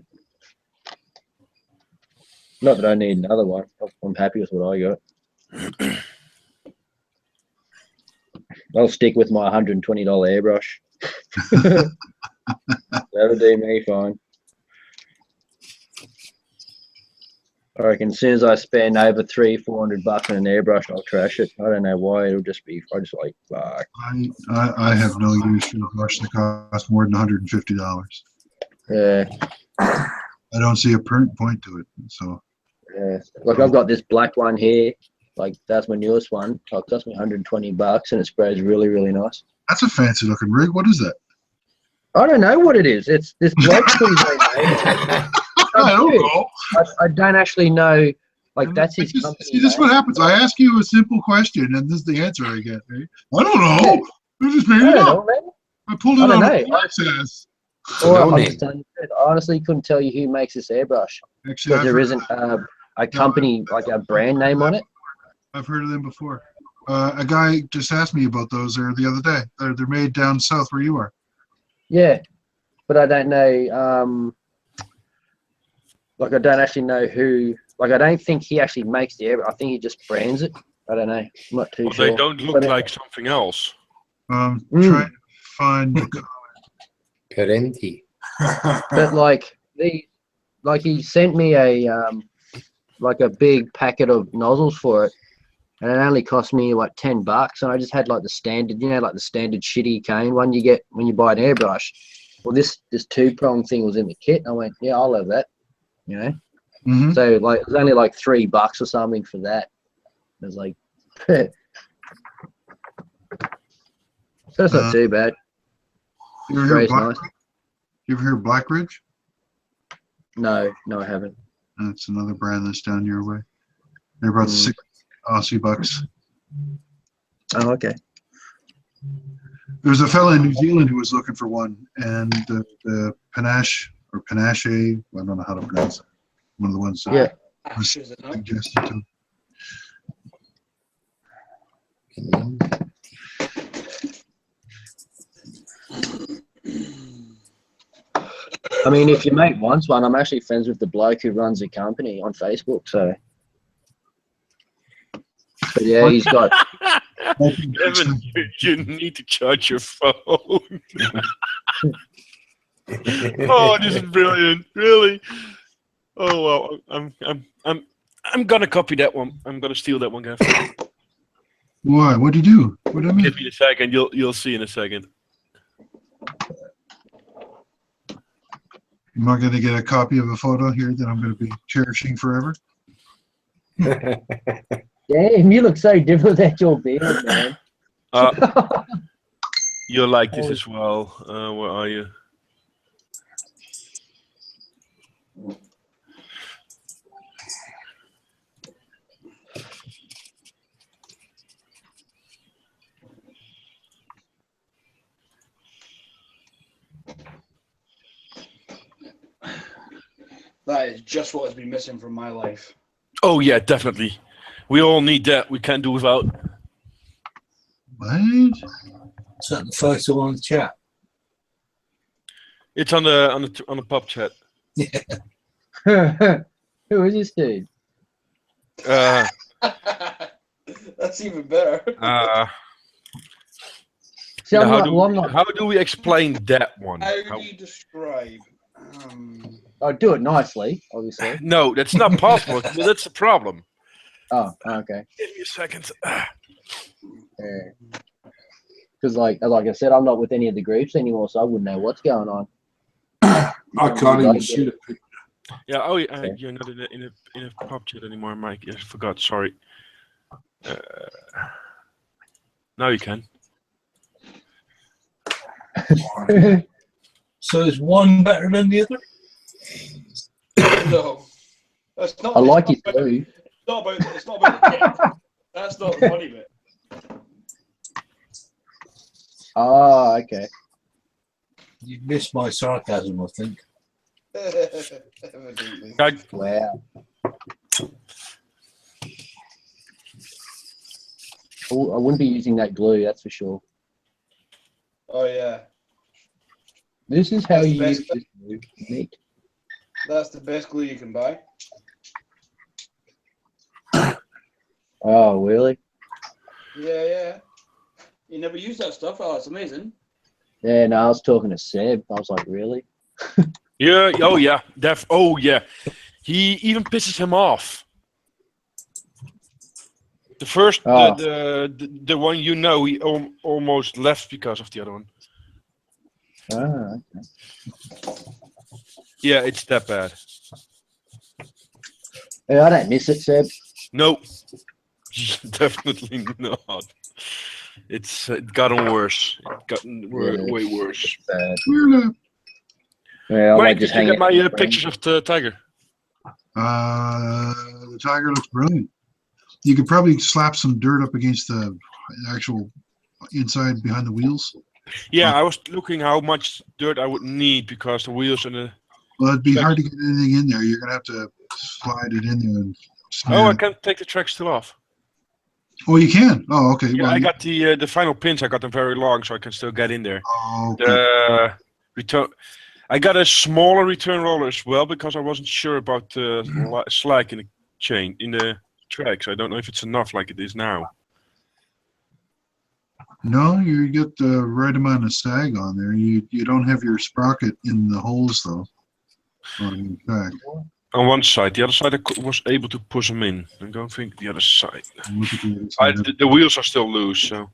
Not that I need another one. I'm happy with what I got. I'll stick with my $120 airbrush. That'll do me fine. I reckon as soon as I spend over $300-400 on an airbrush, I'll trash it. I don't know why. It'll just be. I just like fuck. I have no use for a brush that costs more than $150. Yeah. I don't see a point to it. So. Yeah. Like I've got this black one here. Like that's my newest one. It cost me $120 and it sprays really, really nice. That's a fancy looking rig. What is that? I don't know what it is. It's this bloke I don't know. I don't actually know. Like that's his company. See, this is what happens. I ask you a simple question, and this is the answer I get. Right? I don't know. I just made it up. I pulled I it don't on know. a access. Or no I'm name. just telling you the truth. I honestly couldn't tell you who makes this airbrush Actually, because there isn't a company, like a brand name on it. I've heard of them before. A guy just asked me about those there the other day. They're made down south where you are. Yeah, but I don't know. Like I don't actually know who. Like I don't think he actually makes the airbrush. I think he just brands it. I don't know. I'm not too Well, sure. they don't look But, like something else. Trying to find the Parenti. But like he sent me a like a big packet of nozzles for it, and it only cost me like $10, and I just had like the standard, you know, like the standard shitty cane one you get when you buy an airbrush. Well, this 2-prong thing was in the kit. And I went, yeah, I'll have that, you know. Mm-hmm. So like it was only like $3 or something for that. It was like, so it's not too bad. You ever hear Spray's Black nice. Ridge? You ever hear Black Ridge? No, I haven't. That's another brand that's down your way. They're about 6 Aussie bucks. Oh, okay. There was a fella in New Zealand who was looking for one, and the Panache or Panache, I don't know how to pronounce it. One of the ones that was suggested to him. I mean, if your mate wants one, I'm actually friends with the bloke who runs the company on Facebook. So, but yeah, he's got. Evan, you need to charge your phone. Oh, this is brilliant! Really? Oh well, I'm gonna copy that one. I'm gonna steal that one, Gav. Why? What'd you do? What did I miss? Give me a second. You'll see in a second. Am I going to get a copy of a photo here that I'm going to be cherishing forever? Damn, you look so different at your beard, man. You'll like this as well. Where are you? That is just what has been missing from my life. Oh yeah, definitely. We all need that. We can't do without. What? Is that the photo on the chat? It's on the pub chat. Who is this dude? That's even better. See, I'm how, not, how do we explain that one? How do you describe? I'll do it nicely, obviously. No, that's not possible. That's the problem. Oh, okay. Give me a second. Because, like I said, I'm not with any of the groups anymore, so I wouldn't know what's going on. I can't even see the picture. Yeah. Oh, you're not in a pub chat anymore, Mike. I forgot. Sorry. Now you can. So is one better than the other? No, that's not. I like it about, too. It's not about the kit. That's not the funny bit. Oh, okay. You missed my sarcasm, I think. Wow. Oh, I wouldn't be using that glue, that's for sure. Oh yeah. This is how you use this glue. Neat. That's the best glue you can buy. Oh, really? Yeah. You never use that stuff. Oh, it's amazing. Yeah, no, I was talking to Seb. I was like, really? Yeah. Oh yeah. Oh yeah. He even pisses him off. The first, the one you know, he almost left because of the other one. Ah, okay. Yeah, it's that bad. Yeah, I don't miss it, Seb. No, definitely not. It's gotten worse. It's gotten way worse. Bad. Weird. Yeah, I Mike, just did you hang get it my in the pictures of the tiger? The tiger looks brilliant. You could probably slap some dirt up against the actual inside behind the wheels. Yeah, I was looking how much dirt I would need because the wheels and the. Well, it'd be hard to get anything in there. You're gonna have to slide it in there. And Oh, I smear. can take the track still off. Oh, you can. Oh, okay. Yeah, well, I got the final pins. I got them very long, so I can still get in there. oh, okay. The return. I got a smaller return roller as well because I wasn't sure about the slack in the chain in the tracks. I don't know if it's enough like it is now. No, you get the right amount of sag on there. You don't have your sprocket in the holes though. On your track. On one side, the other side I was able to push them in. I don't think the other side. Look at the other side. The wheels are still loose, so.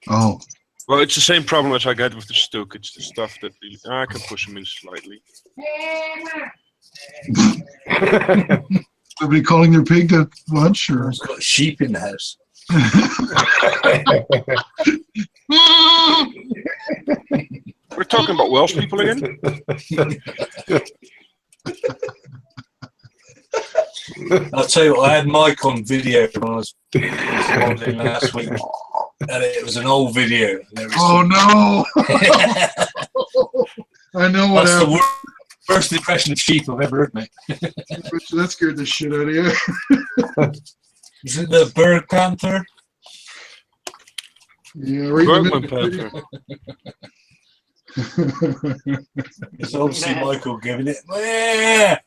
Oh, Well, it's the same problem as I get with the Stuck. It's the stuff that I can push them in slightly. somebody calling their pig to lunch or? It's got sheep in the house. We're talking about Welsh people again? I'll tell you what, I had Mike on video when I was modeling last week, and it was an old video. And there was Oh no! I know what That's happened. the worst impression of sheep I've ever heard, mate. That scared the shit out of you. Is it the Berg Panther? Yeah, right in Bergman the Panther. It's obviously Michael giving it. "Meh."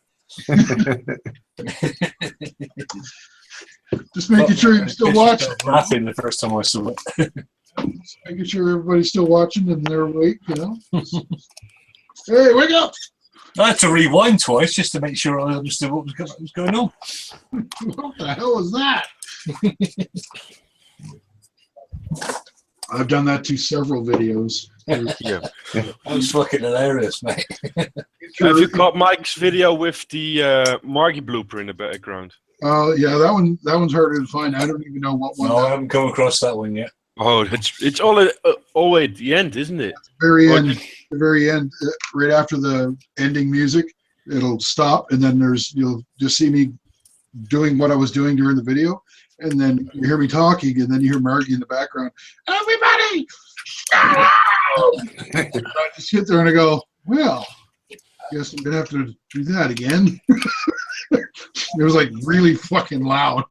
Just making sure you're still watching. Laughing the first time I saw it. Just making sure everybody's still watching and they're awake, you know. Hey, wake up! I had to rewind twice just to make sure I understood what was going on. What the hell is that? I've done that to several videos. Yeah. That was fucking hilarious, mate. Have you caught Mike's video with the Margie blooper in the background? Yeah, that one's harder to find. I don't even know what one. No, I haven't come across that one yet. Oh, it's all at the end, isn't it? The very end, right after the ending music, it'll stop, and then you'll just see me doing what I was doing during the video, and then you hear me talking, and then you hear Margie in the background. Everybody, shut up! And I just sit there and I go, well, guess I'm gonna have to do that again. It was like really fucking loud.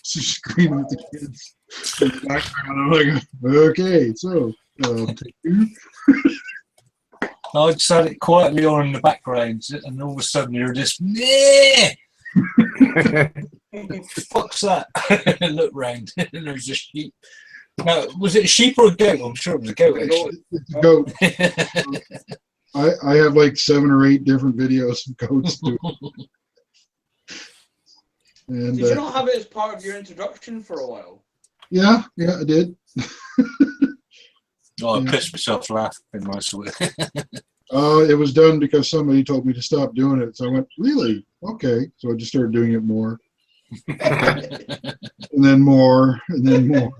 She's screaming at the kids in the background. I'm like, okay, so take two. I just had it quietly on in the background, and all of a sudden you're just, "Meh!" Fuck's that? Look round, and there's a sheep. Now, was it a sheep or a goat? I'm sure it was a goat, actually. It's a goat. I have like 7 or 8 different videos of goats too. And Did you not have it as part of your introduction for a while? yeah, I did. Oh, I pissed myself laughing when I saw it. It was done because somebody told me to stop doing it. So I went, really? Okay. So I just started doing it more. And then more, and then more.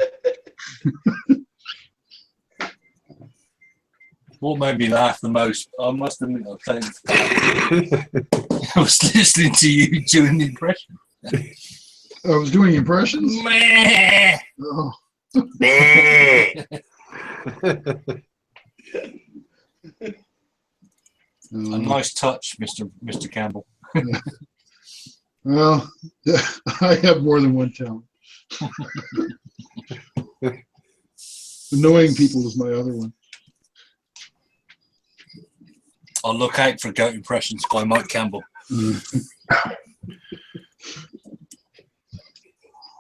What made me laugh the most, I must admit, I was listening to you doing the impression. I was doing impressions? Meh. Oh. A nice touch, Mr. Campbell. Well, I have more than one talent. Annoying people is my other one. I'll look out for goat impressions by Mike Campbell.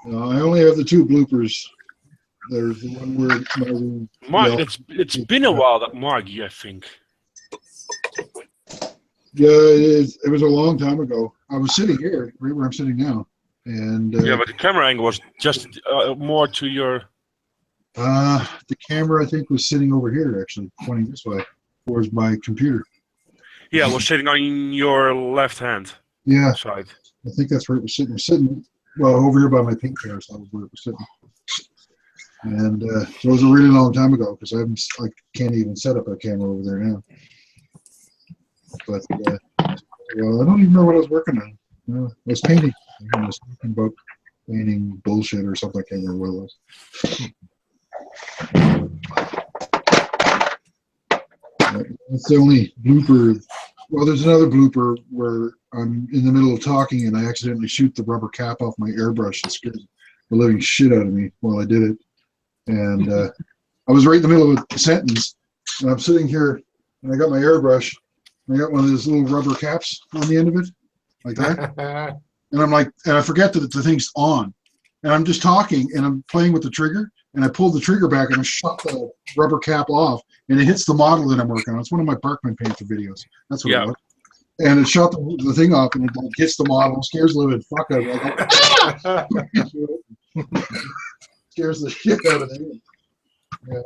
I only have the 2 bloopers. There's the one where Mark, it's been a while that Margie, I think. Yeah, it was a long time ago. I was sitting here, right where I'm sitting now, and Yeah, but the camera angle was just more to your. the camera I think was sitting over here, actually pointing this way towards my computer. Yeah, it was sitting on your left hand Yeah, side. I think that's where it was sitting. It was sitting well over here by my pink chair, so that was where it was sitting. And so it was a really long time ago because I can't even set up a camera over there now. But well, I don't even know what I was working on. I was painting. I was talking about painting bullshit or something. I can't remember what it was. That's the only blooper. Well, there's another blooper where I'm in the middle of talking and I accidentally shoot the rubber cap off my airbrush and scared the living shit out of me while I did it. And I was right in the middle of a sentence, and I'm sitting here, and I got my airbrush, and I got one of those little rubber caps on the end of it, like that. And I'm like, and I forget that the thing's on. And I'm just talking, and I'm playing with the trigger, and I pulled the trigger back, and I shut the rubber cap off, and it hits the model that I'm working on. It's one of my Parkman Panther videos. That's what it was. And it shut the thing off, and it like hits the model, scares the living fuck out of it. Scares the shit out of me. Yeah.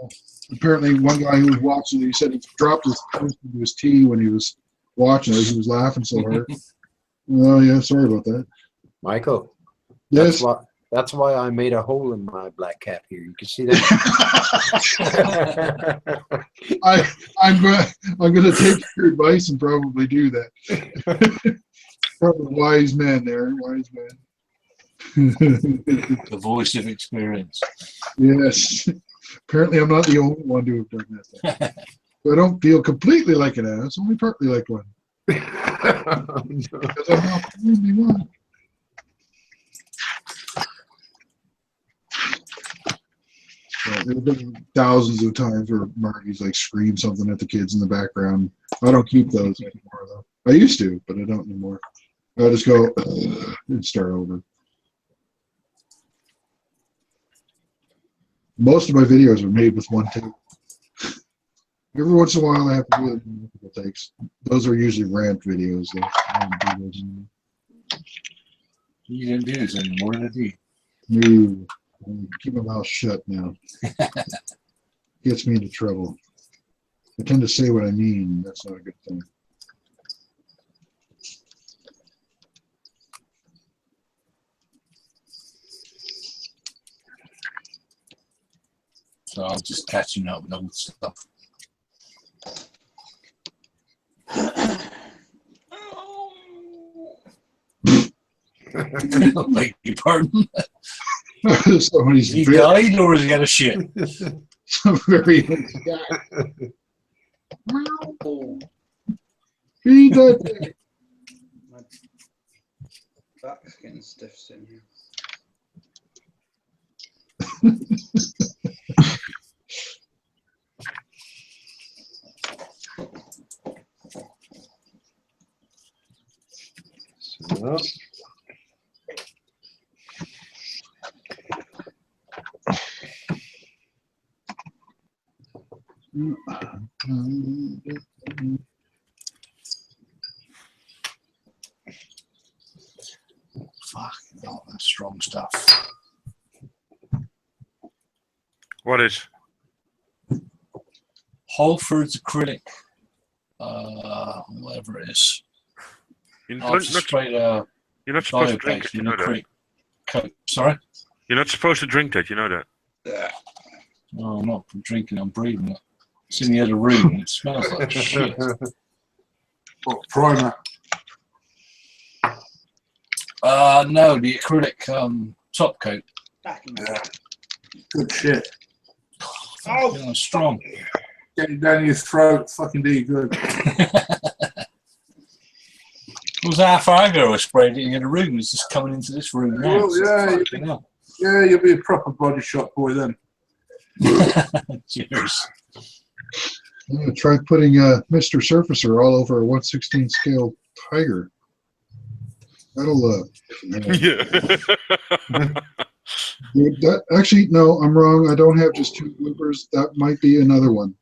Apparently, one guy who was watching it, he said he dropped his toast into his tea when he was watching it. He was laughing so hard. Oh, yeah, sorry about that. Michael. Yes. That's why I made a hole in my black cap here. You can see that. I'm going to take your advice and probably do that. Probably wise man there, wise man. The voice of experience. Yes. Apparently, I'm not the only one to have done that. I don't feel completely like an ass, only partly like one. Because I'm not the only one. There have been thousands of times where Marty's like scream something at the kids in the background. I don't keep those anymore, though. I used to, but I don't anymore. I just go and start over. Most of my videos are made with one take. Every once in a while, I have to do it in multiple takes. Those are usually rant videos. Though. I don't do those anymore. You didn't do this anymore, did you? No. I keep my mouth shut now. Gets me into trouble. I tend to say what I mean. That's not a good thing. So I'm just catching up with old stuff. Beg your pardon. Somebody's he died or has he got a shit? Some very guy. He got My back's getting stiff sitting here. So. Fuck, oh, that's strong stuff. What is? Halford's acrylic, whatever it is. You're You're not supposed to drink it, you know that. Sorry? You're not supposed to drink that, you know that. No, I'm not drinking, I'm breathing it. It's in the other room and it smells like shit. What, primer? No, the acrylic top coat. Yeah. Good shit. Oh, strong. Getting down your throat, fucking do you good. It was half hour ago I sprayed it in the other room. It's just coming into this room now. Well, yeah, you'll be a proper body shop boy then. Cheers. I'm going to try putting Mr. Surfacer all over a 1/16 scale tiger. That'll actually, no, I'm wrong. I don't have just 2 bloopers. That might be another one.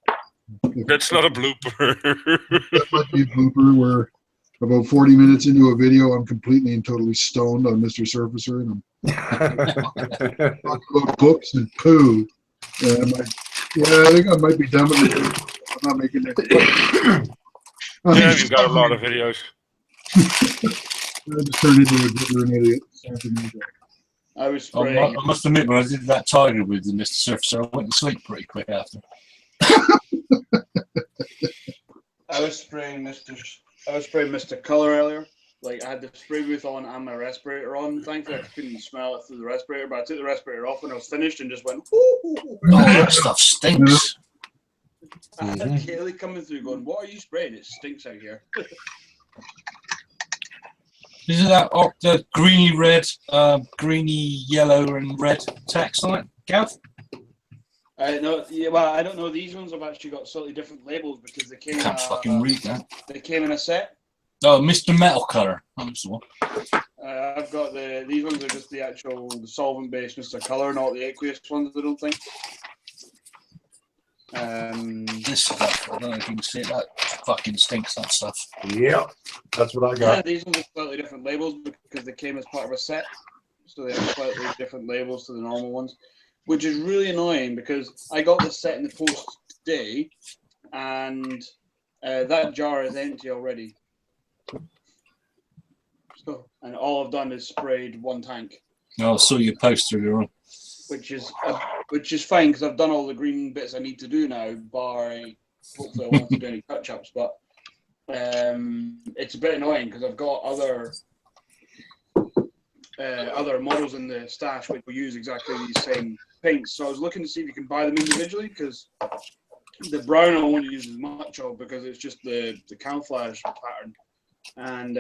That's not a blooper. That might be a blooper where about 40 minutes into a video, I'm completely and totally stoned on Mr. Surfacer, and I'm talking about books and poo. And I think I might be done with it. I'm not making it. Yeah, you've got a lot of videos. I just turned into a gibbering idiot. I was spraying. I must admit, when I did that tiger with the Mr. Surfacer, I went to sleep pretty quick after. I was spraying Mr. Colour earlier. Like, I had the spray booth on and my respirator on. Thankfully, I couldn't smell it through the respirator, but I took the respirator off when I was finished and just went, ooh. Oh, that stuff stinks. Kaylee coming through going, what are you spraying? It stinks out here. Isn't that the greeny red, greeny yellow and red text on it, Gav? No, yeah, well, I don't know. These ones have actually got slightly different labels because they came. Can't fucking read that. They came in a set. Oh, Mr. Metal Color. That's the one. I've got these ones are just the actual solvent-based Mr. Color, not the aqueous ones. I don't think. This stuff, I don't know if you can see it. That fucking stinks. That stuff. Yeah, that's what I Yeah, got. these ones are slightly different labels because they came as part of a set, so they have slightly different labels to the normal ones, which is really annoying because I got this set in the post today, and that jar is empty already. So, and all I've done is sprayed one tank. Oh, I saw your poster earlier on. Which is fine because I've done all the green bits I need to do now. Bar, hopefully I won't have to do any touch-ups, but it's a bit annoying because I've got other models in the stash which will use exactly these same paints. So I was looking to see if you can buy them individually because the brown I won't use as much of because it's just the camouflage pattern. And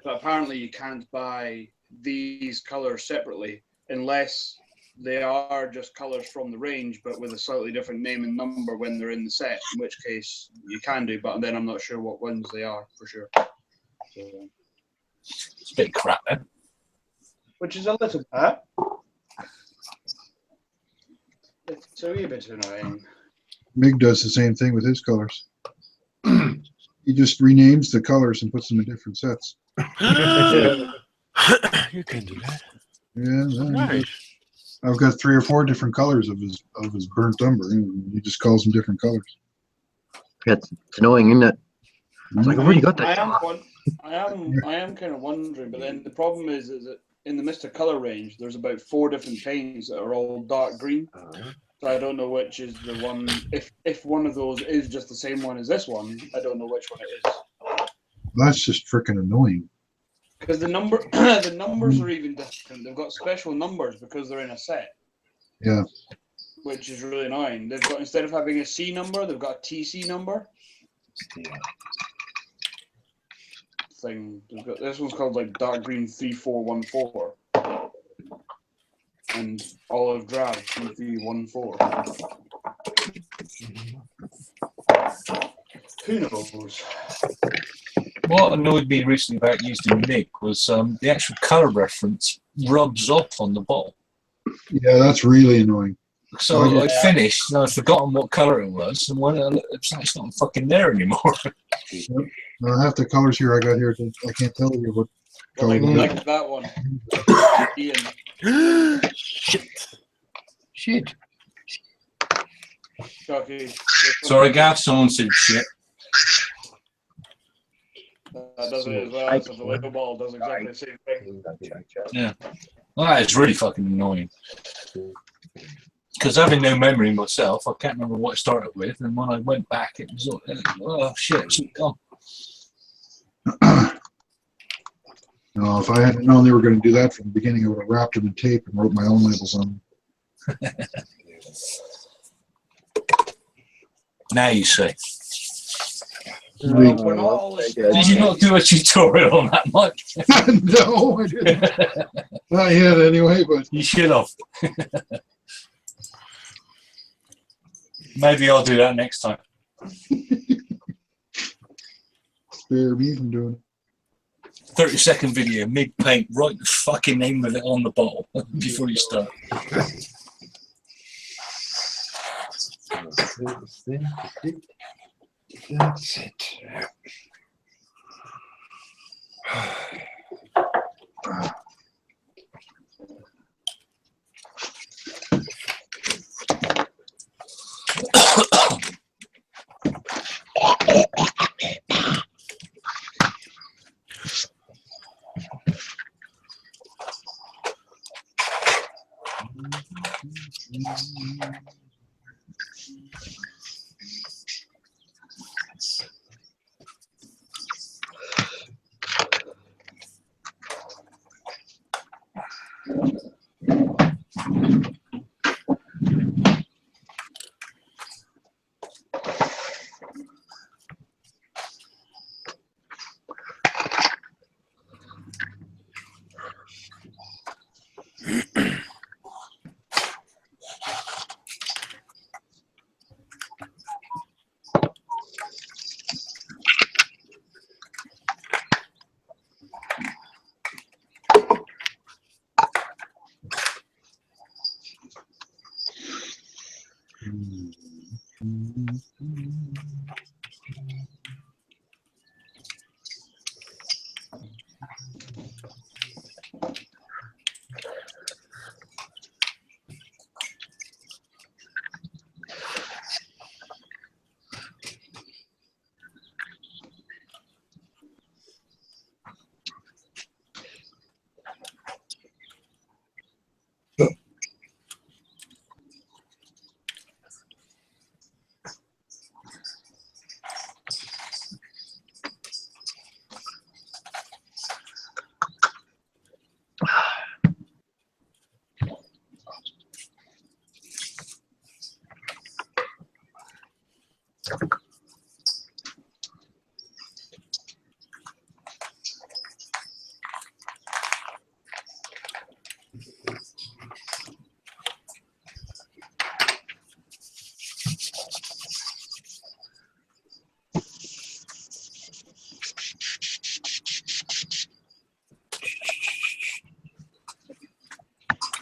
but apparently you can't buy these colors separately unless they are just colors from the range, but with a slightly different name and number when they're in the set, in which case you can do, but then I'm not sure what ones they are for sure. So, it's a bit crap, then. Which is a little bit. It's a wee bit annoying. Mig does the same thing with his colors. He just renames the colors and puts them in different sets. You can do that. Yeah, Nice. I've got 3 or 4 different colors of his burnt umber, and he just calls them different colors. It's annoying, isn't it? It's like I've already got that. I am kind of wondering, but then the problem is that in the Mr. Color range, there's about 4 different paints that are all dark green. So I don't know which is the one. If one of those is just the same one as this one, I don't know which one it is. That's just freaking annoying. Because the numbers are even different. They've got special numbers because they're in a set. Yeah. Which is really annoying. They've got, instead of having a C number, they've got a TC number. Thing. They've got, this one's called like dark green 3414. And olive drab 3314. Who knows? What annoyed me recently about using MIG was the actual colour reference rubs off on the bottle. Yeah, that's really annoying. So I finished and I'd forgotten what colour it was, and when it's not fucking there anymore. Yep. Half the colors here I got here, I can't tell you what color. Like that one. Ian. Shit. Chucky. Sorry, Gav, someone said shit. That does it as well. So the label bottle does exactly the same thing. Yeah. Well, that is really fucking annoying. Because having no memory myself, I can't remember what it started with, and when I went back, it was oh shit, it's gone. No, if I hadn't known they were going to do that from the beginning, I would have wrapped them in tape and wrote my own labels on them. Now you see. We're not all as Did you not do a tutorial on that, Mike? No, I didn't. Not yet, anyway, but you should have. Maybe I'll do that next time. Spare me from doing it. 30-second video, MIG paint, write the fucking name of it on the bottle before you start. That's it.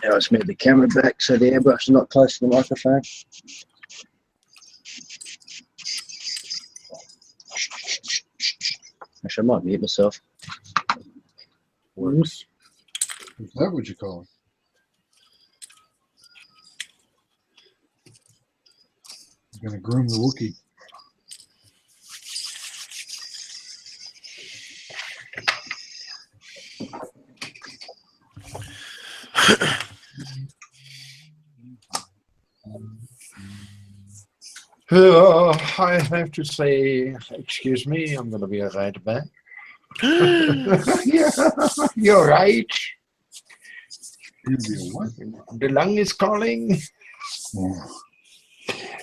Now let's move the camera back so the airbrush is not close to the microphone. Actually, I might mute myself. Works. Is that what you call it? I'm gonna groom the Wookiee. I have to say, excuse me, I'm gonna be right back. Yeah, you're right. The lung is calling.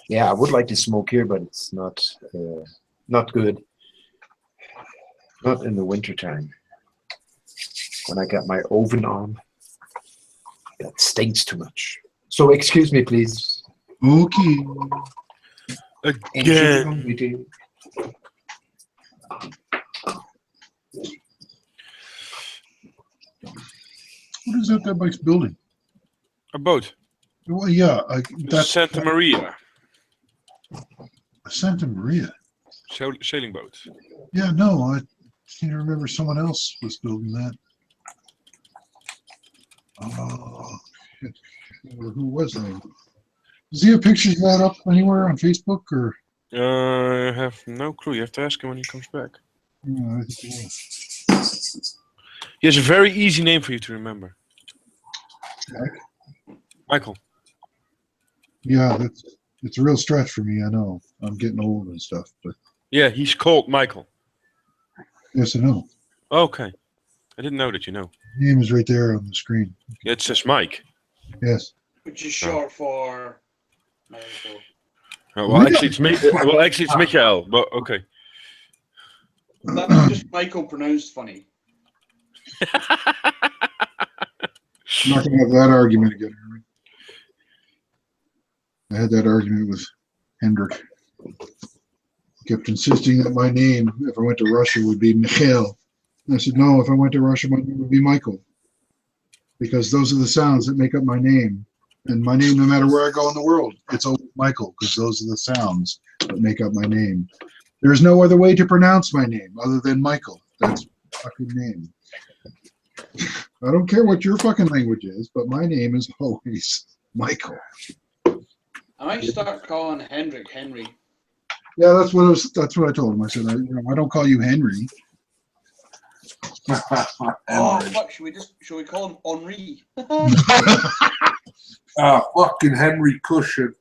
Yeah, I would like to smoke here, but it's not good. Not in the wintertime. When I got my oven on, that stinks too much. So excuse me, please. Okay. Again. What is that Mike's building? A boat. Well, yeah, that's Santa Maria. Santa Maria. Sailing boat. Yeah, no, I can't remember. Someone else was building that. Oh, shit. Who was that? Does he have pictures of that up anywhere on Facebook or? I have no clue. You have to ask him when he comes back. Yeah, I think he will. He has a very easy name for you to remember. Michael. Yeah, it's a real stretch for me. I know. I'm getting old and stuff, but Yeah, he's called Michael. yes, I know. Okay. I didn't know that you know. Name is right there on the screen. It says Mike. Yes. Which is short for. Well, actually, it's Michael, but okay. That's just Michael pronounced funny. I'm not going to have that argument again, Henry. I had that argument with Hendrik. He kept insisting that my name, if I went to Russia, would be Mikhail. And I said, no, if I went to Russia, my name would be Michael. Because those are the sounds that make up my name. And my name, no matter where I go in the world, it's always Michael, because those are the sounds that make up my name. There's no other way to pronounce my name other than Michael. That's my fucking name. I don't care what your fucking language is, but my name is always Michael. I might start calling Hendrik Henry. Yeah, that's what I told him. I said, I don't call you Henry. Oh fuck! Should we call him Henri? Fucking Henry Cushion.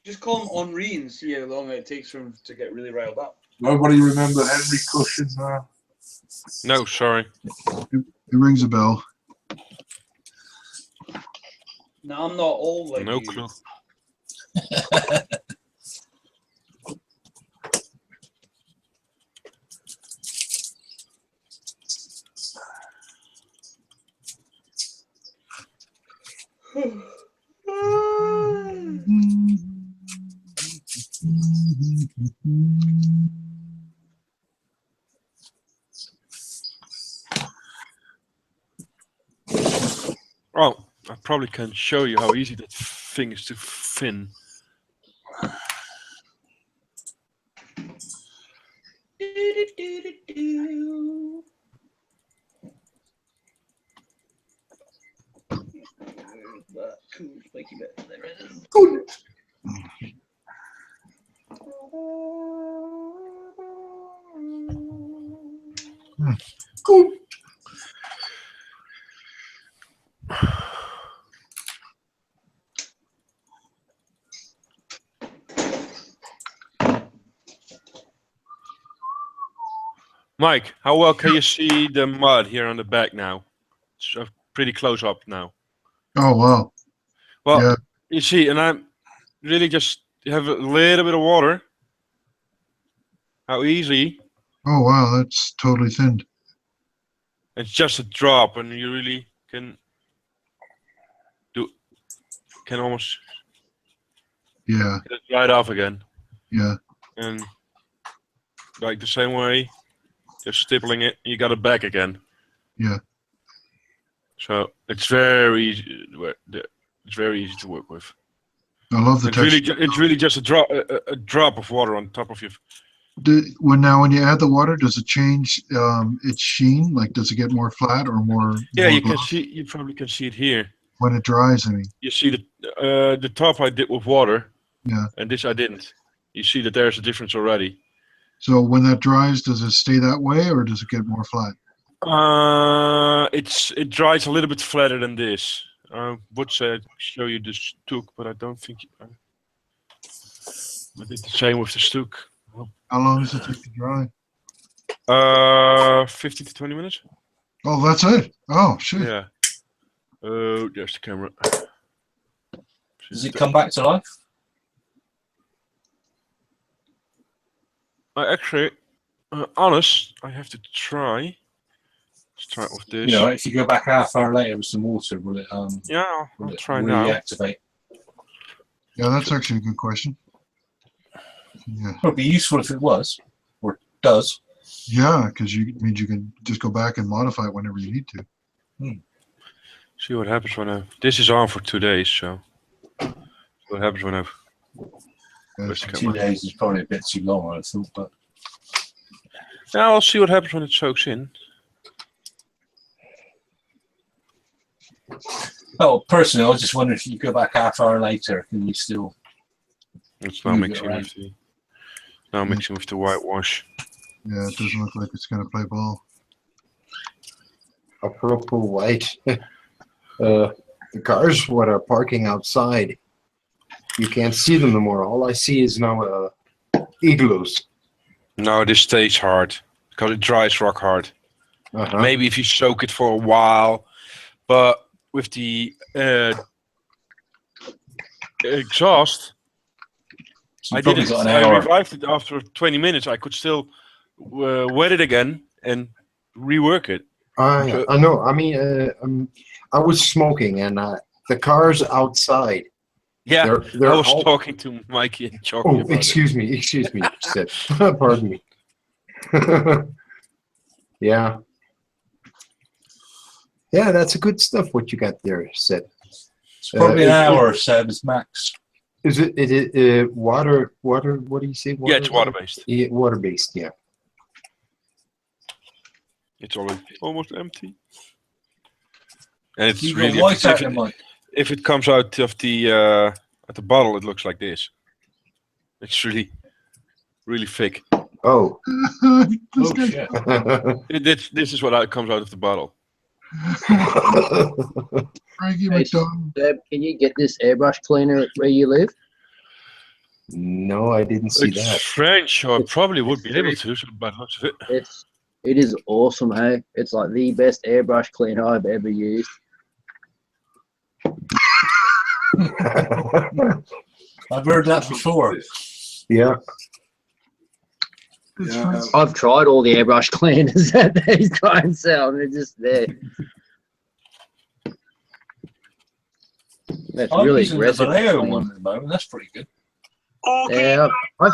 Just call him Henri and see how long it takes for him to get really riled up. Nobody remember Henry Cushion now? No, sorry. It rings a bell. No, I'm not old like No you. clue. Oh, I probably can show you how easy that thing is to fin. Cool, spiky bit. There it is. Good. Good. Mike, how well can you see the mud here on the back now? It's pretty close up now. Oh, wow. Well, Yeah. you see, and I'm really just have a little bit of water. How easy. Oh, wow. That's totally thinned. It's just a drop, and you really can almost Yeah. get it right off again. Yeah. And like the same way, just stippling it, you got it back again. Yeah. So it's very easy. It's very easy to work with. I love the It's really, texture. it's really just a drop of water on top of you. When you add the water, does it change its sheen? Like, does it get more flat or more? Yeah, more you can glossy? see. You probably can see it here. When it dries. I mean, You see the top I did with water, yeah. and this I didn't. You see that there's a difference already. So when that dries, does it stay that way or does it get more flat? It dries a little bit flatter than this. I would say I'd show you the Stook, but I don't think I did the same with the Stook. How long does it take to dry? 15 to 20 minutes. Oh, that's it. Oh, shit. Yeah. Oh, there's the camera. Does it come back to life? Actually, honest, I have to try. Start with this. You know, if you go back half hour later with some water, will it Yeah, I'll will it try now. reactivate? Yeah, that's actually a good question. Yeah. It would be useful if it was, or does. Yeah, because means you can just go back and modify it whenever you need to. See what happens when this is on for 2 days, so what happens when I've 2 days is probably a bit too long, I thought, but now I'll see what happens when it soaks in. oh, personally, I was just wondering if you go back half hour later, can you still? It's now move it mixing around? with the mixing with the whitewash. Yeah, it doesn't look like it's going to play ball. Apropos white, the cars what are parking outside, you can't see them no more. All I see is now igloos. No, this stays hard because it dries rock hard. Maybe if you soak it for a while, but with the exhaust, So I you've probably did it. got an I hour. revived it after 20 minutes. I could still wet it again and rework it. Yeah. I know. I mean, I was smoking, and the cars outside. Yeah, they're I was all- talking to Mikey and Chucky Oh, about excuse me, Sid. Pardon me. Yeah. Yeah, that's good stuff. What you got there, Sid? It's probably an hour, Seb, is max. Is it water? What do you say? Yeah, it's water-based. Yeah, water-based. Yeah. It's already almost empty. And it's You got really white out there, Mike. if it comes out of the at the bottle, it looks like this. It's really thick. Oh. This guy- shit. This is what comes out of the bottle. Frankie Hey, McDonald. Deb, can you get this airbrush cleaner where you live? No, I didn't see It's that. French, so I probably would be able to, by the looks of it. It is awesome, hey. It's like the best airbrush cleaner I've ever used. I've heard that before. Yeah. Yeah. I've tried all the airbrush cleaners that these guys sell, and they're just there. That's I'm really using the aggressive. Vallejo one at the moment. That's pretty good. Okay, Yeah, I've,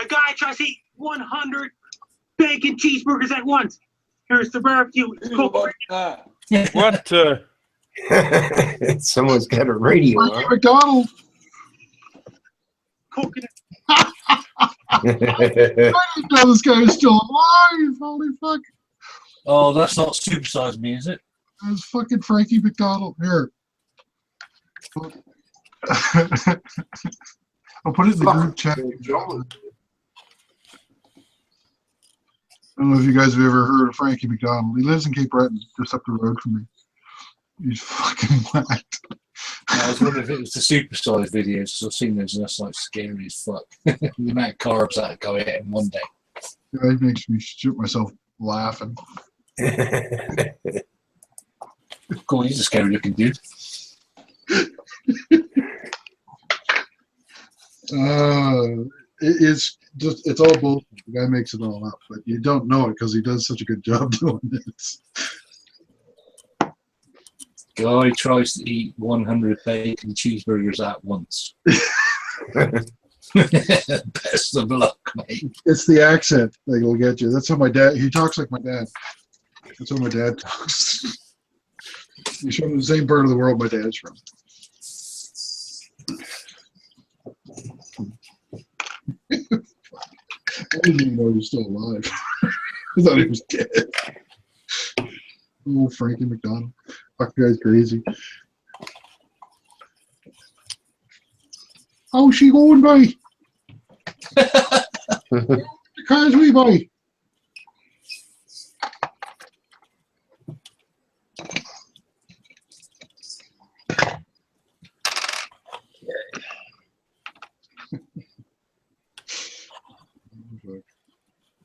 a guy tries to eat 100 bacon cheeseburgers at once. Here's the barbecue. It's cooked. What? Someone's got a radio. Frankie Huh? McDonald. Cooking. No, this guy is still alive. Holy fuck. Oh, that's not supersized me, is it? That's fucking Frankie McDonald. Here. I'll put it in the group chat. I don't know if you guys have ever heard of Frankie McDonald. He lives in Cape Breton, just up the road from me. He's fucking whacked. I was wondering if it was the supersized videos, because I've seen those and that's like scary as fuck. The amount of carbs that go out in one day. Yeah, it makes me shoot myself laughing. Cool, he's a scary looking dude. It's just, it's all bullshit. The guy makes it all up, but you don't know it because he does such a good job doing it. Guy tries to eat 100 bacon cheeseburgers at once. Best of luck, mate. It's the accent that'll get you. That's how my dad, he talks like my dad. That's how my dad talks. You showed him the same part of the world my dad's from. I didn't even know he was still alive. I thought he was dead. Oh, Frankie McDonald. Fuck, the guy's crazy. How's she going by? The cars we buy.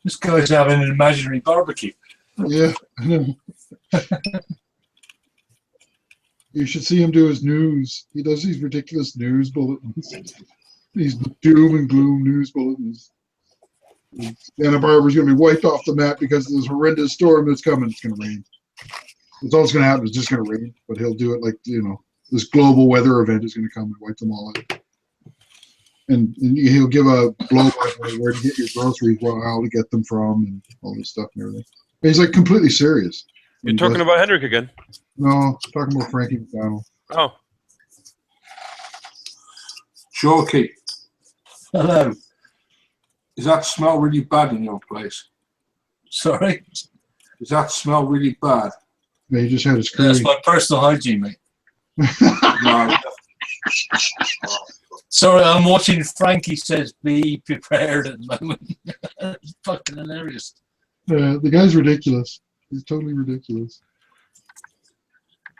This guy's having an imaginary barbecue. Yeah, I know. You should see him do his news. He does these ridiculous news bulletins. These doom and gloom news bulletins. Anna Barbara's going to be wiped off the map because of this horrendous storm that's coming. It's going to rain. That's all that's going to happen. It's just going to rain. But he'll do it like, you know, this global weather event is going to come and wipe them all out. And he'll give a blow by where to get your groceries, how to get them from, and all this stuff and everything. And he's like completely serious. You're talking about Hendrik again? No, talking about Frankie McDonald. Oh. Chalky, Hello. does that smell really bad in your place? Sorry? Does that smell really bad? Yeah, he just had his That's curry. my personal hygiene, mate. No. Sorry, I'm watching Frankie Says Be Prepared at the moment. It's fucking hilarious. The guy's ridiculous. He's totally ridiculous.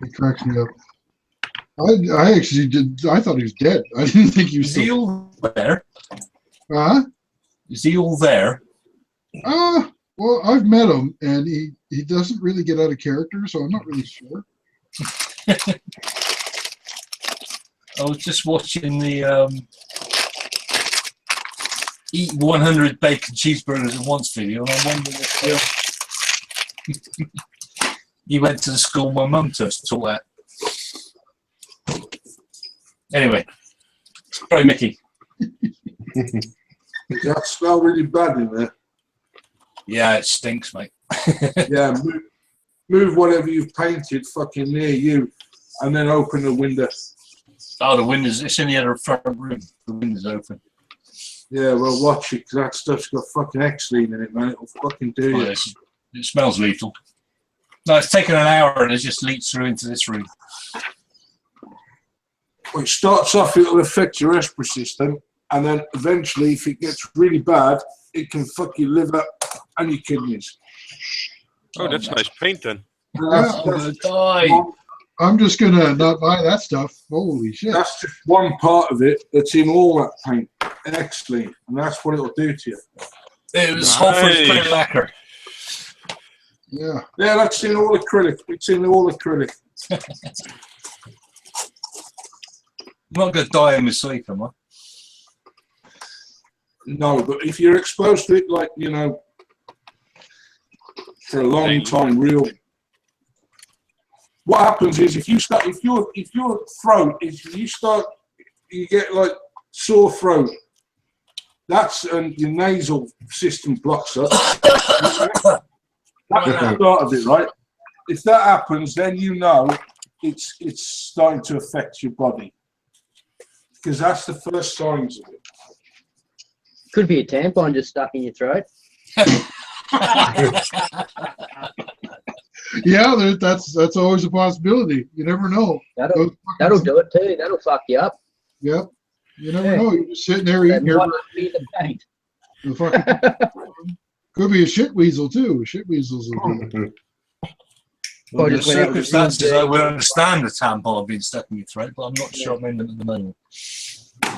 He cracks me up. I actually did. I thought he was dead. I didn't think he was. Is he all there? Huh? Is he all there? Well, I've met him, and he doesn't really get out of character, so I'm not really sure. I was just watching the Eat 100 Bacon Cheeseburgers at Once video, and I'm wondering if he went to the school my mum taught at. Anyway, sorry, Mickey. Does that smell really bad in there? Yeah, it stinks, mate. Yeah, move whatever you've painted fucking near you, and then open the window. Oh, the window's, it's in the other front room. The window's open. Yeah, well, watch it, because that stuff's got fucking X-Lean in it, man. It'll fucking do you. It smells lethal. No, it's taken an hour and it just leaks through into this room. Well, it starts off, it'll affect your respiratory system, and then eventually, if it gets really bad, it can fuck your liver and your kidneys. Oh, that's nice paint then. I'm just gonna not buy that stuff. Holy shit! That's just one part of it that's in all that paint, X-Lean, and that's what it'll do to you. It was Hoffer's clear lacquer. Yeah. Yeah, that's in all acrylic. It's in all acrylic. I'm not going to die in my sleep, am I? No, but if you're exposed to it, like, you know, for a long time, real. What happens is if your throat you get like sore throat. That's and your nasal system blocks up. That's the start of it, right? If that happens, then you know it's starting to affect your body, because that's the first signs of it. Could be a tampon just stuck in your throat. Yeah, that's always a possibility. You never know. That'll do it too. That'll fuck you up. Yep. You never know. You're just sitting there eating your. The fucking, could be a shit weasel too. Shit weasels will be. Well, the circumstances, I would understand the tampon being stuck in your throat, but I'm not sure I'm in at the moment.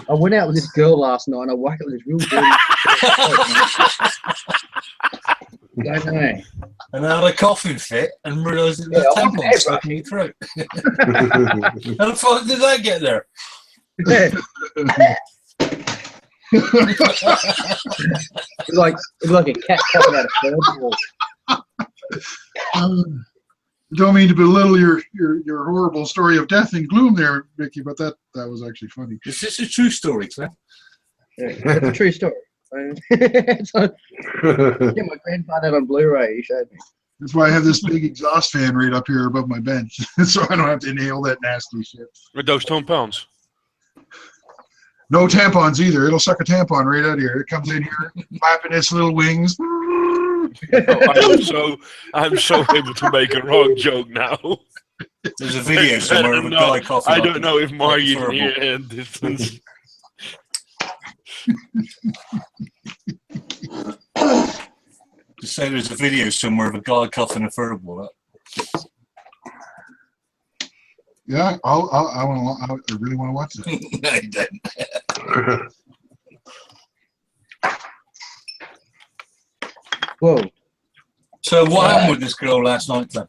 I went out with this girl last night and I whacked it with this real dirty. I know. And I had a coughing fit and realised it was a tampon stuck in your throat. How the fuck did that get there? It's like a cat coming out of fur. Don't mean to belittle your horrible story of death and gloom there, Mickey, but that was actually funny. Is this a true story, Claire? Yeah, it's a true story. It's on, yeah, my grandfather had on Blu-ray. He showed me. That's why I have this big exhaust fan right up here above my bench, so I don't have to inhale that nasty shit. With those tampons. No tampons either. It'll suck a tampon right out of here. It comes in here, flapping its little wings. I'm so able to make a wrong joke now. There's a video somewhere of a guy coughing. I don't know if Margie can hear it. Just say there's a video somewhere of a guy coughing a furball. Yeah, I really want to watch that. No, you don't. Whoa. So what happened with this girl last night then?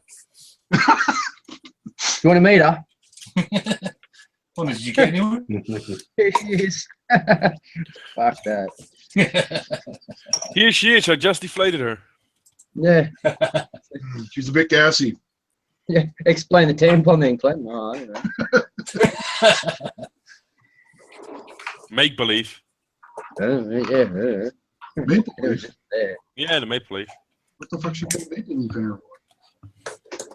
You want to meet her? Well, did you get anywhere? Here she is. Fuck that. Here she is. I just deflated her. Yeah. She's a bit gassy. Yeah. Explain the tampon then, Clem. Oh, I don't know. Make believe. Yeah. Make It was just there. Yeah, the make believe. What the fuck should we make believe here?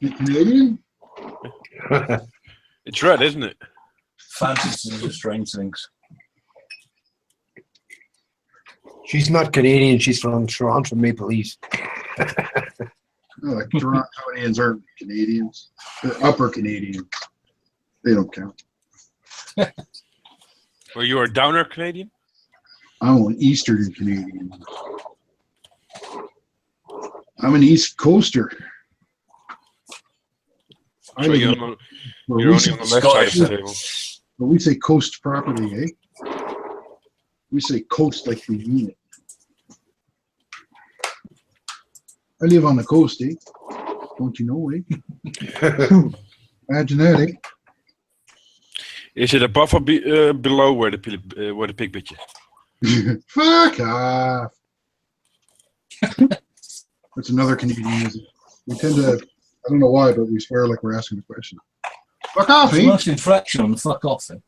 You Canadian? It's red, isn't it? Fantasies are strange things. She's not Canadian. She's from Toronto Maple Leafs. No, like Torontonians aren't Canadians. They're upper Canadians. They don't count. Well, you are a downer Canadian? I'm an Eastern Canadian. I'm an East Coaster. So you're only on the left side of the table. But we say coast properly, eh? We say coast like we mean it. I live on the coast, eh? Don't you know, eh? Imagine that, eh? Is it above or below where the pig bit you? Fuck off. That's another Canadianism. We tend to, I don't know why, but we swear like we're asking a question. Fuck off, It's eh? a nice inflection on the fuck off thing.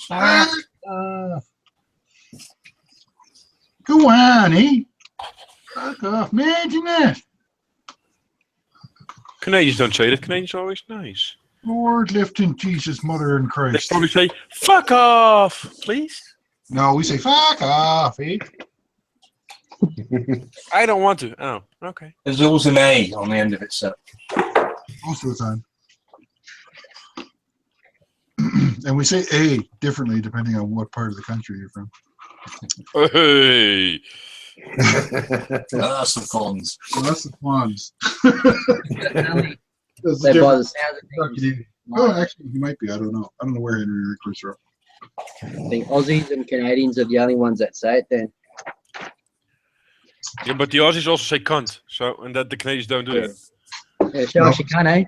Fuck off. Go on, eh? Fuck off. Imagine that. Canadians don't say that. Canadians are always nice. Lord lifting Jesus, Mother and They Christ. probably say, fuck off, please. No, we say fuck off, eh? I don't want to. Oh, okay. There's always an A on the end of it, so. Most of the time. And we say A differently depending on what part of the country you're from. Hey. That's the cons. Well, that's the ones. They buy the sound of things. Oh, actually, he might be. I don't know. I don't know where Henry Rickler's from. I think Aussies and Canadians are the only ones that say it then. Yeah, but the Aussies also say cunt. So, and that the Canadians don't do that. Yeah, show us you can, eh?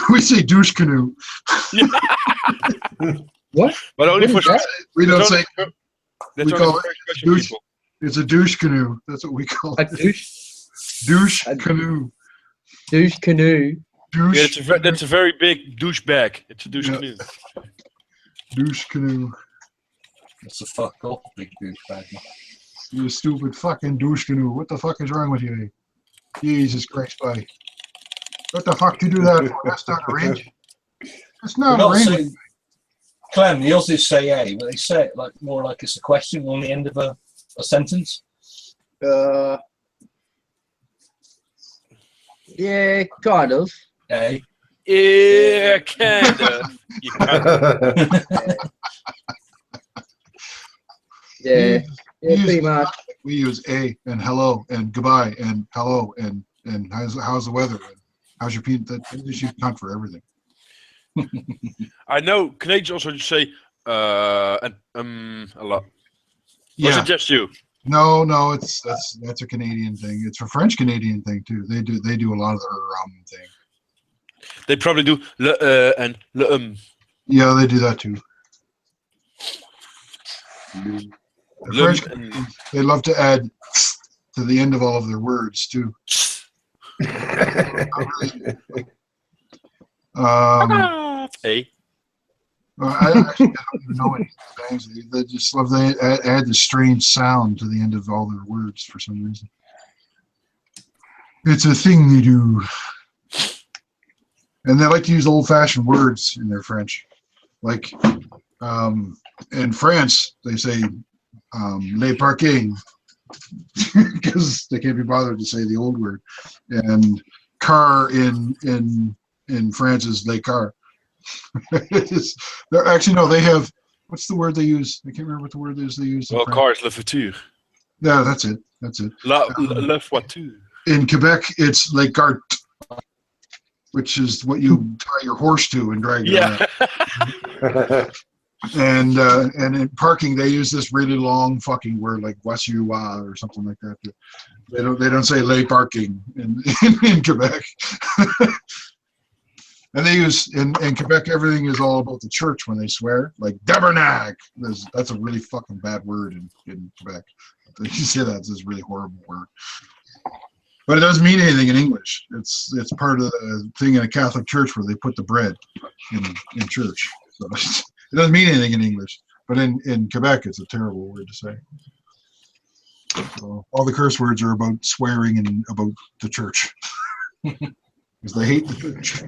We say douche canoe. What? But only for We don't say. That's We only call for it very special douche. people. It's a douche canoe. That's what we call A it. douche? Douche canoe. Douche canoe. Douche. Yeah, that's a very big douche bag. It's a douche Yeah. canoe. Douche canoe. That's a fuck off, big douchebag. You stupid fucking douche canoe. What the fuck is wrong with you? Jesus Christ, buddy. What the fuck do you do that for? That's not a ridge. It's not a Not ridge. saying, Clem, the Aussies say A, but they say it like more like it's a question on the end of a sentence. Yeah, kind of. A. Yeah, kind of. You Yeah, We pretty use- much. We use A and hello and goodbye and hello and how's the weather and how's your peanut? That is you count for everything. I know Canadians also say and a lot. Or is Yeah. it just you? No, that's a Canadian thing. It's a French Canadian thing too. They do a lot of their thing. They probably do le and le Yeah, they do that too. The French, they love to add to the end of all of their words too. Hey. I actually don't even know any things. They just love to add the strange sound to the end of all their words for some reason. It's a thing they do. And they like to use old-fashioned words in their French. Like in France, they say les parking because they can't be bothered to say the old word. And car in France is les cars. Actually, no, they have, what's the word they use? I can't remember what the word is they use. Well, car is la voiture. Yeah, that's it. That's it. La voiture. In Quebec, it's les cartes, which is what you tie your horse to and drag it around. And in parking, they use this really long fucking word like voiture or something like that. They don't say les parking in Quebec. And they use in Quebec, everything is all about the church when they swear, like tabernacle. That's a really fucking bad word in Quebec. You say that's this really horrible word, but it doesn't mean anything in English. It's part of the thing in a Catholic church where they put the bread in church. So it doesn't mean anything in English, but in Quebec, it's a terrible word to say. So all the curse words are about swearing and about the church because they hate the church.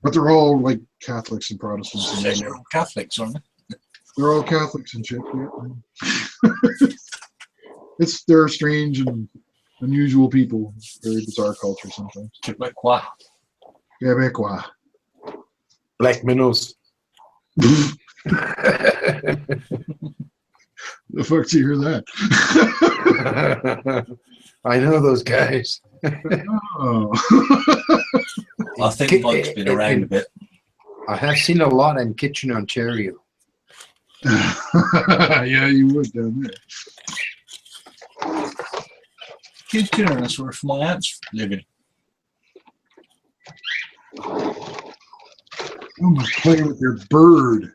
But they're all like Catholics and Protestants. And They're all Catholics, aren't they? They're all Catholics and shit. Yeah. They're strange and unusual people. Very bizarre culture sometimes. Quebecois. Quebecois. Black minnows. The fuck do you hear that? I know those guys. Oh. I think Mike's been around a bit. I have seen a lot in Kitchener, Ontario. Yeah, you would down there. Kitchener, that's where my aunt's living. You must play with your bird.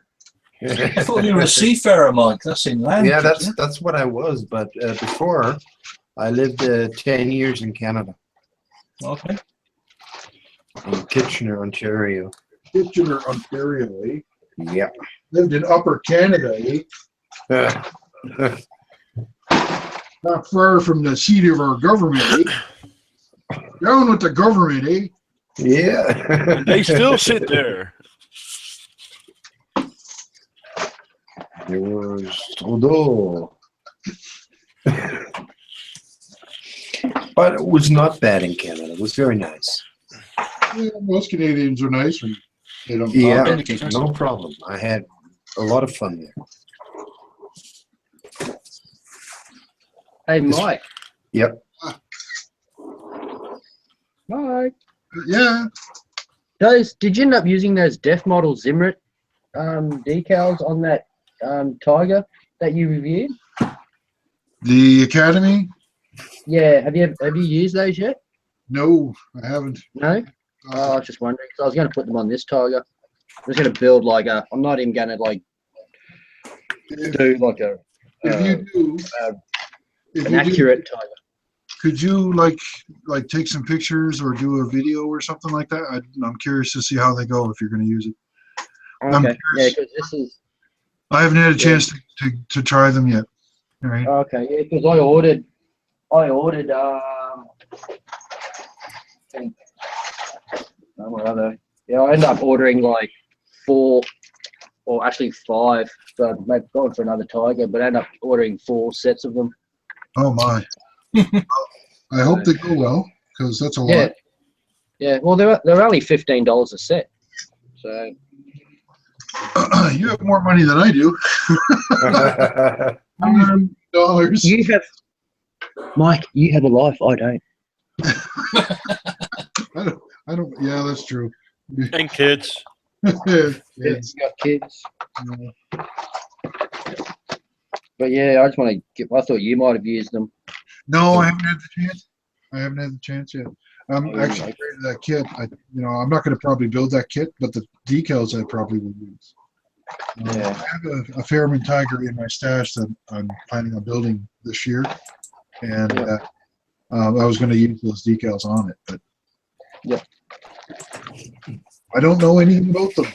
I thought you were a seafarer, Mike. That's in land. Yeah, that's what I was. But before, I lived 10 years in Canada. Okay. In Kitchener, Ontario. Kitchener, Ontario, eh? Yep. Lived in Upper Canada, eh? Not far from the seat of our government, eh? Down with the government, eh? Yeah. And they still sit there. There was Trudeau. But it was not bad in Canada. It was very nice. Yeah, most Canadians are nice when they don't. Yeah, no problem. I had a lot of fun there. Hey, Mike. Yep. Mike. Yeah. Did you end up using those Def Model Zimrit decals on that Tiger that you reviewed? The Academy? Yeah. Have you used those yet? No, I haven't. No? Oh, I was just wondering because I was going to put them on this Tiger. I was going to build like a. I'm not even going to like do like a. If you do, an accurate Tiger. Could you like take some pictures or do a video or something like that? I'm curious to see how they go if you're going to use it. Okay. Yeah, because this is. I haven't had a chance to try them yet. All right. Okay. Yeah, because I ordered. I ended up ordering like 4, or actually 5. So maybe going for another Tiger, but I ended up ordering 4 sets of them. Oh my! I hope they go well because that's a lot. Yeah. Well, they're only $15 a set. So. You have more money than I do. $100. You have, Mike. You have a life. I don't. I don't. Yeah, that's true. And kids. Kids. You got kids. But yeah, I just want to get. I thought you might have used them. No, I haven't had the chance. I haven't had the chance yet. Actually created that kit. I'm not going to probably build that kit, but the decals I probably will use. I have a Fairman Tiger in my stash that I'm planning on building this year, and I was going to use those decals on it, but I don't know anything about them.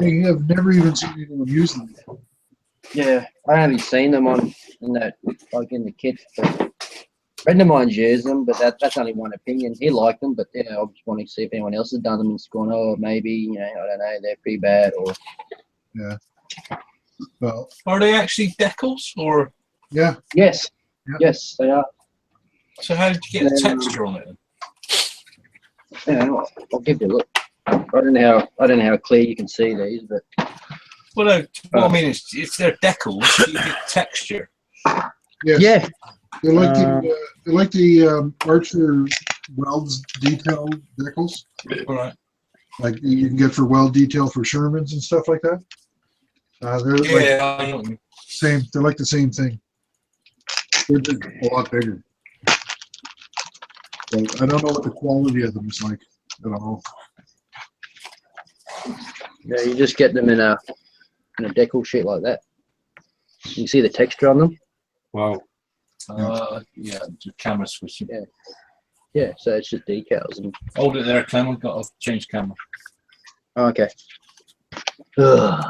I have never even seen anyone use them. Yeah, I haven't seen them in the kit. But friend of mine's used them, but that's only one opinion. He liked them, but yeah, I just wanting to see if anyone else has done them and it's gone, oh, maybe, you know, I don't know, they're pretty bad or. Yeah. Well, are they actually decals or? Yeah. Yes. Yeah. Yes, they are. So how did you get the texture on it? Yeah, I'll give you a look. I don't know how clear you can see these, but. Well, no, what I mean is, if they're decals, you get texture. Yes. Yeah. They're like the Archer welds detail decals. All right. Like you can get for weld detail for Shermans and stuff like that. They're like same. They're like the same thing. They're just a lot bigger. So I don't know what the quality of them is like at all. Yeah, you just get them in a decal sheet like that. You can see the texture on them. Wow. Yeah, the camera switching. Yeah. Yeah, so it's just decals. And... Hold it there, Clem. I've got to change camera. Oh, okay. Oh,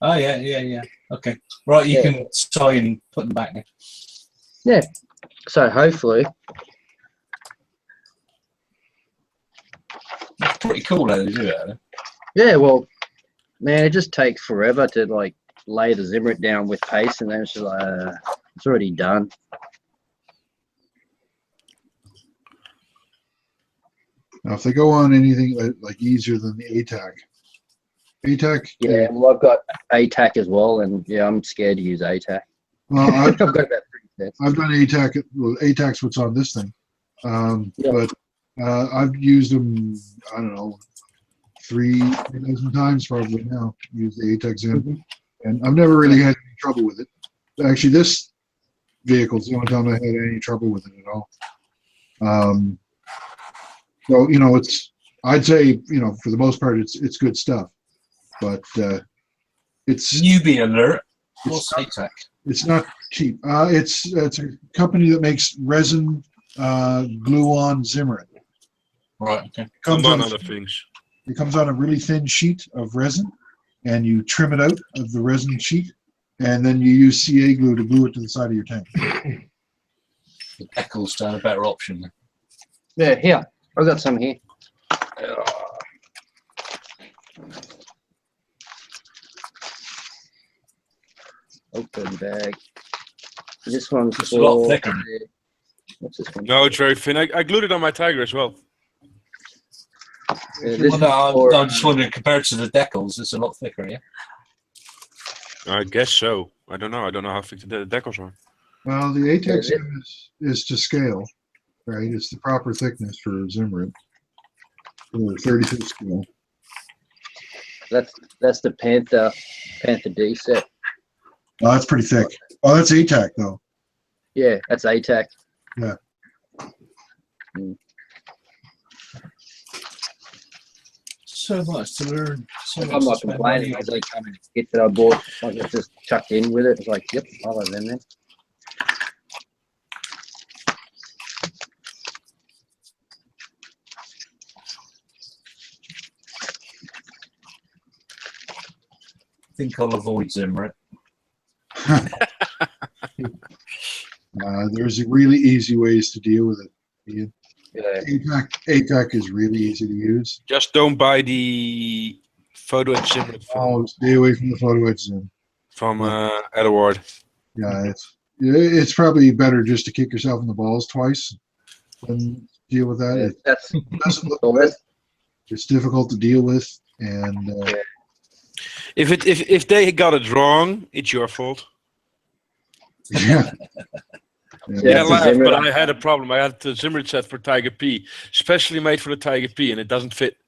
yeah. Okay. Right, you can tie and put them back now. Yeah. So hopefully. It's pretty cool how they do that. Yeah, well, man, it just takes forever to like lay the Zimrit down with paste, and then it's just like it's already done. Now, if they go on anything like easier than the ATAC. Yeah, well, I've got ATAC as well, and yeah, I'm scared to use ATAC. Well, I've got about 3 sets. I've done ATAC. Well, ATAC's what's on this thing, but I've used them. I don't know, 3,000 times probably now. Use the ATAC Zim, and I've never really had any trouble with it. Actually, this vehicle's the only time I had any trouble with it at all. So you know, I'd say, you know, for the most part, it's good stuff, but it's newbie alert. What's ATAC? It's not cheap. It's a company that makes resin glue-on Zimmerit. Right. Okay. Comes on other things. It comes on a really thin sheet of resin, and you trim it out of the resin sheet, and then you use CA glue to glue it to the side of your tank. The decals are a better option. Yeah, here. I've got some here. Open bag. This one's a lot thicker. What's this one? No, it's very thin. I glued it on my Tiger as well. This I'm just wondering, compared to the decals, it's a lot thicker, yeah? I guess so. I don't know. I don't know how thick the decals are. Well, the ATAC Zim is to scale, right? It's the proper thickness for Zimmerit. For 36 scale. That's the Panther D set. Oh, that's pretty thick. Oh, that's ATAC though. Yeah, that's ATAC. Yeah. So much to learn. So I'm much not to spend complaining. money on. It's like kit that I bought, like it's just chucked in with it. It's like, yep, I'll have them there. I think I'll avoid Zimmerit. There's really easy ways to deal with it, Ian. Yeah. ATAC is really easy to use. Just don't buy the photo etch Zim Oh, stay away from the photo etch Zim. From Edward. Yeah, it's probably better just to kick yourself in the balls twice than deal with that. It doesn't look good. It's difficult to deal with, and if they got it wrong, it's your fault. yeah. Yeah, laugh, but I had a problem. I had the Zimmerit set for Tiger P, specially made for the Tiger P, and it doesn't fit.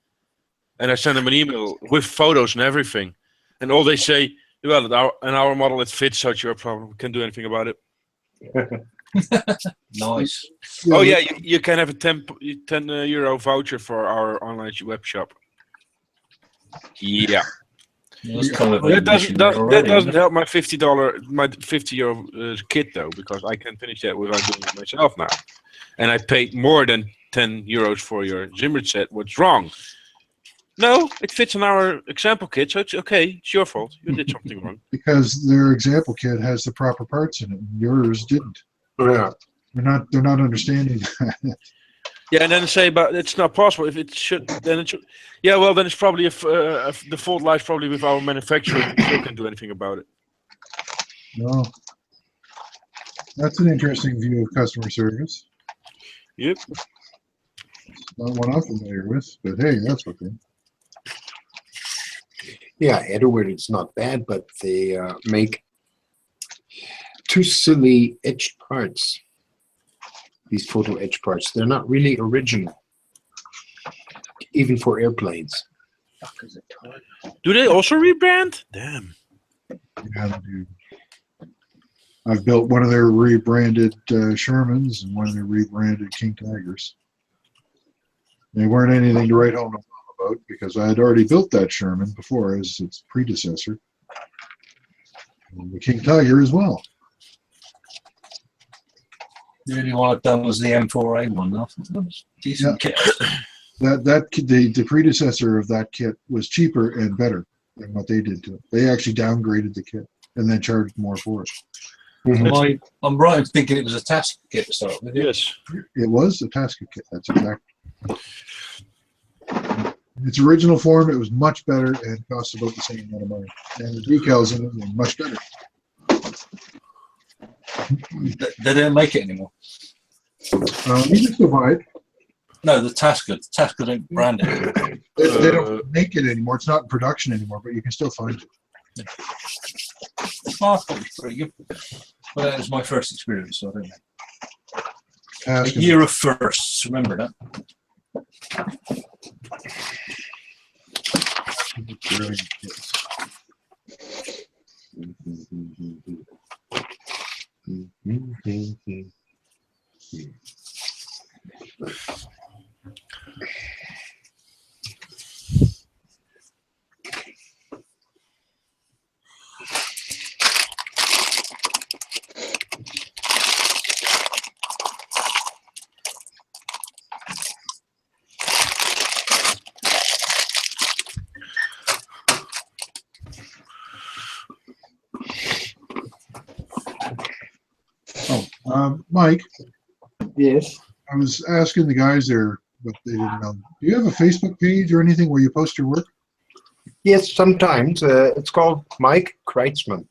And I sent them an email with photos and everything, and all they say, well, in our model it fits, so it's your problem. We can't do anything about it. Nice. Oh yeah, you can have a 10 euro voucher for our online web shop. Yeah. That doesn't help my $50 kit though, because I can finish that without doing it myself now. And I paid more than 10 euros for your Zimmerit set. What's wrong? No, it fits in our example kit, so it's okay. It's your fault. You did something wrong. Because their example kit has the proper parts in it, and yours didn't. Yeah. They're not understanding that. Yeah, and then they say, but it's not possible. If it should, then it should. Yeah, well, then it's probably the fault lies probably with our manufacturer. We still can't do anything about it. No. That's an interesting view of customer service. Yep. Not one I'm familiar with, but hey, that's okay. Yeah, Edward, it's not bad, but they make too silly edged parts. These photo edge parts, they're not really original, even for airplanes. Do they also rebrand? Damn. Yeah, they do. I've built one of their rebranded Shermans and one of their rebranded King Tigers. They weren't anything to write home about because I had already built that Sherman before as its predecessor. And the King Tiger as well. The only one I've done was the M4A one. That was decent kit. That the predecessor of that kit was cheaper and better than what they did to it. They actually downgraded the kit and then charged more for it. I'm right in thinking it was a task kit to start with. Yes. It was a Tasca kit. That's exactly. In its original form, it was much better and cost about the same amount of money. And the decals in it were much better. They don't make it anymore. You can still buy it. No, the Tasca. The Tasca don't brand it. They don't make it anymore. It's not in production anymore, but you can still find it. Oh, that was pretty good. But that was my first experience, so I don't know. A year of firsts, remember that? Mike. Yes. I was asking the guys there, but they didn't know. Do you have a Facebook page or anything where you post your work? Yes, sometimes. It's called Mike Kreitzman.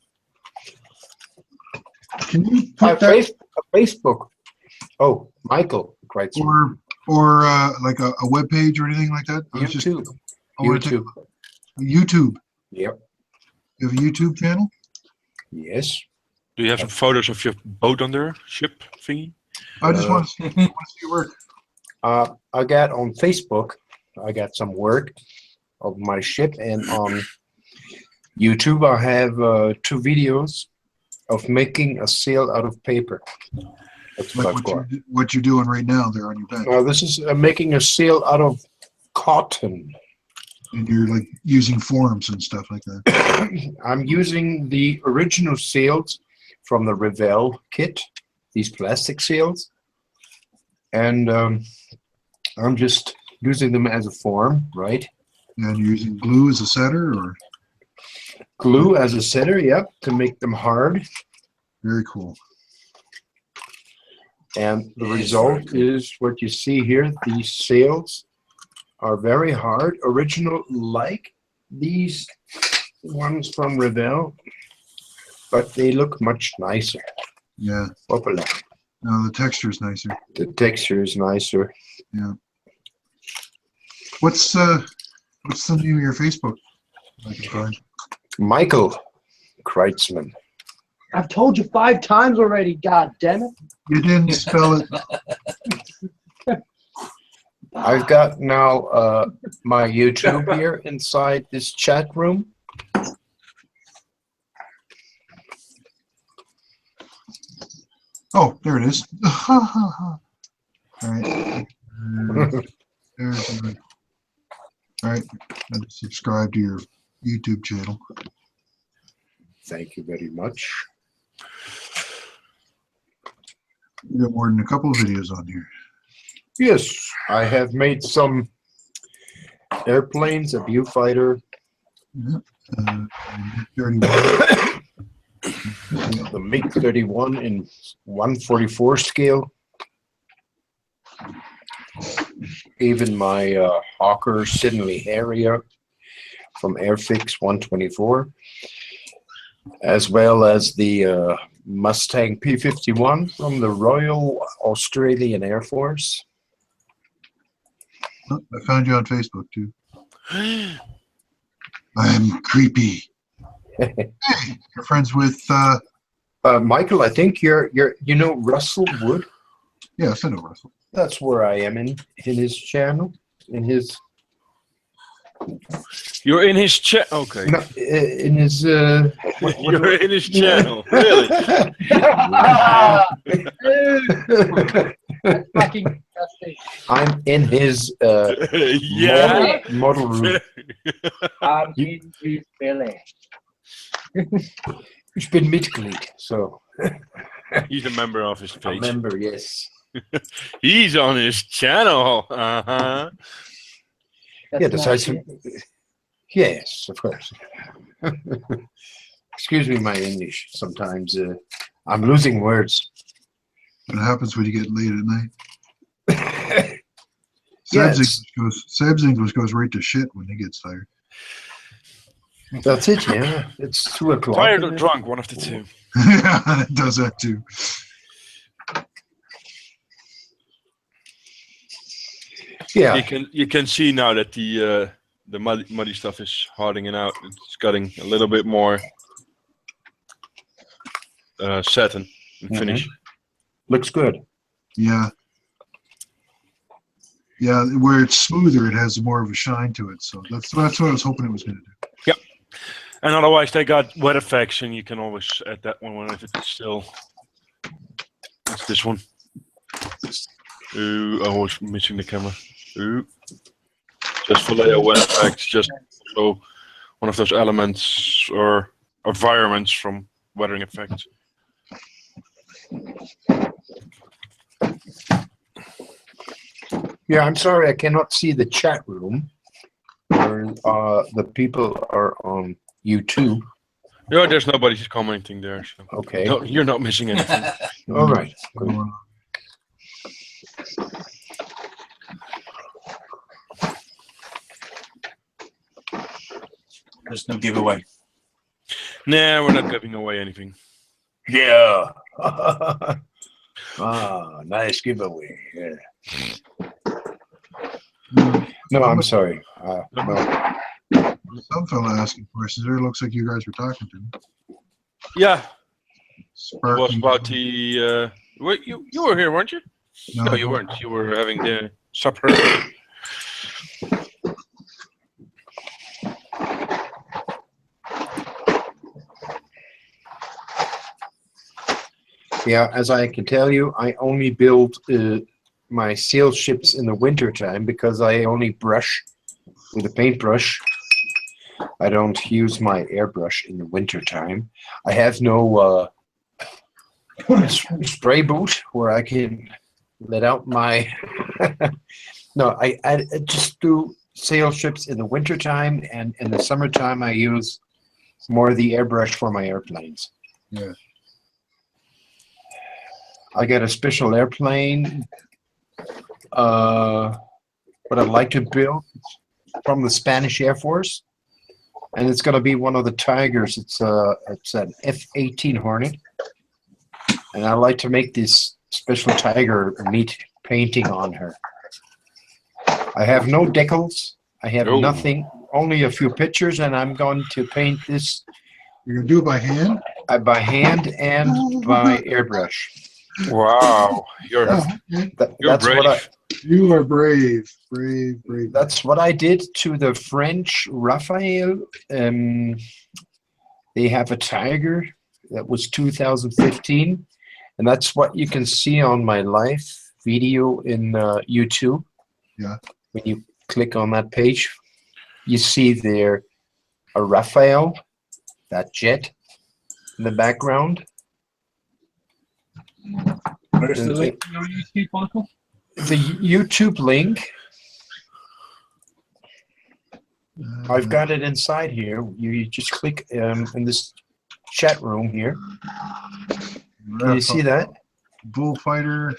Can you put that? Facebook. Oh, Michael Kreitzman. Or like a web page or anything like that? YouTube. YouTube. YouTube. Yep. You have a YouTube channel? Yes. Do you have some photos of your boat on there, ship thingy? I just want to see your work. I got on Facebook, I got some work of my ship, and on YouTube I have 2 videos of making a sail out of paper. That's what I've got. What you're doing right now there on your back. This is making a sail out of cotton. And you're like using forms and stuff like that. I'm using the original sails from the Revell kit, these plastic sails, and I'm just using them as a form, right? And you're using glue as a setter, or glue as a setter, yep, to make them hard. Very cool. And the result is what you see here. These sails are very hard, original, like these ones from Revell, but they look much nicer. Yeah. Popular. No, the texture is nicer. The texture is nicer. Yeah. What's the name of your Facebook? Michael Kreitzman. I've told you 5 times already, god damn it. You didn't spell it. I've got now my YouTube here inside this chat room. Oh, there it is. All right. There's all right. I just subscribe to your YouTube channel. Thank you very much. You got more than a couple of videos on here. Yes, I have made some airplanes, a viewfighter, the MiG-31 in 144 scale. Even my Hawker Siddeley Harrier from Airfix 124, as well as the Mustang P-51 from the Royal Australian Air Force. Oh, I found you on Facebook too. I'm creepy. Hey, you're friends with Michael. I think you know Russell Wood. Yes, I know Russell. That's where I am in his channel. In his. You're in his chat. Okay. No, in his. You're in his channel. Really? Fucking disgusting. I'm in his Yeah. model room. I'm in his belly. Ich bin Mitglied, so. He's a member of his A page. member, yes. He's on his channel. Uh-huh. Yeah, das heißt, yes, of course. Excuse me, my English. Sometimes I'm losing words. What happens when you get late at night? Yes. Seb's English goes right to shit when he gets tired. That's it, yeah. It's 2 o'clock. Tired or drunk, one of the two. Yeah, it does that too. Yeah. You can see now that the muddy stuff is hardening out. It's getting a little bit more satin and finish. Looks good. Yeah. Yeah, where it's smoother, it has more of a shine to it. So that's what I was hoping it was going to do. Yep. And otherwise, they got wet effects, and you can always add that one if it's still. It's this one. Ooh, I was missing the camera. Ooh. Just for layer wet effects, just so one of those elements or environments from weathering effects. Yeah, I'm sorry I cannot see the chat room where the people are on YouTube. Yeah, there's nobody commenting there. So. Okay. No, you're not missing anything. All right. Good. There's no giveaway. Nah, we're not giving away anything. Yeah. Nice giveaway. Yeah. No, I'm sorry. No. Some fella asking questions there. Looks like you guys were talking to him. Yeah. Sparky. It was about the. Wait, you were here, weren't you? No, you weren't. You were having the supper. Yeah, as I can tell you, I only build my sail ships in the winter time because I only brush with a paintbrush. I don't use my airbrush in the winter time. I have no spray boot where I can let out my. No, I just do sail ships in the winter time, and in the summertime I use more of the airbrush for my airplanes. Yeah. I got a special airplane. What I'd like to build from the Spanish Air Force, and it's going to be one of the Tigers. It's an F-18 Hornet, and I'd like to make this special Tiger meat painting on her. I have no decals. I have nothing. Only a few pictures, and I'm going to paint this. You're gonna do it by hand? By hand and by airbrush. Wow, you're that's brave. what You are brave, brave. That's what I did to the French Raphael. They have a Tiger that was 2015, and that's what you can see on my live video in YouTube. Yeah. When you click on that page, you see there a Raphael, that jet in the background. Where's the link on your YouTube, Michael? The YouTube link I've got it inside here. You just click in this chat room here. Can you see that? Bullfighter.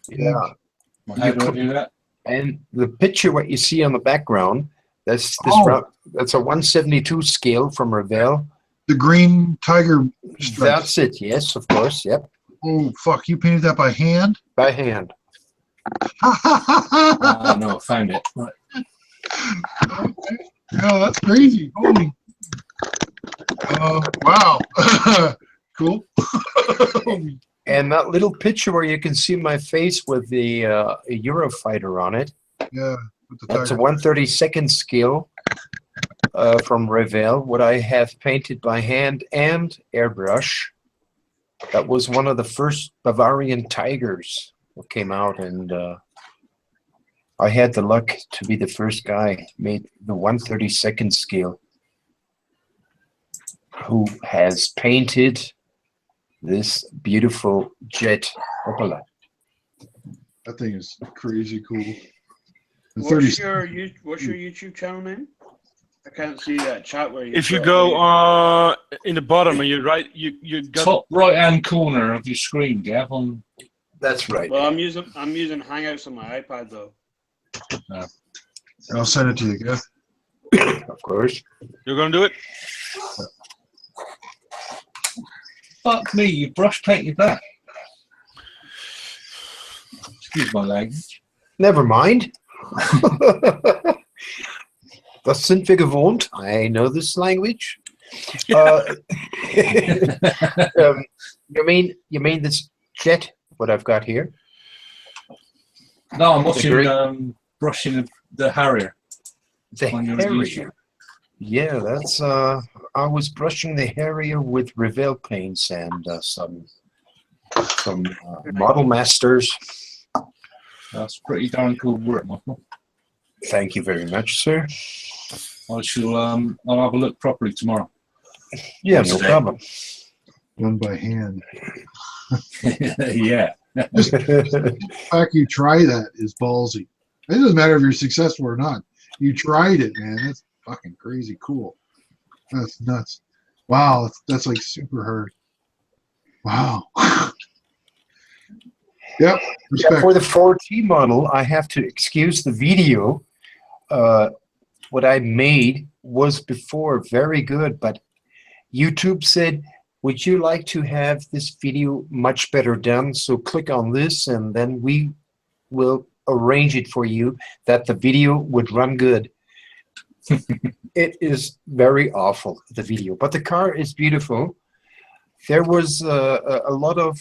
Yeah. How do I do that? And the picture, what you see on the background, that's that's a 172 scale from Revell. The green tiger stripes. That's it. Yes, of course. Yep. Oh fuck! You painted that by hand? By hand. No, I found it. Right. Yeah, that's crazy. Holy. Wow. Cool. And that little picture where you can see my face with the Eurofighter on it. Yeah. With the That's a tiger. 1/32 scale from Revell. What I have painted by hand and airbrush. That was one of the first Bavarian Tigers that came out, and I had the luck to be the first guy made the 1/32 scale who has painted this beautiful jet propeller. That thing is crazy cool. The What's your YouTube channel name? I can't see that chat where you. If you go in the bottom and you right, you got Top right hand corner of your screen, Gav. On That's right. Well, I'm using Hangouts on my iPad though. I'll send it to you, Gav. Of course. You're gonna do it? Fuck me, you brush painted that. Excuse my language. Never mind. Das sind wir gewohnt. I know this language. You mean this jet? What I've got here? No, I'm Agree. watching brushing the Harrier. The on your Harrier. YouTube. Yeah, that's. I was brushing the Harrier with Revell paints and some Model Masters. That's pretty darn cool work, Michael. Thank you very much, sir. I shall I'll have a look properly tomorrow. Yeah, no problem. Done by hand. Yeah. Just the fact you try that is ballsy. It doesn't matter if you're successful or not. You tried it, man. That's fucking crazy cool. That's nuts. Wow, that's like super hard. Wow. Yep. Respect. Yeah, for the 4T model, I have to excuse the video. What I made was before very good, but YouTube said, would you like to have this video much better done? So click on this and then we will arrange it for you that the video would run good. It is very awful, the video, but the car is beautiful. There was a lot of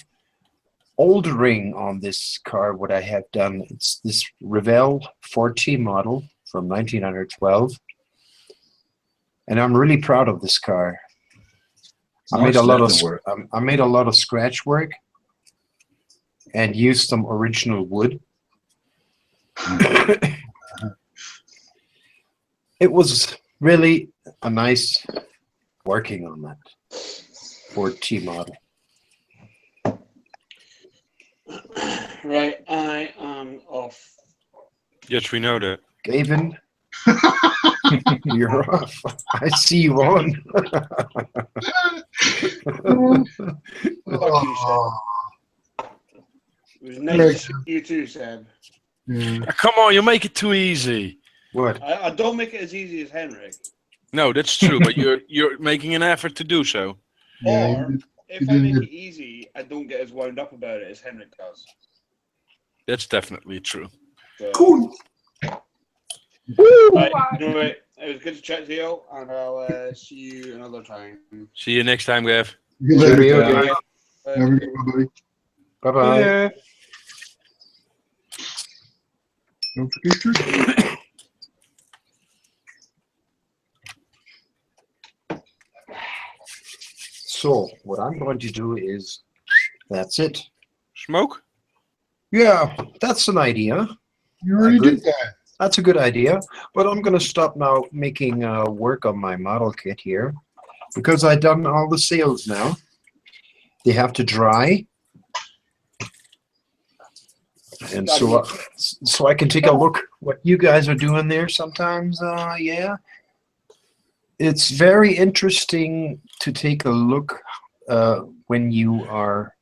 altering on this car. What I have done, it's this Revell 4T model from 1912, and I'm really proud of this car. I made a lot of work. I made a lot of scratch work and used some original wood. It was really a nice working on that 4T model. Right, I am off. Yes, we know that. Gavin, you're off. I see you on. It was nice to see you too, Seb. Come on, you make it too easy. What? I don't make it as easy as Henrik. No, that's true, but you're making an effort to do so. Or if I make it easy, I don't get as wound up about it as Henrik does. That's definitely true. So, Cool. right, anyway, it was good to chat to you, and I'll see you another time. See you next time, Gav. Good later, Cheerio, guys. Gav. Have a good one, buddy. Bye-bye. Yeah. Don't forget your So what I'm going to do is, that's it. Smoke? Yeah, that's an idea. You already did that. That's a good idea. But I'm going to stop now making work on my model kit here because I've done all the sails now. They have to dry. And so I can take a look what you guys are doing there sometimes. Yeah, it's very interesting to take a look when you are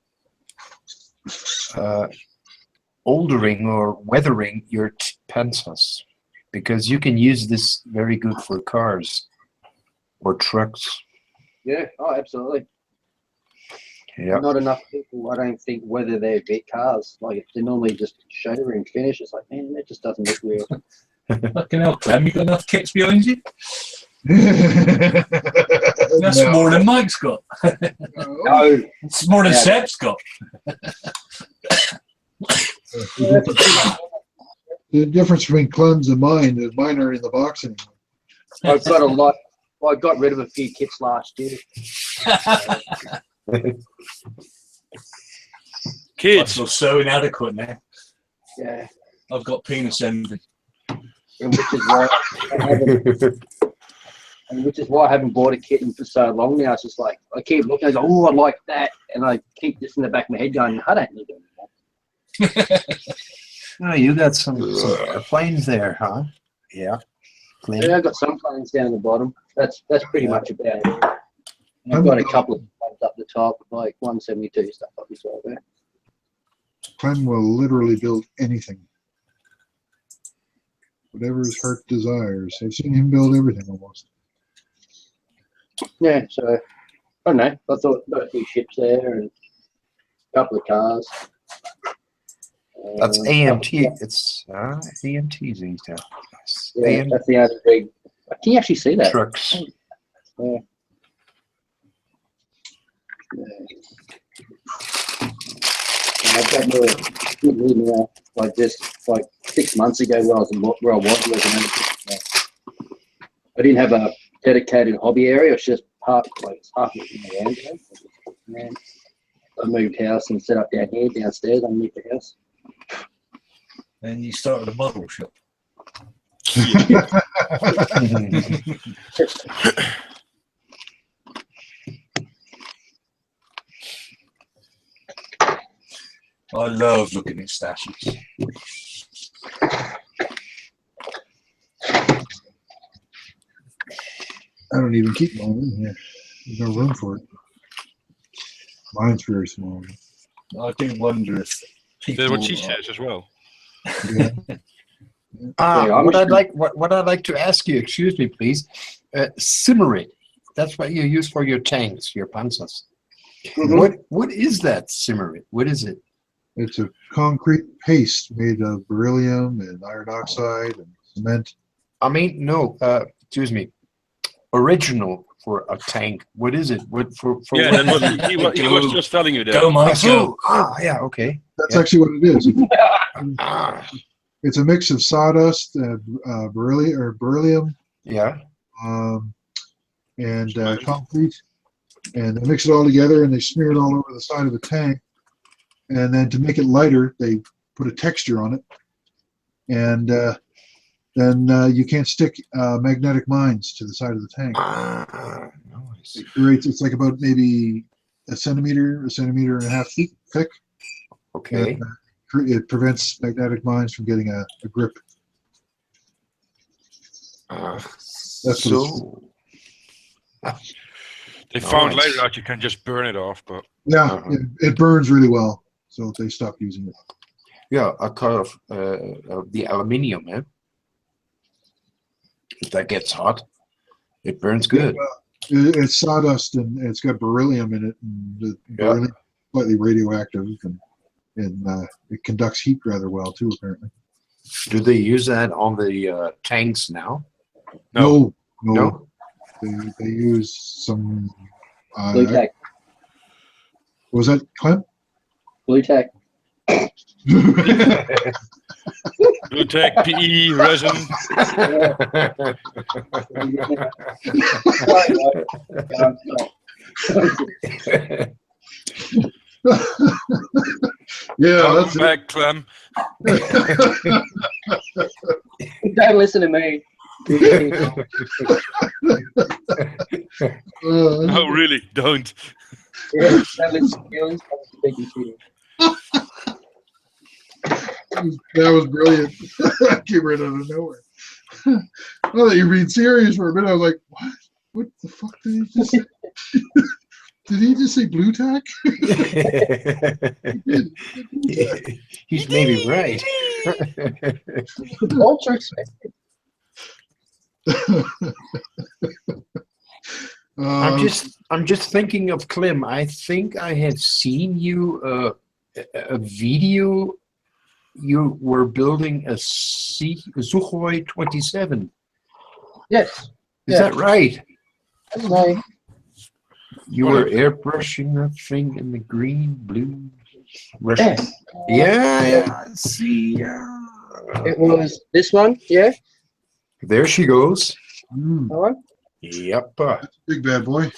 oldering or weathering your Panzers, because you can use this very good for cars or trucks. Yeah, oh, absolutely. Yeah. Not enough people, I don't think, weather their vet cars. Like, they're normally just shuttering finish. It's like, man, that just doesn't look real. Fucking hell, Clem, you got enough kits behind you? That's No. more than Mike's got. No. It's more than Yeah. Seb's got. The difference between Clem's and mine is mine are in the box anymore. I've got a lot. Well, I got rid of a few kits last year. Kids. I feel so inadequate now. Yeah. I've got penis envy. And which is why I haven't bought a kitten for so long now. It's just like, I keep looking, I go, oh, I like that. And I keep this in the back of my head going, I don't need it anymore. Oh, you got some airplanes there, huh? Yeah. Clean. Yeah, I've got some planes down the bottom. That's pretty much about it. And I've got a couple of planes up the top, like 172 stuff up as well there. Clem will literally build anything. Whatever his heart desires. I've seen him build everything almost. Yeah, so, I don't know. I thought got a few ships there and a couple of cars. That's AMT. It's AMTs these days. Yeah, that's the other big. Can you actually see that? Trucks. Yeah. And I've got more like this, like 6 months ago where I was I didn't have a dedicated hobby area. It's just half of it in the land. And I moved house and set up down here, downstairs underneath the house. And you started a model shop. I love looking at stashes. I don't even keep mine in here. There's no room for it. Mine's very small. I do wonder if That's what she says as well. Yeah. What I'd like to ask you, excuse me, please, Simmerit. That's what you use for your tanks, your Panzers. Mm-hmm. What is that Simmerit? What is it? It's a concrete paste made of beryllium and iron oxide and cement. I mean, no, excuse me. Original for a tank. What is it? What for? Yeah, what? that's what he was just telling you that. Go, Mike, go. Yeah, okay. That's actually what it is. It's a mix of sawdust and beryllium. Yeah. And concrete, and they mix it all together and they smear it all over the side of the tank. And then to make it lighter, they put a texture on it, and then you can't stick magnetic mines to the side of the tank. Nice. It creates. It's like about maybe a centimeter and a half thick. Okay. And, it prevents magnetic mines from getting a grip. That's so. They found Nice. later out you can just burn it off, but Yeah, it burns really well, so they stopped using it. Yeah, a kind of the aluminium, eh? If that gets hot, it burns good. It's sawdust and it's got beryllium in it, and the beryllium is slightly radioactive, and it conducts heat rather well too. Apparently. Do they use that on the tanks now? No. No? They use some. Blue tack. Was that Clint? Blue tack. Blue Tech, PE, resin. Yeah, Welcome that's back, Clem. Don't listen to me. No, really, don't. Yeah, don't listen to feelings. That was brilliant. That came right out of nowhere. I thought you were being serious for a minute. I was like, what? What the fuck did he just say? Did he just say blue tack? He's maybe right. I'm just thinking of Clem. I think I have seen you a video. You were building a Sukhoi 27. Yes. Is that right? That's right. You were airbrushing that thing in the green, blue, Russian. Yeah. Yeah. See. It was this one. Yeah. There she goes. All right. Yep. Big bad boy.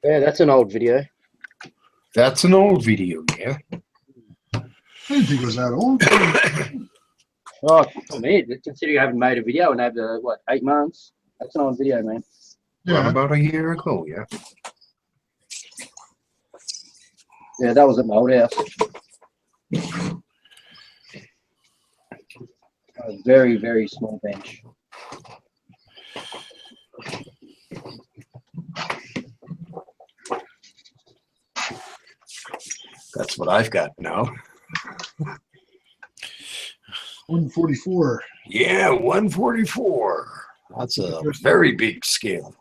Yeah, that's an old video. That's an old video, yeah. I didn't think it was that old. Oh, for me, considering I haven't made a video in over, what, 8 months? That's an old video, man. Yeah. About a year ago, yeah. Yeah, that was at my old house. A very, very small bench. That's what I've got now. 144. Yeah, 144. That's a very big scale.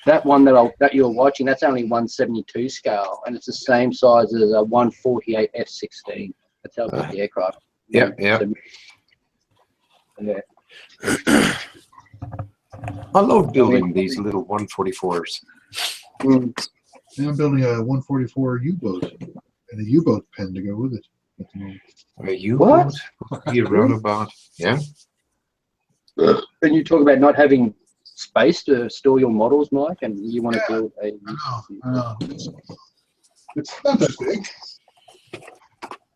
That one that you were watching, that's only 172 scale, and it's the same size as a 148 F-16. That's how big the aircraft. Yeah, yeah. Yeah. I love building these little 144s. Mm. And I'm building a 144 U-boat and a U-boat pen to go with it. A U-boat? You roundabout? Yeah. And you talk about not having space to store your models, Mike, and you want to build a. I know. It's not that big.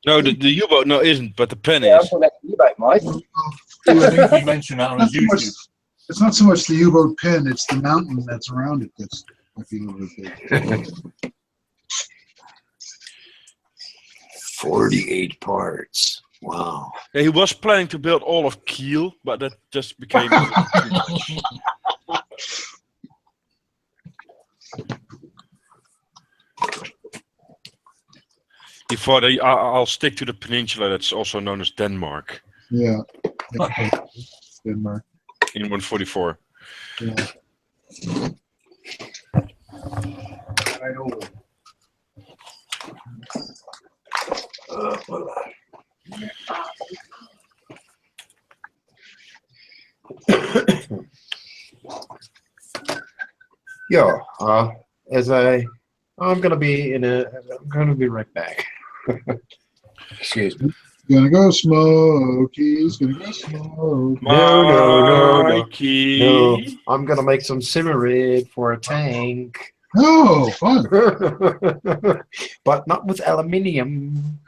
No, the U-boat isn't, but the pen I'm is. talking about the U-boat, Mike. I think you mentioned that on his YouTube. It's not so much the U-boat pen; it's the mountain that's around it that's might be a little bit big. 48 parts. Wow. Yeah, he was planning to build all of Kiel, but that just became too much. He thought, I'll stick to the peninsula that's also known as Denmark Yeah. Denmark. in 144. Yeah. Right over. Yeah, I'm gonna be right back. Excuse me. Gonna go Smokey's gonna go smoke. No. Mikey. No, I'm gonna make some simmerid for a tank. Oh, fun. But not with aluminium.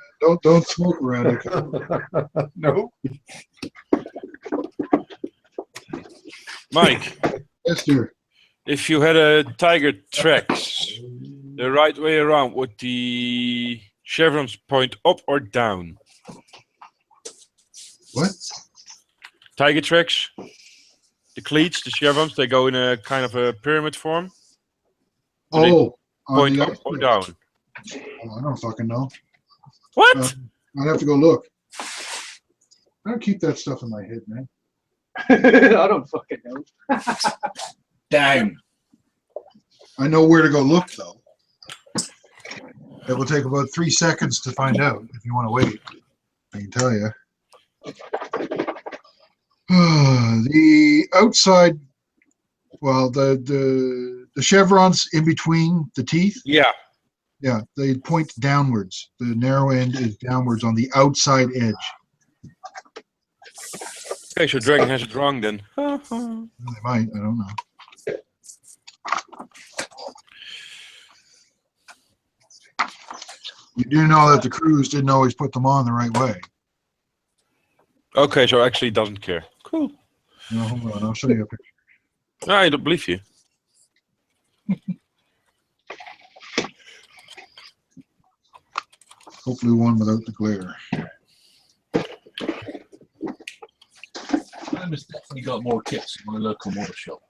Don't smoke around it. No. Mike, Yes, dear. if you had a Tiger Trax the right way around, would the chevrons point up or down? What? Tiger Trax, the cleats, the chevrons, they go in a kind of a pyramid form. Do they Oh, point the up or outside. down? Oh, I don't fucking know. What? I'd have to go look. I don't keep that stuff in my head, man. I don't fucking know. Down. I know where to go look, though. It will take about 3 seconds to find out if you want to wait. I can tell you. The outside, well, the chevrons in between the teeth, Yeah. yeah, they point downwards. The narrow end is downwards on the outside edge. Okay, so Dragon has it wrong then. They might, I don't know. You do know that the crews didn't always put them on the right way. Okay, so actually it doesn't care. Cool. No, hold on, I'll show you a picture. No, I don't believe you. Hopefully one without the glare. Mine has definitely got more kits in my local motor shop.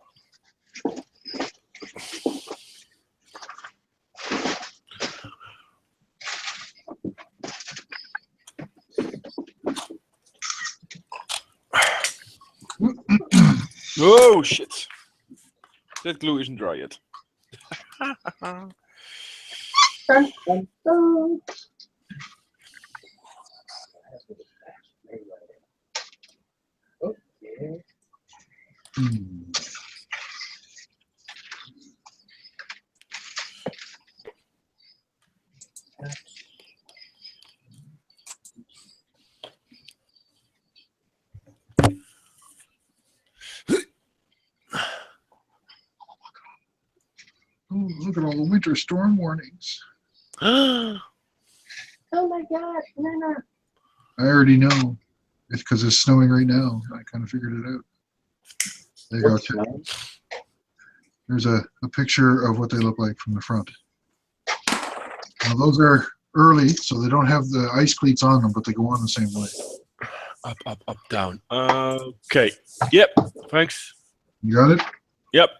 Oh shit! That glue isn't dry yet. Dun, dun, dun. Oh, yeah. Oh, look at all the winter storm warnings. Oh my God, no. I already know. It's because it's snowing right now. I kind of figured it out. There you go. There's a picture of what they look like from the front. Now those are early, so they don't have the ice cleats on them, but they go on the same way. Up, up, up, down. Okay. Yep. Thanks. You got it? Yep.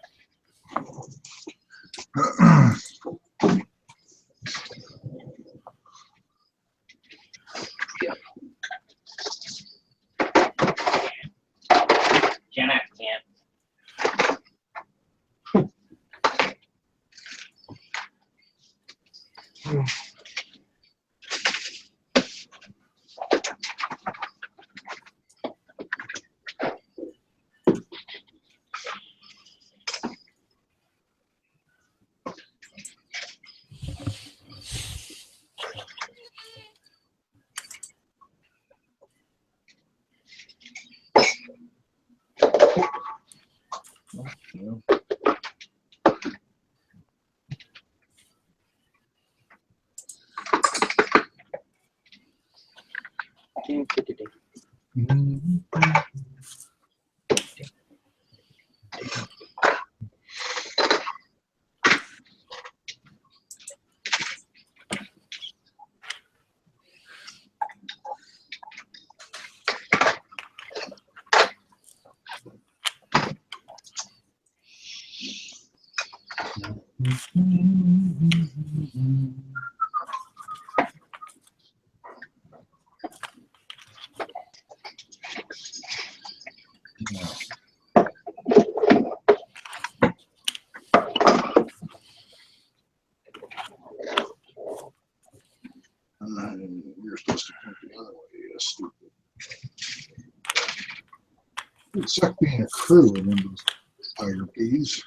You're supposed to point the other way, you stupid. It sucked being a crew in those tiger peas.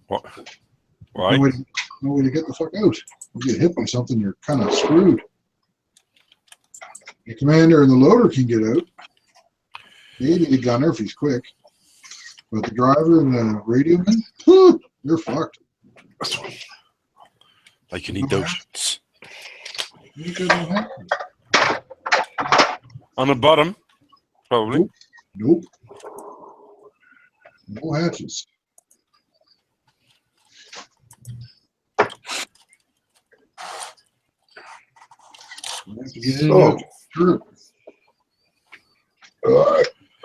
What? Why? No way to get the fuck out. You get hit by something, you're kind of screwed. The commander and the loader can get out. Maybe the gunner if he's quick. But the driver and the radio man, you're fucked. Like you need those. On the bottom, probably. Nope. No hatches. So, Sure.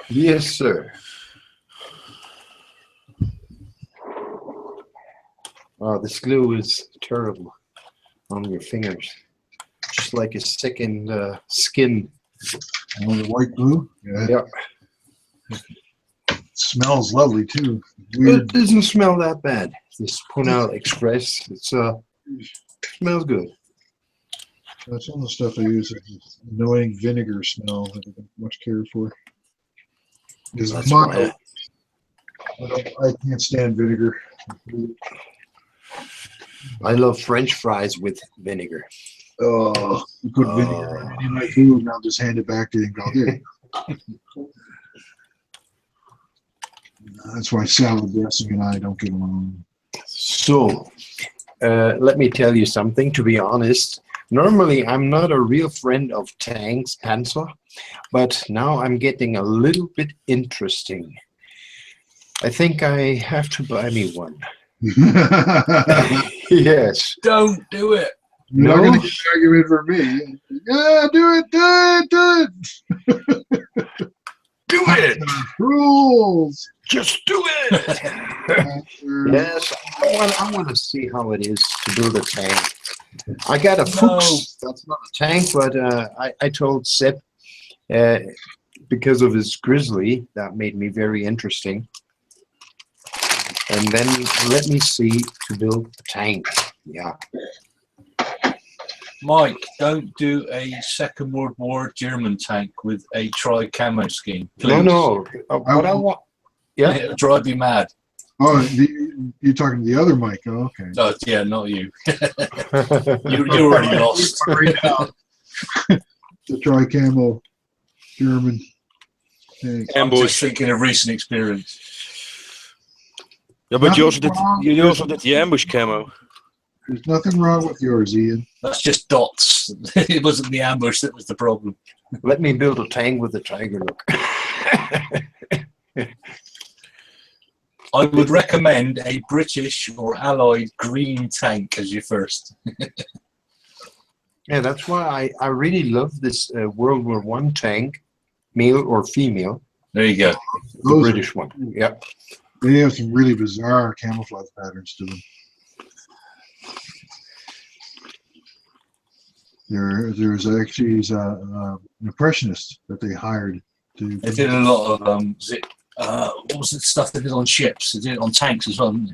yes, sir. Oh, this glue is terrible on your fingers. Just like a second skin. Oh, the white glue? Yeah. Yeah. It smells lovely too. It doesn't smell that bad. This Punal Express, it's smells good. That's all the stuff I use. Is annoying vinegar smell that I don't much care for. Is That's mild. why I can't stand vinegar. I love French fries with vinegar. Oh, you put vinegar in any of my food and I'll just hand it back to you and go, here. That's why salad dressing and I don't get along. So, let me tell you something, to be honest. Normally, I'm not a real friend of tanks, Panzer, but now I'm getting a little bit interesting. I think I have to buy me one. Yes. Don't do it. You're not going to get an argument for me. Yeah, do it. Do it. Rules. Just do it. Yes, I want to see how it is to build a tank. I got a Fuchs. That's not a tank, but I told Sip because of his Grizzly, that made me very interesting. And then let me see to build a tank. Yeah. Mike, don't do a Second World War German tank with a tri-camo scheme. Please. No. What I want. Yeah. It'll drive you mad. Oh, you're talking to the other Mike. Oh, okay. Oh, yeah, not you. You're already lost. The tri-camo German tank. I'm just thinking of recent experience. Yeah, but you also did the ambush camo. There's nothing wrong with yours, Ian. That's just dots. It wasn't the ambush that was the problem. Let me build a tank with a tiger look. I would recommend a British or Allied green tank as your first. Yeah, that's why I really love this World War I tank, male or female. There you go. The British one. Yep. They have some really bizarre camouflage patterns to them. There's actually an impressionist that they hired to. They did a lot of what was the stuff they did on ships? They did it on tanks as well, didn't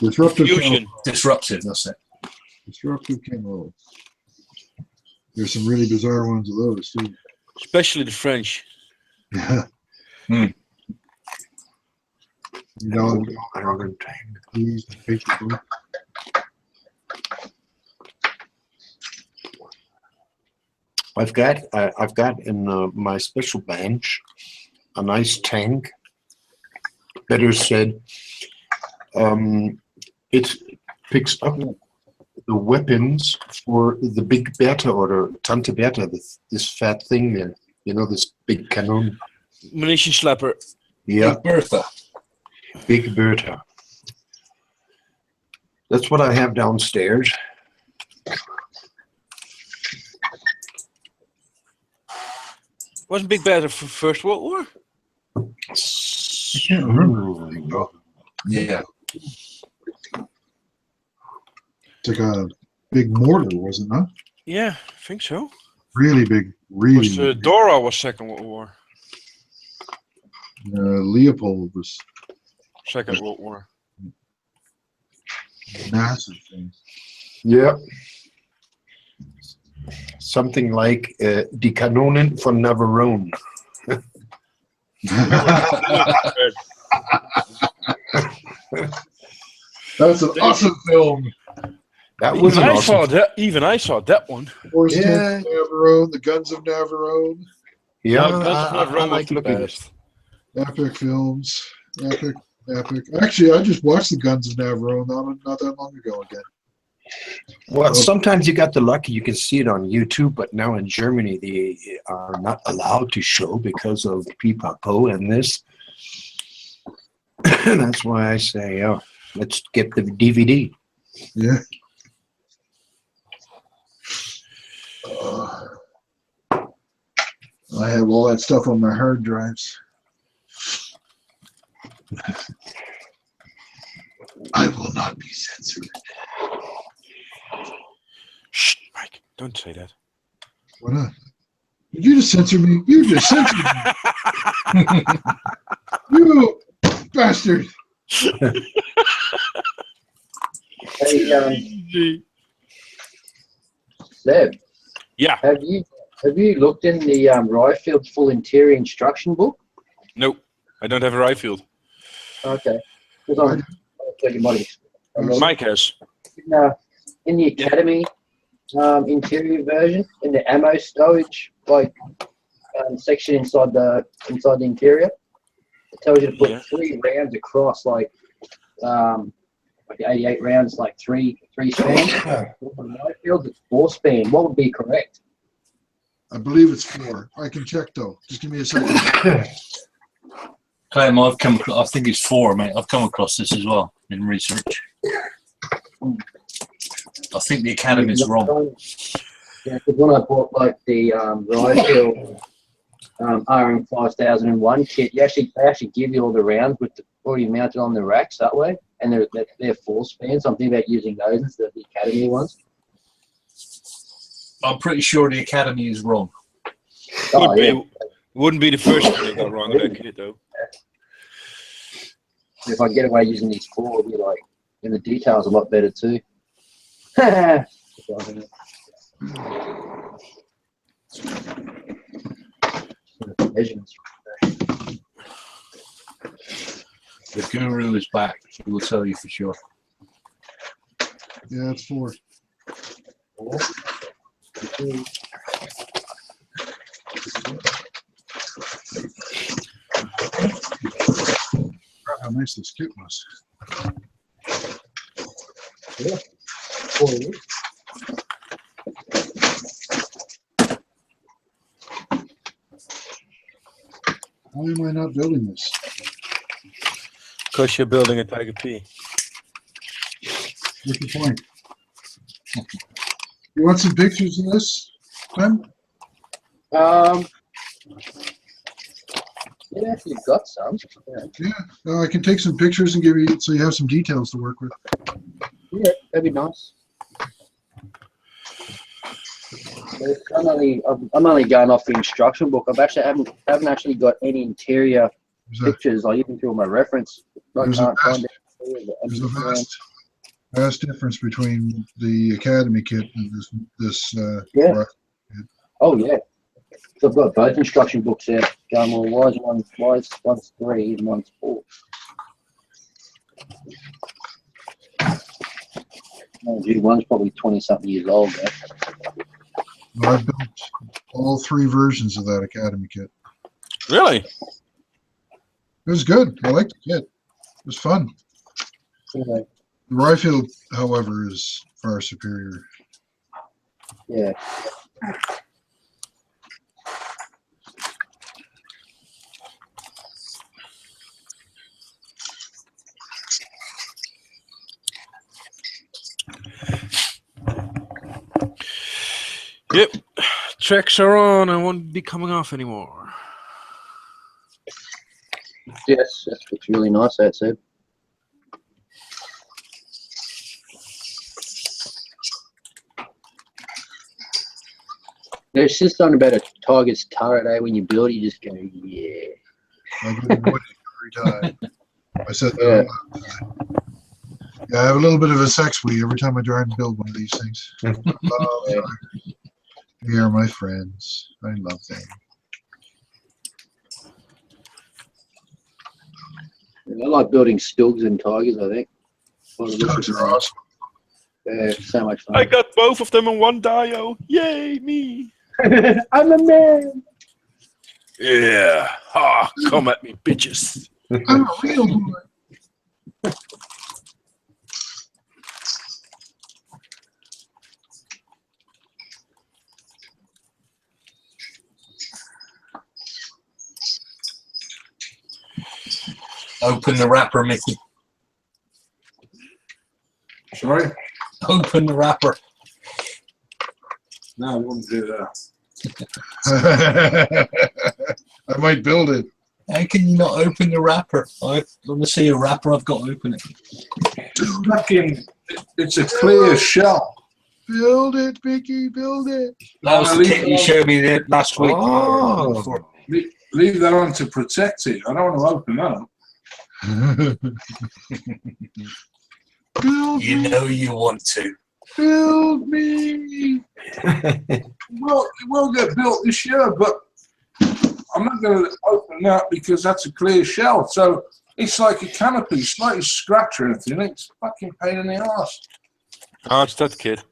they? Disruptive. Disruptive. That's it. Disruptive camo. There's some really bizarre ones of those too. Especially the French. Yeah. You know, please take the book. I've got in my special bench a nice tank. Better said, it picks up the weapons for the big Bertha or the Tante Bertha, this fat thing there. You know, this big cannon. Munition slapper. Yeah. Big Bertha. Big Bertha. That's what I have downstairs. Wasn't Big Bertha for First World War? I can't remember. Yeah. It's like a big mortar, was it not? Yeah, I think so. Really big, really. Was, Dora was Second World War. Leopold was Second World War. Massive things. Yeah. Something like Die Kanonen von Navarone. That's an awesome film. That was even awesome. I saw that one. Horse Tanks of Navarone, the Guns of Navarone. Yeah, I like looking at it. Epic films. Epic. Actually, I just watched the Guns of Navarone not that long ago again. Well, sometimes you got the luck, you can see it on YouTube, but now in Germany they are not allowed to show because of Pipapo and this. That's why I say, oh, let's get the DVD. Yeah. I have all that stuff on my hard drives. I will not be censored. Shh, Mike, don't say that. Why not? Did you just censor me? You just censored me. You bastard. Hey, Seb. Yeah. Have you looked in the Rifield's full interior instruction book? Nope, I don't have a Riffield. Okay. Because Mike has. In the Academy interior version, in the ammo stowage section inside the interior, it tells you to put 3 rounds across, like 88 rounds, like three span. On Rifield's, it's 4 span. What would be correct? I believe it's 4. I can check though. Just give me a second. Clem, I think it's 4, mate. I've come across this as well in research. I think the academy's wrong. Yeah, because when I bought like the Rifle RM 5001 kit, they actually give you all the rounds with already mounted on the racks that way, and they're full span. So I'm thinking about using those instead of the academy ones. I'm pretty sure the academy is wrong. Oh, yeah. Wouldn't be the first thing they got wrong with that kit, though. If I get away using these four, it'll be like, and the details a lot better too. Measurements. The guru is back. He will tell you for sure. Yeah, it's 4. How nice this kit was. Yeah. 4 years. Why am I not building this? Because you're building a Tiger P. What's the point? You want some pictures of this, Tim? Yeah, actually got some. Yeah, I can take some pictures and give you so you have some details to work with. Yeah, that'd be nice. I'm only going off the instruction book. Haven't actually got any interior pictures. I even through my reference. There's a vast difference between the academy kit and this yeah. kit. Oh yeah. So I've got both instruction books there. Going, well, one's 3 and one's 4. Oh, gee, one's probably 20-something years old there. I built all 3 versions of that academy kit. Really? It was good. I liked the kit. It was fun. Yeah. The Rifle, however, is far superior. Yeah. Yep. Tracks are on. I won't be coming off anymore. Yes, that looks really nice, that said. There's just something about a Tiger's turret, eh? When you build it, you just go, yeah. I get wood every time. I said that. Yeah, I have a little bit of a sex wee every time I try and build one of these things. They are my friends. I love them. I like building Stugs and Tigers, I think. Stugs are awesome. Yeah, so much fun. I got both of them in one dio. Yay, me. I'm a man. Yeah. Ha, come at me, bitches. I'm a real boy. Open the wrapper, Mickey. Sorry? Open the wrapper. No, I wouldn't do that. I might build it. How can you not open the wrapper? I want to see a wrapper. I've got to open it. Fucking, it's a clear shell. Build it, Mickey. Build it. That was the kit you showed me there last week. Oh. Leave that on to protect it. I don't want to open that up. Build You me. know you want to. Build me. Well, it will get built this year, but I'm not going to open that because that's a clear shell. So it's like a canopy, slightly scratch or anything. It's a fucking pain in the ass. Oh, it's that kid.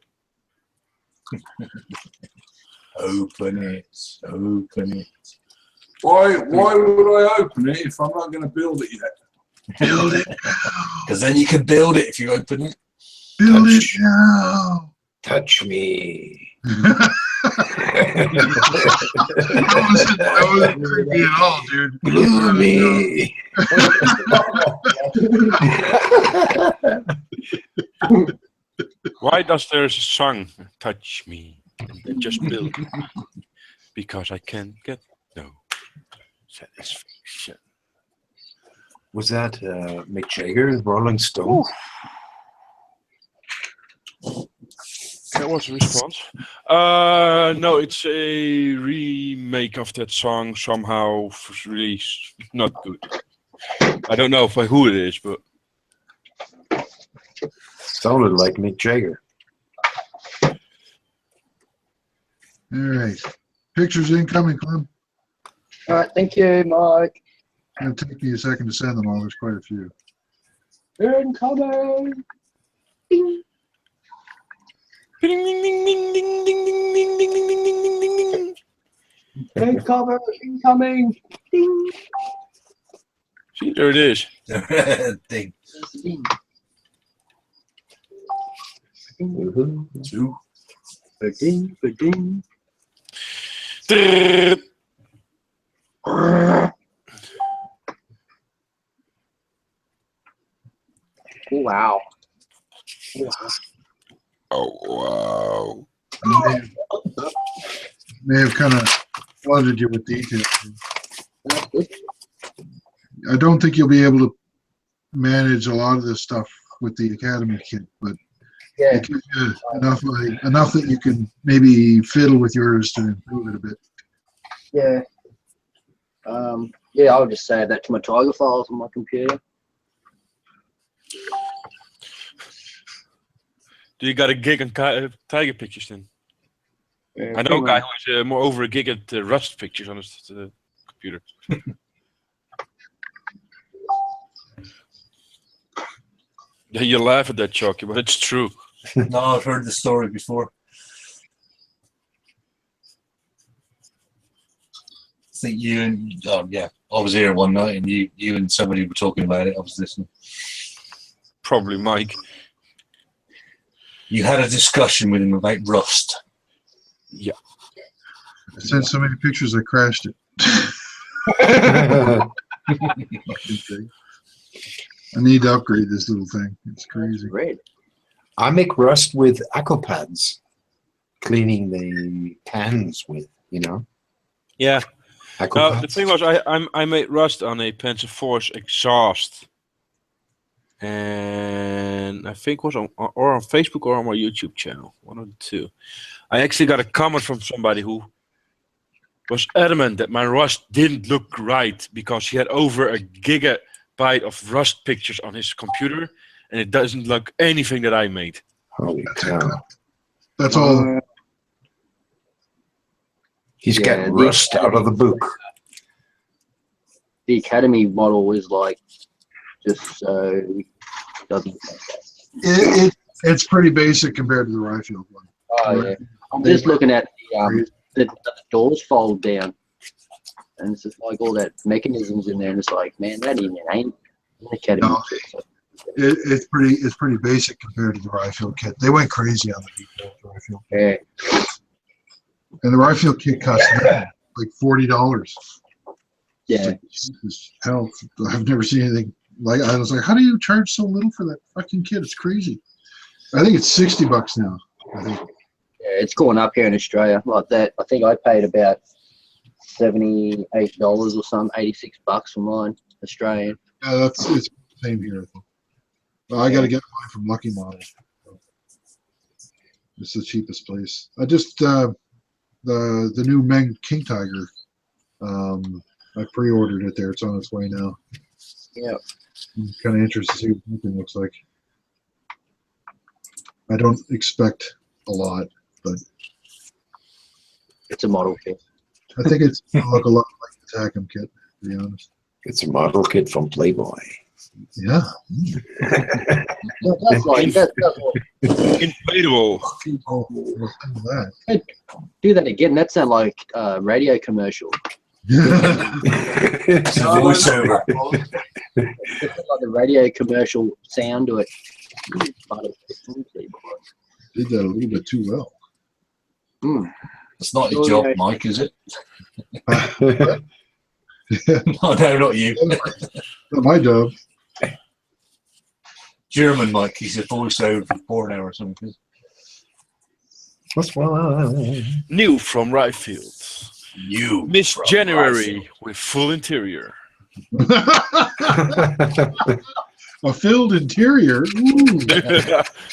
Open it. Open it. Why would I open it if I'm not going to build it yet? Build it. Because then you can build it if you open it. Build it now. Touch me. That wasn't creepy at all, dude. Glue me. Why does there's a song touch me and just build me? Because I can get no satisfaction. Was that Mick Jagger, Rolling Stones? That was a response. No, it's a remake of that song somehow released. Not good. I don't know by who it is, but Sounded like Mick Jagger. All right. Pictures incoming, Clem. All right, thank you, Mike. It'll take me a second to send them all. There's quite a few. Incoming. Ding. ding ding ding ding ding ding ding ding ding ding ding ding ding. Incoming. Incoming. Ding. See, there it is. Ding. Ding. Two. Ding. Ding. Drrrr. Wow. Oh wow. May have kind of flooded you with details. I don't think you'll be able to manage a lot of this stuff with the Academy kit, but Yeah. it gives you enough that you can maybe fiddle with yours to improve it a bit. Yeah. Yeah, I'll just save that to my Tiger files on my computer. Do you got a gig on Tiger pictures then? Yeah, I know a guy who is more over a gig at Rust pictures on his computer. Yeah, you laugh at that, Chucky, but it's true. No, I've heard the story before. I think you and yeah, I was here one night and you and somebody were talking about it. I was listening. Probably Mike. You had a discussion with him about Rust. Yeah. I sent so many pictures, I crashed it. I need to upgrade this little thing. It's crazy. Red. I make Rust with Aquapads, cleaning the pans with, you know. Yeah. No, Aquapads. the thing was, I made Rust on a Panzer Force exhaust, and I think it was on Facebook or on my YouTube channel, one of the two. I actually got a comment from somebody who was adamant that my Rust didn't look right because he had over a gigabyte of Rust pictures on his computer, and it doesn't look anything that I made. Holy cow. That's all. He's Yeah, getting the Rust out of the book. The Academy model is like just so doesn't. It's pretty basic compared to the Ryfield one. Oh yeah. I'm just looking at the doors fold down, and it's just like all that mechanisms in there, and it's like, man, that even ain't an Academy. No, it's pretty basic compared to the Ryfield kit. They went crazy on the Ryfield. Yeah. And the Ryfield kit cost like $40. Yeah. Hell, I've never seen anything like. I was like, how do you charge so little for that fucking kit? It's crazy. I think it's $60 now. I think. Yeah, it's going up here in Australia like that. I think I paid about $78 or something, $86 for mine, Australian. Yeah, it's the same here. I think. Well, I got to get mine from Lucky Model. It's the cheapest place. I just the new Meng King Tiger. I pre-ordered it there. It's on its way now. Yeah. I'm kind of interested to see what it looks like. I don't expect a lot, but it's a model kit. I think it's gonna look a lot like the TACM kit, to be honest. It's a model kit from Playboy. Yeah. That's like that's what. Inflatable. Oh, what's that? Hey, do that again. That sounds like a radio commercial. It's a voiceover. It's like the radio commercial sound to it. Did that a little bit too well. It's not your job, Mike, is it? Oh, no, not you. Not my job. German Mike, he's a voiceover for porno or something. What's wrong? New from Ryfield. New Miss from January with full interior. A filled interior. Ooh.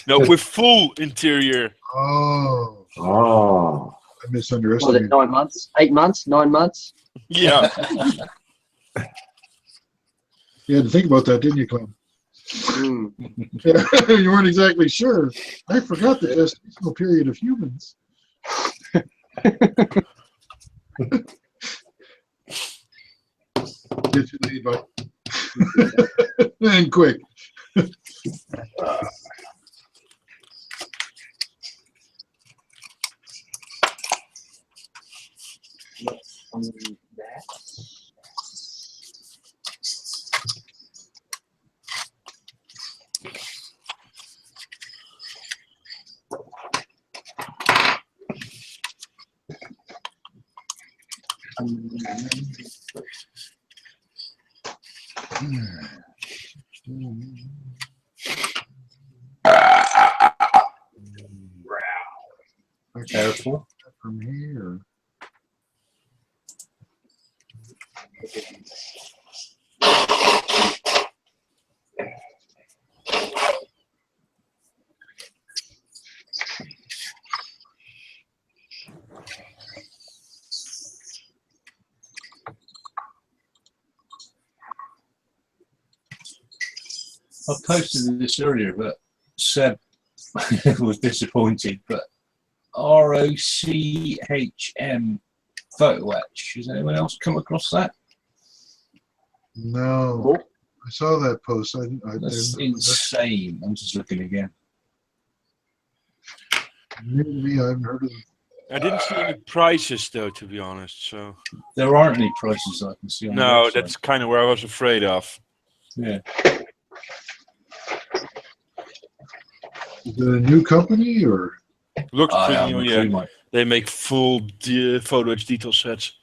No, with full interior. Oh, Oh. I Was it misunderestimated. 9 months? 8 months? 9 months? Yeah. You had to think about that, didn't you, Clem? You weren't exactly sure. I forgot the gestational period of humans. Get you the invite. And quick. Careful. From here. I posted this earlier, but Seb was disappointed. But ROCHM photo etch. Has anyone else come across that? No. I saw that post. That's insane. I'm just looking again. New to me, I haven't heard of them. I didn't see any prices though, to be honest. So There aren't any prices I can see on the no, website. that's kind of where I was afraid of. Yeah. Is it a new company or? Looks I pretty haven't new, a yeah. clue, mate. They make full photo etch detail sets.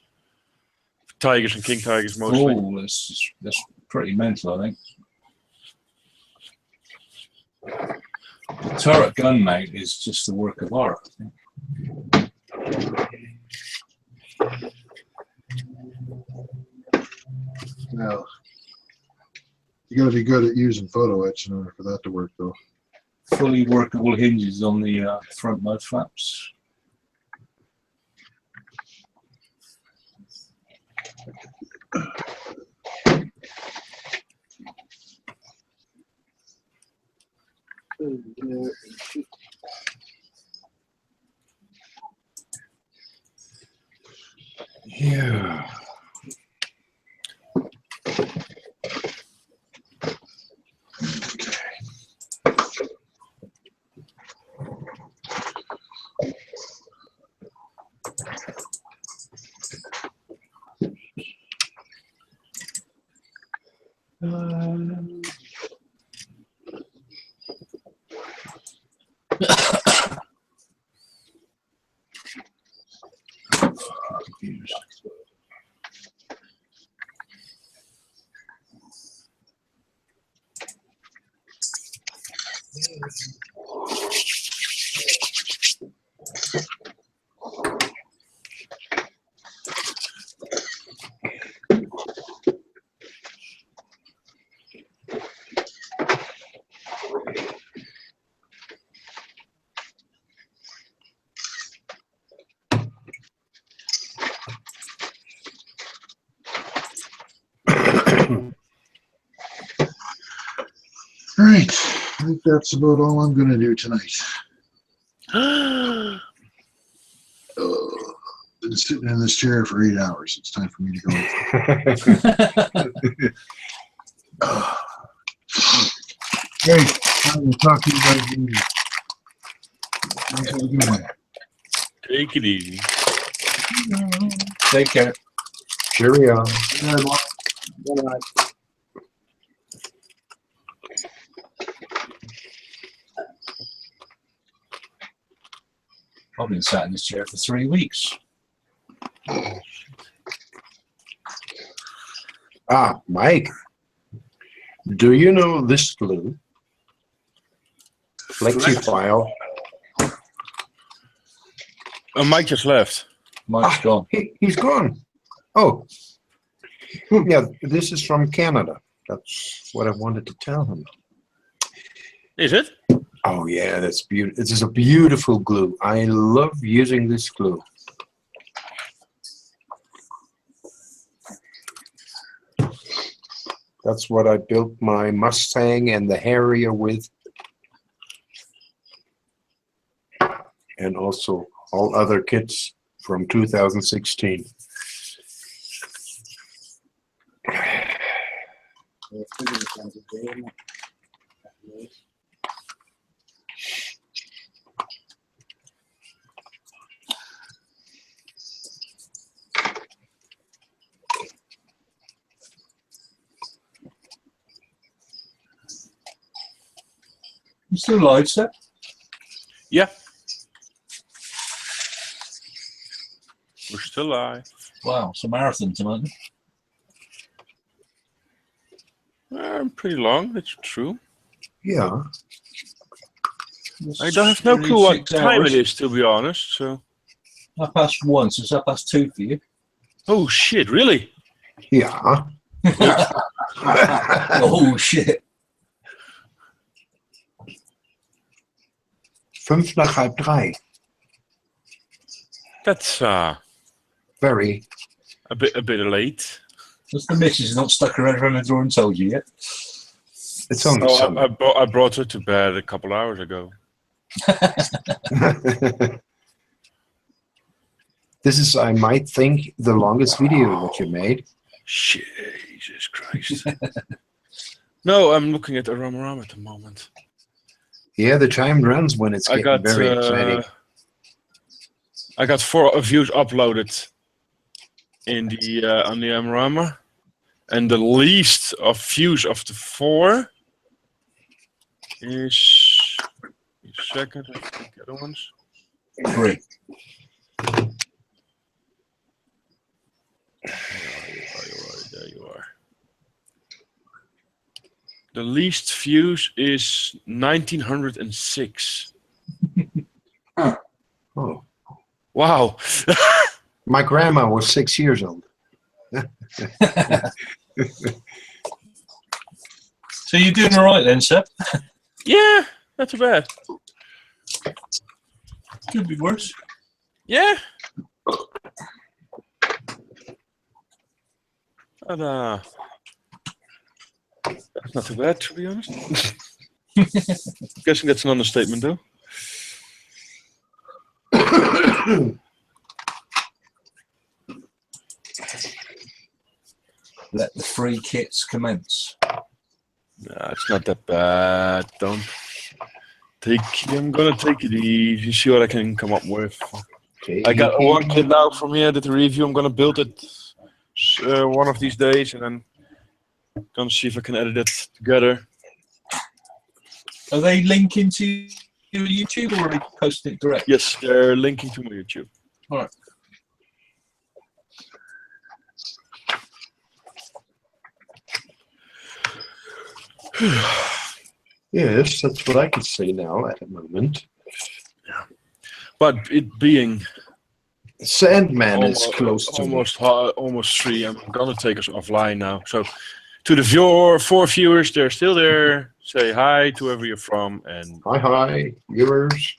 Tigers and king tigers mostly. Oh, that's pretty mental, I think. The turret gun mount is just a work of art, I think. No. You got to be good at using photo etch in order for that to work, though. Fully workable hinges on the front mud flaps. Yeah. Confused. All right. I think that's about all I'm going to do tonight. Been sitting in this chair for 8 hours. It's time for me to go. Great. I will talk to you guys later. Have a good one. Take it easy. Take care. Cheerio. I've been sat in this chair for 3 weeks. Ah, Mike. Do you know this glue? Flexifile. Mike just left. Mike's gone. He's gone. Oh. Yeah, this is from Canada. That's what I wanted to tell him. Is it? Oh yeah, that's beautiful. This is a beautiful glue. I love using this glue. That's what I built my Mustang and the Harrier with. And also all other kits from 2016. You still live, sir? Yeah. We're still live. Wow, it's a marathon tonight. Pretty long, that's true. Yeah. I don't have no clue what 36 time hours. it is, to be honest. So. 1:30, so it's 2:30 for you. Oh shit! Really? Yeah. Oh shit! 2:55. That's very a bit late. Just the missus not stuck around the door and told you yet. It's only Sunday. I brought her to bed a couple hours ago. This is, I might think, the longest video that you made. Jesus Christ. No, I'm looking at Aramarama at the moment. Yeah, the time runs when it's getting very exciting. I got 4 views uploaded in the on the Amarama, and the least of views of the 4 is second. I think the other ones. 3. There you are. The least views is 1906. Oh. Wow. My grandma was 6 years old. So you're doing all right then, sir? Yeah, not too bad. Could be worse. Yeah. But, that's not too bad, to be honest. Guessing that's an understatement, though. Let the free kits commence. Nah, it's not that bad. Don't take. I'm gonna take it easy. See what I can come up with. I got one kit now from here. Did the review. I'm gonna build it one of these days, and then gonna see if I can edit it together. Are they linking to your YouTube or are they posting it direct? Yes, they're linking to my YouTube. All right. Yes, that's what I can say now at the moment. Yeah. But it being Sandman is close to me. almost 3. I'm gonna take us offline now. So to the 4 viewers, they're still there. Say hi to wherever you're from, and hi viewers.